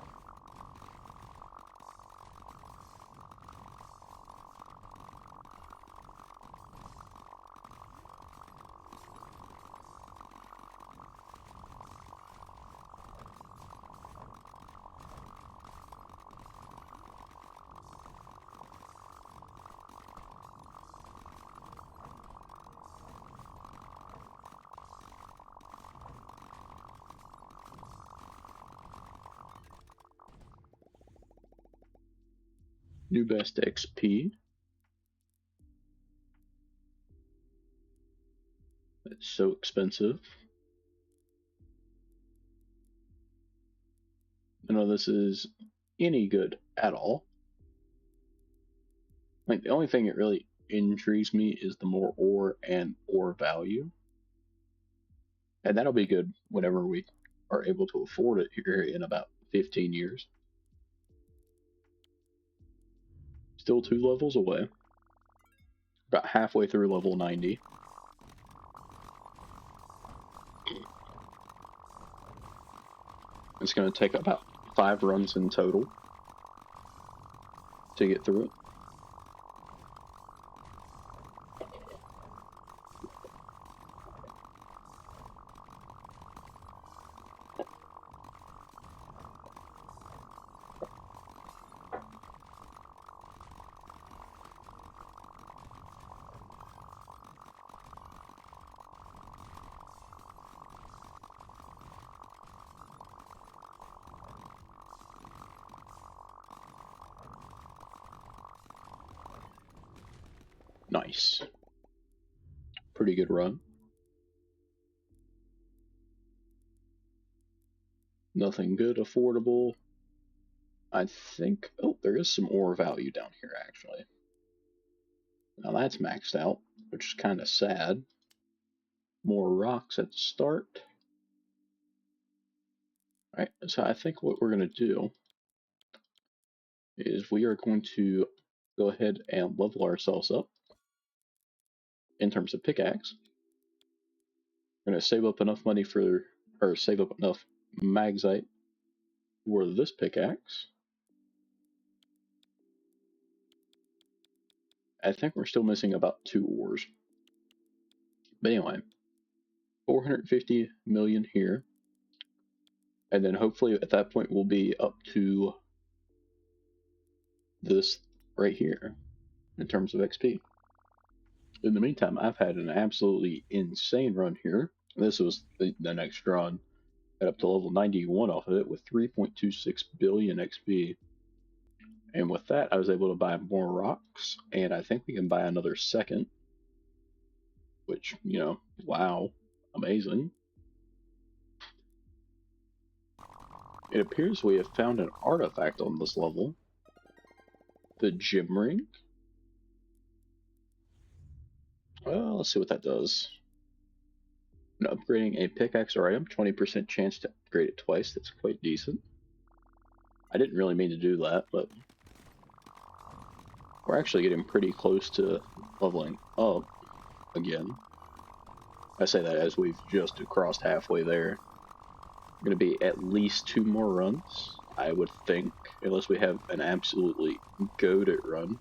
New best XP. It's so expensive. I know this is any good at all. Like the only thing that really intrigues me is the more ore and ore value. And that'll be good whenever we are able to afford it here in about 15 years. Still 2 levels away. About halfway through level 90. It's going to take about 5 runs in total to get through it. Nice. Pretty good run. Nothing good, affordable. I think, oh, there is some ore value down here actually. Now that's maxed out, which is kind of sad. More rocks at the start. Alright, so I think what we're going to do is we are going to go ahead and level ourselves up in terms of pickaxe. We're going to save up enough money for, or save up enough magzite for this pickaxe. I think we're still missing about 2 ores. But anyway, 450 million here. And then hopefully at that point we'll be up to this right here in terms of XP. In the meantime, I've had an absolutely insane run here. This was the next run. Got up to level 91 off of it with 3.26 billion XP. And with that, I was able to buy more rocks, and I think we can buy another second, which, you know, wow, amazing. It appears we have found an artifact on this level. The gem ring. Well, let's see what that does. When upgrading a pickaxe or item, 20% chance to upgrade it twice. That's quite decent. I didn't really mean to do that, but we're actually getting pretty close to leveling up again. I say that as we've just crossed halfway there. Going to be at least 2 more runs, I would think, unless we have an absolutely goated run.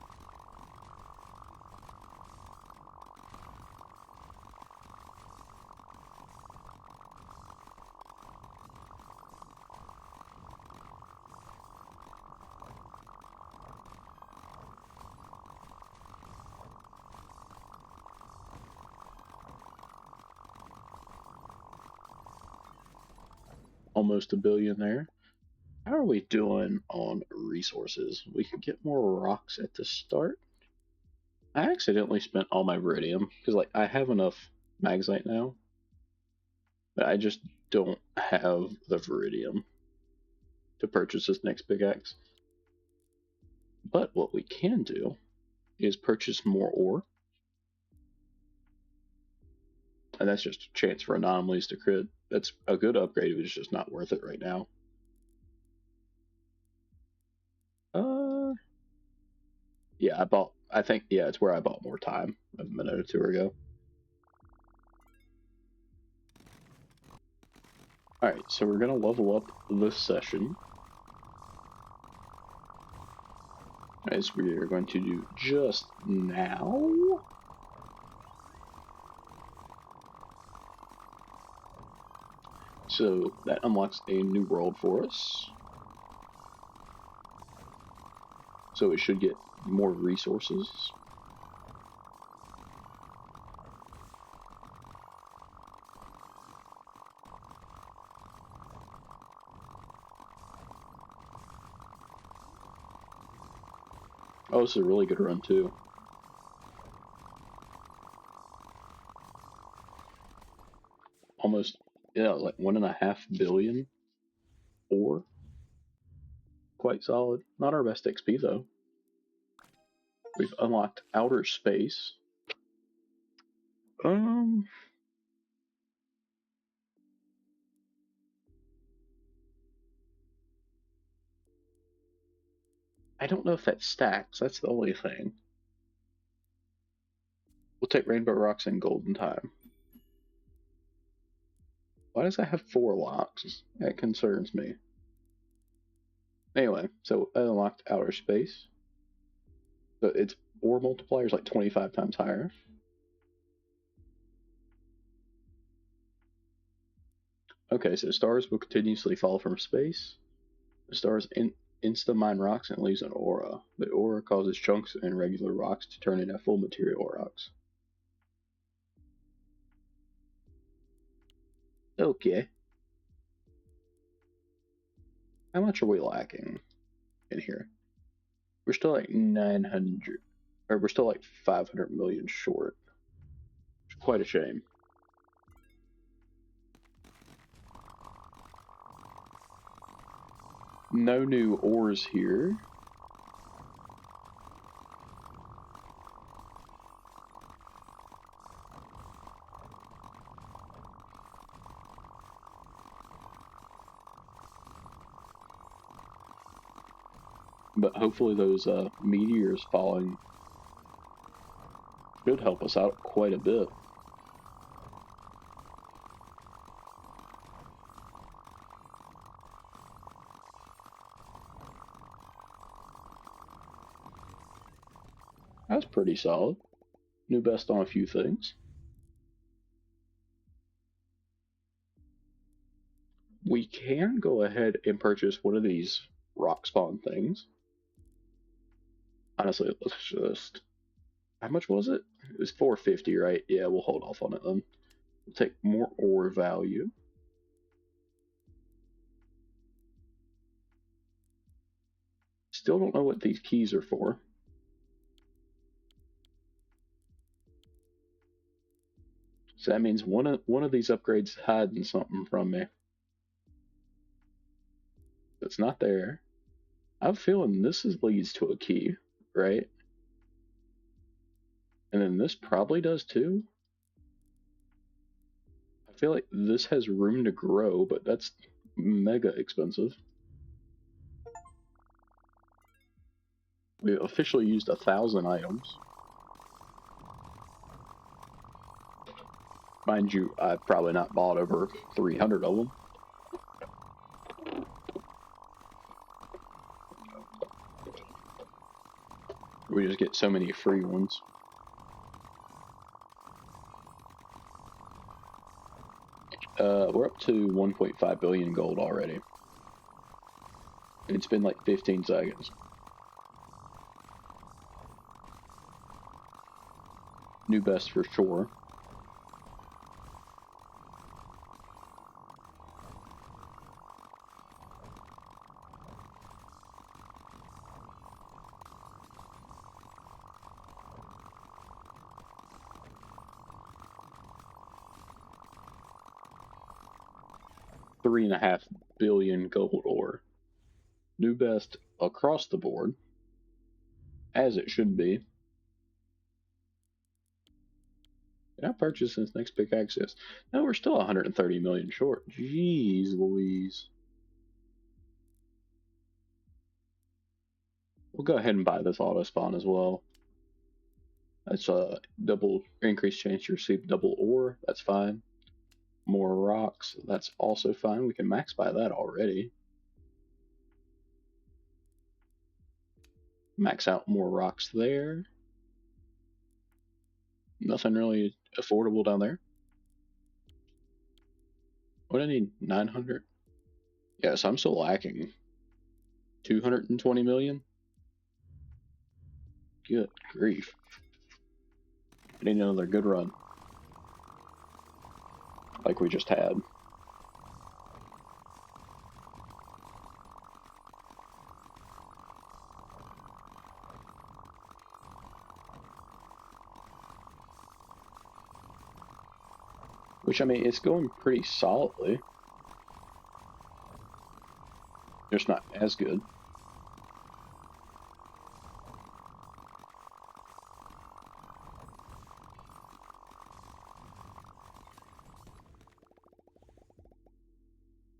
Almost a billion there. How are we doing on resources? We could get more rocks at the start. I accidentally spent all my Viridium, because like I have enough Magsite now, but I just don't have the Viridium to purchase this next pickaxe. But what we can do is purchase more ore. And that's just a chance for anomalies to crit. That's a good upgrade, but it's just not worth it right now. Yeah, I think, yeah, it's where I bought more time a minute or two ago. Alright, so we're going to level up this session. As we are going to do just now. So that unlocks a new world for us. So it should get more resources. Oh, this is a really good run too. Almost, yeah, like 1.5 billion ore. Quite solid. Not our best XP though. We've unlocked outer space. I don't know if that stacks. That's the only thing. We'll take rainbow rocks and golden time. Why does that have 4 locks? That concerns me. Anyway, so I unlocked outer space. So its ore multiplier is like 25 times higher. Okay, so stars will continuously fall from space. The stars insta-mine rocks and leaves an aura. The aura causes chunks and regular rocks to turn into full material rocks. Okay. How much are we lacking in here? We're still like 900, or we're still like 500 million short. Quite a shame. No new ores here. But hopefully those meteors falling should help us out quite a bit. That's pretty solid. New best on a few things. We can go ahead and purchase one of these rock spawn things. Honestly, let's just... How much was it? It was 450, right? Yeah, we'll hold off on it then. We'll take more ore value. Still don't know what these keys are for. So that means one of these upgrades hiding something from me. That's not there. I have a feeling this leads to a key, right? And then this probably does too. I feel like this has room to grow, but that's mega expensive. We officially used 1,000 items. Mind you, I've probably not bought over 300 of them. We just get so many free ones. We're up to 1.5 billion gold already. It's been like 15 seconds. New best for sure. $3.5 billion gold ore. New best across the board, as it should be. Did I purchase this next pickaxe? Yes. No, we're still 130 million short. Jeez Louise. We'll go ahead and buy this auto spawn as well. That's a double increased chance to receive double ore. That's fine. More rocks. That's also fine. We can max buy that already. Max out more rocks there. Nothing really affordable down there. What do I need? 900? Yes, I'm still lacking. 220 million? Good grief. I need another good run. Like we just had. Which, I mean, it's going pretty solidly. Just not as good.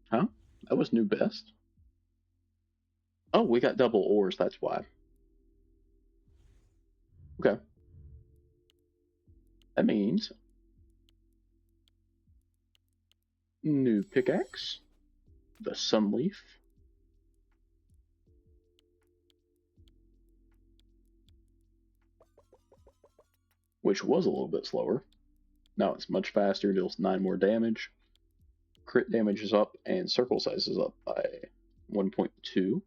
Huh? That was new best? Oh, we got double ores, that's why. Okay. That means new pickaxe, the sunleaf, which was a little bit slower. Now it's much faster, deals 9 more damage. Crit damage is up, and circle size is up by 1.2.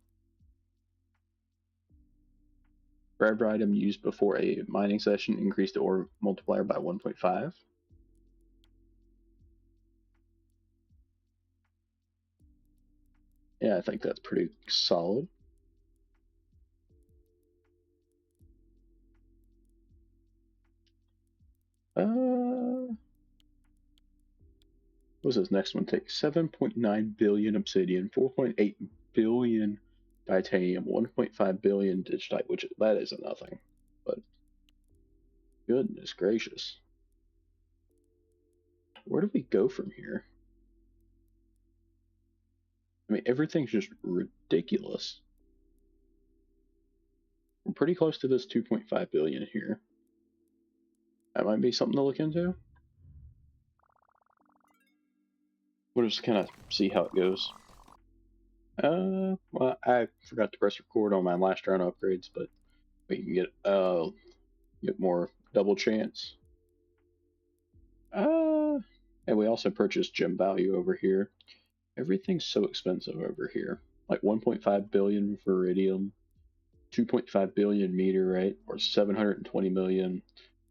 Forever item used before a mining session increased the ore multiplier by 1.5. Yeah, I think that's pretty solid. What's this next one take? 7.9 billion obsidian, 4.8 billion titanium, 1.5 billion digitite, which that isn't nothing, but goodness gracious. Where do we go from here? I mean, everything's just ridiculous. We're pretty close to this 2.5 billion here. That might be something to look into. We'll just kind of see how it goes. Well, I forgot to press record on my last round upgrades, but we can get more double chance. And we also purchased gem value over here. Everything's so expensive over here. Like 1.5 billion for iridium, 2.5 billion meteorite, or 720 million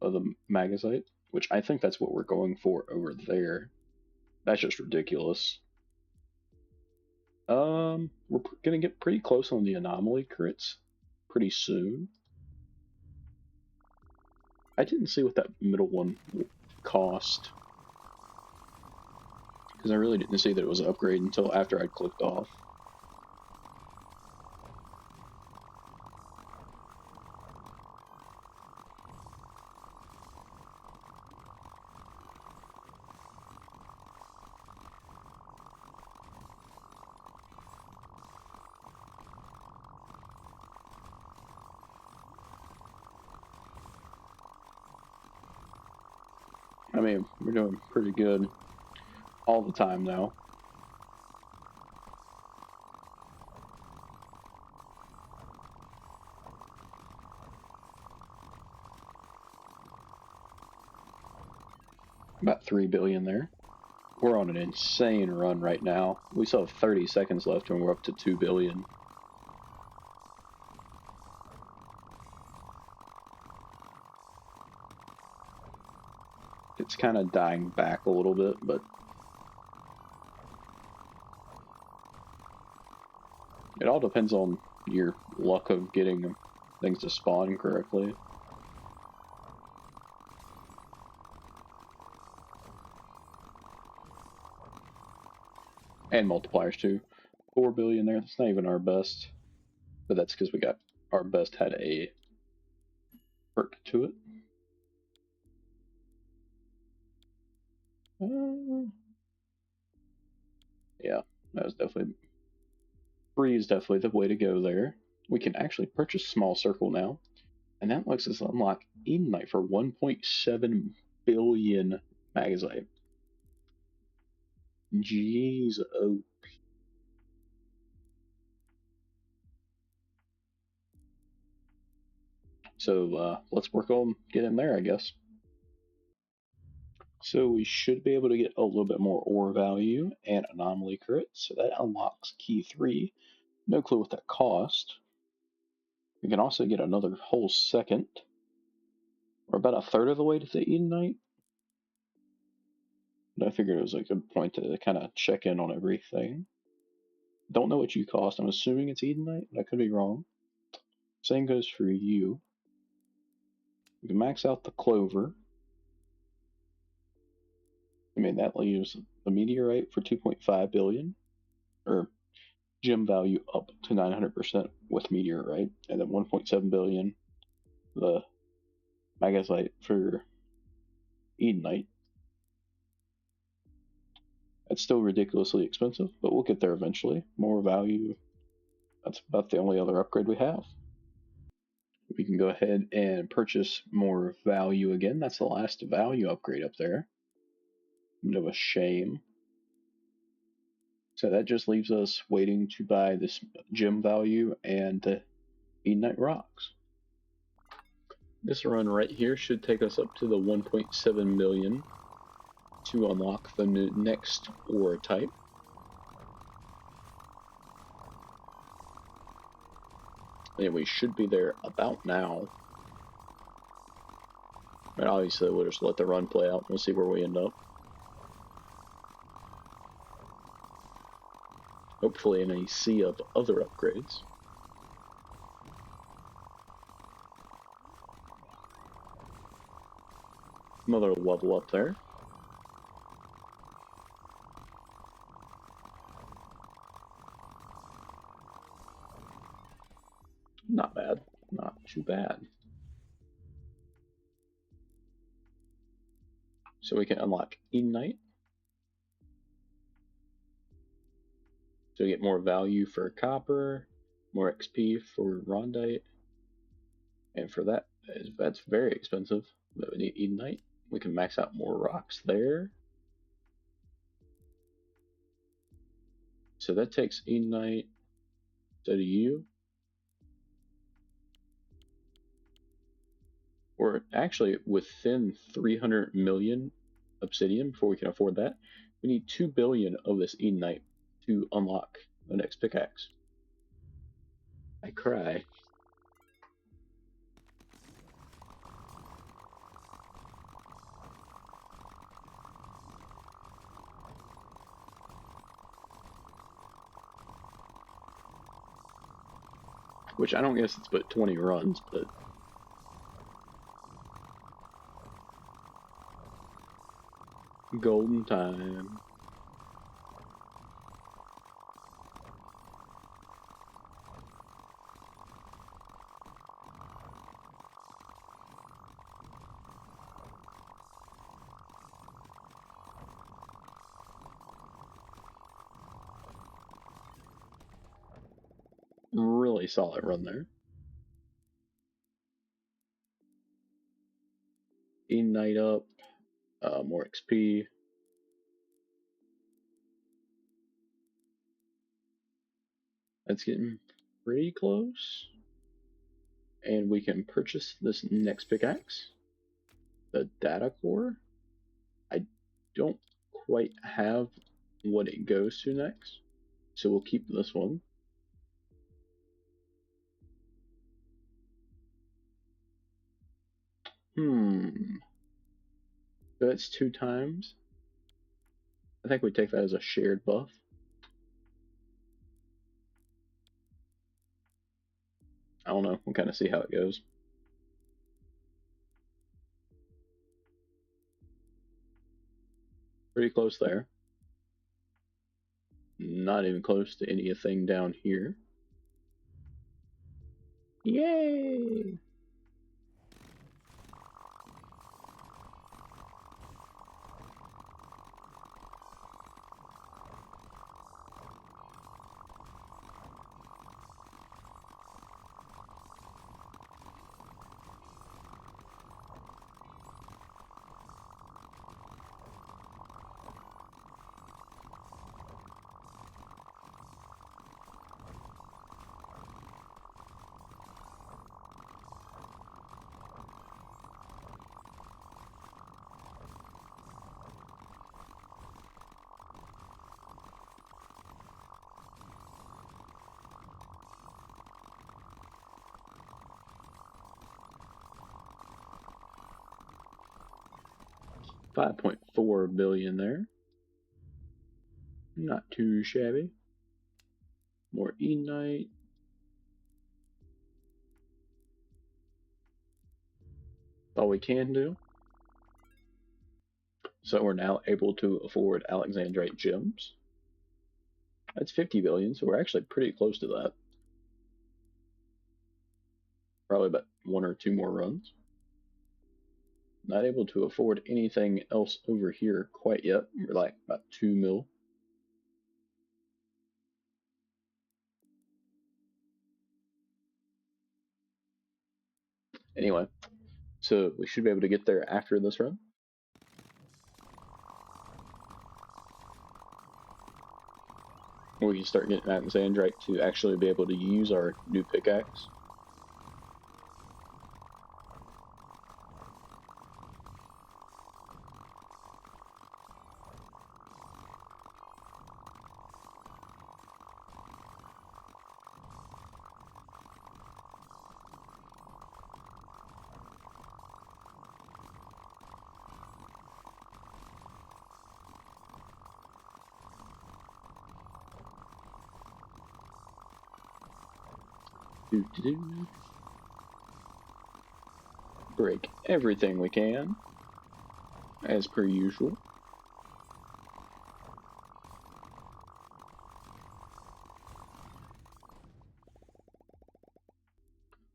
of the magnesite. which I think that's what we're going for over there. That's just ridiculous. We're gonna get pretty close on the anomaly crits pretty soon. I didn't see what that middle one cost, because I really didn't see that it was an upgrade until after I'd clicked off. I mean, we're doing pretty good all the time now. About 3 billion there. We're on an insane run right now. We still have 30 seconds left and we're up to 2 billion. It's kind of dying back a little bit, but it all depends on your luck of getting things to spawn correctly. And multipliers too. 4 billion there, that's not even our best. But that's because we got our best had a perk to it. Yeah, that was definitely... Free is definitely the way to go there. We can actually purchase Small Circle now. And that lets us unlock Edenite for 1.7 billion Magazite. Jeez, oh. So let's work on getting there, I guess. So we should be able to get a little bit more ore value and anomaly crit. So that unlocks key 3. No clue what that cost. We can also get another whole second. We're about a third of the way to the Edenite. But I figured it was a good point to kind of check in on everything. Don't know what you cost. I'm assuming it's Edenite, but I could be wrong. Same goes for you. We can max out the clover. I mean, that leaves the meteorite for 2.5 billion, or gem value up to 900% with meteorite, and then 1.7 billion the magazite for Edenite. That's still ridiculously expensive, but we'll get there eventually. More value. That's about the only other upgrade we have. We can go ahead and purchase more value again. That's the last value upgrade up there. Bit of a shame. So that just leaves us waiting to buy this gem value and the Edenite rocks. This run right here should take us up to the 1.7 million to unlock the next ore type. And we should be there about now. And obviously we'll just let the run play out. We'll see where we end up. Hopefully in a sea of other upgrades. Another level up there. Not bad. Not too bad. So we can unlock Edenite. So we get more value for copper, more XP for rondite. And for that, that's very expensive. But we need Edenite. We can max out more rocks there. So that takes Edenite. So do you. We're actually within 300 million obsidian before we can afford that. We need 2 billion of this Edenite to unlock the next pickaxe. I cry. which I don't guess it's but 20 runs, but golden time. Really solid run there. Ignite up, more XP. That's getting pretty close. And we can purchase this next pickaxe, the data core. I don't quite have what it goes to next, so we'll keep this one. So that's 2 times. I think we take that as a shared buff. I don't know. We'll kind of see how it goes. Pretty close there. Not even close to anything down here. Yay! $5.4 billion there. Not too shabby. More Ignite. All we can do. So we're now able to afford Alexandrite gems. That's 50 billion, so we're actually pretty close to that. Probably about 1 or 2 more runs. Not able to afford anything else over here quite yet. We're like about 2 mil. Anyway, so we should be able to get there after this run. We can start getting Alexandrite to actually be able to use our new pickaxe. Break everything we can, as per usual.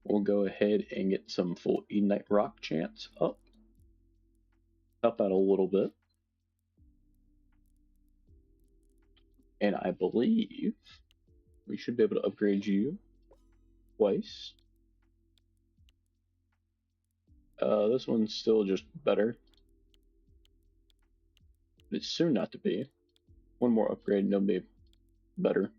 We'll go ahead and get some full Ignite Rock chance up that a little bit. And I believe we should be able to upgrade you twice. This one's still just better. But it's soon not to be. One more upgrade and it'll be better.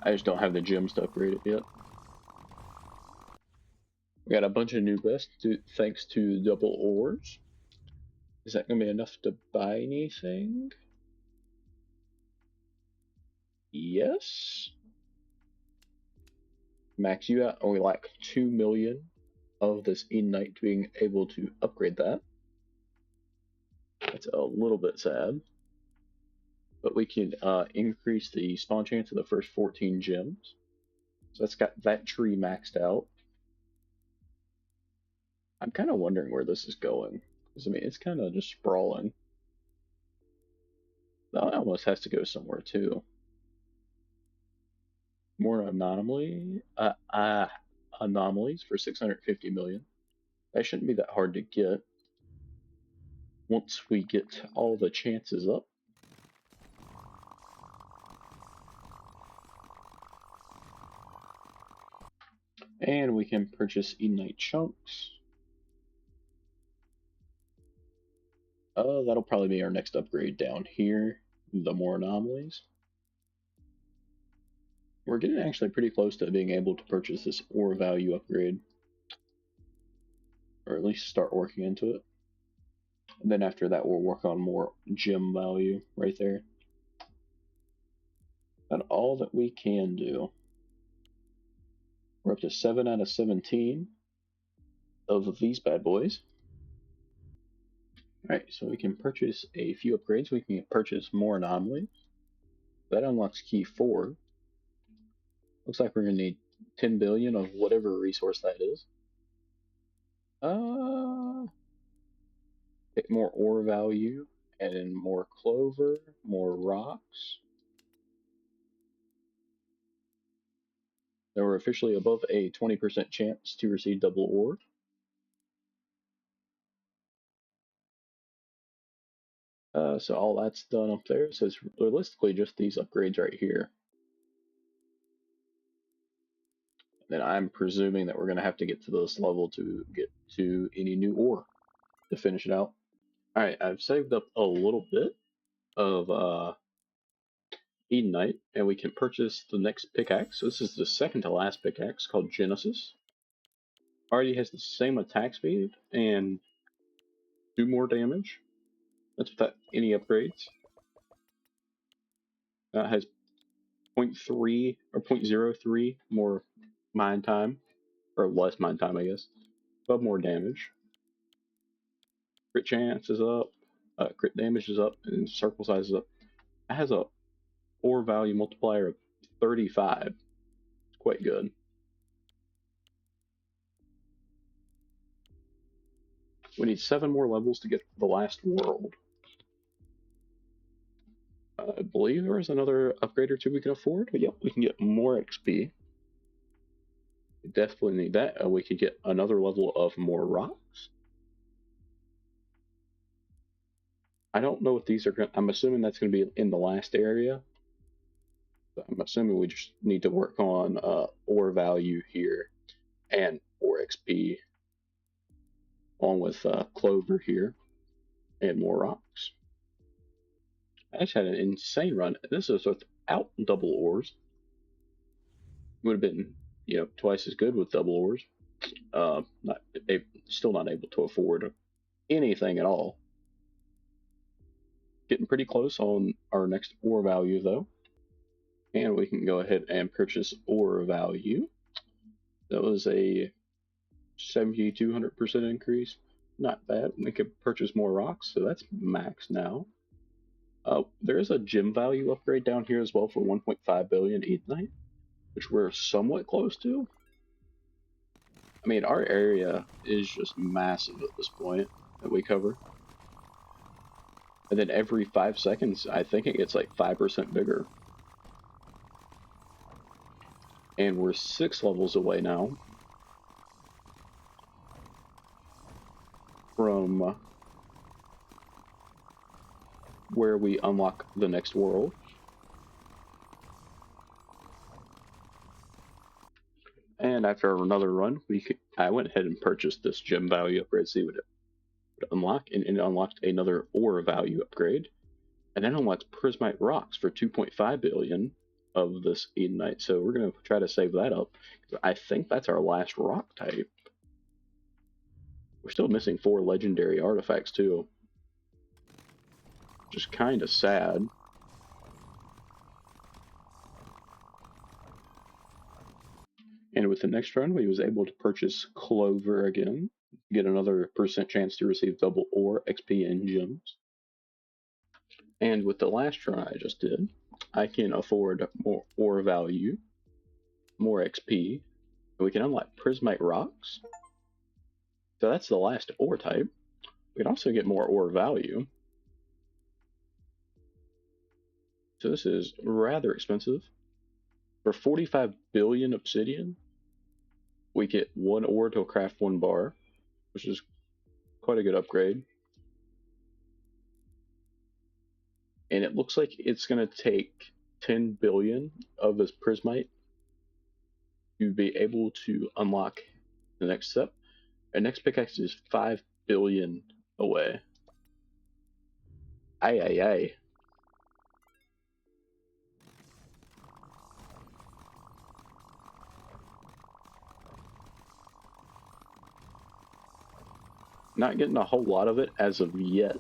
I just don't have the gems to upgrade it yet. We got a bunch of new quests thanks to double ores. Is that going to be enough to buy anything? Yes. Max you out only like 2 million of this Ignite being able to upgrade that. That's a little bit sad. but we can increase the spawn chance of the first 14 gems. So that's got that tree maxed out. I'm kind of wondering where this is going. Because, I mean, it's kind of just sprawling. That almost has to go somewhere, too. More anomalies for 650 million. That shouldn't be that hard to get once we get all the chances up. And we can purchase Ignite chunks. That'll probably be our next upgrade down here. The more anomalies. We're getting actually pretty close to being able to purchase this ore value upgrade. Or at least start working into it. And then after that, we'll work on more gem value right there. That's all that we can do. We're up to 7 out of 17 of these bad boys. Alright, so we can purchase a few upgrades. We can purchase more anomalies. That unlocks key 4. Looks like we're going to need 10 billion of whatever resource that is. Get more ore value, and more clover, more rocks. They were officially above a 20% chance to receive double ore. So all that's done up there. So it's realistically just these upgrades right here. Then I'm presuming that we're going to have to get to this level to get to any new ore to finish it out. Alright, I've saved up a little bit of Edenite, and we can purchase the next pickaxe. So this is the second to last pickaxe called Genesis. Already has the same attack speed and do more damage. That's without any upgrades. Has 0.3 or 0.03 more mine time, or less mine time, I guess, but more damage. Crit chance is up, crit damage is up, and circle size is up. It has a ore value multiplier of 35. It's quite good. We need 7 more levels to get the last world. I believe there is another upgrade or two we can afford, but yep, we can get more XP. We definitely need that. We could get another level of more rocks. I don't know what these are going to, I'm assuming that's going to be in the last area. But I'm assuming we just need to work on ore value here and ore XP, along with clover here and more rocks. I actually had an insane run. This is without double ores. Would have been, you know, twice as good with double ores. Still not able to afford anything at all. Getting pretty close on our next ore value though. And we can go ahead and purchase ore value. That was a 7,200% increase. Not bad. We could purchase more rocks, so that's max now. There is a gem value upgrade down here as well for 1.5 billion Edenite, which we're somewhat close to. I mean, our area is just massive at this point that we cover. And then every 5 seconds, I think it gets like 5% bigger. And we're 6 levels away now from where we unlock the next world. And after another run, I went ahead and purchased this gem value upgrade, see what it would unlock, and it unlocked another ore value upgrade. And then unlocks prismite rocks for 2.5 billion of this Edenite. So we're going to try to save that up. I think that's our last rock type. We're still missing 4 legendary artifacts too. Just kind of sad. And with the next run, we was able to purchase clover again, get another % chance to receive double ore, XP, and gems. And with the last run I just did, I can afford more ore value, more XP, and we can unlock prismite rocks. So that's the last ore type. We can also get more ore value. So this is rather expensive. For 45 billion obsidian, we get 1 ore to craft 1 bar, which is quite a good upgrade. And it looks like it's going to take 10 billion of this prismite to be able to unlock the next step. Our next pickaxe is 5 billion away. Aye, aye, aye. Not getting a whole lot of it as of yet.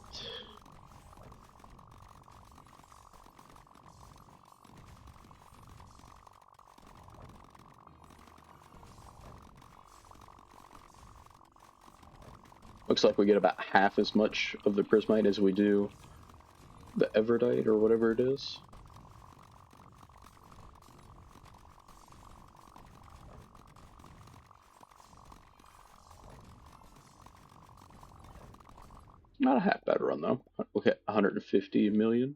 Looks like we get about half as much of the prismite as we do the everdite or whatever it is. Not a half bad run though. We'll hit 150 million,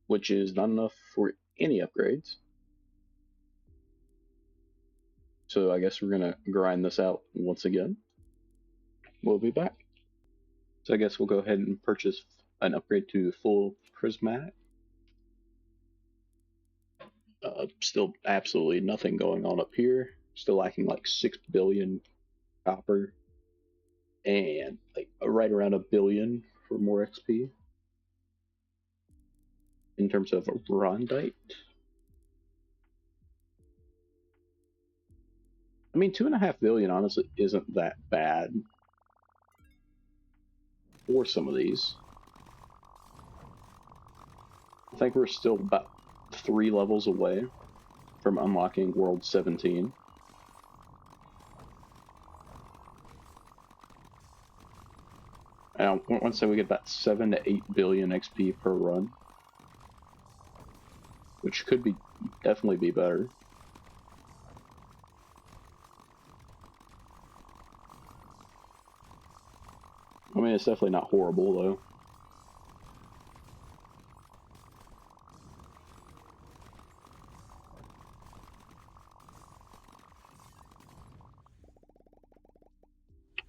which is not enough for any upgrades. So I guess we're gonna grind this out once again. We'll be back. So I guess we'll go ahead and purchase an upgrade to full prismatic. Still absolutely nothing going on up here. Still lacking like 6 billion copper and like right around 1 billion for more XP. In terms of rondite, I mean 2.5 billion honestly isn't that bad for some of these. I think we're still about 3 levels away from unlocking World 17. And I want to say we get about 7 to 8 billion XP per run, which could be definitely be better. I mean, it's definitely not horrible though.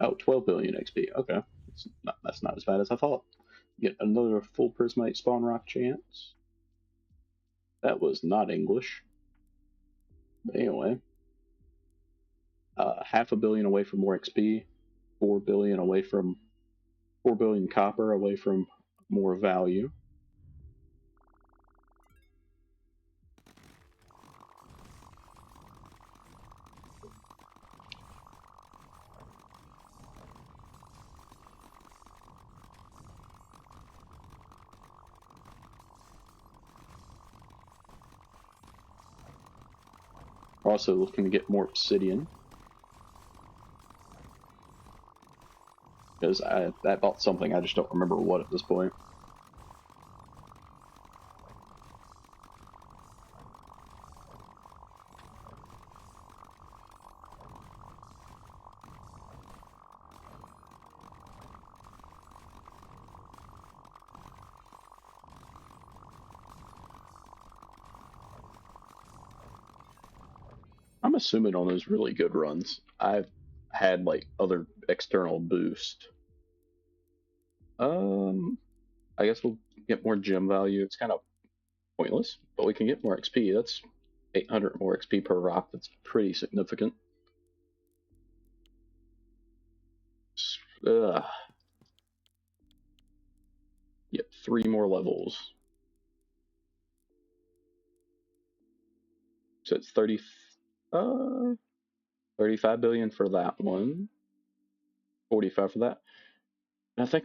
Oh, 12 billion XP. Okay, that's not as bad as I thought. Get another full prismite spawn rock chance. That was not English. But anyway, 500 million away from more XP, 4 billion away from 4 billion copper away from more value. Also looking to get more obsidian, because I bought something, I just don't remember what at this point. I'm assuming on those really good runs, I've had like other external boost. I guess we'll get more gem value. It's kind of pointless, but we can get more XP. That's 800 more XP per rock. That's pretty significant. Ugh. Yep, 3 more levels. So it's 35 billion for that one. 45 for that. And I think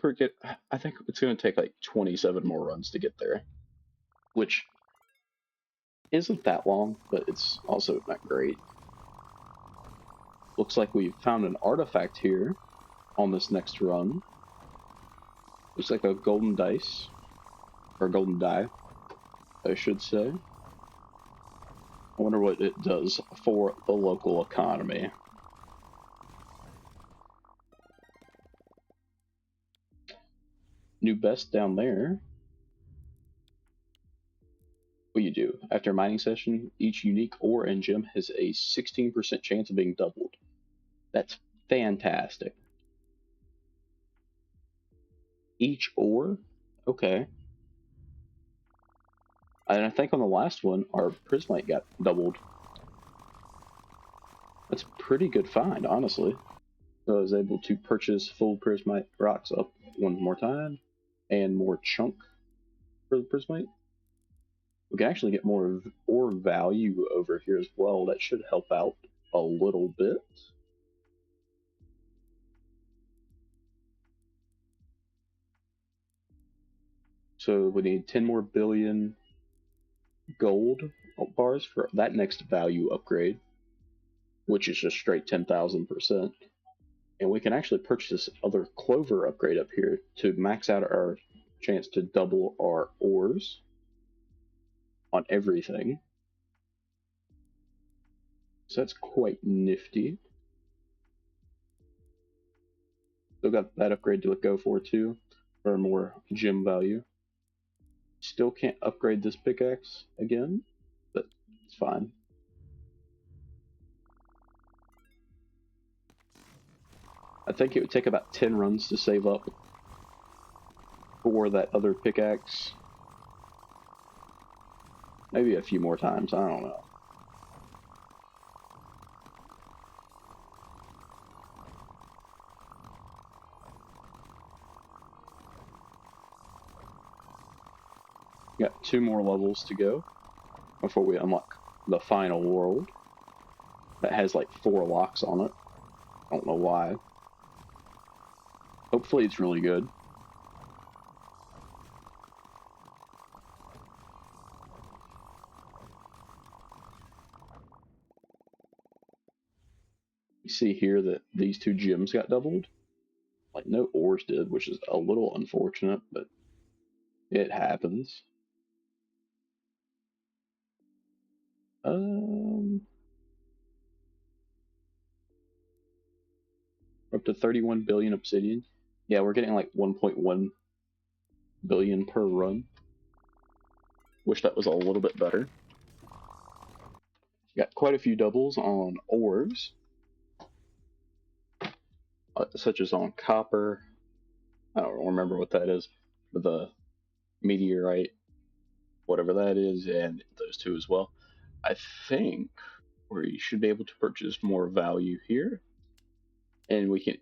it's going to take like 27 more runs to get there, which isn't that long, but it's also not great. Looks like we found an artifact here on this next run. Looks like a golden dice, or golden die, I should say. I wonder what it does for the local economy. New best down there. What you do after a mining session, each unique ore and gem has a 16% chance of being doubled. That's fantastic. Each ore? Okay. And I think on the last one, our prismite got doubled. That's a pretty good find, honestly. So I was able to purchase full prismite rocks up one more time, and more chunk for the prismite. We can actually get more ore value over here as well. That should help out a little bit. So we need 10 more billion gold bars for that next value upgrade, which is just straight 10,000%. And we can actually purchase this other clover upgrade up here to max out our chance to double our ores on everything. So that's quite nifty. Still got that upgrade to go for too, for more gem value. Still can't upgrade this pickaxe again, but it's fine. I think it would take about 10 runs to save up for that other pickaxe. Maybe a few more times, I don't know. Got 2 more levels to go before we unlock the final world that has like 4 locks on it. I don't know why. Hopefully it's really good. You see here that these 2 gems got doubled. Like no ores did, which is a little unfortunate, but it happens. Up to 31 billion obsidian. Yeah, we're getting like 1.1 billion per run. Wish that was a little bit better. Got quite a few doubles on ores, such as on copper. I don't remember what that is, but the meteorite, whatever that is, and those 2 as well. I think we should be able to purchase more value here, and we can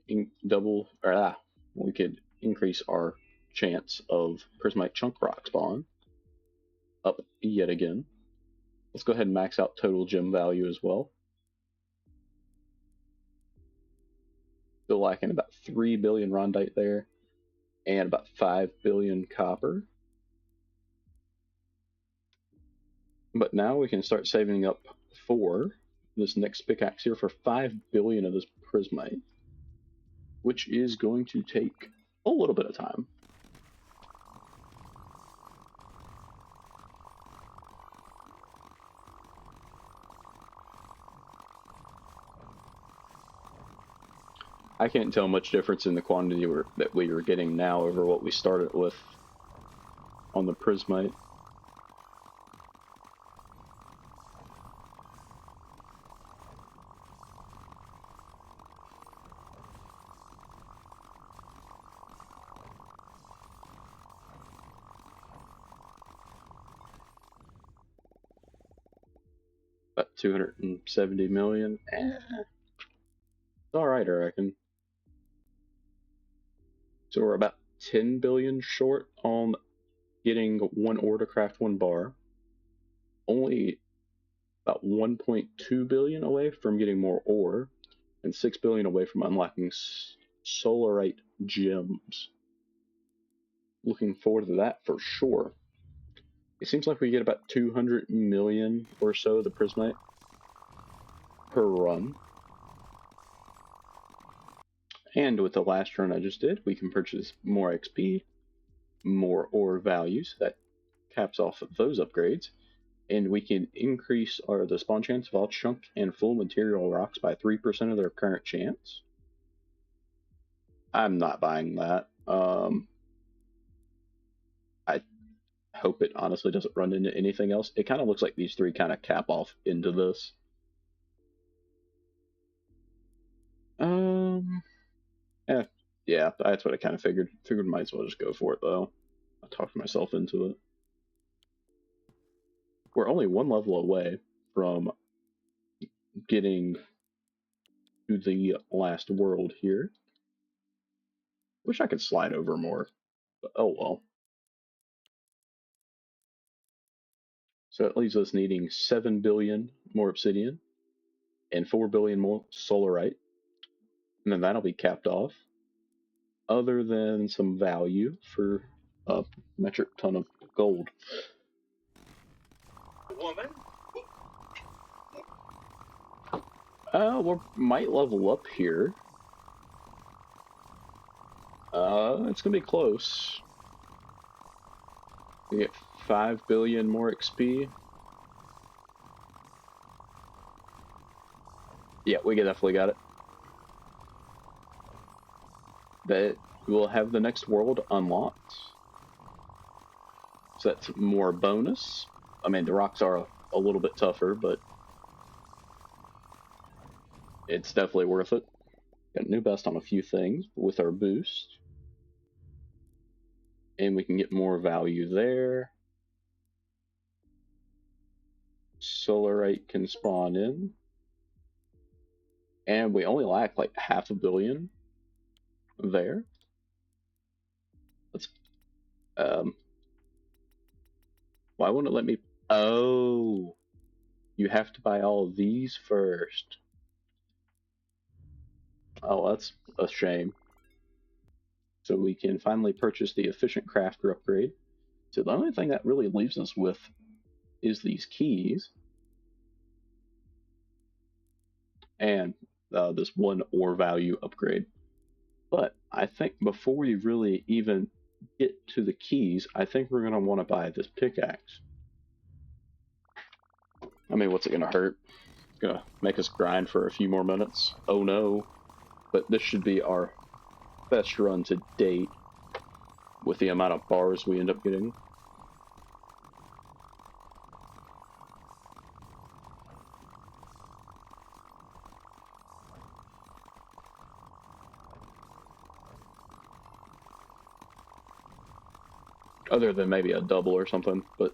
we could increase our chance of prismite chunk rock spawn up yet again. Let's go ahead and max out total gem value as well. Still lacking about 3 billion rondite there, and about 5 billion copper. But now we can start saving up for this next pickaxe here for 5 billion of this prismite, which is going to take a little bit of time. I can't tell much difference in the quantity that we are getting now over what we started with on the prismite. About 270 million. It's alright, I reckon. So we're about 10 billion short on getting 1 ore to craft 1 bar. Only about 1.2 billion away from getting more ore, and 6 billion away from unlocking solarite gems. Looking forward to that for sure. It seems like we get about 200 million or so of the prismite per run. And with the last run I just did, we can purchase more XP more ore values. That caps off those upgrades. And we can increase the spawn chance of all chunk and full material rocks by 3% of their current chance. I'm not buying that. I hope it honestly doesn't run into anything else. It kind of looks like these three kind of cap off into this. Yeah, that's what I kind of figured. Figured might as well just go for it though. I talked myself into it. We're only one level away from getting to the last world here. Wish I could slide over more, but oh well. So it leaves us needing 7 billion more obsidian and 4 billion more solarite. And then that'll be capped off. Other than some value for a metric ton of gold. Woman? We might level up here. It's gonna be close. We get 5 billion more XP. Yeah, we definitely got it. That we'll have the next world unlocked. So that's more bonus. I mean, the rocks are a little bit tougher, but it's definitely worth it. Got a new best on a few things with our boost. And we can get more value there. Solarite can spawn in. And we only lack like 500 million there. Let's why won't it let me? Oh, you have to buy all of these first. Oh, that's a shame. So we can finally purchase the efficient crafter upgrade. So the only thing that really leaves us with is these keys and this one ore value upgrade. But I think before we really even get to the keys, I think we're going to want to buy this pickaxe. I mean, what's it going to hurt? It's going to make us grind for a few more minutes. Oh no. But this should be our best run to date with the amount of bars we end up getting. Other than maybe a double or something, but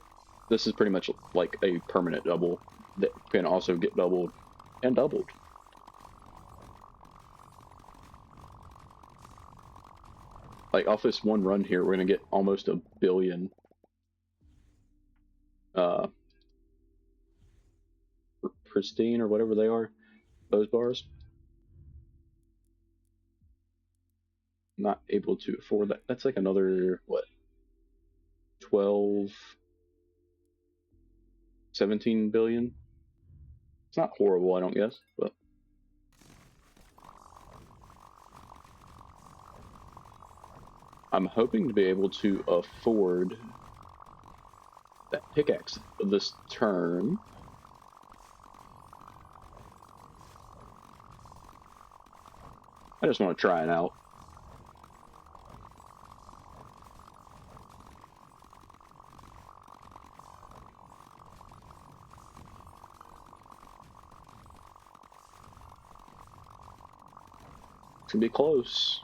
this is pretty much like a permanent double that can also get doubled and doubled. Like off this one run here, we're gonna get almost 1 billion pristine or whatever they are, those bars. Not able to afford that. That's like another what, 12, 17 billion. It's not horrible, I don't guess, but I'm hoping to be able to afford that pickaxe this turn. I just want to try it out. It's gonna be close.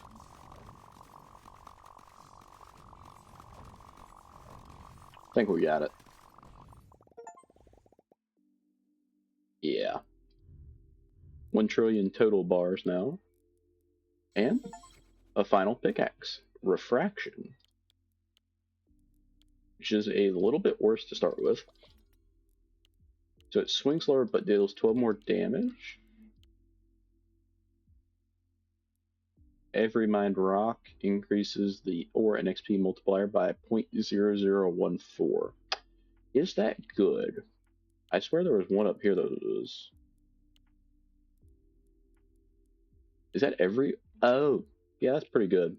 I think we got it. Yeah. 1 trillion total bars now. And a final pickaxe, refraction, which is a little bit worse to start with. So it swings slower but deals 12 more damage. Every mined rock increases the ore and XP multiplier by 0.0014. Is that good? I swear there was one up here that was... Is that every... Oh, yeah, that's pretty good.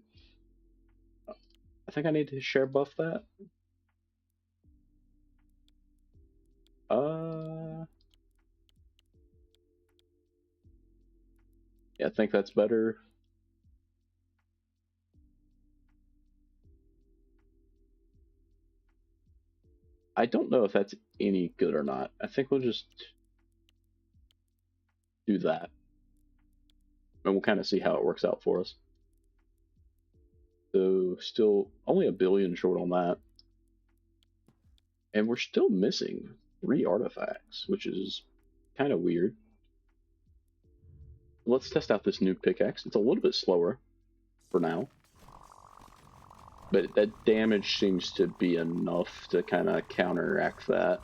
I think I need to share buff that. Yeah, I think that's better. I don't know if that's any good or not. I think we'll just do that. And we'll kind of see how it works out for us. So still only 1 billion short on that. And we're still missing 3 artifacts, which is kind of weird. Let's test out this new pickaxe. It's a little bit slower for now. But that damage seems to be enough to kind of counteract that.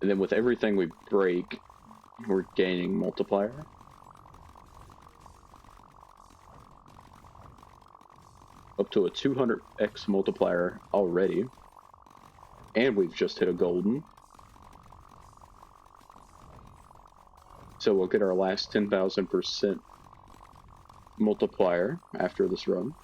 And then with everything we break, we're gaining multiplier. Up to a 200x multiplier already. And we've just hit a golden. So we'll get our last 10,000% multiplier after this run.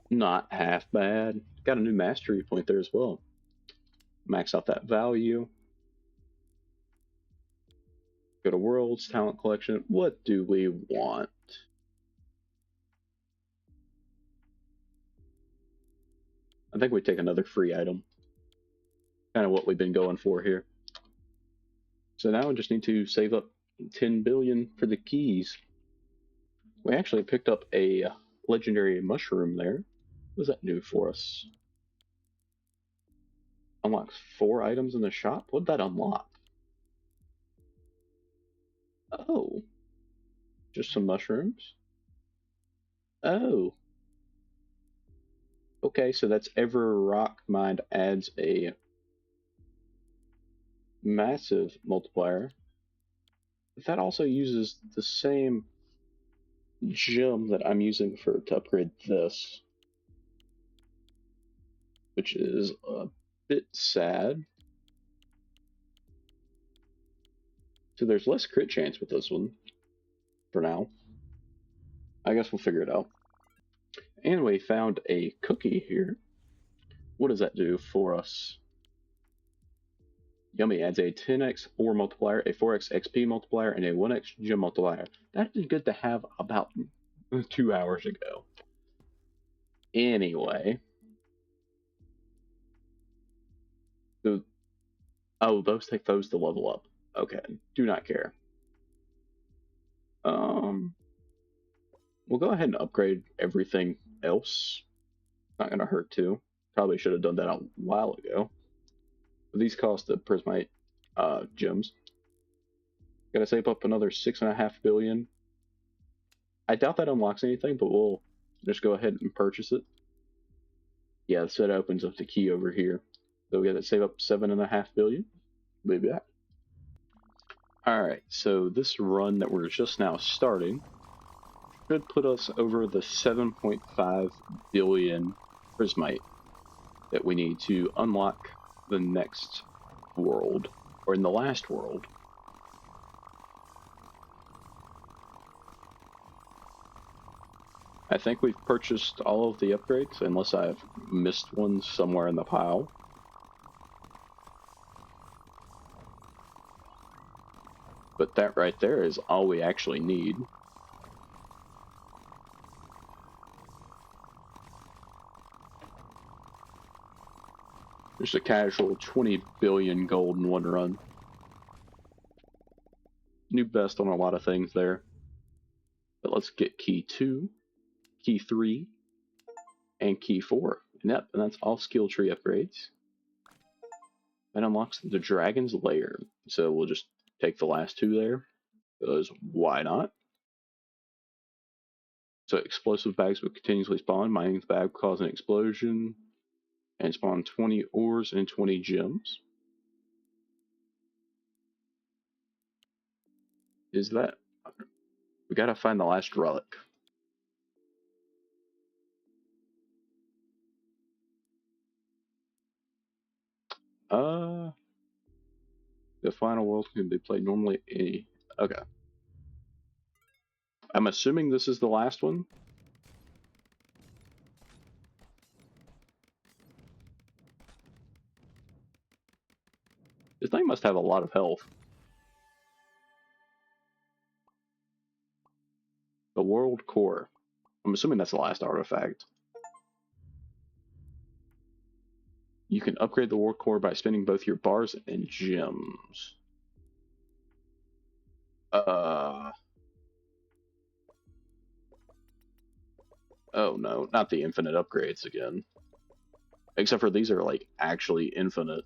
Not half bad. Got a new mastery point there as well. Max out that value. Go to Worlds, Talent Collection. What do we want? I think we take another free item. Kind of what we've been going for here. So now we just need to save up 10 billion for the keys. We actually picked up a legendary mushroom there. What does that do for us? Unlocks 4 items in the shop? What did that unlock? Oh. Just some mushrooms? Oh. Okay, so that's every rock mined adds a massive multiplier. But that also uses the same gem that I'm using to upgrade this, which is a bit sad. So there's less crit chance with this one for now. I guess we'll figure it out. And we found a cookie here. What does that do for us? Yummy adds a 10x ore multiplier, a 4x XP multiplier, and a 1x gem multiplier. That is good to have about 2 hours ago. Anyway. Oh, those take those to level up. Okay, do not care. We'll go ahead and upgrade everything else. Not gonna hurt too. Probably should have done that a while ago. But these cost the prismite gems. Gotta save up another 6.5 billion. I doubt that unlocks anything, but we'll just go ahead and purchase it. Yeah, so that opens up the key over here. So we gotta save up 7.5 billion. We'll be back. Alright, so this run that we're just now starting should put us over the 7.5 billion prismite that we need to unlock the next world, or in the last world. I think we've purchased all of the upgrades, unless I've missed one somewhere in the pile. But that right there is all we actually need. There's a casual 20 billion gold in one run. New best on a lot of things there. But let's get key 2, key 3, and key 4. Yep, and that's all skill tree upgrades. That unlocks the Dragon's Lair. So we'll just take the last 2 there, because why not? So explosive bags will continuously spawn. Mining the bag will cause an explosion and spawn 20 ores and 20 gems. Is that We gotta find the last relic. The final world can be played normally. Okay. I'm assuming this is the last one. This thing must have a lot of health. The world core. I'm assuming that's the last artifact. You can upgrade the world core by spending both your bars and gems. Oh no, not the infinite upgrades again. Except for these are like actually infinite.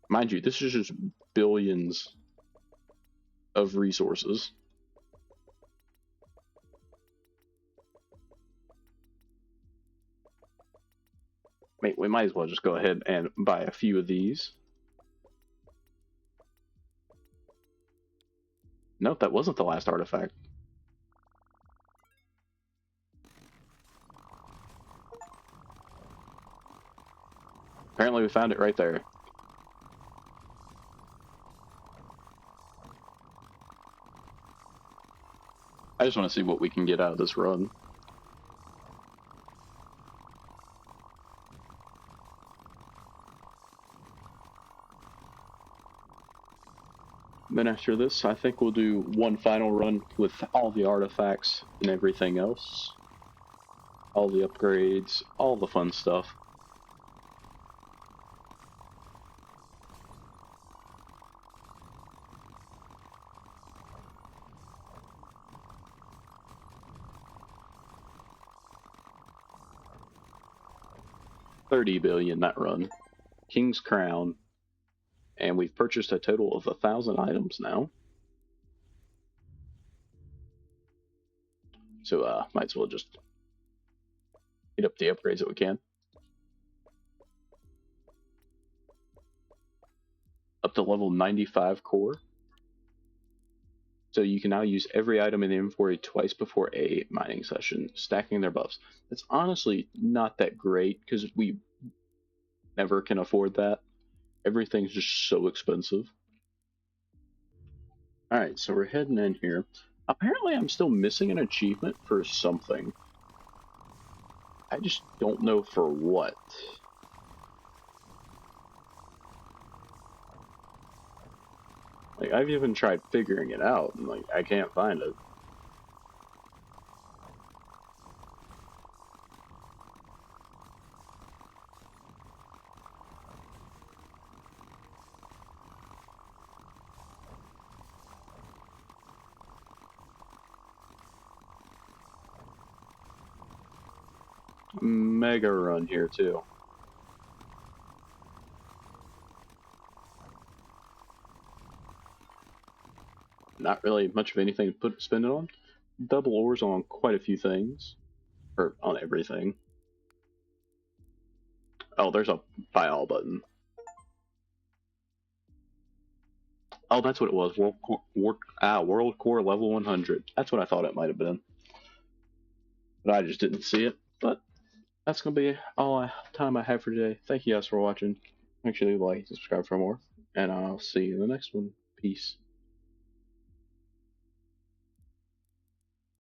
Mind you, this is just billions of resources. Wait, we might as well just go ahead and buy a few of these. Nope, that wasn't the last artifact. Apparently we found it right there. I just want to see what we can get out of this run. Then after this, I think we'll do one final run with all the artifacts and everything else. All the upgrades, all the fun stuff. $30 billion that run. King's Crown. And we've purchased a total of 1,000 items now. So might as well just hit up the upgrades that we can. Up to level 95 core. So you can now use every item in the inventory twice before a mining session, stacking their buffs. That's honestly not that great because we never can afford that. Everything's just so expensive. Alright, so we're heading in here. Apparently I'm still missing an achievement for something. I just don't know for what. Like, I've even tried figuring it out, and like, I can't find it. Mega run here too. Not really much of anything to spend it on. Double ores on quite a few things, or on everything. Oh, there's a buy all button. Oh, that's what it was. World Core level 100. That's what I thought it might have been, but I just didn't see it. But that's gonna be all time I have for today. Thank you guys for watching. Make sure to like and subscribe for more, and I'll see you in the next one. Peace.